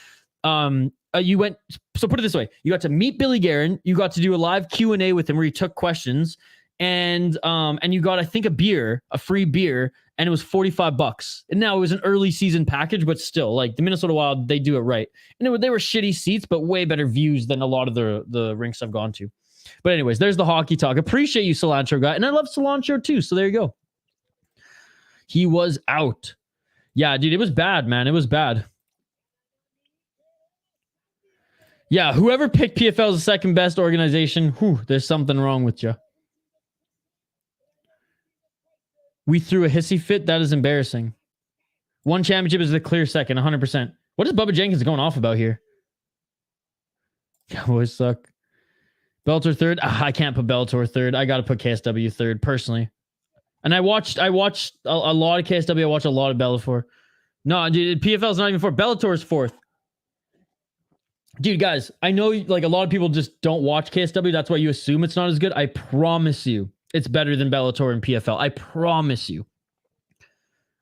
You went, so put it this way. You got to meet Billy Guerin. You got to do a live Q&A with him where he took questions. And you got, I think, a free beer, and it was $45. And now it was an early season package, but still, like, the Minnesota Wild, they do it right. And they were shitty seats, but way better views than a lot of the rinks I've gone to. But anyways, there's the hockey talk. Appreciate you, Cilantro guy. And I love Cilantro too. So there you go. He was out. Yeah, dude, it was bad, man. It was bad. Yeah, whoever picked PFL as the second best organization, there's something wrong with you. We threw a hissy fit. That is embarrassing. One championship is the clear second, 100%. What is Bubba Jenkins going off about here? Cowboys suck. Bellator third. I can't put Bellator third. I got to put KSW third, personally. And I watched a lot of KSW. I watched a lot of Bellator. No, dude, PFL's not even fourth. Bellator is fourth. Dude, guys, I know like a lot of people just don't watch KSW. That's why you assume it's not as good. I promise you, it's better than Bellator and PFL. I promise you.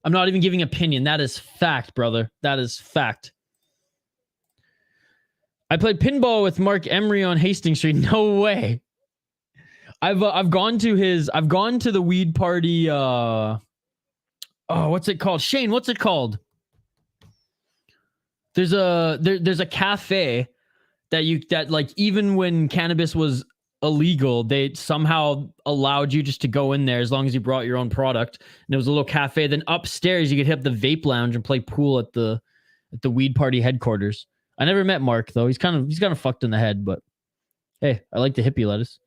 I'm not even giving opinion. That is fact, brother. That is fact. I played pinball with Mark Emery on Hastings Street. No way. I've gone to the weed party. What's it called? Shane, what's it called? There's a cafe that like even when cannabis was illegal, they somehow allowed you just to go in there as long as you brought your own product. And it was a little cafe. Then upstairs you could hit the vape lounge and play pool at the weed party headquarters. I never met Mark though. He's kind of fucked in the head, but hey, I like the hippie lettuce.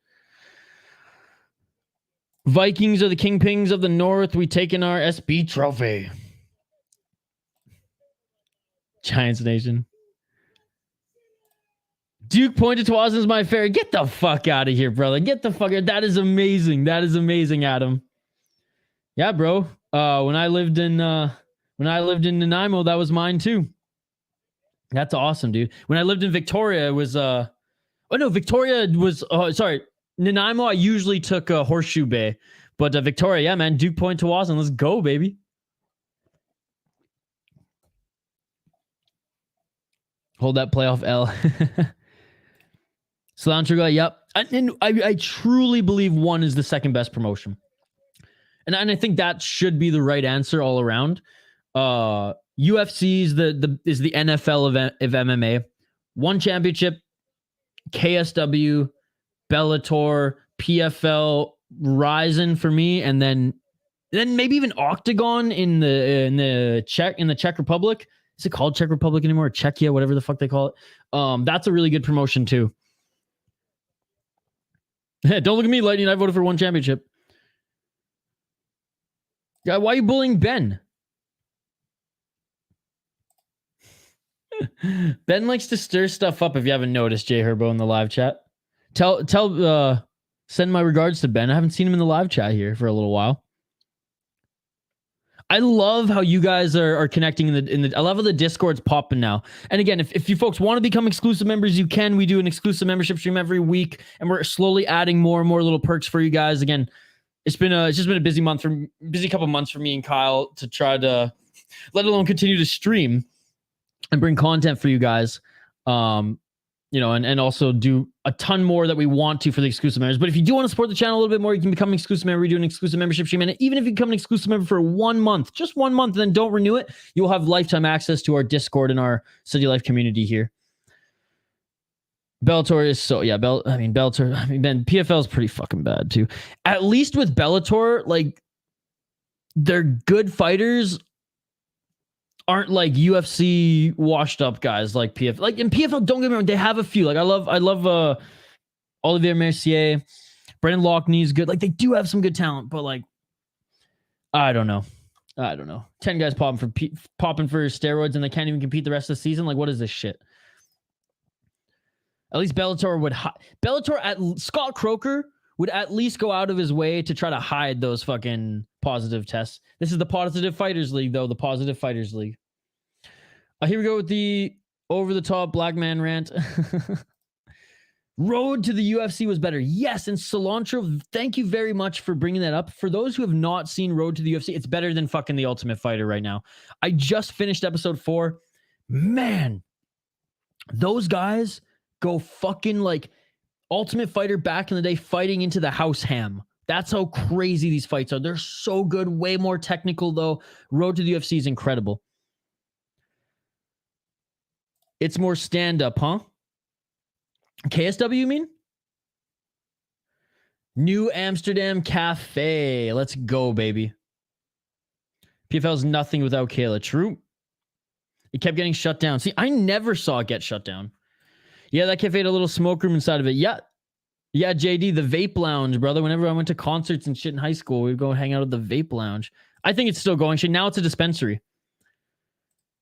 Vikings are the kingpins of the North. We taken our SB trophy. Giants Nation. Duke pointed to Austin's my favorite. Get the fuck out of here, brother. Get the fuck out. That is amazing. That is amazing, Adam. Yeah, bro. When I lived in Nanaimo, that was mine too. That's awesome, dude. When I lived in Victoria, it was Victoria was sorry. Nanaimo, I usually took Horseshoe Bay. But Victoria, yeah, man. Duke Point to Austin. Let's go, baby. Hold that playoff L. Cilantro guy, yep. And I truly believe one is the second best promotion. And I think that should be the right answer all around. UFC is the NFL of MMA. One championship, KSW, Bellator, PFL, Ryzen for me, and then maybe even Octagon in the Czech Republic. Is it called Czech Republic anymore? Czechia, whatever the fuck they call it. That's a really good promotion too. Don't look at me, Lightning. I voted for one championship. Yeah, why are you bullying Ben? Ben likes to stir stuff up. If you haven't noticed, Jay Herbo in the live chat. Send my regards to Ben. I haven't seen him in the live chat here for a little while. I love how you guys are connecting in the I love how the Discord's popping now. And again, if you folks want to become exclusive members, you can. We do an exclusive membership stream every week, and we're slowly adding more and more little perks for you guys. Again, it's just been a busy couple months for me and Kyle to try to, let alone continue to stream and bring content for you guys. And also do a ton more that we want to for the exclusive members. But if you do want to support the channel a little bit more, you can become an exclusive member. We do an exclusive membership stream. And even if you become an exclusive member for 1 month, just 1 month, and then don't renew it, you'll have lifetime access to our Discord and our City Life community here. Bellator is Ben, PFL is pretty fucking bad too. At least with Bellator, like, they're good fighters, aren't like UFC washed up guys like PFL. Like in PFL, don't get me wrong, they have a few. Like I love Olivier Mercier, Brendan Loughnane is good. Like they do have some good talent, but like I don't know. 10 guys popping for steroids and they can't even compete the rest of the season. Like what is this shit? At least Bellator Scott Croker would at least go out of his way to try to hide those fucking positive tests. This is the Positive Fighters League, though. The Positive Fighters League. Here we go with the over-the-top black man rant. Road to the UFC was better. Yes, and Cilantro, thank you very much for bringing that up. For those who have not seen Road to the UFC, it's better than fucking The Ultimate Fighter right now. I just finished episode 4. Man, those guys go fucking like Ultimate Fighter back in the day fighting into the house ham. That's how crazy these fights are. They're so good. Way more technical, though. Road to the UFC is incredible. It's more stand-up, huh? KSW, you mean? New Amsterdam Cafe. Let's go, baby. PFL is nothing without Kayla. True. It kept getting shut down. See, I never saw it get shut down. Yeah, that cafe had a little smoke room inside of it. Yeah. Yeah, JD, the vape lounge, brother. Whenever I went to concerts and shit in high school, we'd go hang out at the vape lounge. I think it's still going. Shit, now it's a dispensary.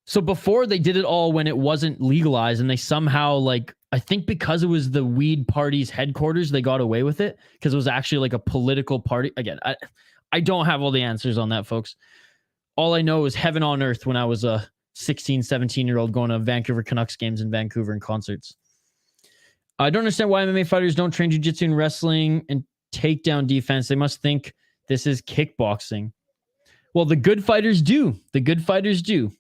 So before they did it all when it wasn't legalized, and they somehow, like, I think because it was the weed party's headquarters, they got away with it because it was actually like a political party. Again, I don't have all the answers on that, folks. All I know is heaven on earth when I was a 16, 17-year-old going to Vancouver Canucks games in Vancouver and concerts. I don't understand why MMA fighters don't train jiu-jitsu and wrestling and takedown defense. They must think this is kickboxing. Well, the good fighters do. The good fighters do.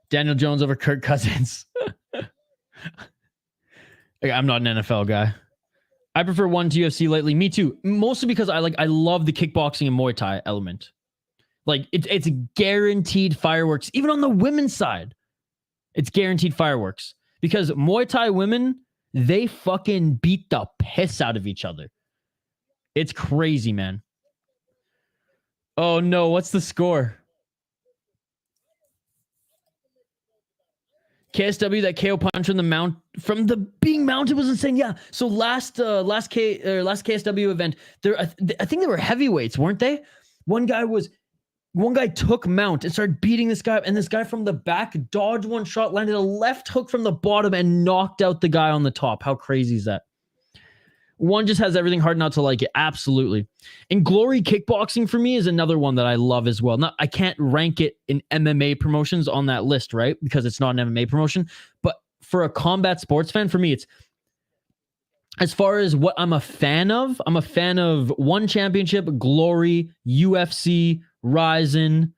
Daniel Jones over Kirk Cousins. I'm not an NFL guy. I prefer one to UFC lately. Me too. Mostly because I love the kickboxing and Muay Thai element. Like it's guaranteed fireworks. Even on the women's side, it's guaranteed fireworks. Because Muay Thai women, they fucking beat the piss out of each other. It's crazy, man. Oh no, what's the score? KSW, that KO punch from the being mounted was insane. Yeah. So last KSW event, I think they were heavyweights, weren't they? One guy took mount and started beating this guy, and this guy from the back dodged one shot, landed a left hook from the bottom, and knocked out the guy on the top. How crazy is that? One just has everything hard not to like it. Absolutely. And Glory Kickboxing for me is another one that I love as well. Now, I can't rank it in MMA promotions on that list, right? Because it's not an MMA promotion. But for a combat sports fan, for me, it's as far as what I'm a fan of One Championship, Glory, UFC, Ryzen,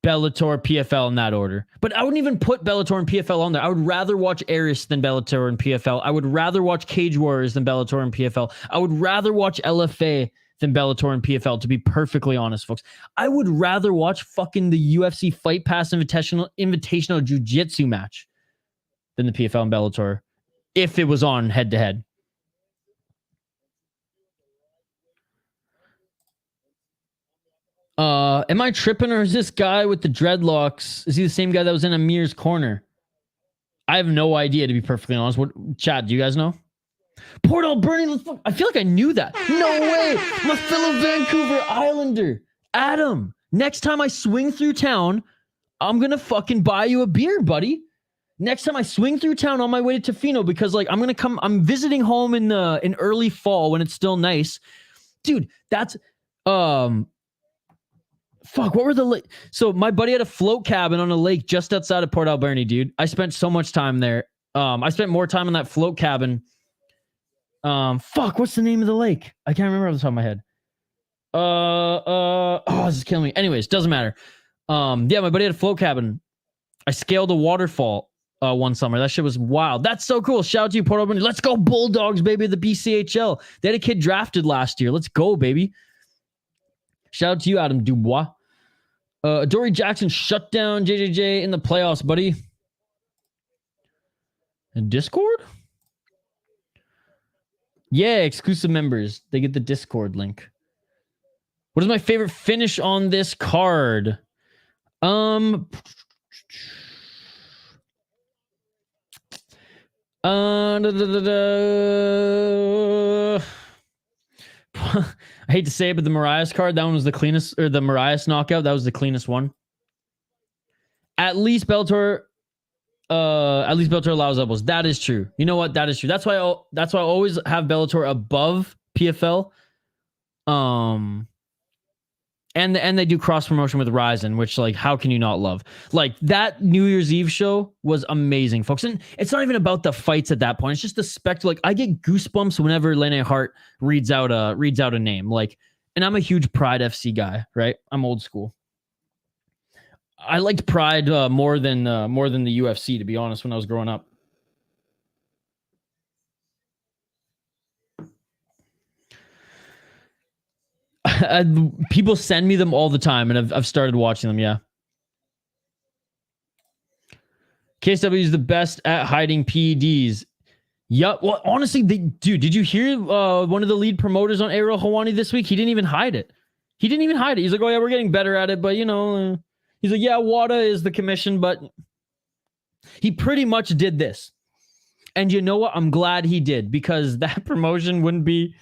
Bellator, PFL in that order. But I wouldn't even put Bellator and PFL on there. I would rather watch Aris than Bellator and PFL. I would rather watch Cage Warriors than Bellator and PFL. I would rather watch LFA than Bellator and PFL, to be perfectly honest, folks. I would rather watch fucking the UFC Fight Pass Invitational Jiu-Jitsu match than the PFL and Bellator if it was on head-to-head. Am I tripping, or is this guy with the dreadlocks? Is he the same guy that was in Amir's corner? I have no idea, to be perfectly honest. What, chat, do you guys know? Port Alberni, I feel like I knew that. No way. My fellow Vancouver Islander, Adam. Next time I swing through town, I'm going to fucking buy you a beer, buddy. Next time I swing through town on my way to Tofino, because like I'm visiting home in early fall when it's still nice. Dude, that's fuck, what were the so my buddy had a float cabin on a lake just outside of Port Alberni, dude. I spent so much time there. I spent more time on that float cabin. Fuck, what's the name of the lake? I can't remember off the top of my head. Oh, this is killing me. Anyways, doesn't matter. Yeah, my buddy had a float cabin. I scaled a waterfall one summer. That shit was wild. That's so cool. Shout out to you, Port Alberni. Let's go Bulldogs, baby. The BCHL. They had a kid drafted last year. Let's go, baby. Shout out to you, Adam Dubois. Dory Jackson shut down JJJ in the playoffs, buddy. And Discord? Yeah, exclusive members. They get the Discord link. What is my favorite finish on this card? I hate to say it, but the Moraes card, that one was the cleanest, or the Moraes knockout, that was the cleanest one. At least Bellator allows elbows. That is true. You know what? That is true. That's why I always have Bellator above PFL. And they do cross promotion with Ryzen, which, like, how can you not love? Like, that New Year's Eve show was amazing, folks. And it's not even about the fights at that point. It's just the spectacle. Like, I get goosebumps whenever Lene Hart reads out a name. Like, and I'm a huge Pride FC guy, right? I'm old school. I liked Pride more than the UFC, to be honest, when I was growing up. People send me them all the time, and I've started watching them. Yeah. KSW is the best at hiding PEDs. Yup. Well, honestly, dude, did you hear one of the lead promoters on Ariel Hawani this week? He didn't even hide it. He didn't even hide it. He's like, oh yeah, we're getting better at it, but he's like, yeah, WADA is the commission, but he pretty much did this. And you know what? I'm glad he did, because that promotion wouldn't be,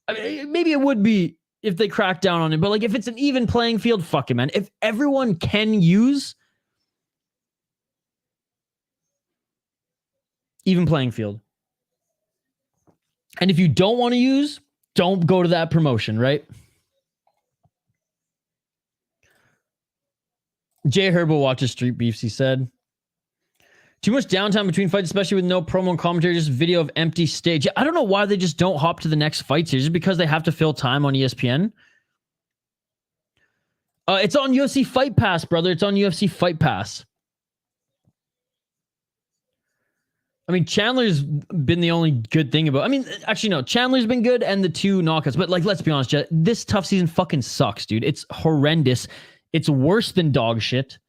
I mean, maybe it would be if they crack down on it, but like if it's an even playing field, fuck it, man. If everyone can use even playing field, and if you don't want to use, don't go to that promotion, right? Jay Herbo watches Street Beefs, he said. Too much downtime between fights, especially with no promo and commentary, just video of empty stage. Yeah, I don't know why they just don't hop to the next fights here. Just because they have to fill time on ESPN? It's on UFC Fight Pass, brother. It's on UFC Fight Pass. I mean, Chandler's been the only good thing about... I mean, actually, no. Chandler's been good and the 2 knockouts. But, like, let's be honest, Jet. This tough season fucking sucks, dude. It's horrendous. It's worse than dog shit.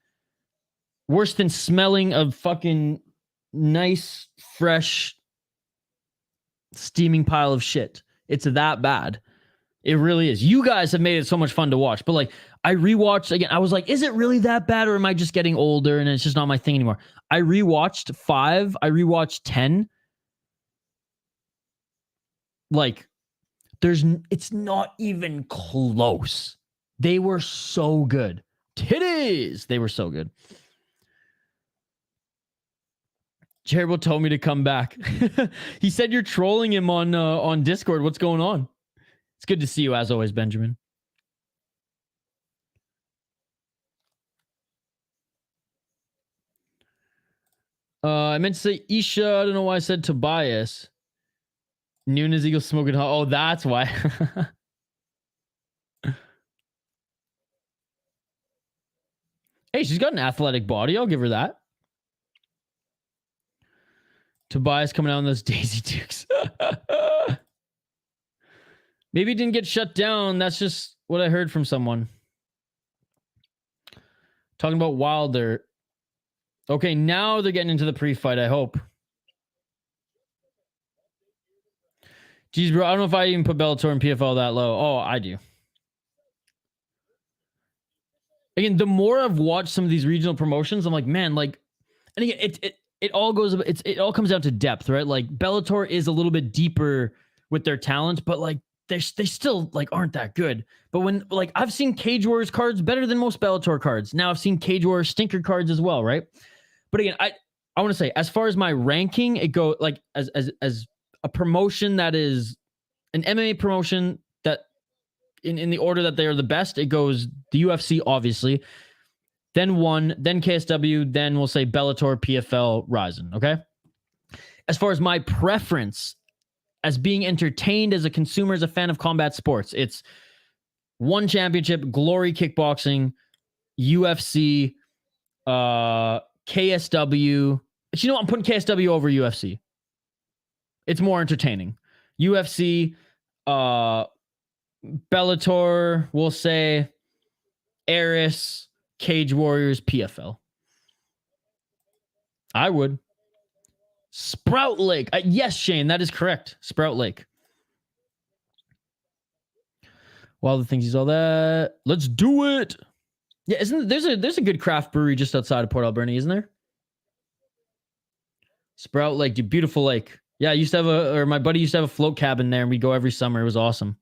Worse than smelling of fucking nice, fresh, steaming pile of shit. It's that bad. It really is. You guys have made it so much fun to watch. But, like, I rewatched again. I was like, is it really that bad, or am I just getting older and it's just not my thing anymore? I rewatched 5. I rewatched 10. Like, it's not even close. They were so good. Titties! They were so good. Jerbo told me to come back. He said you're trolling him on Discord. What's going on? It's good to see you as always, Benjamin. I meant to say Isha. I don't know why I said Tobias. Nunes Eagle smoking hot. Oh, that's why. Hey, she's got an athletic body. I'll give her that. Tobias coming out on those Daisy Dukes. Maybe it didn't get shut down. That's just what I heard from someone. Talking about Wilder. Okay, now they're getting into the pre-fight, I hope. Jeez, bro, I don't know if I even put Bellator and PFL that low. Oh, I do. Again, the more I've watched some of these regional promotions, I'm like, man, like, and again, it all comes down to depth, right? Like, Bellator is a little bit deeper with their talent, but like, they still like aren't that good. But when, like, I've seen Cage Warriors cards better than most Bellator cards. Now I've seen Cage Warriors stinker cards as well, right? But again, I want to say, as far as my ranking, it go like as a promotion that is an MMA promotion that in the order that they are the best, it goes the UFC, obviously, then one, then KSW, then we'll say Bellator, PFL, Ryzen, okay? As far as my preference as being entertained as a consumer, as a fan of combat sports, it's one championship, Glory Kickboxing, UFC, KSW. But you know what? I'm putting KSW over UFC. It's more entertaining. UFC, Bellator, we'll say Eris, Cage Warriors, PFL. I would. Sprout Lake. Yes, Shane, that is correct. Sprout Lake. Well, the things he's all that. Let's do it. Yeah, there's a good craft brewery just outside of Port Alberni, isn't there? Sprout Lake, dude, beautiful lake. Yeah, I used to have my buddy used to have a float cabin there, and we'd go every summer. It was awesome.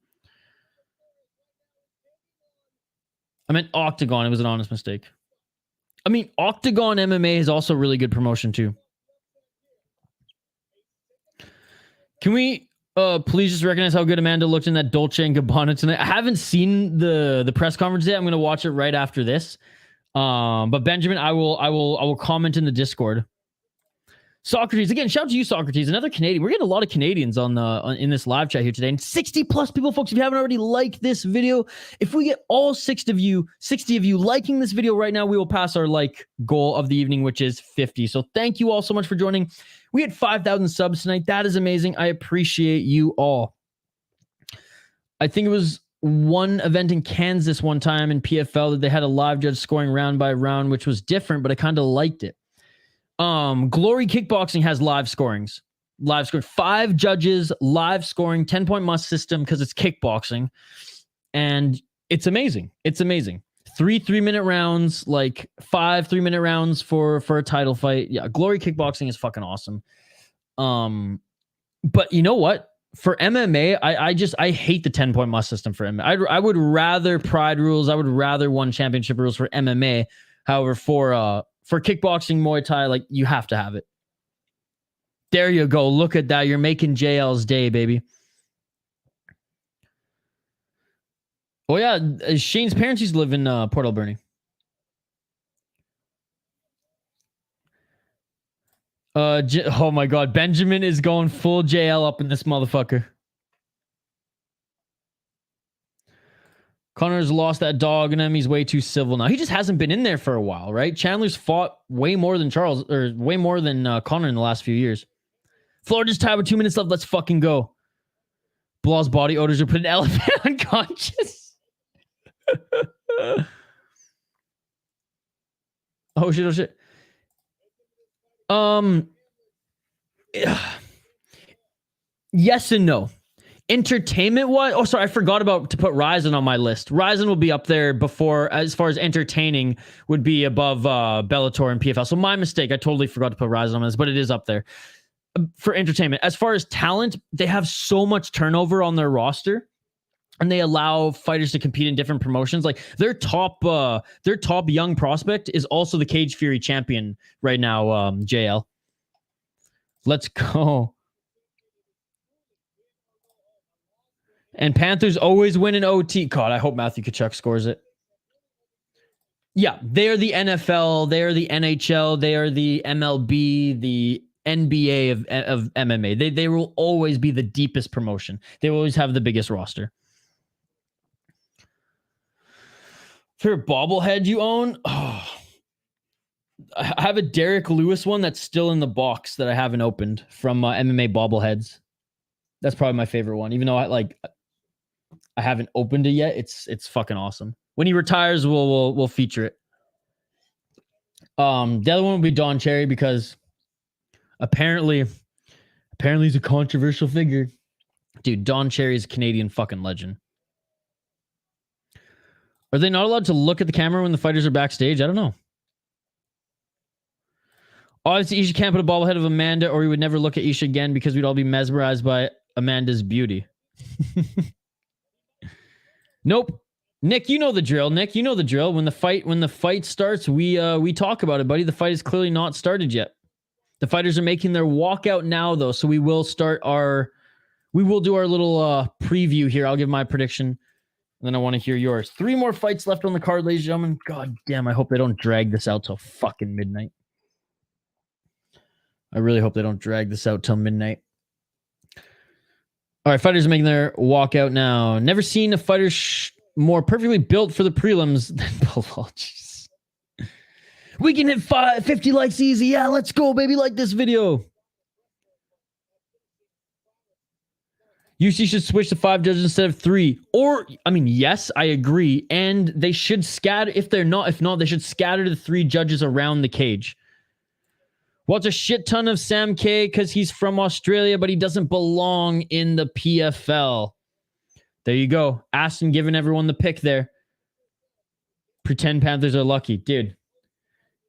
I meant Octagon. It was an honest mistake. I mean, Octagon MMA is also really good promotion too. Can we please just recognize how good Amanda looked in that Dolce & Gabbana tonight? I haven't seen the press conference yet. I'm going to watch it right after this. But Benjamin, I will comment in the Discord. Socrates, again, shout out to you, Socrates, another Canadian. We're getting a lot of Canadians in this live chat here today, and 60 plus people, folks. If you haven't already liked this video, if we get all 60 of you liking this video right now, we will pass our like goal of the evening, which is 50. So thank you all so much for joining. We had 5,000 subs tonight. That is amazing. I appreciate you all. I think it was one event in Kansas one time in PFL that they had a live judge scoring round by round, which was different, but I kind of liked it. Glory Kickboxing has live scoring, 5 judges, live scoring, 10-point must system because it's kickboxing. And It's amazing. It's amazing. 3-minute rounds, like 5 3-minute rounds for a title fight. Yeah, Glory Kickboxing is fucking awesome. But you know what? For MMA, I hate the 10-point must system for MMA. I would rather Pride rules. I would rather one championship rules for MMA. However, for kickboxing, Muay Thai, like you have to have it. There you go. Look at that. You're making JL's day, baby. Oh yeah, Shane's parents used to live in Port Alberni. Oh my God, Benjamin is going full JL up in this motherfucker. Connor's lost that dog in him. He's way too civil now. He just hasn't been in there for a while, right? Chandler's fought way more than Charles, or way more than Connor in the last few years. Florida's tied with 2 minutes left. Let's fucking go. Blaw's body odors are putting an elephant unconscious. Oh shit, oh shit. Yes and no. Entertainment wise, oh sorry, I forgot to put Ryzen on my list. Ryzen will be up there before, as far as entertaining, would be above Bellator and PFL. So my mistake, I totally forgot to put Ryzen on this, but it is up there for entertainment. As far as talent, they have so much turnover on their roster, and they allow fighters to compete in different promotions. Like their top young prospect is also the Cage Fury champion right now, JL. Let's go. And Panthers always win in OT. God, I hope Matthew Tkachuk scores it. Yeah, they are the NFL. They are the NHL. They are the MLB, the NBA of MMA. They will always be the deepest promotion. They will always have the biggest roster. Favorite bobblehead you own? Oh, I have a Derek Lewis one that's still in the box that I haven't opened from MMA bobbleheads. That's probably my favorite one, even though I haven't opened it yet. It's fucking awesome. When he retires, we'll feature it. The other one will be Don Cherry because apparently he's a controversial figure. Dude, Don Cherry is a Canadian fucking legend. Are they not allowed to look at the camera when the fighters are backstage? I don't know. Obviously, Isha can't put a bobblehead of Amanda, or we would never look at Isha again because we'd all be mesmerized by Amanda's beauty. Nope. Nick, you know the drill. When the fight starts, we talk about it, buddy. The fight is clearly not started yet. The fighters are making their walkout now, though, so we will do our little preview here. I'll give my prediction, and then I want to hear yours. 3 more fights left on the card, ladies and gentlemen. God damn, I hope they don't drag this out till fucking midnight. I really hope they don't drag this out till midnight. All right, fighters are making their walkout now. Never seen a fighter more perfectly built for the prelims than Bilal. We can hit 50 likes easy. Yeah, let's go, baby. Like this video. UC should switch to 5 judges instead of 3. Or, I mean, yes, I agree. And they should scatter, if not, they should scatter the 3 judges around the cage. Watch a shit ton of Sam K because he's from Australia, but he doesn't belong in the PFL. There you go. Aston giving everyone the pick there. Pretend Panthers are lucky. Dude,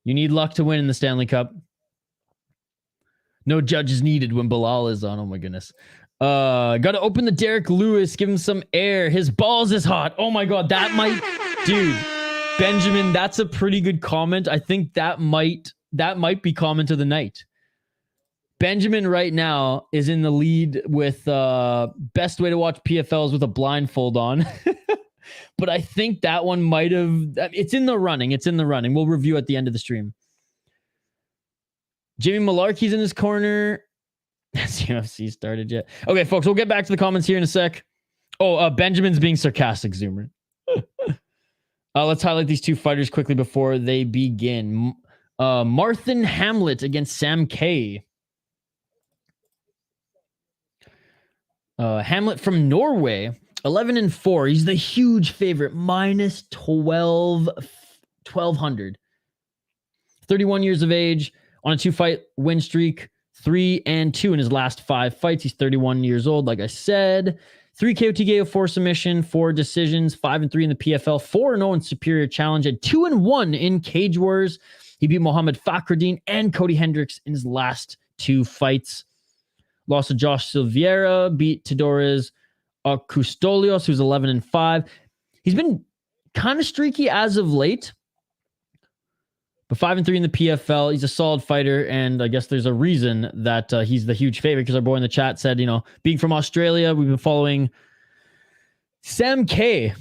you need luck to win in the Stanley Cup. No judges needed when Bilal is on. Oh my goodness. Got to open the Derek Lewis. Give him some air. His balls is hot. Oh my God. That might... Dude, Benjamin, that's a pretty good comment. I think that might be comment of the night. Benjamin right now is in the lead with best way to watch PFLs with a blindfold on. But I think that one might have... It's in the running. We'll review at the end of the stream. Jimmy Malarkey's in his corner. Has UFC started yet? Okay, folks, we'll get back to the comments here in a sec. Oh, Benjamin's being sarcastic, Zoomer. Let's highlight these 2 fighters quickly before they begin. Marthin Hamlet against Sam K. Hamlet from Norway, 11-4. He's the huge favorite, minus 1,200. 31 years of age, on a 2-fight win streak, 3-2 in his last 5 fights. He's 31 years old, like I said. 3 KO TKO, 4 submission, 4 decisions, 5-3 in the PFL, 4-0 in Superior Challenge, and 2-1 in Cage Wars. He beat Mohamed Fakhreddin and Cody Hendricks in his last 2 fights. Lost to Josh Silveira, beat Todores Custolios, who's 11-5. He's been kind of streaky as of late, but 5-3 in the PFL. He's a solid fighter, and I guess there's a reason that he's the huge favorite, because our boy in the chat said, being from Australia, we've been following Sam K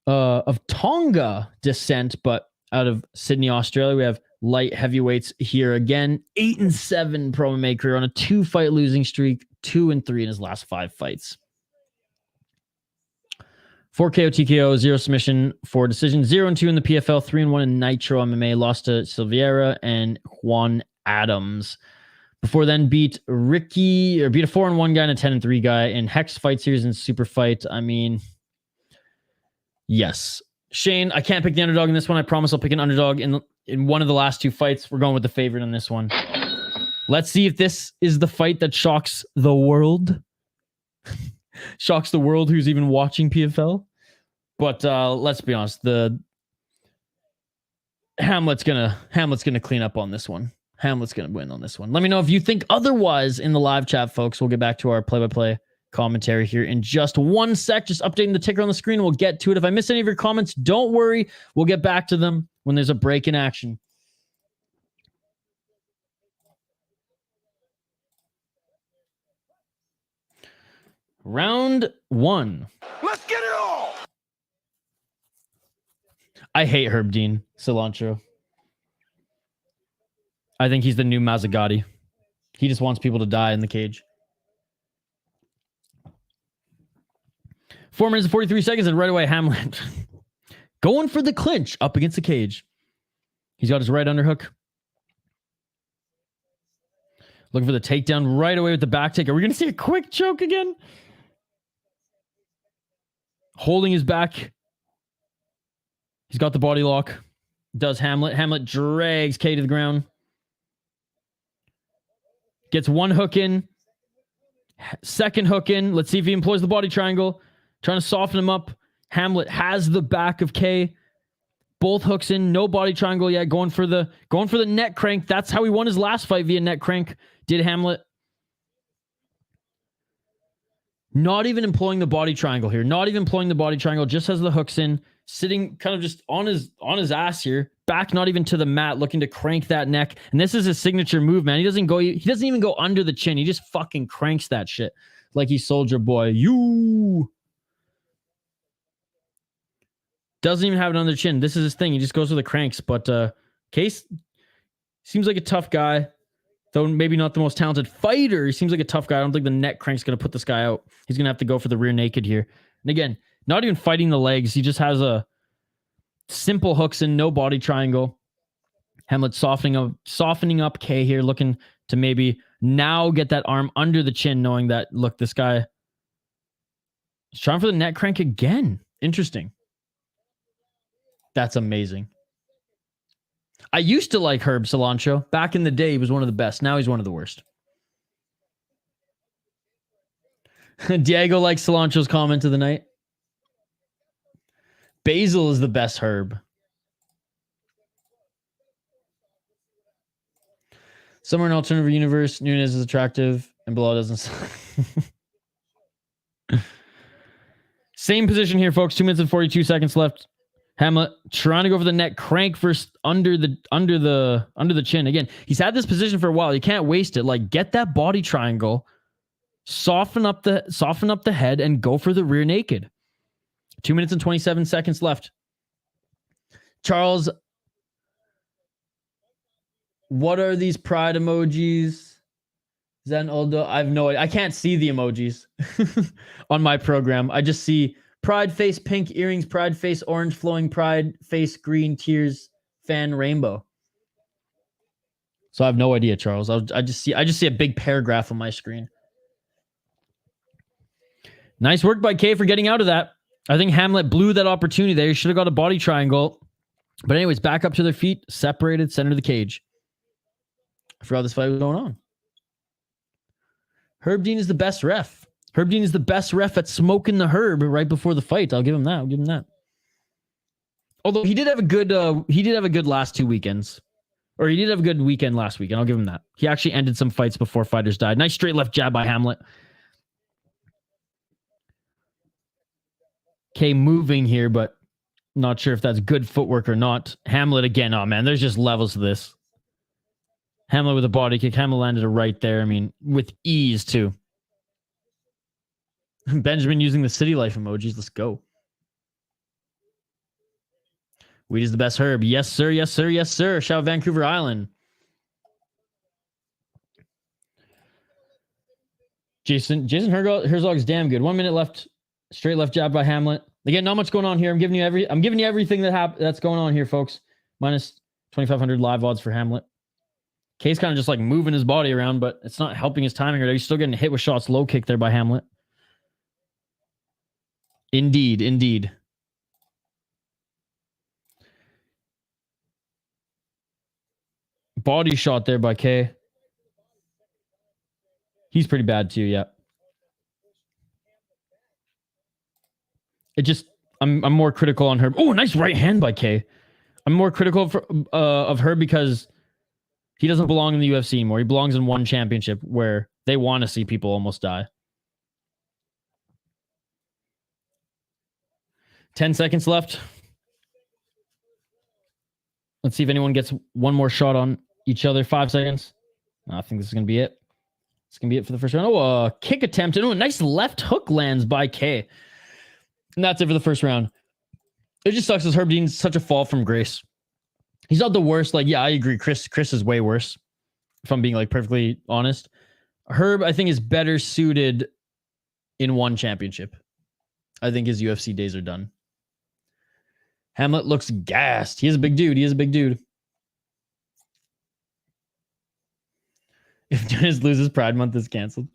of Tonga descent, but out of Sydney, Australia. We have light heavyweights here again. 8-7 pro MMA career on a 2-fight losing streak, 2-3 in his last 5 fights. 4 KO TKO, 0 submission, 4 decisions, 0-2 in the PFL, 3-1 in Nitro MMA. Lost to Silveira and Juan Adams. Before then, beat a 4-1 guy and a 10-3 guy in Hex Fight Series and Super Fight. I mean, yes. Shane, I can't pick the underdog in this one. I promise I'll pick an underdog in one of the last 2 fights. We're going with the favorite in this one. Let's see if this is the fight that shocks the world. Shocks the world who's even watching PFL. But let's be honest, the Hamlet's gonna clean up on this one. Hamlet's gonna win on this one. Let me know if you think otherwise in the live chat, folks. We'll get back to our play-by-play commentary here in just 1 sec. Just updating the ticker on the screen. We'll get to it. If I miss any of your comments, don't worry. We'll get back to them when there's a break in action. Round 1. Let's get it all. I hate Herb Dean Cilantro. I think he's the new Mazzagatti. He just wants people to die in the cage. 4 minutes and 43 seconds, and right away, Hamlet going for the clinch up against the cage. He's got his right underhook. Looking for the takedown right away with the back take. Are we going to see a quick choke again? Holding his back. He's got the body lock. Does Hamlet. Hamlet drags K to the ground. Gets 1 hook in. 2nd hook in. Let's see if he employs the body triangle. Trying to soften him up. Hamlet has the back of K. Both hooks in. No body triangle yet. Going for the neck crank. That's how he won his last fight, via neck crank. Did Hamlet. Not even employing the body triangle here. Not even employing the body triangle. Just has the hooks in. Sitting kind of just on his ass here. Back not even to the mat, looking to crank that neck. And this is his signature move, man. He doesn't even go under the chin. He just fucking cranks that shit like he's Soldier Boy. You doesn't even have it on the chin. This is his thing. He just goes for the cranks. But Case seems like a tough guy, though maybe not the most talented fighter. He seems like a tough guy. I don't think the neck crank's going to put this guy out. He's going to have to go for the rear naked here. And again, not even fighting the legs. He just has a simple hooks and no body triangle. Hamlet softening up K here, looking to maybe now get that arm under the chin, knowing that, look, this guy is trying for the neck crank again. Interesting. That's amazing. I used to like Herb Cilantro. Back in the day, he was one of the best. Now he's one of the worst. Diego likes Cilantro's comment of the night. Basil is the best herb. Somewhere in an alternative universe, Nunez is attractive and Bilal doesn't. Same position here, folks. 2 minutes and 42 seconds left. Hamlet trying to go for the neck crank first under the chin. Again, he's had this position for a while. You can't waste it. Like, get that body triangle, soften up the head, and go for the rear naked. 2 minutes and 27 seconds left. Charles, what are these pride emojis? Is that an Oldo? I have no idea. I can't see the emojis on my program. I just see pride face, pink earrings, pride face, orange flowing, pride face, green tears, fan rainbow. So I have no idea, Charles. I just see a big paragraph on my screen. Nice work by K for getting out of that. I think Hamlet blew that opportunity there. He should have got a body triangle. But anyways, back up to their feet, separated, center of the cage. I forgot this fight was going on. Herb Dean is the best ref. Herb Dean is the best ref at smoking the herb right before the fight. I'll give him that. Although he did have a good last 2 weekends. Or he did have a good weekend last weekend. I'll give him that. He actually ended some fights before fighters died. Nice straight left jab by Hamlet. Okay, moving here, but not sure if that's good footwork or not. Hamlet again. Oh, man, there's just levels to this. Hamlet with a body kick. Hamlet landed a right there. I mean, with ease, too. Benjamin using the city life emojis. Let's go. Weed is the best herb. Yes, sir. Yes, sir. Yes, sir. Shout out Vancouver Island. Jason Herzog's damn good. 1 minute left. Straight left jab by Hamlet. Again, not much going on here. I'm giving you everything that's going on here, folks. Minus 2,500 live odds for Hamlet. K's kind of just like moving his body around, but it's not helping his timing. Or he's still getting hit with shots. Low kick there by Hamlet. Indeed. Body shot there by K. He's pretty bad too, yeah. I'm more critical on her. Oh, nice right hand by K. I'm more critical of her because he doesn't belong in the UFC anymore. He belongs in one championship where they want to see people almost die. 10 seconds left. Let's see if anyone gets one more shot on each other. 5 seconds. I think this is going to be it. It's going to be it for the first round. Oh, a kick attempt. Oh, a nice left hook lands by K. And that's it for the first round. It just sucks because Herb Dean's such a fall from grace. He's not the worst. Like, yeah, I agree. Chris is way worse, if I'm being like perfectly honest. Herb, I think, is better suited in one championship. I think his UFC days are done. Hamlet looks gassed. He is a big dude. If Dennis loses, Pride Month is canceled.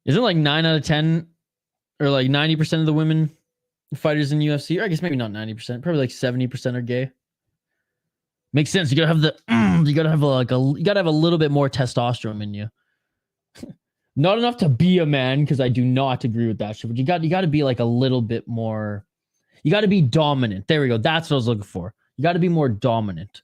Isn't like 9 out of 10 or like 90% of the women fighters in UFC? Or I guess maybe not 90%. Probably like 70% are gay. Makes sense. You gotta have you gotta have a little bit more testosterone in you. Not enough to be a man, because I do not agree with that shit. But you got to be like a little bit more. You got to be dominant. There we go. That's what I was looking for. You got to be more dominant.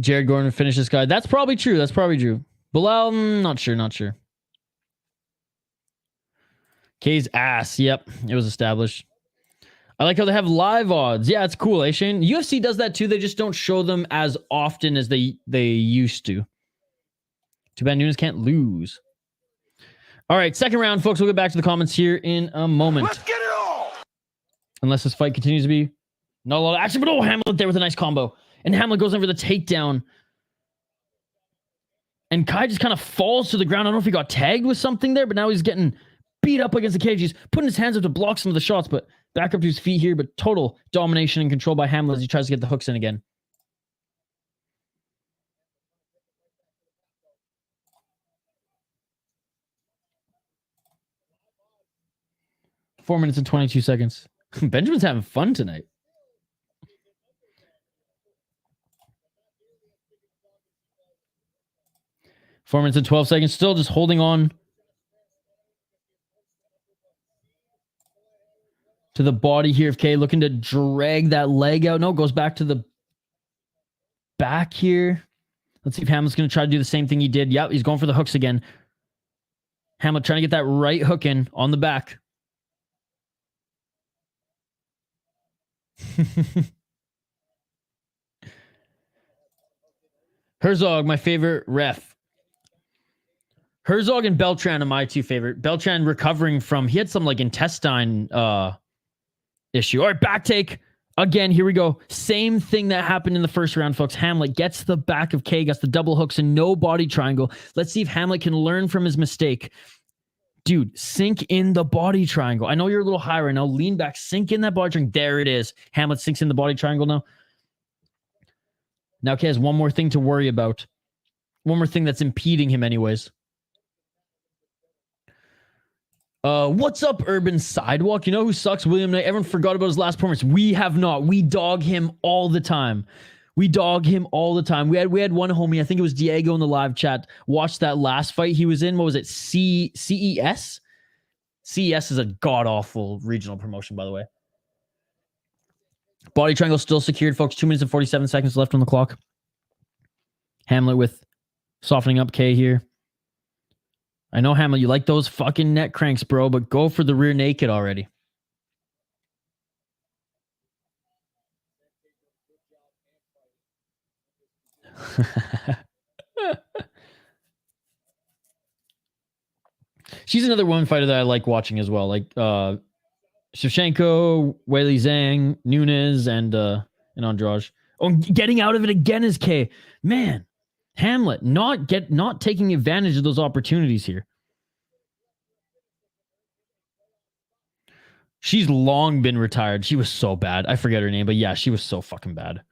Jared Gordon finished this guy. That's probably true. Bilal, not sure. K's ass. Yep, it was established. I like how they have live odds. Yeah, it's cool, eh, Shane? UFC does that too. They just don't show them as often as they used to. Too bad Nunes can't lose. All right, second round, folks. We'll get back to the comments here in a moment. Let's get it all! Unless this fight continues to be not a lot of action. But Hamlet there with a nice combo. And Hamlet goes in for the takedown. And Kai just kind of falls to the ground. I don't know if he got tagged with something there, but now he's getting beat up against the cage. He's putting his hands up to block some of the shots, but back up to his feet here. But total domination and control by Hamlet as he tries to get the hooks in again. Four minutes and 22 seconds. Benjamin's having fun tonight. Four minutes and 12 seconds. Still just holding on to the body here of K. Looking to drag that leg out. No, goes back to the back here. Let's see if Hamlet's going to try to do the same thing he did. Yep, he's going for the hooks again. Hamlet trying to get that right hook in on the back. Herzog, my favorite ref. Herzog and Beltran are my two favorite. Beltran recovering from, he had some like intestine issue. All right, back take. Again, here we go. Same thing that happened in the first round, folks. Hamlet gets the back of K, gets the double hooks and no body triangle. Let's see if Hamlet can learn from his mistake. Dude, sink in the body triangle. I know you're a little high right now. Lean back, sink in that body triangle. There it is. Hamlet sinks in the body triangle now. Now K has one more thing to worry about. One more thing that's impeding him anyways. What's up, Urban Sidewalk? You know who sucks? William Knight. Everyone forgot about his last performance. We have not. We dog him all the time. We dog him all the time. We had one homie, I think it was Diego in the live chat, watch that last fight he was in. What was it? CES? CES is a god-awful regional promotion, by the way. Body triangle still secured, folks. 2 minutes and 47 seconds left on the clock. Hamlet with softening up K here. I know, Hamlet, you like those fucking neck cranks, bro, but go for the rear naked already. She's another woman fighter that I like watching as well. Like Shevchenko, Weili Zhang, Nunes, and Andrade. Oh, getting out of it again is K. Man, Hamlet not taking advantage of those opportunities here. She's long been retired. She was so bad. I forget her name, but yeah, she was so fucking bad.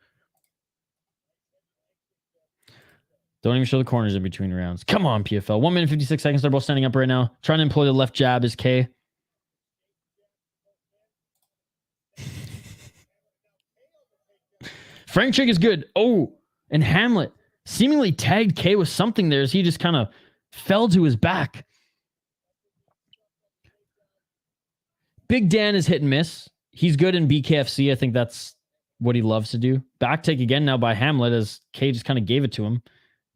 Don't even show the corners in between rounds. Come on, PFL. 1 minute, 56 seconds. They're both standing up right now. Trying to employ the left jab is K. Frank Trick is good. Oh, and Hamlet seemingly tagged K with something there as he just kind of fell to his back. Big Dan is hit and miss. He's good in BKFC. I think that's what he loves to do. Back take again now by Hamlet as K just kind of gave it to him.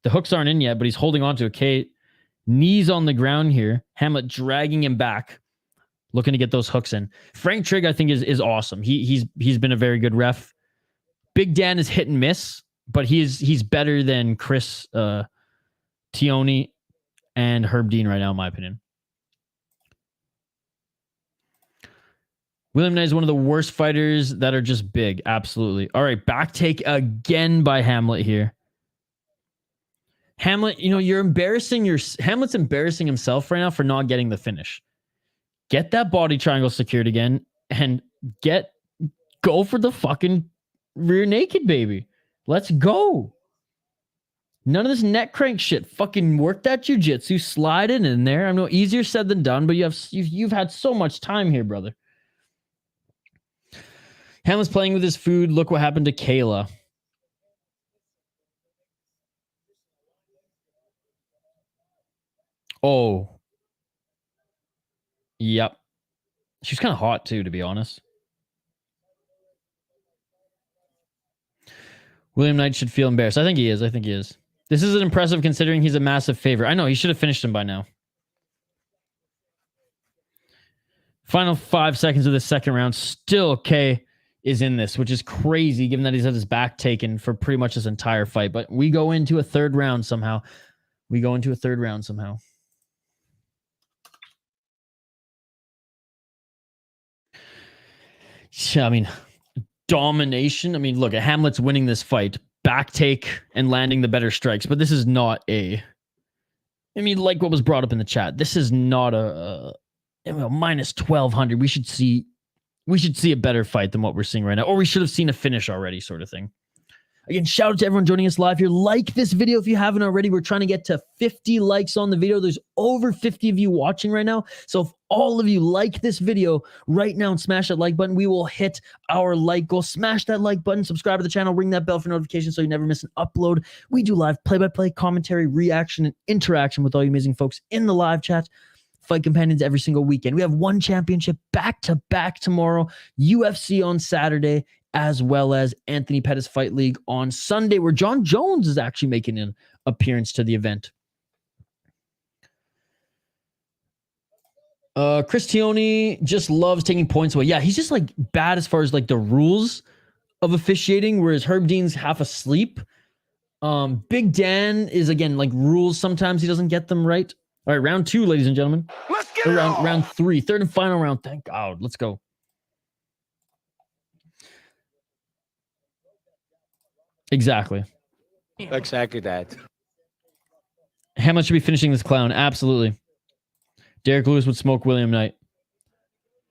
The hooks aren't in yet, but he's holding on to it. K, knees on the ground here. Hamlet dragging him back, looking to get those hooks in. Frank Trigg, I think, is awesome. He's been a very good ref. Big Dan is hit and miss, but he's better than Chris Tioni and Herb Dean right now, in my opinion. William Knight is one of the worst fighters that are just big. Absolutely. All right, back take again by Hamlet here. Hamlet, you're embarrassing Hamlet's embarrassing himself right now for not getting the finish. Get that body triangle secured again and go for the fucking rear naked, baby. Let's go. None of this neck crank shit. Fucking work that jiu-jitsu, slide it in there. I know easier said than done, but you've had so much time here, brother. Hamlet's playing with his food. Look what happened to Kayla. Oh. Yep. She's kind of hot too, to be honest. William Knight should feel embarrassed. I think he is. This isn't impressive considering he's a massive favorite. I know, he should have finished him by now. Final 5 seconds of the second round. Still K is in this, which is crazy given that he's had his back taken for pretty much this entire fight. But we go into a third round somehow. Yeah, I mean, domination. I mean, look, Hamlet's winning this fight. Back take and landing the better strikes. But this is not like what was brought up in the chat. This is not a minus 1,200. We should see a better fight than what we're seeing right now. Or we should have seen a finish already, sort of thing. Again, shout out to everyone joining us live here. Like this video if you haven't already. We're trying to get to 50 likes on the video. There's over 50 of you watching right now. So if all of you like this video right now and smash that like button, we will hit our like goal. Smash that like button, subscribe to the channel, ring that bell for notifications so you never miss an upload. We do live play-by-play commentary, reaction, and interaction with all you amazing folks in the live chat. Fight companions every single weekend. We have one championship back-to-back tomorrow, UFC on Saturday, as well as Anthony Pettis Fight League on Sunday, where John Jones is actually making an appearance to the event. Chris Tioni just loves taking points away. Yeah, he's just like bad as far as like the rules of officiating, whereas Herb Dean's half asleep. Big Dan is, again, like rules. Sometimes he doesn't get them right. All right, round 2, ladies and gentlemen. Let's get it on. Round 3, third and final round. Thank God. Let's go. Exactly that. Hamlet should be finishing this clown. Absolutely. Derek Lewis would smoke William Knight.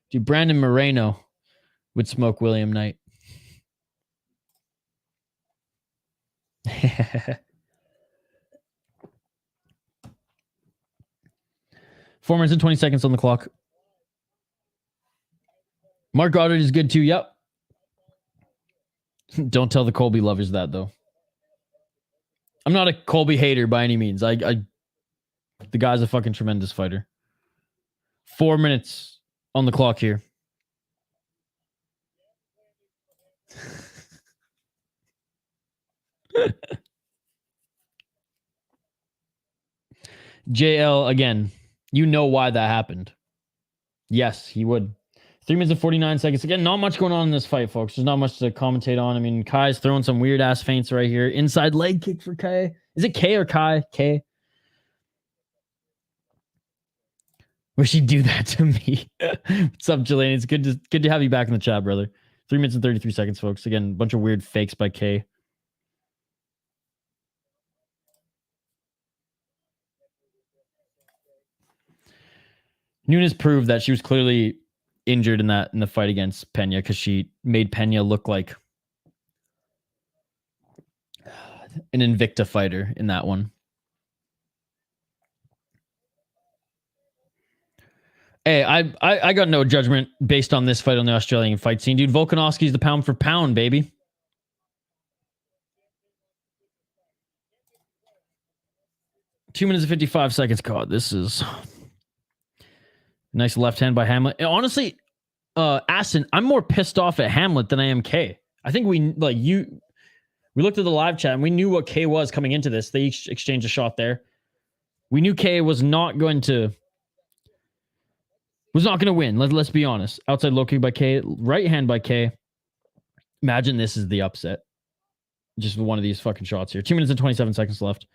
Dude, Brandon Moreno would smoke William Knight. 4 minutes and 20 seconds on the clock. Mark Goddard is good too. Yep. Don't tell the Colby lovers that, though. I'm not a Colby hater by any means. The guy's a fucking tremendous fighter. 4 minutes on the clock here. JL, again, you know why that happened. Yes, he would. 3 minutes and 49 seconds. Again, not much going on in this fight, folks. There's not much to commentate on. I mean, Kai's throwing some weird-ass feints right here. Inside leg kick for Kai. Is it K or Kai? K. Wish he'd do that to me. What's up, Jelaine? It's good to have you back in the chat, brother. 3 minutes and 33 seconds, folks. Again, a bunch of weird fakes by K. Nunes proved that she was clearly injured in the fight against Pena because she made Pena look like an Invicta fighter in that one. Hey, I got no judgment based on this fight on the Australian fight scene, dude. Volkanovski's the pound for pound, baby. Two minutes and 55 seconds. God, this is nice left hand by Hamlet. And honestly, Aston, I'm more pissed off at Hamlet than I am K. I think we looked at the live chat and we knew what K was coming into this. They exchanged a shot there. We knew K was not going to win. Let's be honest. Outside low kick by K, right hand by K. Imagine this is the upset. Just one of these fucking shots here. 2 minutes and 27 seconds left.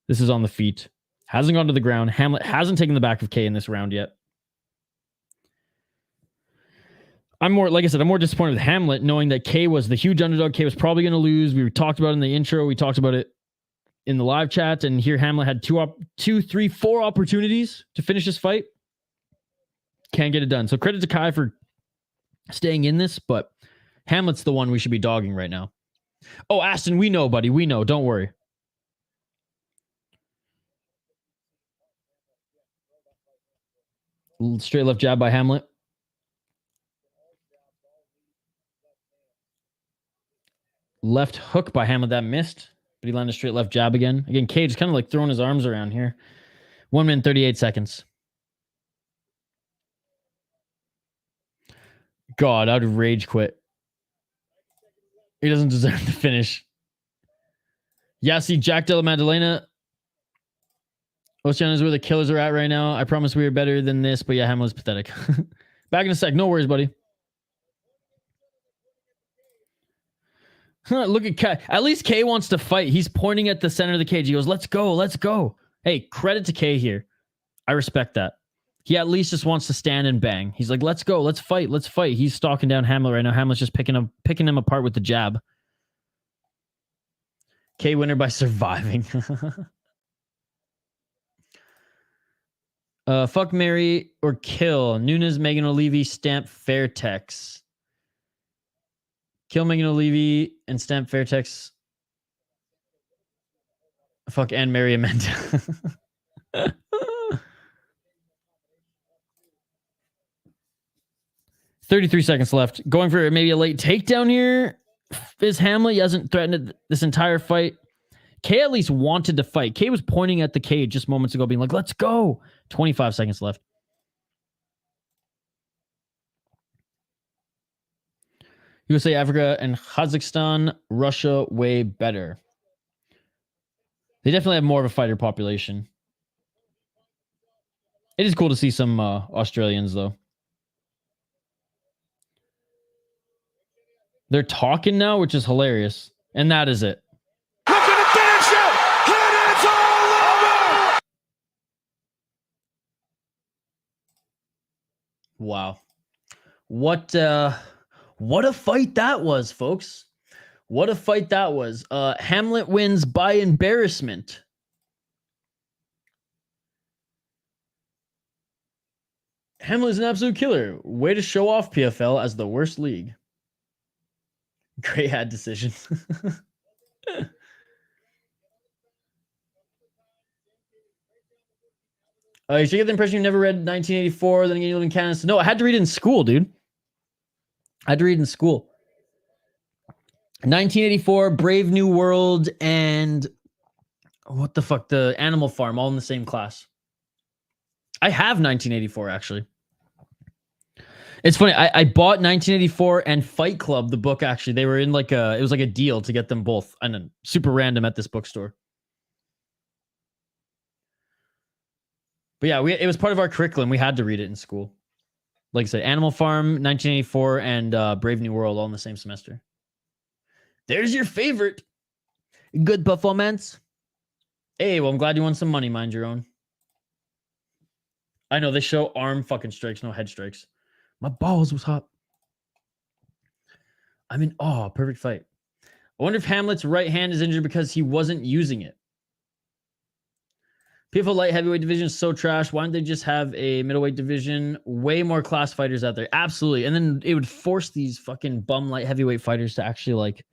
This is on the feet. Hasn't gone to the ground. Hamlet hasn't taken the back of K in this round yet. I'm more disappointed with Hamlet knowing that K was the huge underdog. K was probably going to lose. We talked about it in the intro. We talked about it in the live chat. And here Hamlet had 4 opportunities to finish this fight. Can't get it done. So credit to Kai for staying in this, but Hamlet's the one we should be dogging right now. Oh, Aston, we know, buddy. We know. Don't worry. Straight left jab by Hamlet. Left hook by Hamlet. That missed, but he landed a straight left jab again. Again, Cage kind of like throwing his arms around here. 1 minute, 38 seconds. God, I would rage quit. He doesn't deserve the finish. Yeah, see, Jack Della Maddalena. Oceana is where the killers are at right now. I promise we are better than this, but yeah, Hamlet's pathetic. Back in a sec. No worries, buddy. Look at K. At least K wants to fight. He's pointing at the center of the cage. He goes, let's go, let's go. Hey, credit to K here. I respect that. He at least just wants to stand and bang. He's like, let's go, let's fight, let's fight. He's stalking down Hamlet right now. Hamlet's just picking him apart with the jab. K winner by surviving. Fuck, marry, or kill. Nunes, Megan O'Leary, Stamp, Fairtex. Kill Megan O'Leary and Stamp Fairtex. Fuck, and marry Amanda. 33 seconds left. Going for maybe a late takedown here. Is Hamlet? He hasn't threatened this entire fight. K at least wanted to fight. K was pointing at the cage just moments ago, being like, let's go. 25 seconds left. USA, Africa, and Kazakhstan, Russia, way better. They definitely have more of a fighter population. It is cool to see some Australians, though. They're talking now, which is hilarious. And that is it. Looking to finish it! And it's all over! Wow. What a fight that was, folks. What a fight that was. Hamlet wins by embarrassment. Hamlet's an absolute killer. Way to show off PFL as the worst league. Great hat decision. You should get the impression you never read 1984, then again you live in Canada. No, I had to read it in school, dude. I had to read it in school. 1984, Brave New World, and what the fuck? The Animal Farm, all in the same class. I have 1984, actually. It's funny. I bought 1984 and Fight Club, the book, actually. They were in like it was like a deal to get them both. And then super random at this bookstore. But yeah, it was part of our curriculum. We had to read it in school. Like I said, Animal Farm, 1984, and Brave New World all in the same semester. There's your favorite. Good performance. Hey, well, I'm glad you won some money, mind your own. I know, they show arm fucking strikes, no head strikes. My balls was hot. I'm in awe. Perfect fight. I wonder if Hamlet's right hand is injured because he wasn't using it. PFL light heavyweight division is so trash. Why don't they just have a middleweight division? Way more class fighters out there. Absolutely. And then it would force these fucking bum light heavyweight fighters to actually like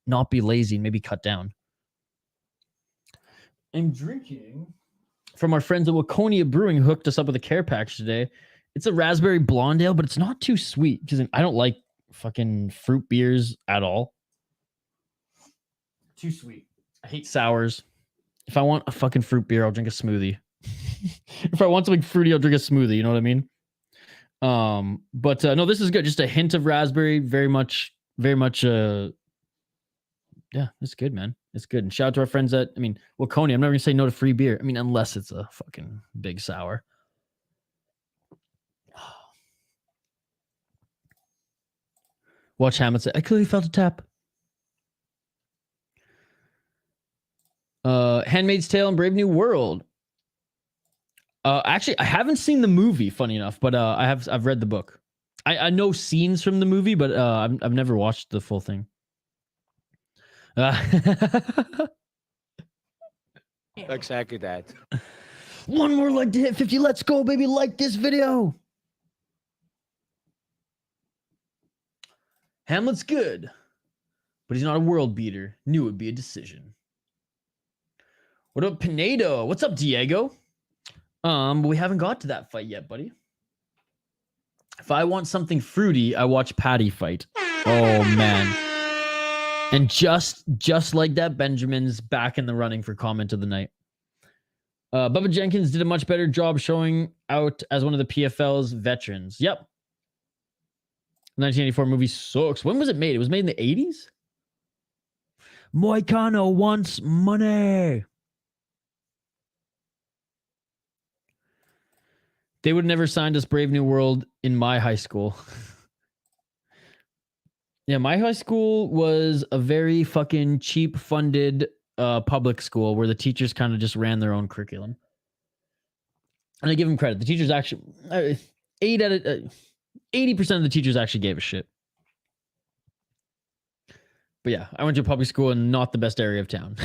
not be lazy and maybe cut down. I'm drinking from our friends at Waconia Brewing, who hooked us up with a care package today. It's a raspberry blonde ale, but it's not too sweet because I don't like fucking fruit beers at all. Too sweet. I hate sours. If I want a fucking fruit beer, I'll drink a smoothie. If I want something fruity, I'll drink a smoothie. You know what I mean? But no, this is good. Just a hint of raspberry. Very much. Yeah, it's good, man. It's good. And shout out to our friends at, Waconia. I'm never gonna say no to free beer. Unless it's a fucking big sour. Watch Hamlet say, I clearly felt a tap. Handmaid's Tale and Brave New World. Actually, I haven't seen the movie, funny enough, but I've read the book. I know scenes from the movie, but I've never watched the full thing. Exactly that. One more leg to hit 50. Let's go, baby. Like this video. Hamlet's good, but he's not a world beater. Knew it would be a decision. What up, Pinedo? What's up, Diego? We haven't got to that fight yet, buddy. If I want something fruity, I watch Patty fight. Oh, man. And just like that, Benjamin's back in the running for comment of the night. Bubba Jenkins did a much better job showing out as one of the PFL's veterans. Yep. 1984 movie sucks. When was it made? It was made in the 80s? Moicano wants money. They would never signed us Brave New World in my high school. Yeah, my high school was a very fucking cheap funded public school where the teachers kind of just ran their own curriculum. And I give them credit. The teachers actually, 80% of the teachers actually gave a shit. But yeah, I went to a public school in not the best area of town.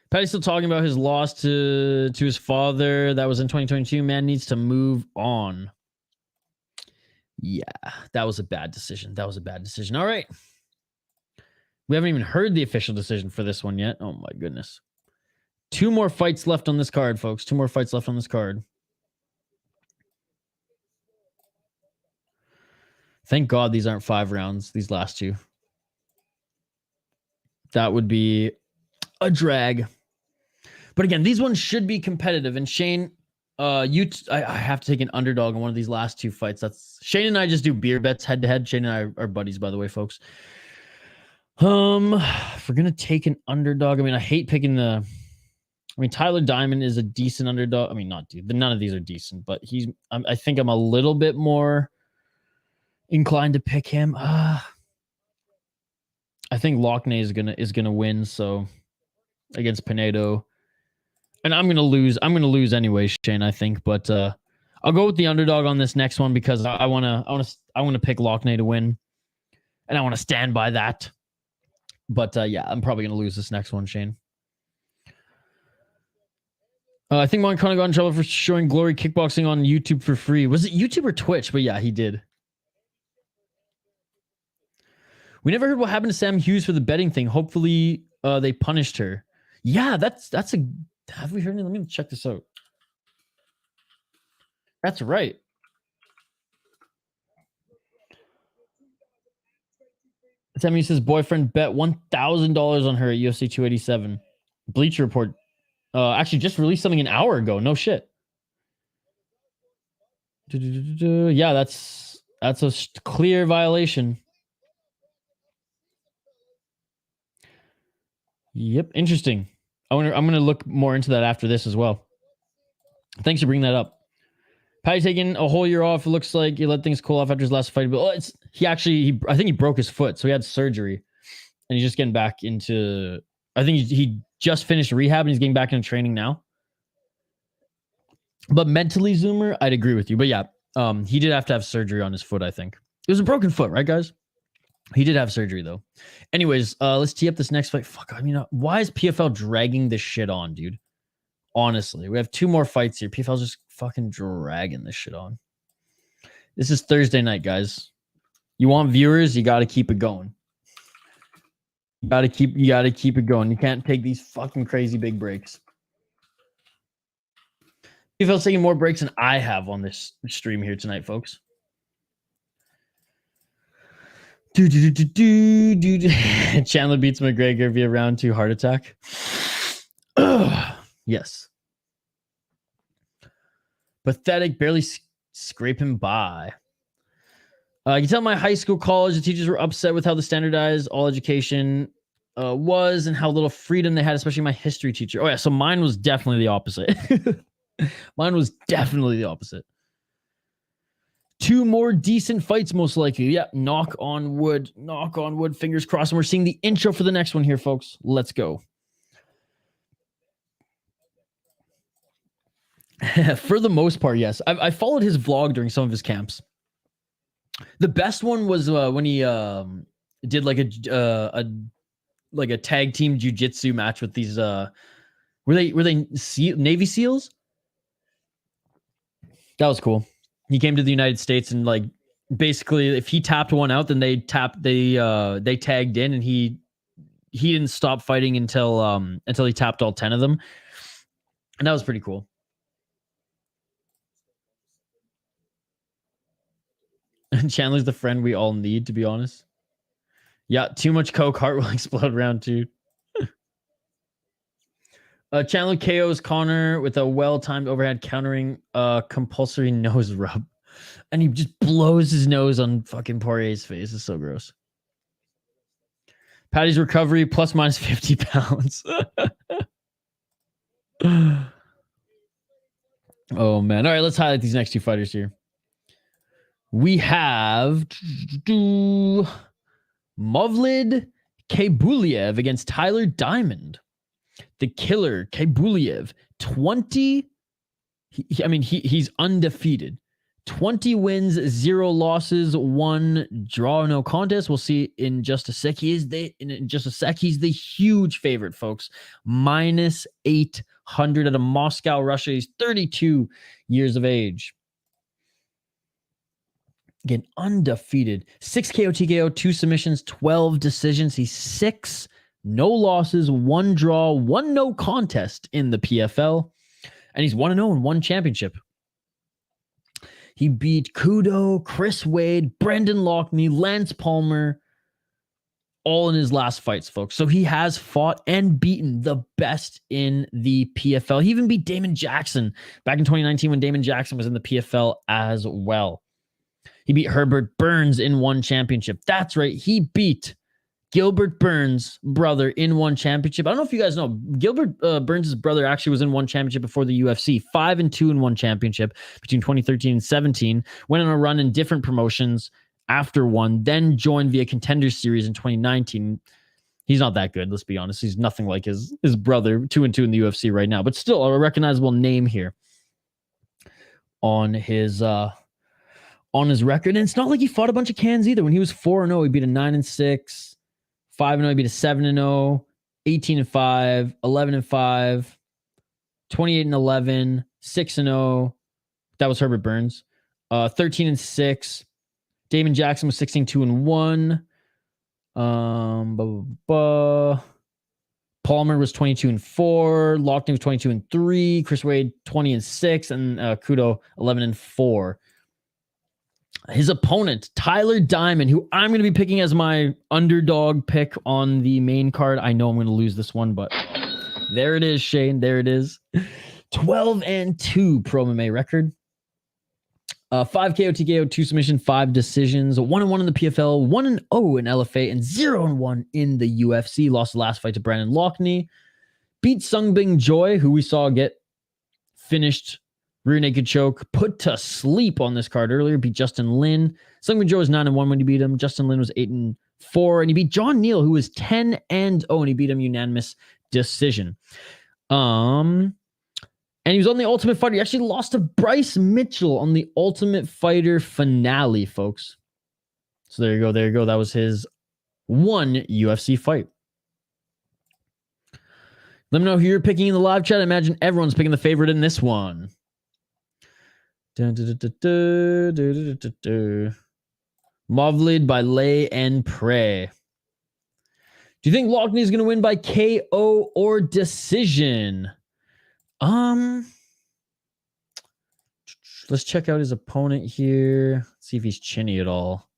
Patty's still talking about his loss to his father. That was in 2022. Man needs to move on. Yeah, that was a bad decision. All right. We haven't even heard the official decision for this one yet. Oh my goodness. 2 more fights left on this card, folks. 2 more fights left on this card. Thank God these aren't 5 rounds, these last 2. That would be a drag. But again, these ones should be competitive. And Shane, I have to take an underdog in one of these last 2 fights. That's Shane and I just do beer bets head to head. Shane and I are buddies, by the way, folks. If we're gonna take an underdog, I hate picking Tyler Diamond is a decent underdog. None of these are decent, but I think I'm a little bit more inclined to pick him. I think Loughnane is gonna win. So against Pinedo. And I'm gonna lose. I'm gonna lose anyway, Shane. I think, but I'll go with the underdog on this next one because I wanna pick Loughnane to win, and I want to stand by that. But yeah, I'm probably gonna lose this next one, Shane. I think Moncana got in trouble for showing Glory Kickboxing on YouTube for free. Was it YouTube or Twitch? But yeah, he did. We never heard what happened to Sam Hughes for the betting thing. Hopefully, they punished her. Yeah, that's a. Have we heard anything? Let me check this out. That's right. Sammy says boyfriend bet $1,000 on her at UFC 287. Bleacher Report actually just released something an hour ago. No shit. Yeah, that's a clear violation. Yep, interesting. I'm gonna look more into that after this as well. Thanks for bringing that up. Patty taking a whole year off. It looks like he let things cool off after his last fight. But I think he broke his foot, so he had surgery, and he's just getting back into. I think he just finished rehab and he's getting back into training now. But mentally, Zoomer, I'd agree with you. But yeah, he did have to have surgery on his foot. I think it was a broken foot, right, guys? He did have surgery though. Anyways, let's tee up this next fight. Fuck, I mean, why is PFL dragging this shit on, dude? Honestly, we have 2 more fights here. PFL's just fucking dragging this shit on. This is Thursday night, guys. You want viewers, you got to keep it going. You got to keep it going. You can't take these fucking crazy big breaks. PFL's taking more breaks than I have on this stream here tonight, folks. Chandler beats McGregor via round 2 heart attack. Yes. Pathetic, barely scraping by. I can tell my high school, college, the teachers were upset with how the standardized all education was and how little freedom they had, especially my history teacher. Oh yeah, so mine was definitely the opposite. Mine was definitely the opposite. 2 more decent fights, most likely. Yeah, knock on wood, fingers crossed. And we're seeing the intro for the next one here, folks. Let's go. For the most part, yes. I followed his vlog during some of his camps. The best one was when he did like a tag team jiu-jitsu match with these were they Navy SEALs? That was cool. He came to the United States and like basically if he tapped one out, then they tagged in, and he didn't stop fighting until he tapped all 10 of them. And that was pretty cool. Chandler's the friend we all need, to be honest. Yeah, too much coke, heart will explode round 2. Chandler KO's Connor with a well-timed overhead countering compulsory nose rub. And he just blows his nose on fucking Poirier's face. It's so gross. Patty's recovery plus minus 50 pounds. Oh, man. All right, let's highlight these next 2 fighters here. We have Movlid Khaybulaev against Tyler Diamond. The killer Khaybulaev, 20. He's undefeated. 20 wins, 0 losses, 1 draw, no contest. We'll see in just a sec. He's the huge favorite, folks. Minus 800 out of Moscow, Russia. He's 32 years of age. Again, undefeated. 6 KO, TKO, 2 submissions, 12 decisions. He's 6, no losses, 1 draw, 1 no contest in the PFL. And he's 1-0 in 1 championship. He beat Kudo, Chris Wade, Brendan Loughnane, Lance Palmer, all in his last fights, folks. So he has fought and beaten the best in the PFL. He even beat Damon Jackson back in 2019 when Damon Jackson was in the PFL as well. He beat Herbert Burns in 1 championship. That's right. He beat Gilbert Burns' brother in 1 championship. I don't know if you guys know, Gilbert Burns' brother actually was in 1 championship before the UFC. 5-2 in 1 championship between 2013 and 17. Went on a run in different promotions after 1, then joined via Contender Series in 2019. He's not that good, let's be honest. He's nothing like his brother, 2-2 in the UFC right now, but still a recognizable name here on his record. And it's not like he fought a bunch of cans either. When he was 4-0, he beat a 9-6. 5-0, he beat a 7-0, 18-5, 11-5, 28-11, 6-0. That was Herbert Burns. 13-6. Damon Jackson was 16-2-1. Palmer was 22-4. Loughnane was 22-3. Chris Wade 20-6, and Kudo 11-4. His opponent, Tyler Diamond, who I'm going to be picking as my underdog pick on the main card. I know I'm going to lose this one, but there it is, Shane. There it is. 12-2 pro MMA record. 5 KO, TKO, 2 submission, 5 decisions, 1-1 in the PFL, 1-0 in LFA, and 0-1 in the UFC. Lost the last fight to Brandon Loughnane. Beat Sungbing Joy, who we saw get finished rear naked choke, put to sleep on this card earlier. Beat Justin Lin. Sungbing Joy was 9-1 when he beat him. Justin Lin was 8-4, and he beat John Neal, who was 10-0, and he beat him unanimous decision. And he was on the Ultimate Fighter. He actually lost to Bryce Mitchell on the Ultimate Fighter finale, folks. So there you go. There you go. That was his one UFC fight. Let me know who you're picking in the live chat. I imagine everyone's picking the favorite in this one. Movlid by Lay and Pray. Do you think Loughnane is going to win by KO or decision? Let's check out his opponent here. See if he's chinny at all.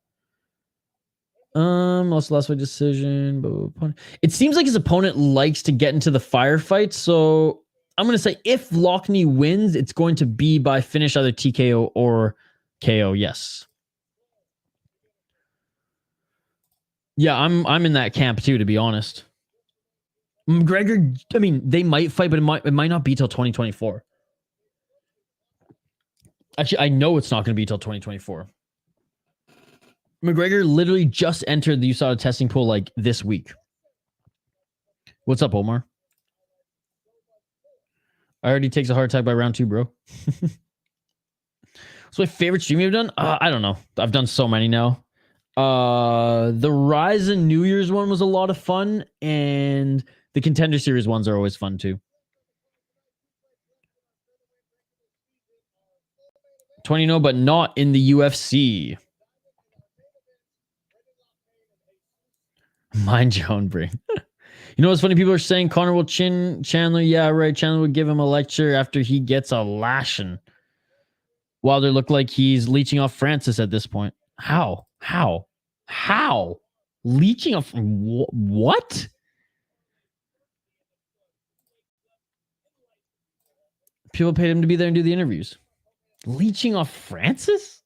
Also last fight decision. It seems like his opponent likes to get into the firefight, so I'm gonna say if Loughnane wins, it's going to be by finish, either TKO or KO. Yes. Yeah, I'm in that camp too, to be honest. McGregor, I mean, they might fight, but it might not be till 2024. Actually, I know it's not going to be till 2024. McGregor literally just entered the USADA testing pool like this week. What's up, Omar? I already takes a heart attack by round 2, bro. What's my favorite stream you've done? I don't know. I've done so many now. The Ryzen New Year's one was a lot of fun, and the Contender Series ones are always fun too. 20-0, but not in the UFC. Mind your own brain. You know what's funny? People are saying Connor will chin Chandler. Yeah, right. Chandler would give him a lecture after he gets a lashing. Wilder looked like he's leeching off Francis at this point. How? Leeching off what? People paid him to be there and do the interviews. Leeching off Francis?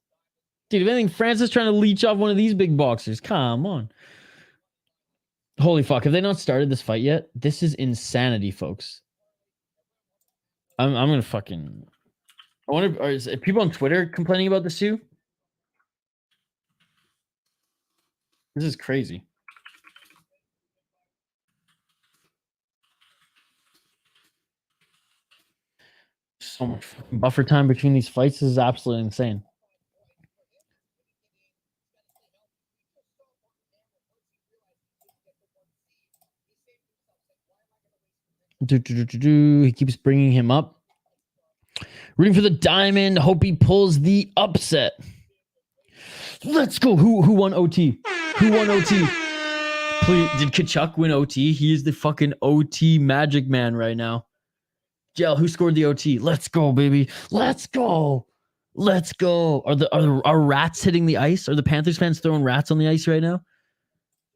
Dude, if anything, Francis trying to leech off one of these big boxers. Come on. Holy fuck. Have they not started this fight yet? This is insanity, folks. I'm going to fucking... I wonder, is people on Twitter complaining about this too? This is crazy. So much buffer time between these fights. This is absolutely insane. He keeps bringing him up. Rooting for the diamond. Hope he pulls the upset. Let's go. Who won OT? Who won OT? Please, did Kachuk win OT? He is the fucking OT magic man right now. Jell, who scored the OT? Let's go, baby. Let's go. Let's go. Are rats hitting the ice? Are the Panthers fans throwing rats on the ice right now?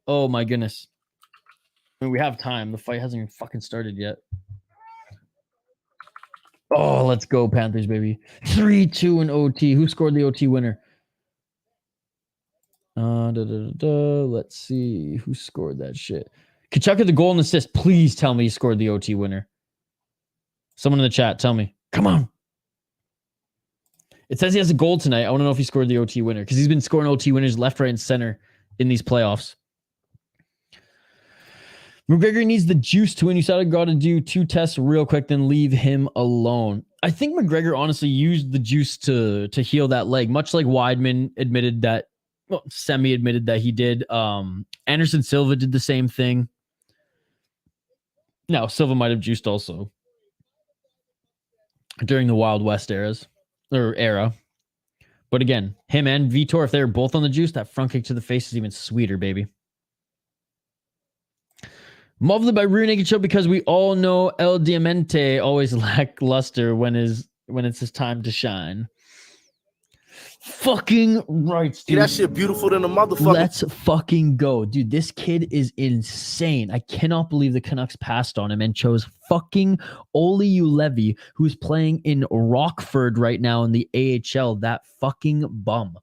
Oh my goodness. I mean, we have time. The fight hasn't even fucking started yet. Oh, let's go, Panthers, baby. 3-2 in OT. Who scored the OT winner? Let's see. Who scored that shit? Kachuk had the goal and assist. Please tell me he scored the OT winner. Someone in the chat, tell me. Come on. It says he has a goal tonight. I want to know if he scored the OT winner, because he's been scoring OT winners left, right, and center in these playoffs. McGregor needs the juice to win. You said I got to do 2 tests real quick, then leave him alone. I think McGregor honestly used the juice to heal that leg, much like Weidman admitted that, well, semi-admitted that he did. Anderson Silva did the same thing. Now, Silva might have juiced also during the Wild West era. But again, him and Vitor, if they're both on the juice, that front kick to the face is even sweeter, baby. Movlid by rear naked choke, because we all know El Diamante always lackluster when it's his time to shine. fucking right, See, dude. that shit beautiful than a motherfucker. Let's fucking go. Dude, this kid is insane. I cannot believe the Canucks passed on him and chose fucking Oli Ulevi, who's playing in Rockford right now in the AHL. That fucking bum.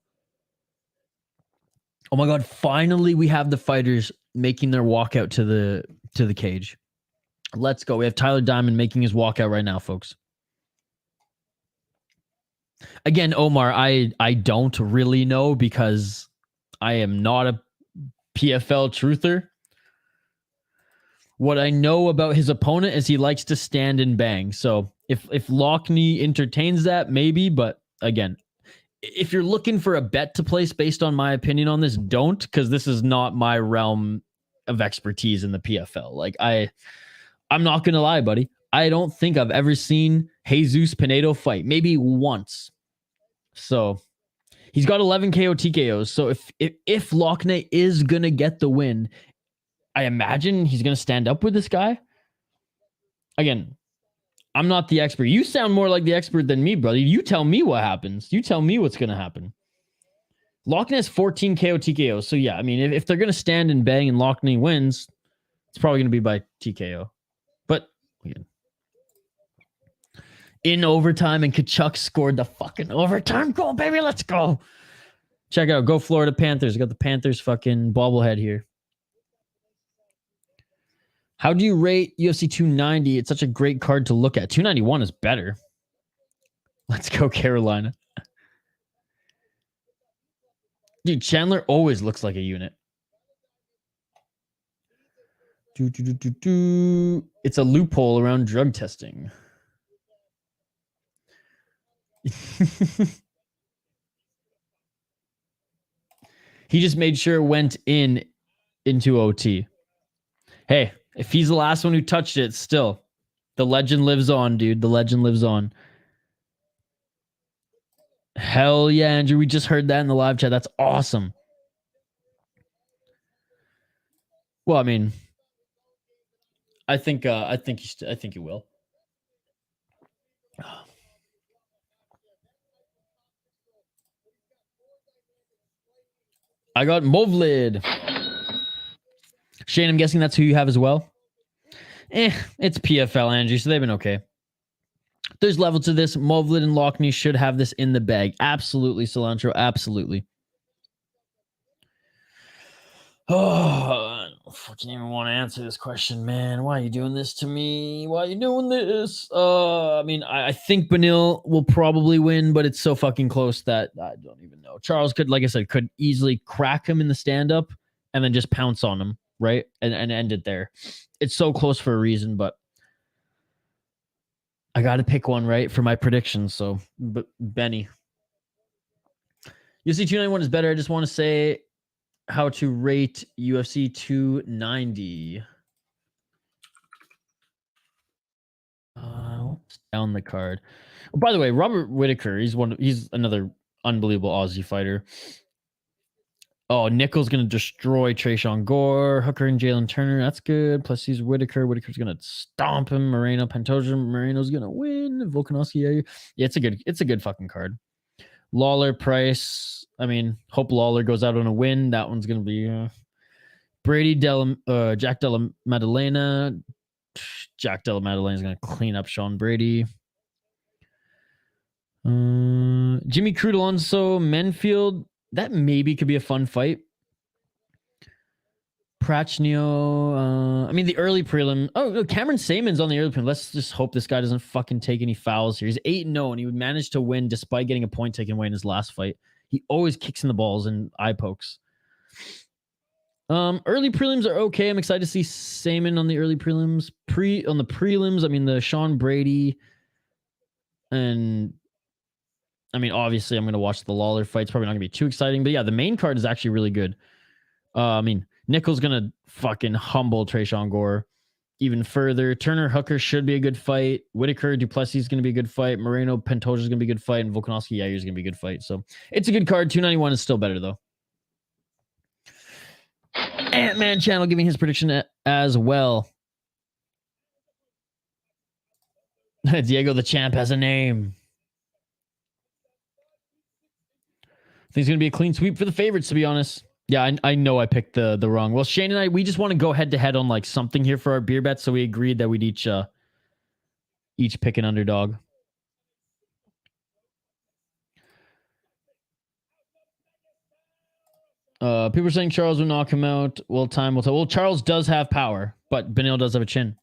Oh my God, finally we have the fighters making their walkout to the cage. Let's go. We have Tyler Diamond making his walkout right now, folks. Again, Omar, I don't really know because I am not a PFL truther. What I know about his opponent is he likes to stand and bang. So if Loughnane entertains that, maybe. But again, if you're looking for a bet to place based on my opinion on this, don't, because this is not my realm of expertise in the PFL. Like I'm not gonna lie, buddy. I don't think I've ever seen Jesus Pinedo fight. Maybe once. So he's got 11 KO TKOs. So if Loughnane is gonna get the win, I imagine he's gonna stand up with this guy. Again, I'm not the expert. You sound more like the expert than me, brother. You tell me what happens. You tell me what's gonna happen. Loughnane has 14 KO TKOs. So yeah, I mean, if they're gonna stand and bang and Loughnane wins, it's probably gonna be by TKO. But again, in overtime, and Kachuk scored the fucking overtime goal, baby. Let's go. Check out, go Florida Panthers. Got the Panthers fucking bobblehead here. How do you rate UFC 290? It's such a great card to look at. 291 is better. Let's go, Carolina. Dude, Chandler always looks like a unit. It's a loophole around drug testing. He just made sure it went into OT. Hey, if he's the last one who touched it, still, the legend lives on, dude. The legend lives on. Hell yeah, Andrew. We just heard that in the live chat. That's awesome. Well, I mean, I think he will. I got Movlid. Shane, I'm guessing that's who you have as well. It's PFL, Andrew, so they've been okay. There's level to this. Movlid and Loughnane should have this in the bag. Absolutely, Cilantro. Absolutely. Oh, I don't fucking even want to answer this question, man. Why are you doing this to me? Why are you doing this? I mean, I think Benil will probably win, but it's so fucking close that I don't even know. Charles could, like I said, could easily crack him in the stand-up and then just pounce on him, right? And end it there. It's so close for a reason, but I got to pick one, right, for my predictions. So, but Benny. UFC 291 is better. I just want to say how to rate UFC 290. Down the card. Oh, by the way, Robert Whittaker, he's another unbelievable Aussie fighter. Oh, Nickel's going to destroy Trayshawn Gore, Hooker and Jalen Turner. That's good. Plus, he's Whittaker. Whittaker's going to stomp him. Moreno, Pantoja. Moreno's going to win. Volkanovski. Yeah, it's a good fucking card. Lawler, Price. I mean, hope Lawler goes out on a win. That one's going to be Brady, Jack Della Maddalena. Jack Della Maddalena is going to clean up Sean Brady. Jimmy Crute, Alonso, Menfield. That maybe could be a fun fight. Prachnio. I mean, the early prelim. Oh, no, Cameron Saman's on the early prelim. Let's just hope this guy doesn't fucking take any fouls here. He's 8-0, and he would manage to win despite getting a point taken away in his last fight. He always kicks in the balls and eye pokes. Early prelims are okay. I'm excited to see Saman on the early prelims. On the prelims, I mean, the Sean Brady and I mean, obviously, I'm going to watch the Lawler fight. It's probably not going to be too exciting. But yeah, the main card is actually really good. I mean, Nickel's going to fucking humble Trayshawn Gore even further. Turner Hooker should be a good fight. Whittaker Duplessis is going to be a good fight. Moreno Pantoja is going to be a good fight. And Volkanovski Yair is going to be a good fight. So it's a good card. 291 is still better, though. Ant-Man channel giving his prediction as well. Diego the Champ has a name. think it's going to be a clean sweep for the favorites, to be honest. Yeah, I know I picked the wrong. Well, Shane and I, we just want to go head-to-head on like something here for our beer bets, so we agreed that we'd each pick an underdog. People are saying Charles will knock him out. Well, time will tell. Well, Charles does have power, but Beneil does have a chin.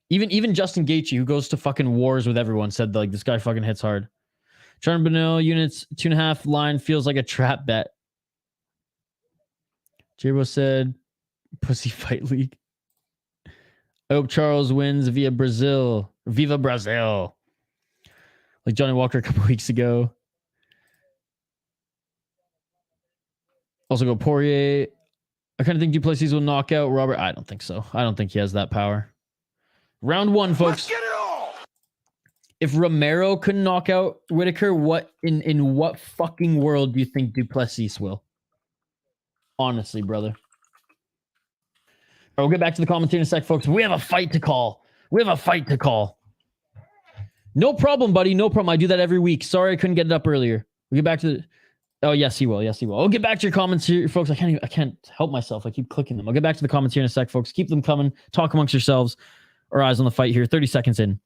Even Justin Gaethje, who goes to fucking wars with everyone, said like this guy fucking hits hard. Charles Beneil units 2.5 line feels like a trap bet. Jabo said, "Pussy Fight League." I hope Charles wins via Brazil. Viva Brazil. Like Johnny Walker a couple weeks ago. Also go Poirier. I kind of think Duplessis will knock out Robert. I don't think so. I don't think he has that power. Round 1, folks. If Romero can knock out Whitaker, what in what fucking world do you think Duplessis will? Honestly, brother. All right, we'll get back to the commentary in a sec, folks. We have a fight to call. No problem, buddy. No problem. I do that every week. Sorry I couldn't get it up earlier. We'll get back to the... Oh, yes, he will. I'll get back to your comments here, folks. I can't help myself. I keep clicking them. I'll get back to the comments here in a sec, folks. Keep them coming. Talk amongst yourselves. Our eyes on the fight here. 30 seconds in.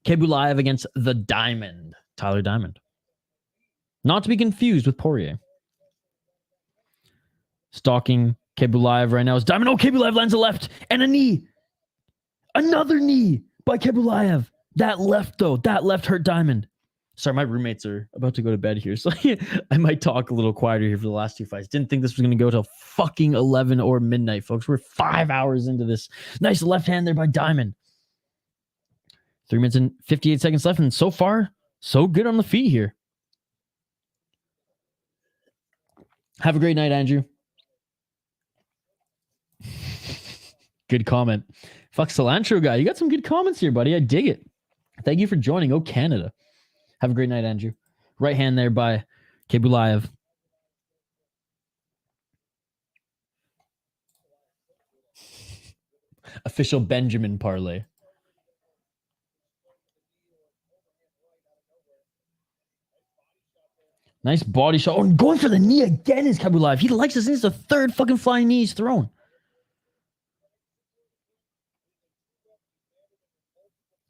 Khaybulaev against the Diamond. Tyler Diamond. Not to be confused with Poirier. Stalking Khaybulaev right now is Diamond. Oh, Khaybulaev lands a left and a knee. Another knee by Khaybulaev. That left, though. That left hurt Diamond. Sorry, my roommates are about to go to bed here, so I might talk a little quieter here for the last 2 fights. Didn't think this was going to go till fucking 11 or midnight, folks. We're 5 hours into this. Nice left hand there by Diamond. 3 minutes and 58 seconds left, and so far, so good on the feet here. Have a great night, Andrew. Good comment. Fuck Cilantro guy. You got some good comments here, buddy. I dig it. Thank you for joining. Oh, Canada. Have a great night, Andrew. Right hand there by Khaybulaev. Official Benjamin parlay. Nice body shot. Oh, and going for the knee again is Khaybulaev. He likes this. This is the third fucking flying knee he's thrown.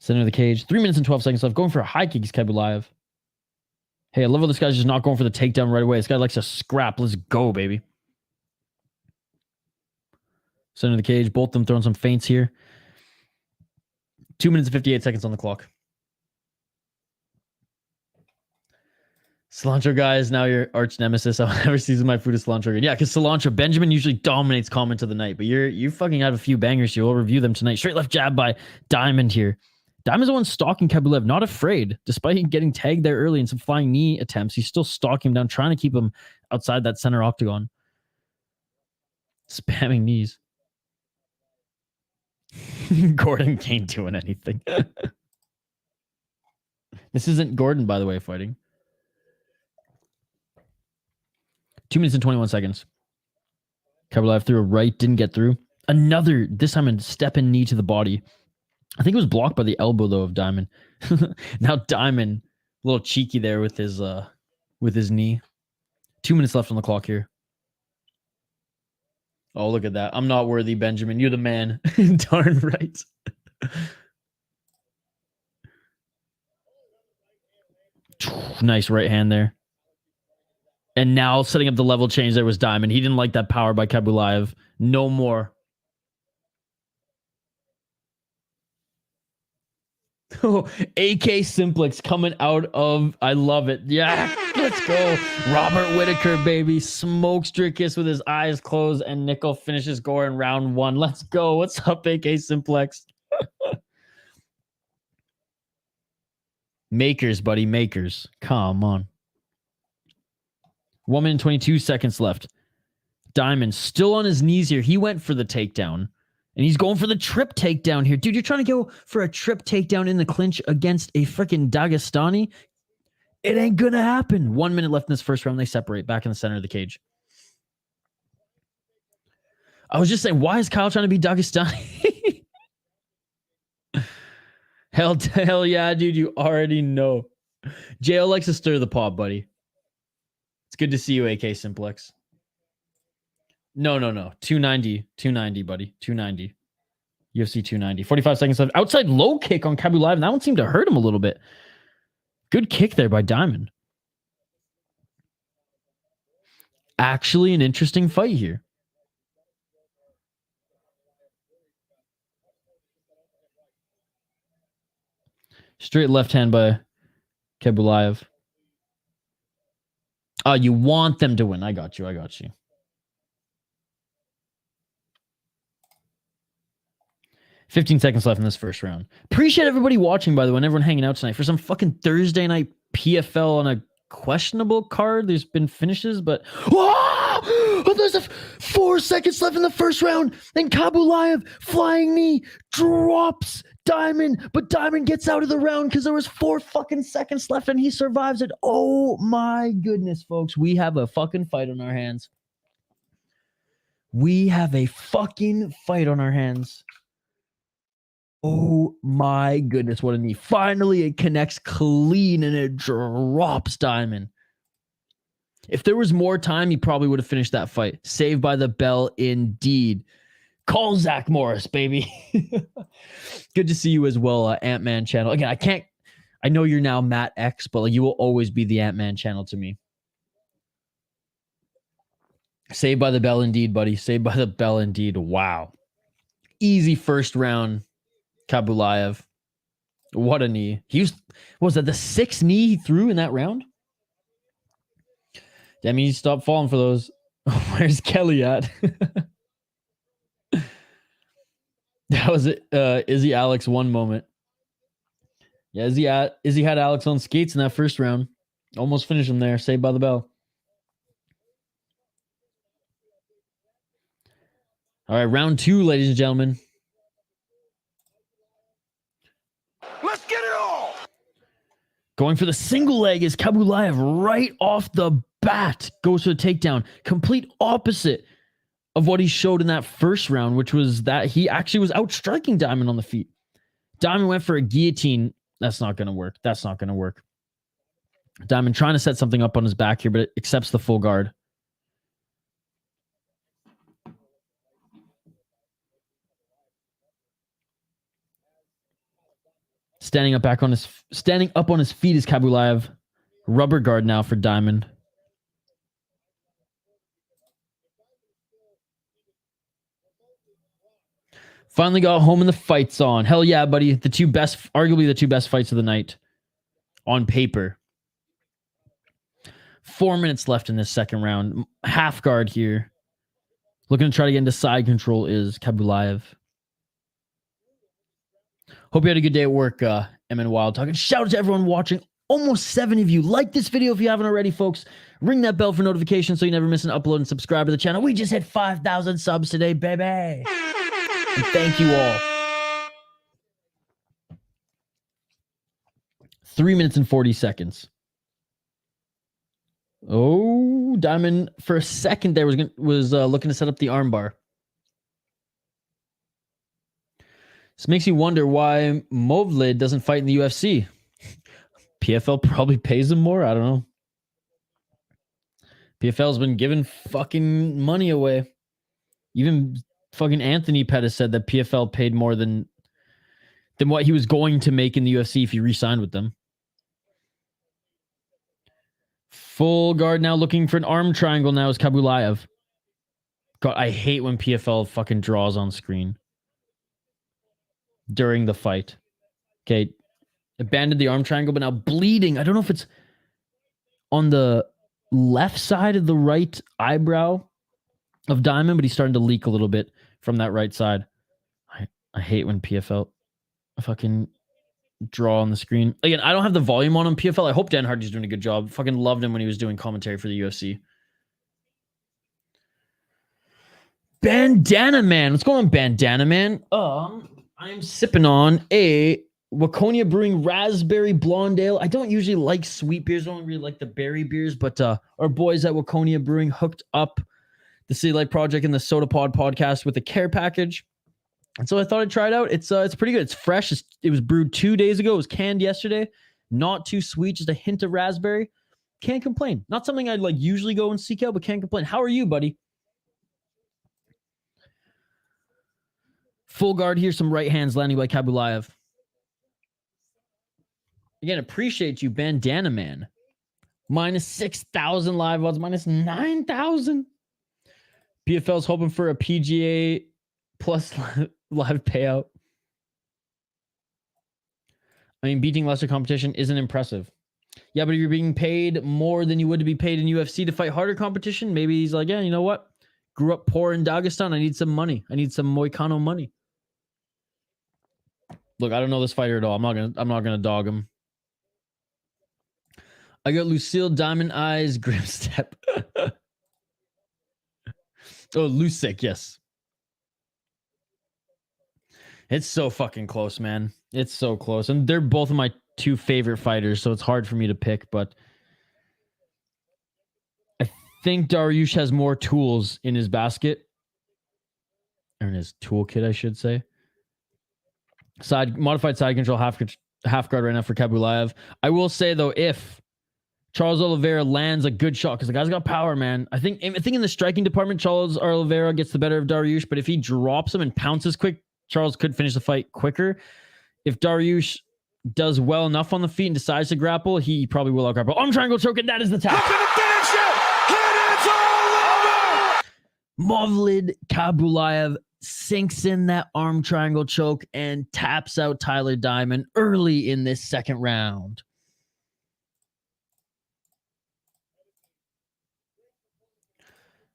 Center of the cage. 3 minutes and 12 seconds left. Going for a high kick is Khaybulaev. Hey, I love how this guy's just not going for the takedown right away. This guy likes to scrap. Let's go, baby. Center of the cage. Both of them throwing some feints here. 2 minutes and 58 seconds on the clock. Cilantro guy is now your arch nemesis. I'll never season my food as cilantro again. Yeah, because cilantro, Benjamin usually dominates comment of the night, but you fucking have a few bangers here. We'll review them tonight. Straight left jab by Diamond here. Diamond's the one stalking Khaybulaev, not afraid. Despite him getting tagged there early in some flying knee attempts, he's still stalking him down, trying to keep him outside that center octagon. Spamming knees. Gordon ain't doing anything. This isn't Gordon, by the way, fighting. 2 minutes and 21 seconds. Khaybulaev threw a right, didn't get through. Another, this time a step-in knee to the body. I think it was blocked by the elbow, though, of Diamond. Now Diamond, a little cheeky there with his knee. 2 minutes left on the clock here. Oh, look at that. I'm not worthy, Benjamin. You're the man. Darn right. Nice right hand there. And now setting up the level change there was Diamond. He didn't like that power by Khaybulaev. No more. Oh, AK Simplex coming out of... I love it. Yeah, let's go. Robert Whitaker, baby. Smokes Drickus with his eyes closed, and Nickel finishes Gore in round 1. Let's go. What's up, AK Simplex? Makers, buddy. Makers. Come on. 1 minute and 22 seconds left. Diamond still on his knees here. He went for the takedown. And he's going for the trip takedown here. Dude, you're trying to go for a trip takedown in the clinch against a freaking Dagestani? It ain't gonna happen. 1 minute left in this first round. They separate back in the center of the cage. I was just saying, why is Kyle trying to be Dagestani? Hell yeah, dude. You already know. JL likes to stir the pot, buddy. It's good to see you, AK Simplex. No. 290, buddy. 290. UFC 290. 45 seconds left. Outside low kick on Khaybulaev, and that one seemed to hurt him a little bit. Good kick there by Diamond. Actually an interesting fight here. Straight left hand by Khaybulaev. Oh, you want them to win. I got you. 15 seconds left in this first round. Appreciate everybody watching, by the way, and everyone hanging out tonight for some fucking Thursday night PFL on a questionable card. There's been finishes, but... Oh, there's 4 seconds left in the first round, and Khaybulaev, flying knee, drops Diamond, but Diamond gets out of the round because there was 4 fucking seconds left, and he survives it. Oh my goodness, folks. We have a fucking fight on our hands. Oh my goodness, what a knee. Finally, it connects clean and it drops Diamond. If there was more time, he probably would have finished that fight. Saved by the bell indeed. Call Zach Morris, baby. Good to see you as well, Ant-Man channel. Again, I know you're now Matt X, but like, you will always be the Ant-Man channel to me. Saved by the bell indeed, buddy. Saved by the bell indeed. Wow. Easy first round. Khaybulaev. What a knee. Was that the 6th knee he threw in that round? That means he stopped falling for those. Where's Kelly at? That was it. Izzy Alex one moment. Yeah, Izzy had Alex on skates in that first round. Almost finished him there. Saved by the bell. All right, round 2, ladies and gentlemen. Let's get it all. Going for the single leg is Khaybulaev right off the bat. Goes for the takedown. Complete opposite of what he showed in that first round, which was that he actually was outstriking Diamond on the feet. Diamond went for a guillotine. That's not going to work. Diamond trying to set something up on his back here, but it accepts the full guard. Standing up on his feet is Khaybulaev. Rubber guard now for Diamond. Finally got home and the fight's on. Hell yeah, buddy. Arguably the two best fights of the night on paper. 4 minutes left in this second round. Half guard here. Looking to try to get into side control is Khaybulaev. Hope you had a good day at work, MN Wild Talk. And shout out to everyone watching. Almost 7 of you. Like this video if you haven't already, folks. Ring that bell for notifications so you never miss an upload and subscribe to the channel. We just hit 5,000 subs today, baby. And thank you all. 3 minutes and 40 seconds. Oh, Diamond for a second there was looking to set up the armbar. This makes you wonder why Movlid doesn't fight in the UFC. PFL probably pays him more. I don't know. PFL's been giving fucking money away. Even fucking Anthony Pettis said that PFL paid more than what he was going to make in the UFC if he re-signed with them. Full guard now, looking for an arm triangle now is Khaybulaev. God, I hate when PFL fucking draws on screen during the fight. Okay, abandoned the arm triangle, but now bleeding. I don't know if it's on the left side of the right eyebrow of Diamond, but he's starting to leak a little bit from that right side. I hate when PFL fucking draw on the screen. Again, I don't have the volume on PFL. I hope Dan Hardy's doing a good job. Fucking loved him when he was doing commentary for the UFC. Bandana Man. What's going on, Bandana Man? I'm sipping on a Waconia Brewing Raspberry Blonde Ale. I don't usually like sweet beers. I don't really like the berry beers, but our boys at Waconia Brewing hooked up the City Light Project and the Soda Pod podcast with a care package. And so I thought I'd try it out. It's pretty good. It's fresh. It was brewed 2 days ago. It was canned yesterday. Not too sweet, just a hint of raspberry. Can't complain. Not something I'd like usually go and seek out, but can't complain. How are you, buddy? Full guard here, some right hands landing by Khaybulaev. Again, appreciate you, Bandana Man. Minus 6,000 live odds, minus 9,000. PFL's hoping for a PGA plus live payout. I mean, beating lesser competition isn't impressive. Yeah, but if you're being paid more than you would to be paid in UFC to fight harder competition, maybe he's like, yeah, you know what? Grew up poor in Dagestan. I need some money. I need some Moicano money. Look, I don't know this fighter at all. I'm not gonna dog him. I got Lucille Diamond Eyes Grim Step. Oh, Lusick, yes. It's so fucking close, man. It's so close. And they're both of my two favorite fighters, so it's hard for me to pick, but I think Dariush has more tools in his basket. Or in his toolkit, I should say. Modified side control, half guard right now for Khaybulaev. I will say, though, if Charles Oliveira lands a good shot, because the guy's got power, man. I think in the striking department, Charles Oliveira gets the better of Dariush, but if he drops him and pounces quick, Charles could finish the fight quicker. If Dariush does well enough on the feet and decides to grapple, he probably will out-grapple. Arm triangle choke, and that is the tap. Movlid Khaybulaev sinks in that arm triangle choke and taps out Tyler Diamond early in this second round.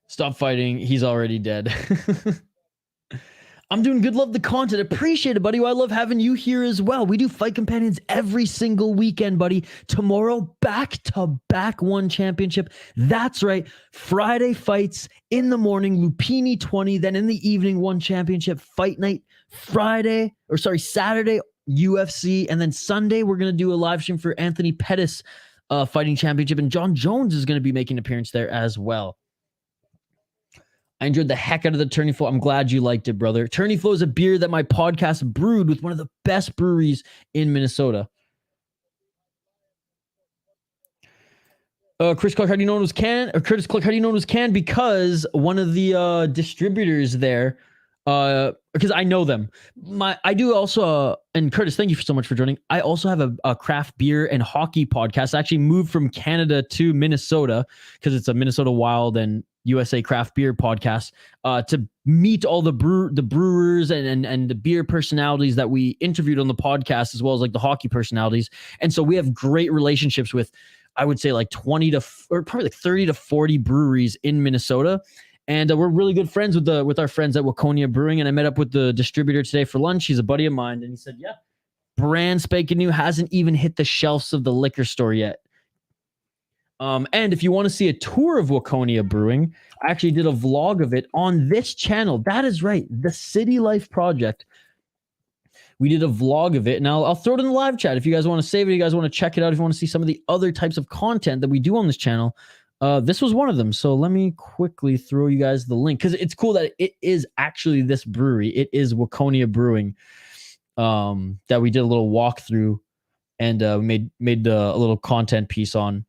Stop fighting. He's already dead. I'm doing good. Love the content. Appreciate it, buddy. Well, I love having you here as well. We do Fight Companions every single weekend, buddy. Tomorrow, back-to-back one championship. That's right. Friday fights in the morning, Lupini 20. Then in the evening, one championship. Fight night Saturday, UFC. And then Sunday, we're going to do a live stream for Anthony Pettis fighting championship. And John Jones is going to be making an appearance there as well. I enjoyed the heck out of the Tourney Flow. I'm glad you liked it, brother. Tourney Flow is a beer that my podcast brewed with one of the best breweries in Minnesota. Chris Clark, how do you know it was canned? Or Curtis Clark, how do you know it was canned? Because one of the distributors there, because I know them. I do also, and Curtis, thank you so much for joining. I also have a craft beer and hockey podcast. I actually moved from Canada to Minnesota because it's a Minnesota Wild and USA Craft Beer podcast to meet all the brewers and the beer personalities that we interviewed on the podcast, as well as like the hockey personalities. And so we have great relationships with, I would say, like 20 to or probably like 30 to 40 breweries in Minnesota. And we're really good friends with our friends at Waconia Brewing. And I met up with the distributor today for lunch. He's a buddy of mine. And he said, yeah, brand spanking new, hasn't even hit the shelves of the liquor store yet. And if you want to see a tour of Waconia Brewing, I actually did a vlog of it on this channel. That is right. The City Life Project. We did a vlog of it, and I'll throw it in the live chat. If you guys want to save it, you guys want to check it out, if you want to see some of the other types of content that we do on this channel, this was one of them. So let me quickly throw you guys the link, because it's cool that it is actually this brewery. It is Waconia Brewing that we did a little walkthrough and made a little content piece on.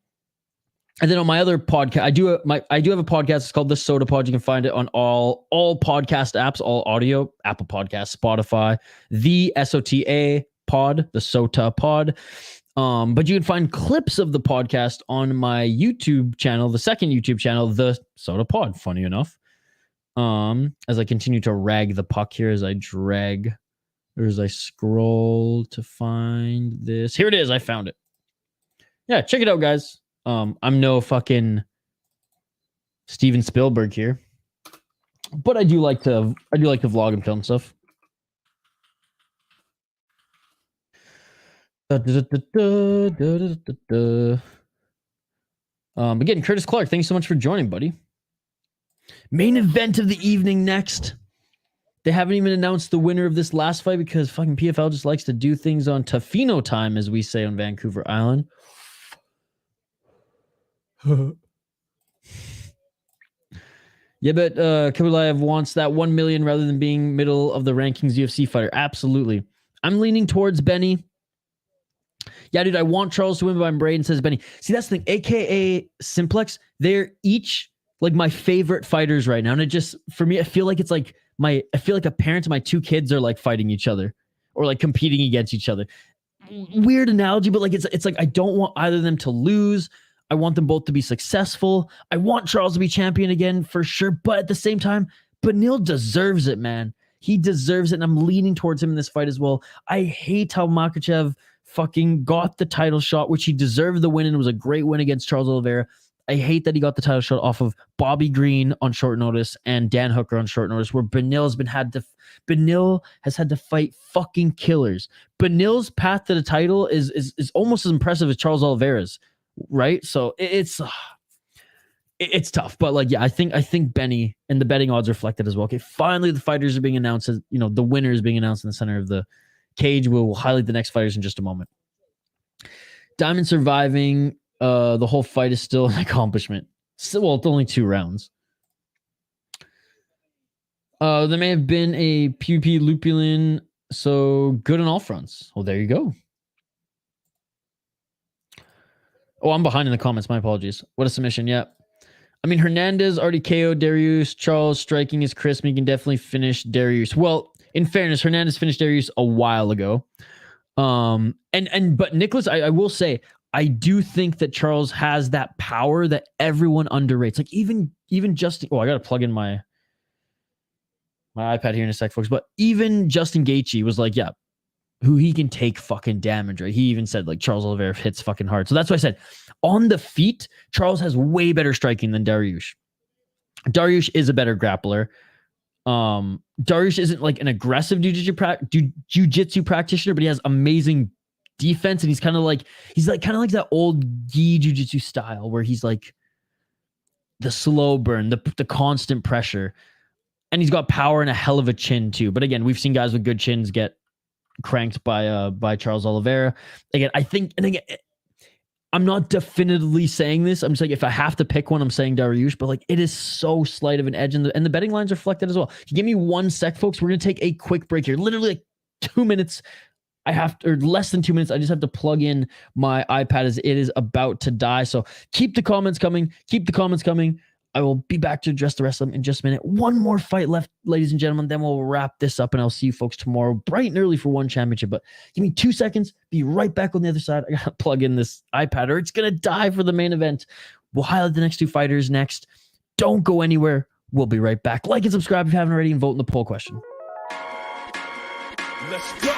And then on my other podcast, I do have a podcast. It's called The Soda Pod. You can find it on all podcast apps, all audio, Apple Podcasts, Spotify, the SOTA pod, the SOTA pod. But you can find clips of the podcast on my YouTube channel, the second YouTube channel, The Soda Pod, funny enough. As I continue to rag the puck here, as I drag, or as I scroll to find this. Here it is. I found it. Yeah, check it out, guys. I'm no fucking Steven Spielberg here, but I do like to vlog and film stuff. Again, Curtis Clark, thank you so much for joining, buddy. Main event of the evening next. They haven't even announced the winner of this last fight because fucking PFL just likes to do things on Tofino time, as we say on Vancouver Island. Yeah, but Khaybulaev wants that 1 million rather than being middle of the rankings UFC fighter. Absolutely. I'm leaning towards Benny. Yeah, dude, I want Charles to win, but I'm Braden, says Benny. See, that's the thing. AKA Simplex, they're each like my favorite fighters right now. And it just, for me, I feel like it's like I feel like a parent and my two kids are like fighting each other or like competing against each other. Weird analogy, but like it's like I don't want either of them to lose. I want them both to be successful. I want Charles to be champion again for sure. But at the same time, Beneil deserves it, man. He deserves it. And I'm leaning towards him in this fight as well. I hate how Makhachev fucking got the title shot, which he deserved the win, and it was a great win against Charles Oliveira. I hate that he got the title shot off of Bobby Green on short notice and Dan Hooker on short notice, where Beneil has had to fight fucking killers. Benil's path to the title is almost as impressive as Charles Oliveira's, right? So it's tough, but like, yeah, I think Benny, and the betting odds reflect it as well. Okay, finally the fighters are being announced, as you know, the winner is being announced in the center of the cage. We'll highlight the next fighters in just a moment. Diamond surviving the whole fight is still an accomplishment. So, well, it's only 2 rounds. There may have been a PvP lupulin, so good on all fronts. Well, there you go. Oh, I'm behind in the comments. My apologies. What a submission. Yeah. I mean, Hernandez already KO'd Darius. Charles striking is crisp. He can definitely finish Darius. Well, in fairness, Hernandez finished Darius a while ago. But Nicholas, I will say, I do think that Charles has that power that everyone underrates. Like even Justin. Oh, I gotta plug in my iPad here in a sec, folks. But even Justin Gaethje was like, yeah, who he can take fucking damage, right? He even said like Charles Oliveira hits fucking hard. So that's why I said on the feet, Charles has way better striking than Dariush. Dariush is a better grappler. Dariush isn't like an aggressive jiu-jitsu practitioner, but he has amazing defense, and he's kind of like that old gi jiu-jitsu style where he's like the slow burn, the constant pressure, and he's got power and a hell of a chin too. But again, we've seen guys with good chins get cranked by Charles Oliveira. Again, I think, and again, I'm not definitively saying this. I'm just like, if I have to pick one, I'm saying Dariush, but like it is so slight of an edge, and the betting lines reflect it as well. Give me 1 sec, folks. We're gonna take a quick break here. Literally like 2 minutes. Or less than 2 minutes. I just have to plug in my iPad as it is about to die. So keep the comments coming. I will be back to address the rest of them in just a minute. One more fight left, ladies and gentlemen. Then we'll wrap this up, and I'll see you folks tomorrow bright and early for one championship. But give me 2 seconds. Be right back on the other side. I got to plug in this iPad or it's going to die for the main event. We'll highlight the next 2 fighters next. Don't go anywhere. We'll be right back. Like and subscribe if you haven't already, and vote in the poll question. Let's go.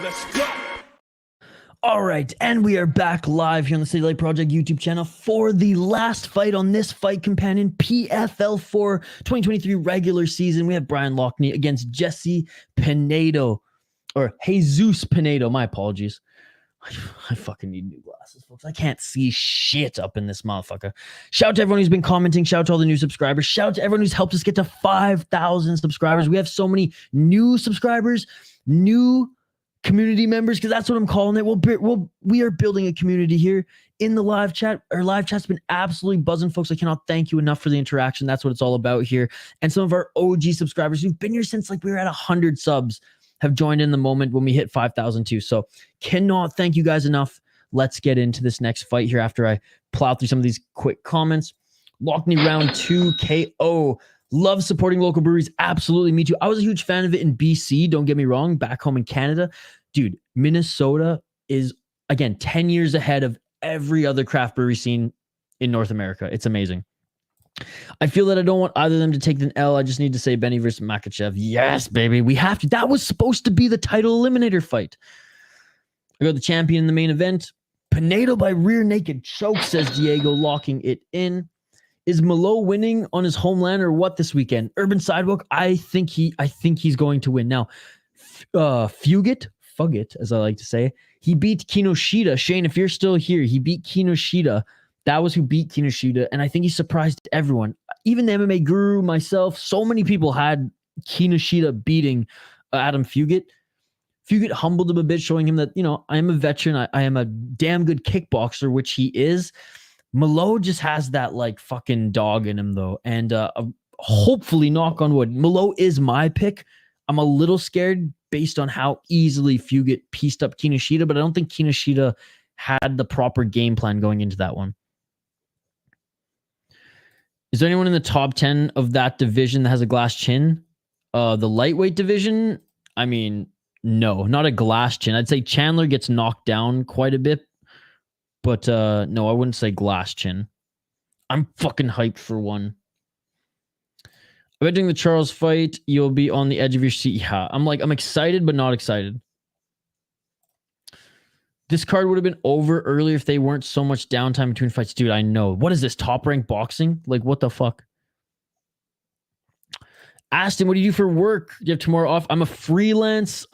Let's go. All right, and we are back live here on the City Light Project YouTube channel for the last fight on this Fight Companion PFL 4 2023 regular season. We have Brian Loughnane against Jesse Pinedo, or Jesus Pinedo. My apologies. I fucking need new glasses, folks. I can't see shit up in this motherfucker. Shout out to everyone who's been commenting. Shout out to all the new subscribers. Shout out to everyone who's helped us get to 5,000 subscribers. We have so many new subscribers, new community members, because that's what I'm calling it. We are building a community here in the live chat. Our live chat's been absolutely buzzing, folks. I cannot thank you enough for the interaction. That's what it's all about here. And some of our OG subscribers who've been here since like we were at 100 subs have joined in the moment when we hit 5,000 too. So cannot thank you guys enough. let's get into this next fight here after I plow through some of these quick comments. Loughnane round 2 KO. Love supporting local breweries. Absolutely, me too. I was a huge fan of it in BC. Don't get me wrong. Back home in Canada, dude, Minnesota is, again, 10 years ahead of every other craft brewery scene in North America. It's amazing. I feel that I don't want either of them to take an L. I just need to say Benny versus Makhachev. Yes, baby. We have to. That was supposed to be the title eliminator fight. I got the champion in the main event. Pinedo by rear naked choke, says Diego, locking it in. Is Malo winning on his homeland or what this weekend? Urban Sidewalk, I think he's going to win. Now, Fugit, as I like to say, he beat Kinoshita. Shane, if you're still here, he beat Kinoshita. That was who beat Kinoshita, and I think he surprised everyone. Even the MMA guru, myself, so many people had Kinoshita beating Adam Fugit. Fugit humbled him a bit, showing him that, I am a veteran. I am a damn good kickboxer, which he is. Malo just has that fucking dog in him though. And hopefully, knock on wood, Malo is my pick. I'm a little scared based on how easily Fugit pieced up Kinoshita, but I don't think Kinoshita had the proper game plan going into that one. Is there anyone in the top 10 of that division that has a glass chin? The lightweight division? I mean, no, not a glass chin. I'd say Chandler gets knocked down quite a bit. But no, I wouldn't say glass chin. I'm fucking hyped for one. I bet during the Charles fight, you'll be on the edge of your seat. Yeah, I'm excited, but not excited. This card would have been over earlier if they weren't so much downtime between fights. Dude, I know. What is this, top rank boxing? What the fuck? Aston, what do you do for work? You have tomorrow off? I'm a freelance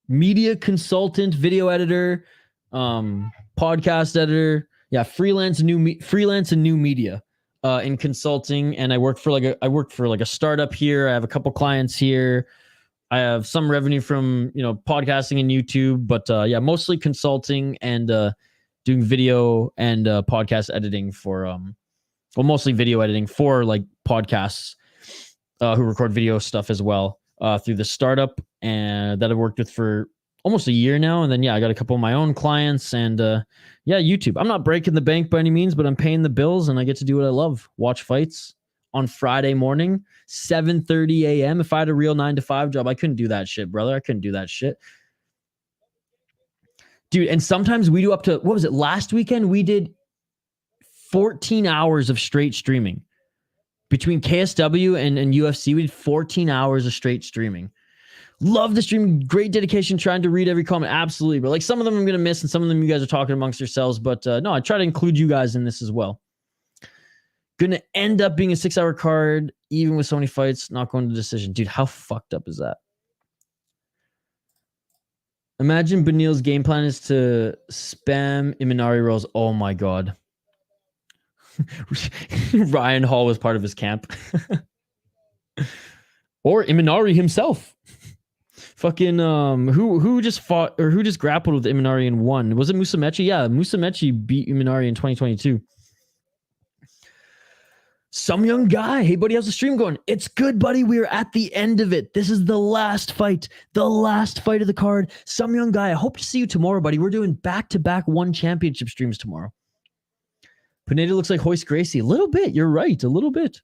media consultant, video editor, podcast editor, freelance and new media in consulting, and I work for a startup here. I have a couple clients here. I have some revenue from podcasting and YouTube, but mostly consulting and doing video and podcast editing for mostly video editing for podcasts who record video stuff as well through the startup and that I've worked with for almost a year now. And then, I got a couple of my own clients and YouTube. I'm not breaking the bank by any means, but I'm paying the bills and I get to do what I love. Watch fights on Friday morning, 7:30 a.m. If I had a real 9-to-5 job, I couldn't do that shit, brother. I couldn't do that shit. Dude, and sometimes we do up to, what was it, last weekend? We did 14 hours of straight streaming. Between KSW and UFC, we did 14 hours of straight streaming. Love the stream. Great dedication. Trying to read every comment. Absolutely. But some of them I'm going to miss and some of them you guys are talking amongst yourselves. But no, I try to include you guys in this as well. Going to end up being a 6-hour card, even with so many fights, not going to decision. Dude, how fucked up is that? Imagine Benil's game plan is to spam Imanari rolls. Oh my God. Ryan Hall was part of his camp. Or Imanari himself. Fucking who just fought or who just grappled with Imanari and won? Was it Musamechi? Yeah, Musamechi beat Imanari in 2022. Some young guy. Hey, buddy, how's the stream going? It's good, buddy. We're at the end of it. This is the last fight of the card. Some young guy. I hope to see you tomorrow, buddy. We're doing back-to-back one championship streams tomorrow. Pinedo looks like Hoist Gracie. A little bit. You're right. A little bit.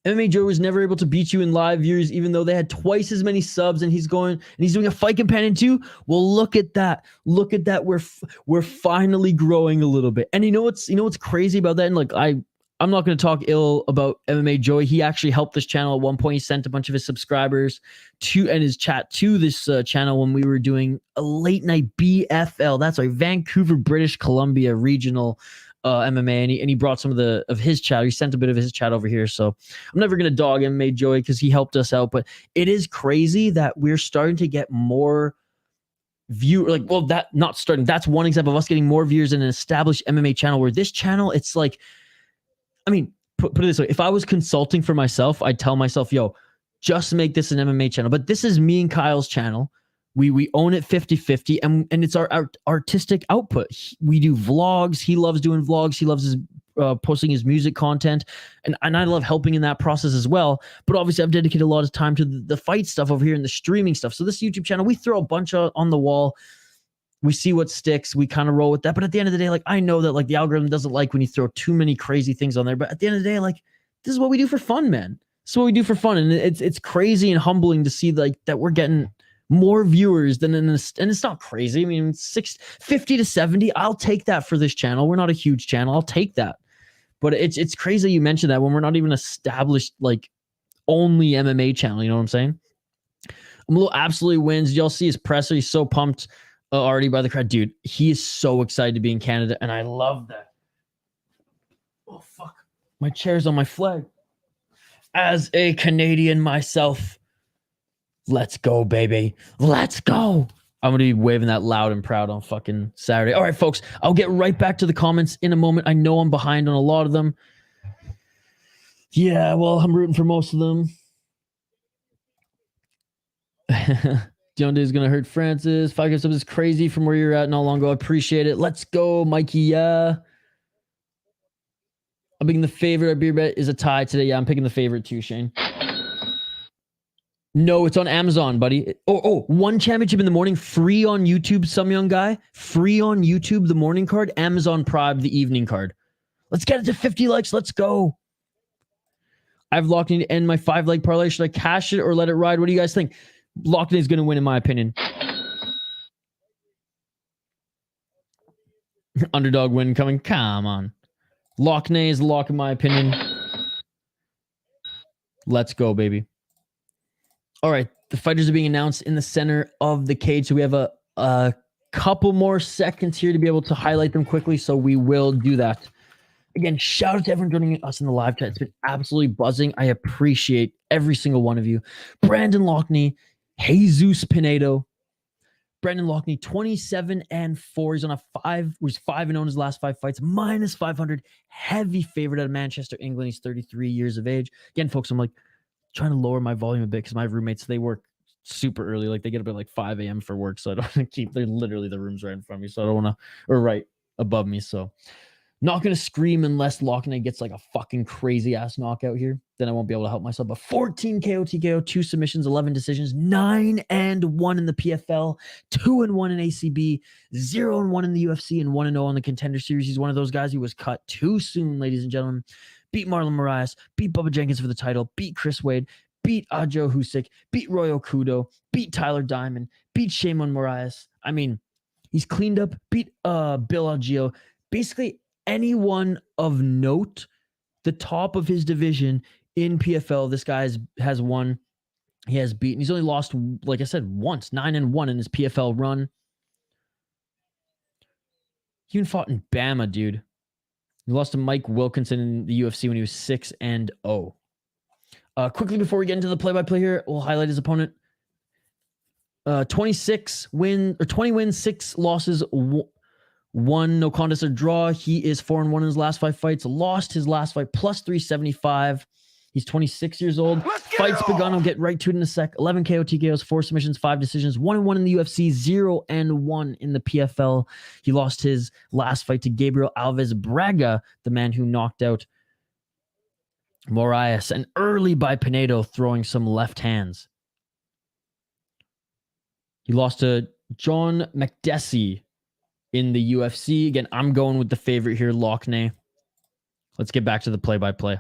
MMA Joe was never able to beat you in live viewers, even though they had twice as many subs, and he's doing a fight companion too. Well, look at that. Look at that. We're finally growing a little bit. And you know what's crazy about that? And I'm not going to talk ill about MMA Joey. He actually helped this channel at one point. He sent a bunch of his subscribers and his chat to this channel when we were doing a late night BFL. That's right, Vancouver, British Columbia regional MMA, and he brought some of his chat. He sent a bit of his chat over here. So I'm never going to dog MMA Joey because he helped us out. But it is crazy that we're starting to get more that's one example of us getting more viewers in an established MMA channel, where this channel, it's like, I mean, put it this way. If I was consulting for myself, I'd tell myself, yo, just make this an MMA channel. But this is me and Kyle's channel. We own it 50-50, and it's our artistic output. We do vlogs. He loves doing vlogs. He loves posting his music content, and I love helping in that process as well. But obviously, I've dedicated a lot of time to the fight stuff over here and the streaming stuff. So this YouTube channel, we throw a bunch on the wall. We see what sticks. We kind of roll with that. But at the end of the day, like, I know that like the algorithm doesn't like when you throw too many crazy things on there. But at the end of the day, like, this is what we do for fun, man. This is what we do for fun. And it's crazy and humbling to see like that we're getting more viewers than in this. And it's not crazy. I mean, 50 to 70. I'll take that for this channel. We're not a huge channel. I'll take that. But it's crazy you mentioned that when we're not even established like only MMA channel. You know what I'm saying? I'm a little absolutely wins. Y'all see his presser. He's so pumped already by the crowd. Dude, he is so excited to be in Canada, and I love that. Oh, fuck. My chair's on my flag. As a Canadian myself, let's go, baby. Let's go. I'm going to be waving that loud and proud on fucking Saturday. All right, folks. I'll get right back to the comments in a moment. I know I'm behind on a lot of them. Yeah, well, I'm rooting for most of them. Deontay is going to hurt Francis. 5 subs is crazy from where you're at not long ago. I appreciate it. Let's go, Mikey. Yeah. I'm picking the favorite. Our beer bet is a tie today. Yeah, I'm picking the favorite too, Shane. No, it's on Amazon, buddy. Oh, one championship in the morning, free on YouTube, some young guy. Free on YouTube, the morning card. Amazon Prime, the evening card. Let's get it to 50 likes. Let's go. I've Loughnane to end my 5-leg parlay. Should I cash it or let it ride? What do you guys think? Loughnane is going to win, in my opinion. Underdog win coming. Come on. Loughnane is the lock, in my opinion. Let's go, baby. All right. The fighters are being announced in the center of the cage. So we have a couple more seconds here to be able to highlight them quickly. So we will do that. Again, shout out to everyone joining us in the live chat. It's been absolutely buzzing. I appreciate every single one of you. Brandon Loughnane, Jesus Pinedo. Brandon Loughnane, 27-4. He's on a 5. He's 5-0 in his last 5 fights, minus 500. Heavy favorite out of Manchester, England. He's 33 years of age. Again, folks, I'm like trying to lower my volume a bit because my roommates, they work super early. Like they get up at like 5 a.m. for work. So I don't want to keep, they're literally the rooms right in front of me. So I don't want to, or right above me. So not going to scream unless Loughnane gets like a fucking crazy ass knockout here. Then I won't be able to help myself. But 14 KO TKO, 2 submissions, 11 decisions, 9-1 in the PFL, 2-1 in ACB, 0-1 in the UFC, and 1-0 on the Contender Series. He's one of those guys who was cut too soon, ladies and gentlemen. Beat Marlon Moraes, beat Bubba Jenkins for the title, beat Chris Wade, beat Ajo Husick, beat Royo Kudo, beat Tyler Diamond, beat Shimon Moraes. I mean, he's cleaned up, beat Bill Algeo. Basically, anyone of note, the top of his division in PFL, this guy has won. He has beaten. He's only lost, like I said, once, 9-1 in his PFL run. He even fought in Bama, dude. He lost to Mike Wilkinson in the UFC when he was 6-0. Quickly before we get into the play-by-play here, we'll highlight his opponent. 20 wins, 6 losses, 1 no contest or draw. He is 4-1 in his last 5 fights. Lost his last fight, plus 375. He's 26 years old. Fights begun. I'll get right to it in a sec. 11 KO TKOs, 4 submissions, 5 decisions, 1-1 in the UFC, 0-1 in the PFL. He lost his last fight to Gabriel Alves Braga, the man who knocked out Moraes, and early by Pinedo, throwing some left hands. He lost to John McDessie in the UFC. Again, I'm going with the favorite here, Loughnane. Let's get back to the play-by-play.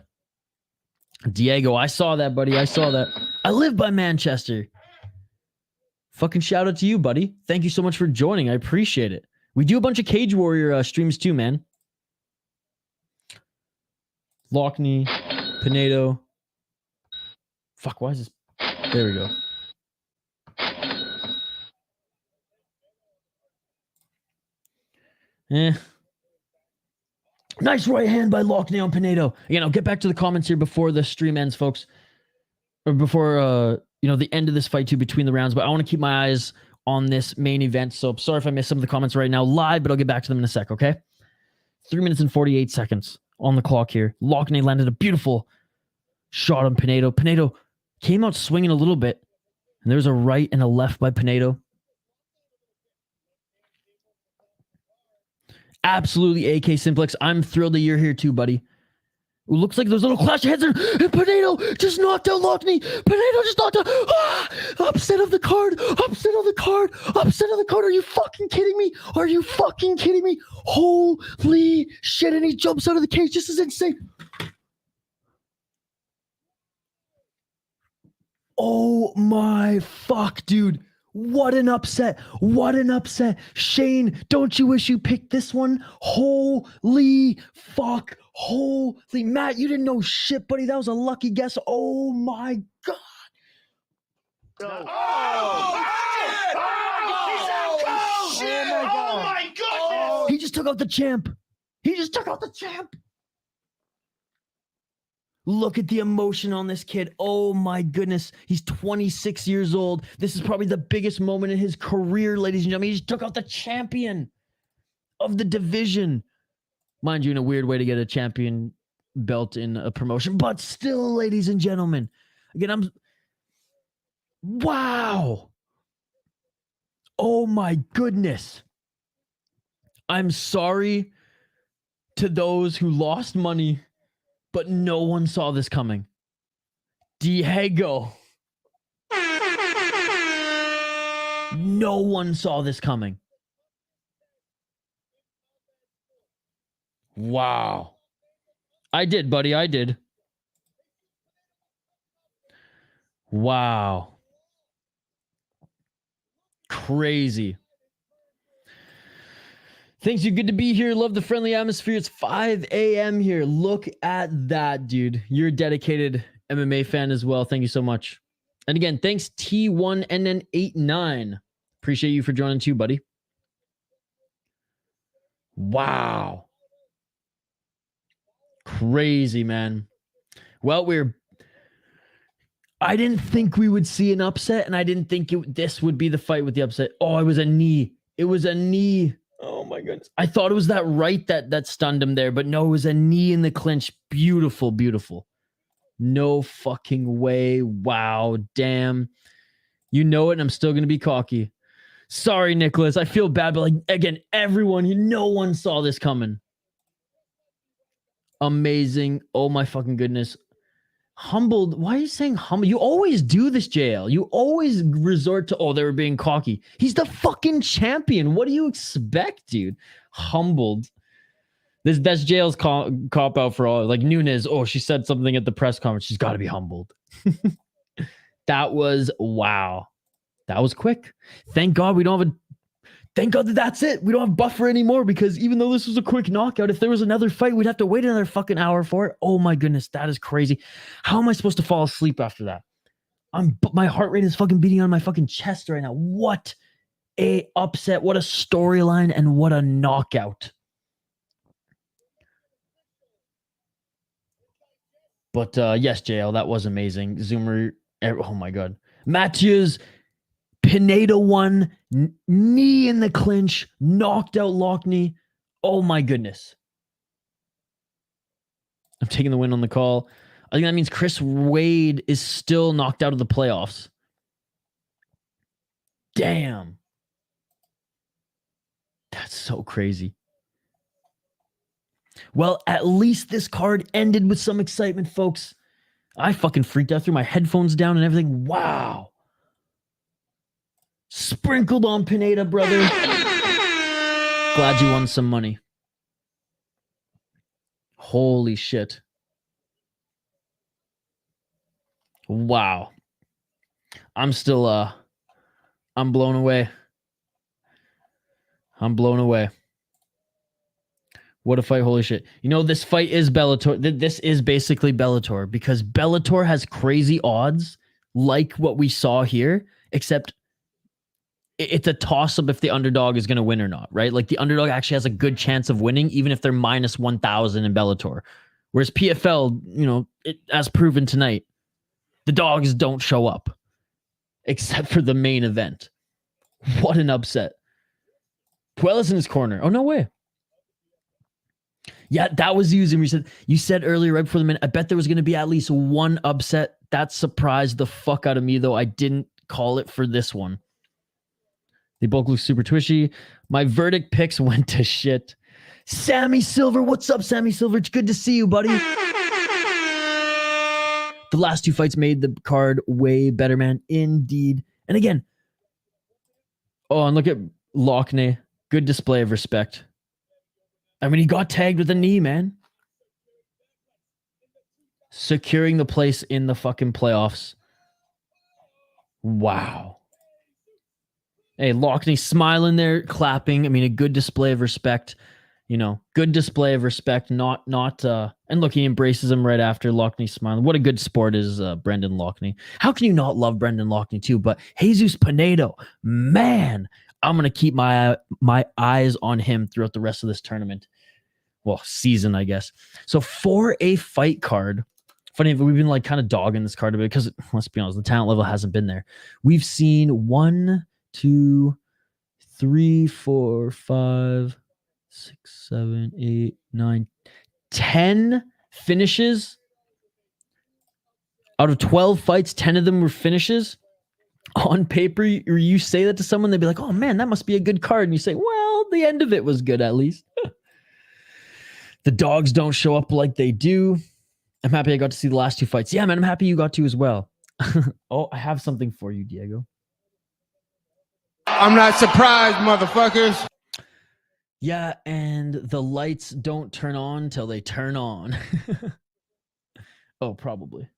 Diego, I saw that, buddy. I saw that. I live by Manchester. Fucking shout out to you, buddy. Thank you so much for joining. I appreciate it. We do a bunch of Cage Warrior streams too, man. Loughnane, Pinedo. Fuck, why is this? There we go. Nice right hand by Loughnane on Pinedo. Again, I'll get back to the comments here before the stream ends, folks. Or before, the end of this fight too, between the rounds. But I want to keep my eyes on this main event. So sorry if I missed some of the comments right now live, but I'll get back to them in a sec, okay? 3 minutes and 48 seconds on the clock here. Loughnane landed a beautiful shot on Pinedo. Pinedo came out swinging a little bit. And there was a right and a left by Pinedo. Absolutely AK Simplex. I'm thrilled that you're here too, buddy. It looks like those little clash of heads there. And Pinedo just knocked out Loughnane. Pinedo just knocked out. Upset of the card. Upset of the card. Upset of the card. Are you fucking kidding me? Are you fucking kidding me? Holy shit. And he jumps out of the cage. This is insane. Oh my fuck, dude. What an upset. What an upset. Shane, don't you wish you picked this one? Holy fuck. Holy Matt, you didn't know shit, buddy. That was a lucky guess. Oh my God. Oh my goodness! He just took out the champ. He just took out the champ. Look at the emotion on this kid. Oh my goodness. He's 26 years old. This is probably the biggest moment in his career, ladies and gentlemen. He just took out the champion of the division. Mind you, in a weird way to get a champion belt in a promotion, but still, ladies and gentlemen. Again, wow. Oh my goodness. I'm sorry to those who lost money, but no one saw this coming. Diego. No one saw this coming. Wow. I did, buddy. I did. Wow. Crazy. Thanks, you good to be here. Love the friendly atmosphere. It's 5 a.m. here. Look at that, dude. You're a dedicated MMA fan as well. Thank you so much. And again, thanks T1NN89. Appreciate you for joining too, buddy. Wow. Crazy, man. Well, I didn't think we would see an upset, and I didn't think this would be the fight with the upset. Oh, it was a knee. It was a knee. Oh my goodness. I thought it was that right that stunned him there, but no, it was a knee in the clinch. Beautiful, beautiful. No fucking way. Wow. Damn. You know it, and I'm still going to be cocky. Sorry, Nicholas. I feel bad, but like, again, everyone, no one saw this coming. Amazing. Oh my fucking goodness. Humbled. Why are you saying humble? You always do this, JL. You always resort to, oh, they were being cocky. He's the fucking champion. What do you expect, dude? Humbled. That's JL's cop out for all. Like Nunes, oh, she said something at the press conference. She's got to be humbled. That was, wow. That was quick. Thank God we don't have thank God that's it. We don't have buffer anymore, because even though this was a quick knockout, if there was another fight, we'd have to wait another fucking hour for it. Oh my goodness, that is crazy. How am I supposed to fall asleep after that? My heart rate is fucking beating on my fucking chest right now. What a upset, what a storyline, and what a knockout. But yes, JL, that was amazing. Zoomer, oh my God. Matthews, Pinedo won, knee in the clinch, knocked out Loughnane. Oh my goodness. I'm taking the win on the call. I think that means Chris Wade is still knocked out of the playoffs. Damn. That's so crazy. Well, at least this card ended with some excitement, folks. I fucking freaked out, threw my headphones down and everything. Wow. Sprinkled on Pinedo, brother. Glad you won some money. Holy shit. Wow. I'm still, I'm blown away. I'm blown away. What a fight. Holy shit. You know, this fight is Bellator. This is basically Bellator, because Bellator has crazy odds like what we saw here, except it's a toss-up if the underdog is going to win or not, right? Like the underdog actually has a good chance of winning, even if they're minus 1,000 in Bellator. Whereas PFL, you know, as proven tonight, the dogs don't show up except for the main event. What an upset. Puela's in his corner. Oh, no way. Yeah, that was using. You said earlier, right before the minute, I bet there was going to be at least one upset. That surprised the fuck out of me, though. I didn't call it for this one. They both look super twishy. My verdict picks went to shit. Sammy Silver, what's up, Sammy Silver? It's good to see you, buddy. The last two fights made the card way better, man. Indeed. And again, oh, and look at Loughnane. Good display of respect. I mean, he got tagged with a knee, man. Securing the place in the fucking playoffs. Wow. Hey, Loughnane smiling there, clapping. I mean, a good display of respect. You know, good display of respect. Not, and look, he embraces him right after. Loughnane smiling. What a good sport is Brendan Loughnane. How can you not love Brendan Loughnane too? But Jesus Pinedo, man, I'm gonna keep my eyes on him throughout the rest of this tournament. Well, season, I guess. So for a fight card, funny, we've been like kind of dogging this card a bit because let's be honest, the talent level hasn't been there. We've seen 1, 2, 3, 4, 5, 6, 7, 8, 9, 10 finishes. Out of 12 fights, 10 of them were finishes. On paper, you say that to someone, they'd be like, oh man, that must be a good card. And you say, well, the end of it was good at least. The dogs don't show up like they do. I'm happy I got to see the last 2 fights. Yeah, man, I'm happy you got to as well. Oh, I have something for you, Diego. I'm not surprised, motherfuckers. Yeah, and the lights don't turn on till they turn on. Oh, probably.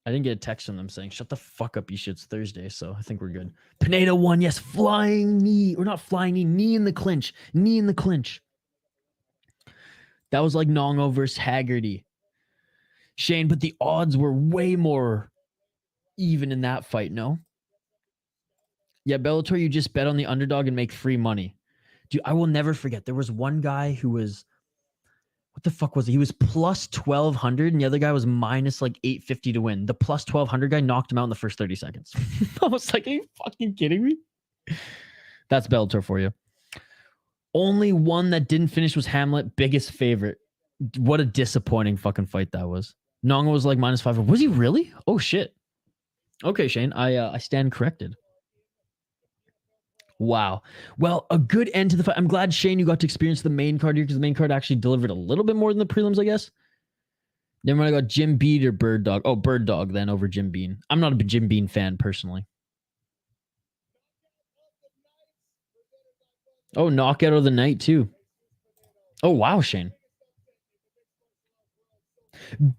I didn't get a text from them saying, shut the fuck up, you shit, it's Thursday, so I think we're good. Pinedo won, yes, flying knee. Or not flying knee, knee in the clinch. Knee in the clinch. That was like Nongo versus Haggerty. Shane, but the odds were way more even in that fight, no? Yeah, Bellator, you just bet on the underdog and make free money. Dude, I will never forget. There was one guy who was, what the fuck was he? He was plus 1,200 and the other guy was minus like 850 to win. The plus 1,200 guy knocked him out in the first 30 seconds. I was like, are you fucking kidding me? That's Bellator for you. Only one that didn't finish was Hamlet, biggest favorite. What a disappointing fucking fight that was. Nongo was like minus 5. Was he really? Oh shit. Okay, Shane, I stand corrected. Wow. Well, a good end to the fight. I'm glad, Shane, you got to experience the main card here because the main card actually delivered a little bit more than the prelims, I guess. Then when I got Jim Bean or Bird Dog. Oh, Bird Dog then over Jim Bean. I'm not a Jim Bean fan personally. Oh, knockout of the night too. Oh, wow, Shane.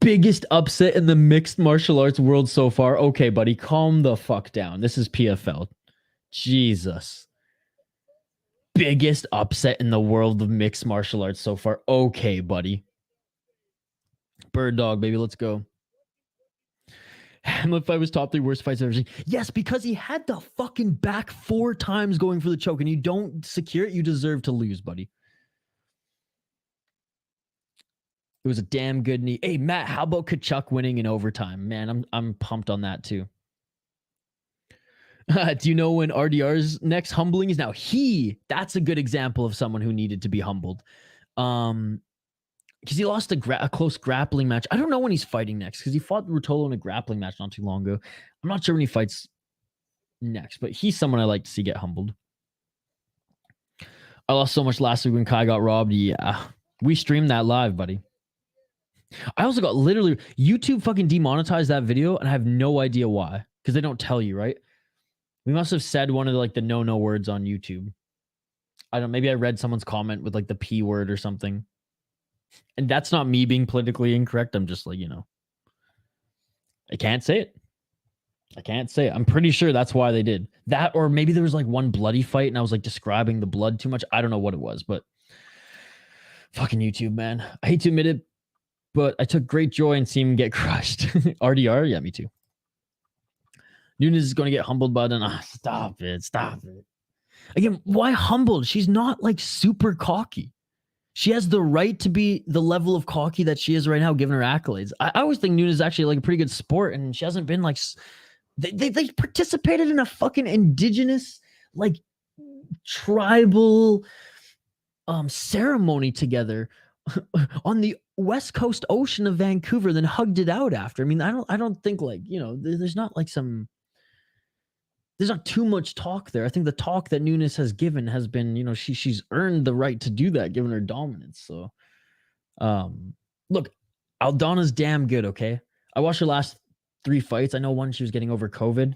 Biggest upset in the mixed martial arts world so far. Okay, buddy, calm the fuck down. This is PFL. Jesus. Biggest upset in the world of mixed martial arts so far. Okay, buddy. Bird Dog, baby, let's go. Hamlet fight was top 3 worst fights I've ever seen. Yes, because he had the fucking back 4 times going for the choke, and you don't secure it, you deserve to lose, buddy. It was a damn good knee. Hey, Matt, how about Kachuk winning in overtime? Man, I'm pumped on that too. Do you know when RDR's next humbling is now? That's a good example of someone who needed to be humbled. Because he lost a close grappling match. I don't know when he's fighting next because he fought Rutolo in a grappling match not too long ago. I'm not sure when he fights next, but he's someone I like to see get humbled. I lost so much last week when Kai got robbed. Yeah, we streamed that live, buddy. I also got literally YouTube fucking demonetized that video, and I have no idea why because they don't tell you, right? We must have said one of the no words on YouTube. I don't know. Maybe I read someone's comment with like the P word or something. And that's not me being politically incorrect. I'm just like, I can't say it. I can't say it. I'm pretty sure that's why they did that. Or maybe there was like one bloody fight and I was like describing the blood too much. I don't know what it was, but fucking YouTube, man. I hate to admit it, but I took great joy in seeing him get crushed. RDR? Yeah, me too. Nunes is going to get humbled by then. Stop it. Stop it. Again, why humbled? She's not like super cocky. She has the right to be the level of cocky that she is right now, given her accolades. I always think Nunes is actually like a pretty good sport, and she hasn't been like... They participated in a fucking indigenous, like, tribal ceremony together on the West Coast Ocean of Vancouver, then hugged it out after. I mean, I don't think like, there's not like there's not too much talk there. I think the talk that Nunes has given has been, she's earned the right to do that given her dominance. So, look, Aldana's damn good, okay? I watched her last 3 fights. I know one she was getting over COVID.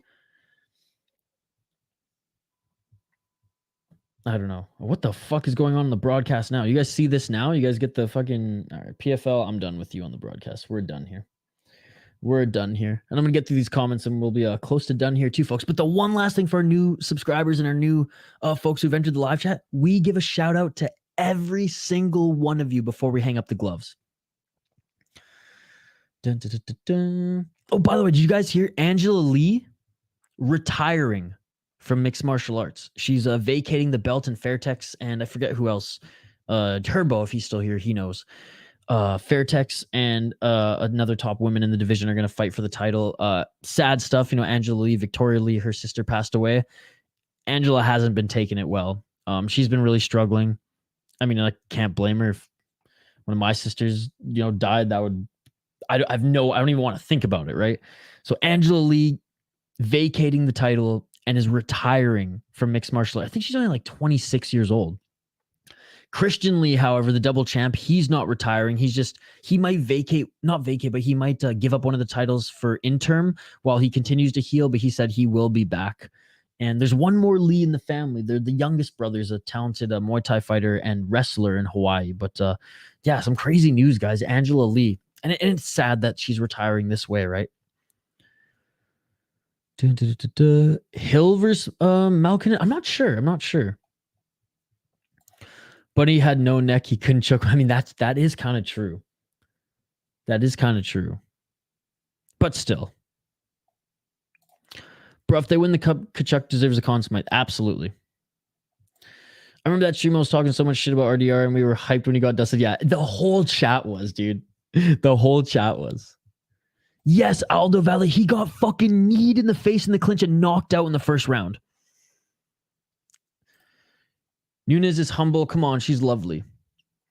I don't know. What the fuck is going on in the broadcast now? You guys see this now? You guys get the fucking... All right, PFL, I'm done with you on the broadcast. We're done here. We're done here. And I'm going to get through these comments and we'll be close to done here too, folks. But the one last thing for our new subscribers and our new folks who've entered the live chat, we give a shout out to every single one of you before we hang up the gloves. Dun, dun, dun, dun, dun. Oh, by the way, did you guys hear Angela Lee retiring from mixed martial arts? She's vacating the belt in Fairtex, and I forget who else. Turbo, if he's still here, he knows. Fairtex and another top women in the division are going to fight for the title. Sad stuff, you know. Angela Lee, Victoria Lee, her sister passed away. Angela hasn't been taking it well. She's been really struggling. I mean, I can't blame her. If one of my sisters, you know, died, that would... I don't even want to think about it, right? So Angela Lee vacating the title and is retiring from mixed martial arts. I think she's only like 26 years old. Christian Lee, however, the double champ, he's not retiring. He might not vacate, but he might give up one of the titles for interim while he continues to heal, but he said he will be back. And there's one more Lee in the family. They're the youngest brothers, a talented Muay Thai fighter and wrestler in Hawaii. But yeah, some crazy news, guys. Angela Lee. And it's sad that she's retiring this way, right? Hill versus Malkin. I'm not sure. But he had no neck. He couldn't choke. I mean, that is kind of true. That is kind of true. But still. Bro, if they win the cup, Kachuk deserves a consummate. Absolutely. I remember that stream I was talking so much shit about RDR and we were hyped when he got dusted. Yeah, the whole chat was, dude. The whole chat was. Yes, Aldo Valle, he got fucking kneed in the face in the clinch and knocked out in the first round. Nunes is humble. Come on, she's lovely.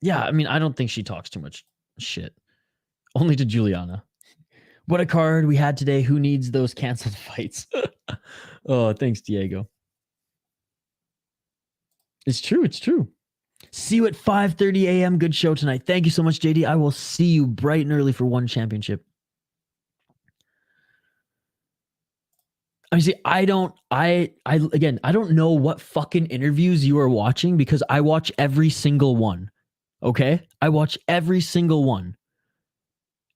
Yeah, I mean, I don't think she talks too much shit. Only to Juliana. What a card we had today. Who needs those canceled fights? Oh, thanks, Diego. It's true. It's true. See you at 5:30 a.m. Good show tonight. Thank you so much, JD. I will see you bright and early for one championship. I mean, see, I don't know what fucking interviews you are watching because I watch every single one. Okay? I watch every single one.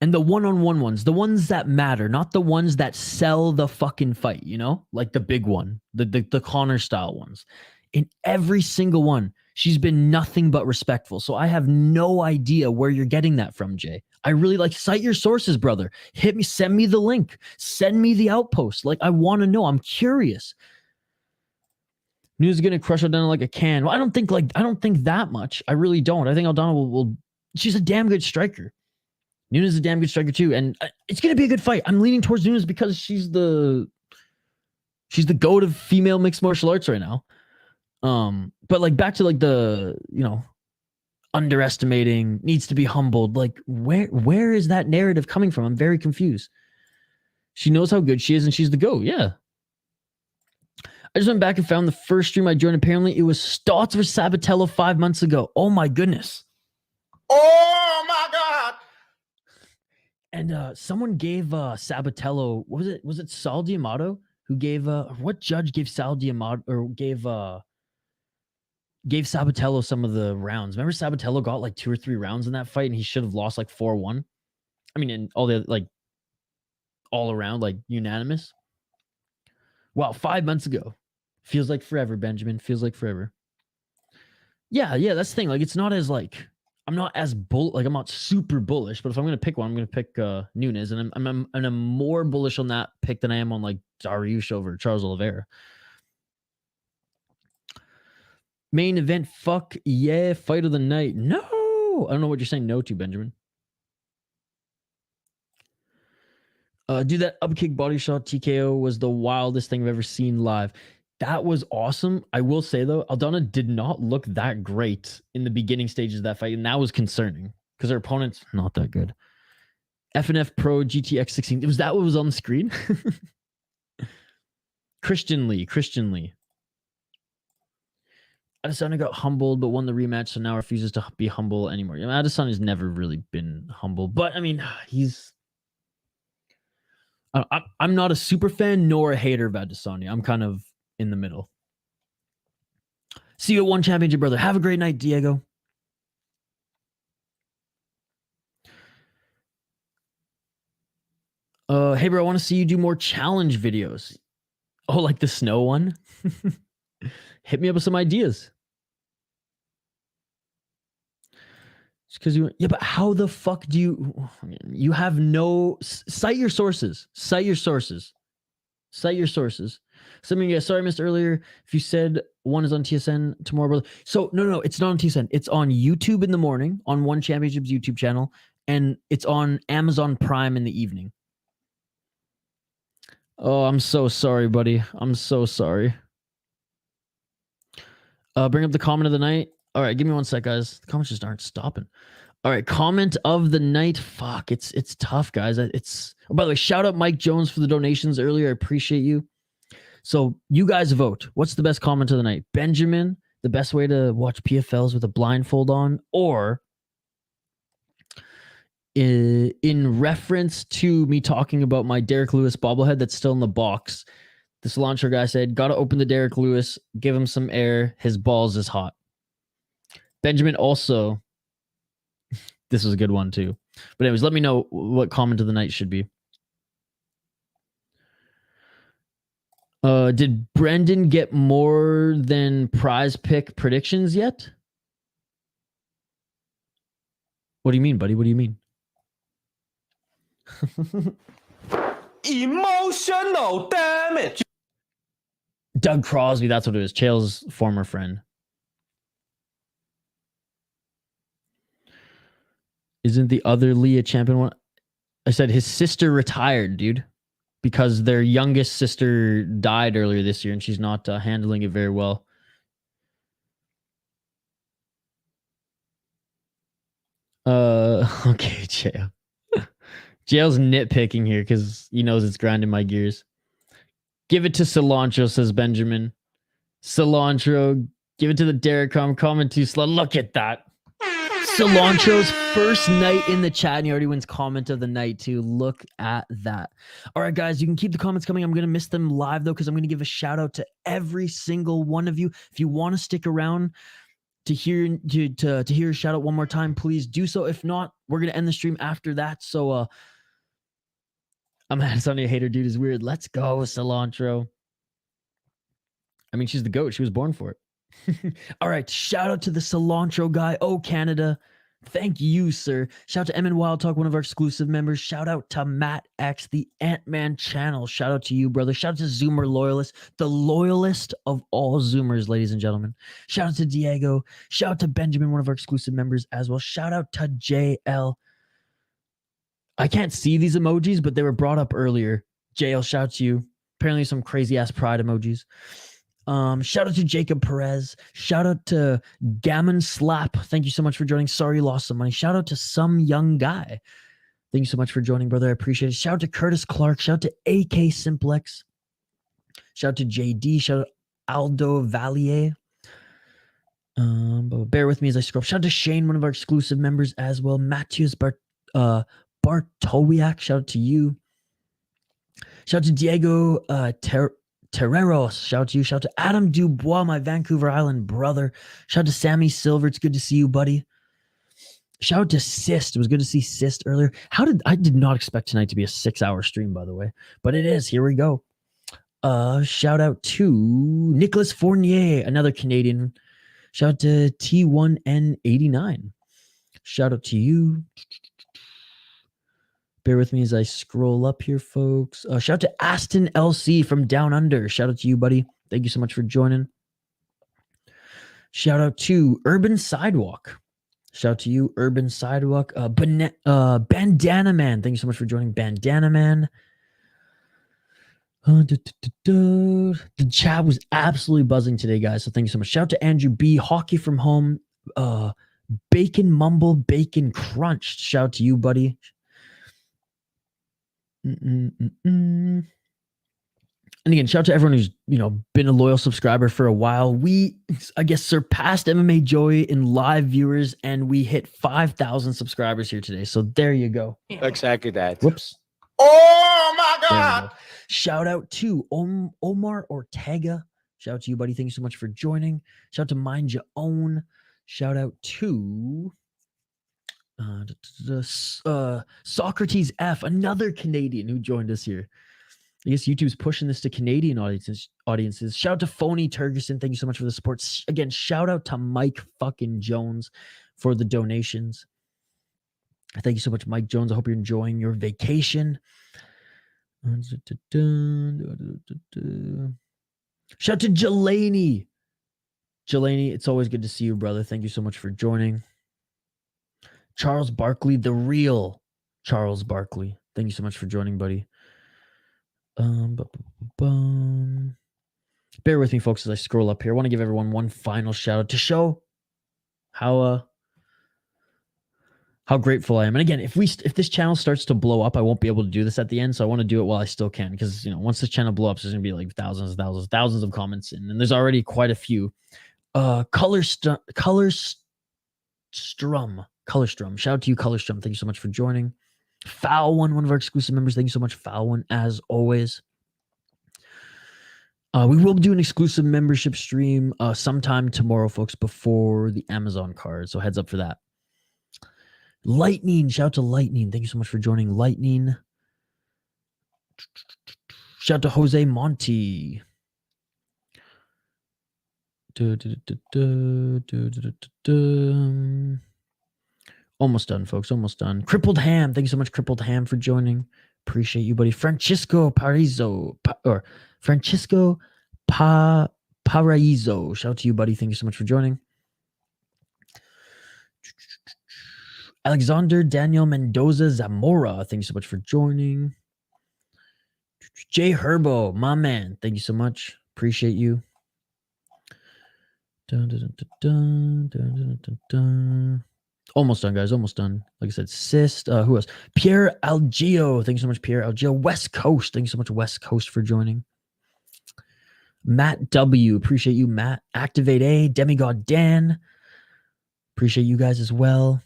And the one-on-one ones, the ones that matter, not the ones that sell the fucking fight, you know? Like the big one, the Connor style ones. In every single one, she's been nothing but respectful. So I have no idea where you're getting that from, Jay. I really cite your sources, brother. Hit me, send me the link. Send me the outpost. Like, I want to know. I'm curious. Nunes is gonna crush Aldana like a can. Well, I don't think that much. I really don't. I think Aldana will she's a damn good striker. Nunes is a damn good striker too. And it's gonna be a good fight. I'm leaning towards Nunes because she's the GOAT of female mixed martial arts right now. But like back to like the, you know, underestimating, needs to be humbled. Like where is that narrative coming from? I'm very confused. She knows how good she is and she's the GOAT. Yeah. I just went back and found the first stream I joined. Apparently it was Stotts versus Sabatello 5 months ago. Oh my goodness. Oh my God. And someone gave Sabatello, what was it? Was it Sal D'Amato who gave what judge gave Sal D'Amato or gave Sabatello some of the rounds? Remember Sabatello got like 2 or 3 rounds in that fight and he should have lost like 4-1. I mean, in all the like all around like unanimous. Wow, 5 months ago. Feels like forever, Benjamin. Feels like forever. Yeah, that's the thing. Like it's not as like I'm not super bullish, but if I'm gonna pick one, I'm gonna pick Nunes, and I'm more bullish on that pick than I am on like Dariush over Charles Oliveira. Main event, fuck yeah, fight of the night. No, I don't know what you're saying no to, Benjamin. Do that up kick body shot TKO was the wildest thing I've ever seen live. That was awesome. I will say though, Aldana did not look that great in the beginning stages of that fight, and that was concerning because her opponent's not that good. FNF Pro GTX 16. Was that what was on the screen? Christian Lee. Adesanya got humbled, but won the rematch, so now refuses to be humble anymore. Adesanya has never really been humble, but I mean, I'm not a super fan nor a hater of Adesanya. I'm kind of in the middle. See you at One Championship, brother. Have a great night, Diego. Hey, bro, I want to see you do more challenge videos. Oh, like the snow one? Hit me up with some ideas. Just because you... Yeah, but how the fuck do you... You have no... Cite your sources. Cite your sources. Cite your sources. Something, yeah, sorry I missed earlier. If you said one is on TSN tomorrow, brother. So, no, it's not on TSN. It's on YouTube in the morning, on One Championship's YouTube channel, and it's on Amazon Prime in the evening. Oh, I'm so sorry, buddy. I'm so sorry. Bring up the comment of the night. All right, give me 1 sec, guys. The comments just aren't stopping. All right, comment of the night. Fuck, it's tough, guys. It's... Oh, by the way, shout out Mike Jones for the donations earlier. I appreciate you. So you guys vote. What's the best comment of the night? Benjamin, the best way to watch PFLs with a blindfold on, or in reference to me talking about my Derek Lewis bobblehead that's still in the box, the cilantro guy said, gotta open the Derek Lewis, give him some air, his balls is hot. Benjamin also, this was a good one too. But anyways, let me know what comment of the night should be. Did Brendan get more than prize pick predictions yet? What do you mean, buddy? What do you mean? Emotional damage. Doug Crosby, that's what it is. Chael's former friend. Isn't the other Leah champion one? I said his sister retired, dude, because their youngest sister died earlier this year and she's not handling it very well. Okay, Chael. Jail's nitpicking here because he knows it's grinding my gears. Give it to Cilantro, says Benjamin. Cilantro, give it to the Derek comment too slow. Look at that. Cilantro's first night in the chat, and he already wins comment of the night too. Look at that. All right, guys, you can keep the comments coming. I'm going to miss them live, though, because I'm going to give a shout out to every single one of you. If you want to stick around to hear a shout out one more time, please do so. If not, we're going to end the stream after that. So, I'm a Adesanya hater, dude, is weird. Let's go, Cilantro. I mean, she's the GOAT. She was born for it. All right, shout out to the Cilantro guy. Oh, Canada. Thank you, sir. Shout out to Emin Wild Talk, one of our exclusive members. Shout out to Matt X, the Ant-Man channel. Shout out to you, brother. Shout out to Zoomer Loyalist, the loyalist of all Zoomers, ladies and gentlemen. Shout out to Diego. Shout out to Benjamin, one of our exclusive members as well. Shout out to JL. I can't see these emojis, but they were brought up earlier. JL, shout out to you. Apparently some crazy-ass pride emojis. Shout out to Jacob Perez. Shout out to Gammon Slap. Thank you so much for joining. Sorry you lost some money. Shout out to Some Young Guy. Thank you so much for joining, brother. I appreciate it. Shout out to Curtis Clark. Shout out to AK Simplex. Shout out to JD. Shout out to Aldo Valier. But bear with me as I scroll. Shout out to Shane, one of our exclusive members as well. Matthias Bartowiak. Shout out to you. Shout out to Diego Terreros. Shout out to you. Shout out to Adam Dubois, my Vancouver Island brother. Shout out to Sammy Silver. It's good to see you, buddy. Shout out to Sist. It was good to see Sist earlier. I did not expect tonight to be a 6-hour stream, by the way, but it is. Here we go. Shout out to Nicholas Fournier, another Canadian. Shout out to T1N89. Shout out to you. Bear with me as I scroll up here, folks. Shout out to Aston LC from Down Under. Shout out to you, buddy. Thank you so much for joining. Shout out to Urban Sidewalk. Shout out to you, Urban Sidewalk. Bandana Man. Thank you so much for joining, Bandana Man. The chat was absolutely buzzing today, guys. So thank you so much. Shout out to Andrew B. Hockey from Home. Bacon Mumble, Bacon Crunched. Shout out to you, buddy. And again, shout out to everyone who's, been a loyal subscriber for a while. We, I guess, surpassed MMA Joy in live viewers, and we hit 5,000 subscribers here today. So there you go. Exactly that. Whoops. Oh my my There we God. go. Shout out to Omar Ortega. Shout out to you, buddy. Thank you so much for joining. Shout out to Mind Your Own. Shout out to Socrates F, another Canadian who joined us here. I guess YouTube's pushing this to Canadian audiences. Shout out to Phony Turgerson. Thank you so much for the support. Again, shout out to Mike fucking Jones for the donations. Thank you so much, Mike Jones. I hope you're enjoying your vacation. Shout out to Jelani. Jelani, it's always good to see you, brother. Thank you so much for joining. Charles Barkley, the real Charles Barkley. Thank you so much for joining, buddy. Bear with me, folks, as I scroll up here. I want to give everyone one final shout out to show how grateful I am. And again, if this channel starts to blow up, I won't be able to do this at the end. So I want to do it while I still can, because once this channel blows up, there's gonna be like thousands of comments in, and there's already quite a few. Colorstrum. Shout out to you, Colorstrum. Thank you so much for joining. Foul one of our exclusive members. Thank you so much, Foul one, as always. We will do an exclusive membership stream sometime tomorrow, folks, before the Amazon card. So heads up for that. Lightning. Shout out to Lightning. Thank you so much for joining, Lightning. Shout out to Jose Monte. Almost done, folks. Almost done. Crippled Ham. Thank you so much, Crippled Ham, for joining. Appreciate you, buddy. Francisco Paraiso. Paraiso. Shout out to you, buddy. Thank you so much for joining. Alexander Daniel Mendoza Zamora. Thank you so much for joining. Jay Herbo, my man. Thank you so much. Appreciate you. Almost done, guys. Almost done. Like I said, Sist. Who else? Pierre Algio. Thank you so much, Pierre Algio. West Coast. Thank you so much, West Coast, for joining. Matt W. Appreciate you, Matt. Activate A. Demigod Dan. Appreciate you guys as well.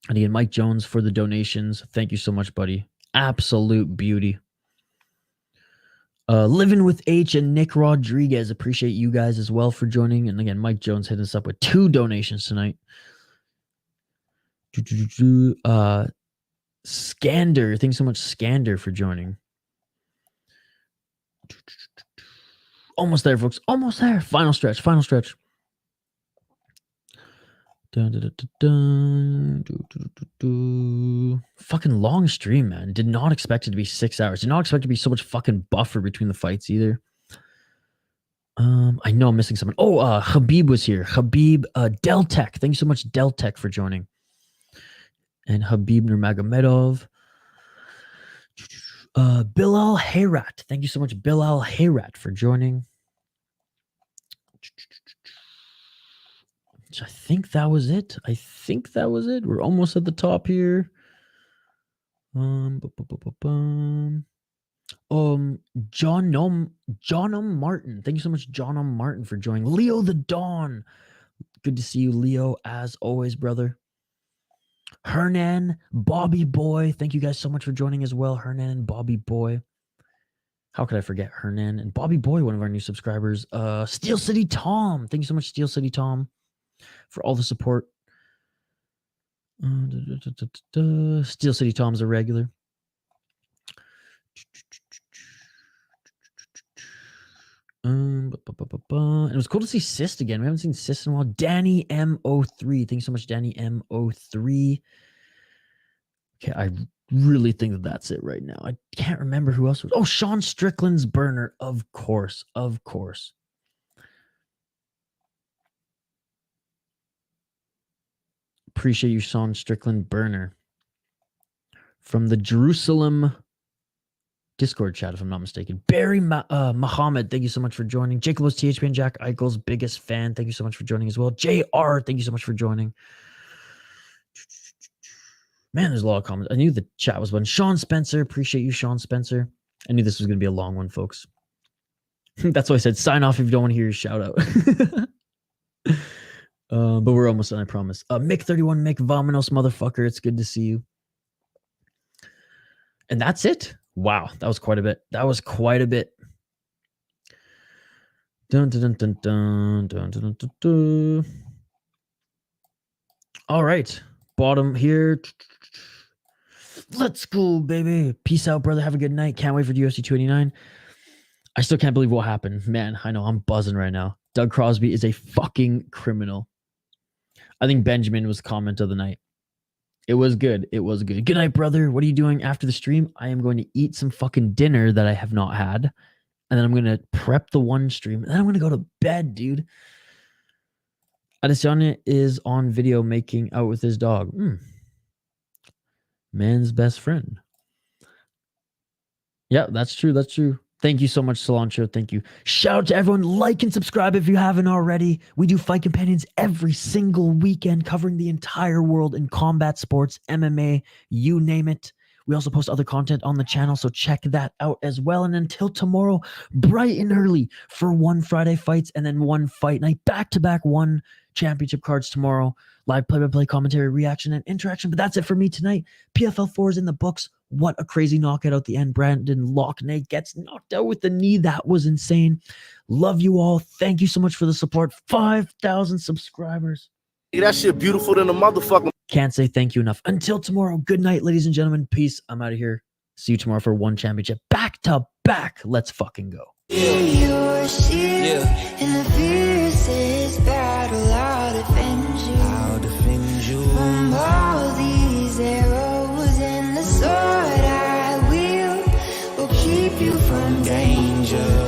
And again, Mike Jones for the donations. Thank you so much, buddy. Absolute beauty. Living with H and Nick Rodriguez. Appreciate you guys as well for joining. And again, Mike Jones hitting us up with 2 donations tonight. Scander. Thanks so much, Scander, for joining. Almost there, folks. Almost there. Final stretch. Final stretch. Fucking long stream, man. Did not expect it to be 6 hours. Did not expect it to be so much fucking buffer between the fights either. I know I'm missing someone. Oh, Habib was here. Habib, Deltec. Thank you so much, Deltec, for joining. And Habib Nurmagomedov. Bilal Hayrat. Thank you so much, Bilal Hayrat, for joining. I think that was it. We're almost at the top here. Johnum Martin. Thank you so much, Johnum Martin, for joining. Leo the Dawn. Good to see you, Leo, as always, brother. Hernan, Bobby Boy. Thank you guys so much for joining as well, Hernan and Bobby Boy. How could I forget Hernan and Bobby Boy, one of our new subscribers. Steel City Tom. Thank you so much, Steel City Tom, for all the support. Steel City Tom's a regular. And it was cool to see Sist again. We haven't seen Sist in a while. Danny M03. Thank you so much, Danny M03. Okay, I really think that that's it right now. I can't remember who else was. Oh, Sean Strickland's burner. Of course. Of course. Appreciate you, Sean Strickland burner. From the Jerusalem Discord chat, if I'm not mistaken. Barry Muhammad, thank you so much for joining. Jacob's THP and Jack Eichel's biggest fan. Thank you so much for joining as well. JR, thank you so much for joining. Man, there's a lot of comments. I knew the chat was one. Sean Spencer, appreciate you, Sean Spencer. I knew this was going to be a long one, folks. That's why I said sign off if you don't want to hear your shout out. But we're almost done, I promise. Mick31, Mick Vominos, motherfucker. It's good to see you. And that's it. Wow, that was quite a bit. That was quite a bit. Dun, dun, dun, dun, dun, dun, dun, dun, dun. All right, bottom here. Let's go, baby. Peace out, brother. Have a good night. Can't wait for UFC 289. I still can't believe what happened. Man, I know I'm buzzing right now. Doug Crosby is a fucking criminal. I think Benjamin was comment of the night. It was good. It was good. Good night, brother. What are you doing after the stream? I am going to eat some fucking dinner that I have not had. And then I'm going to prep the one stream. And then I'm going to go to bed, dude. Adesanya is on video making out with his dog. Man's best friend. Yeah, that's true. That's true. Thank you so much, Cilantro. Thank you. Shout out to everyone. Like and subscribe if you haven't already. We do Fight Companions every single weekend, covering the entire world in combat sports, MMA, you name it. We also post other content on the channel, so check that out as well. And until tomorrow, bright and early for one Friday fights and then one fight night, back-to-back one championship cards tomorrow. Live play-by-play commentary, reaction, and interaction. But that's it for me tonight. PFL 4 is in the books. What a crazy knockout at the end. Brandon Loughnane gets knocked out with the knee. That was insane. Love you all. Thank you so much for the support. 5,000 subscribers. That shit beautiful than a motherfucker. Can't say thank you enough. Until tomorrow, good night, ladies and gentlemen. Peace. I'm out of here. See you tomorrow for one championship. Back to back. Let's fucking go. Your shield in the fiercest battle, I'll defend you from all these arrows, and the sword I will keep you from danger.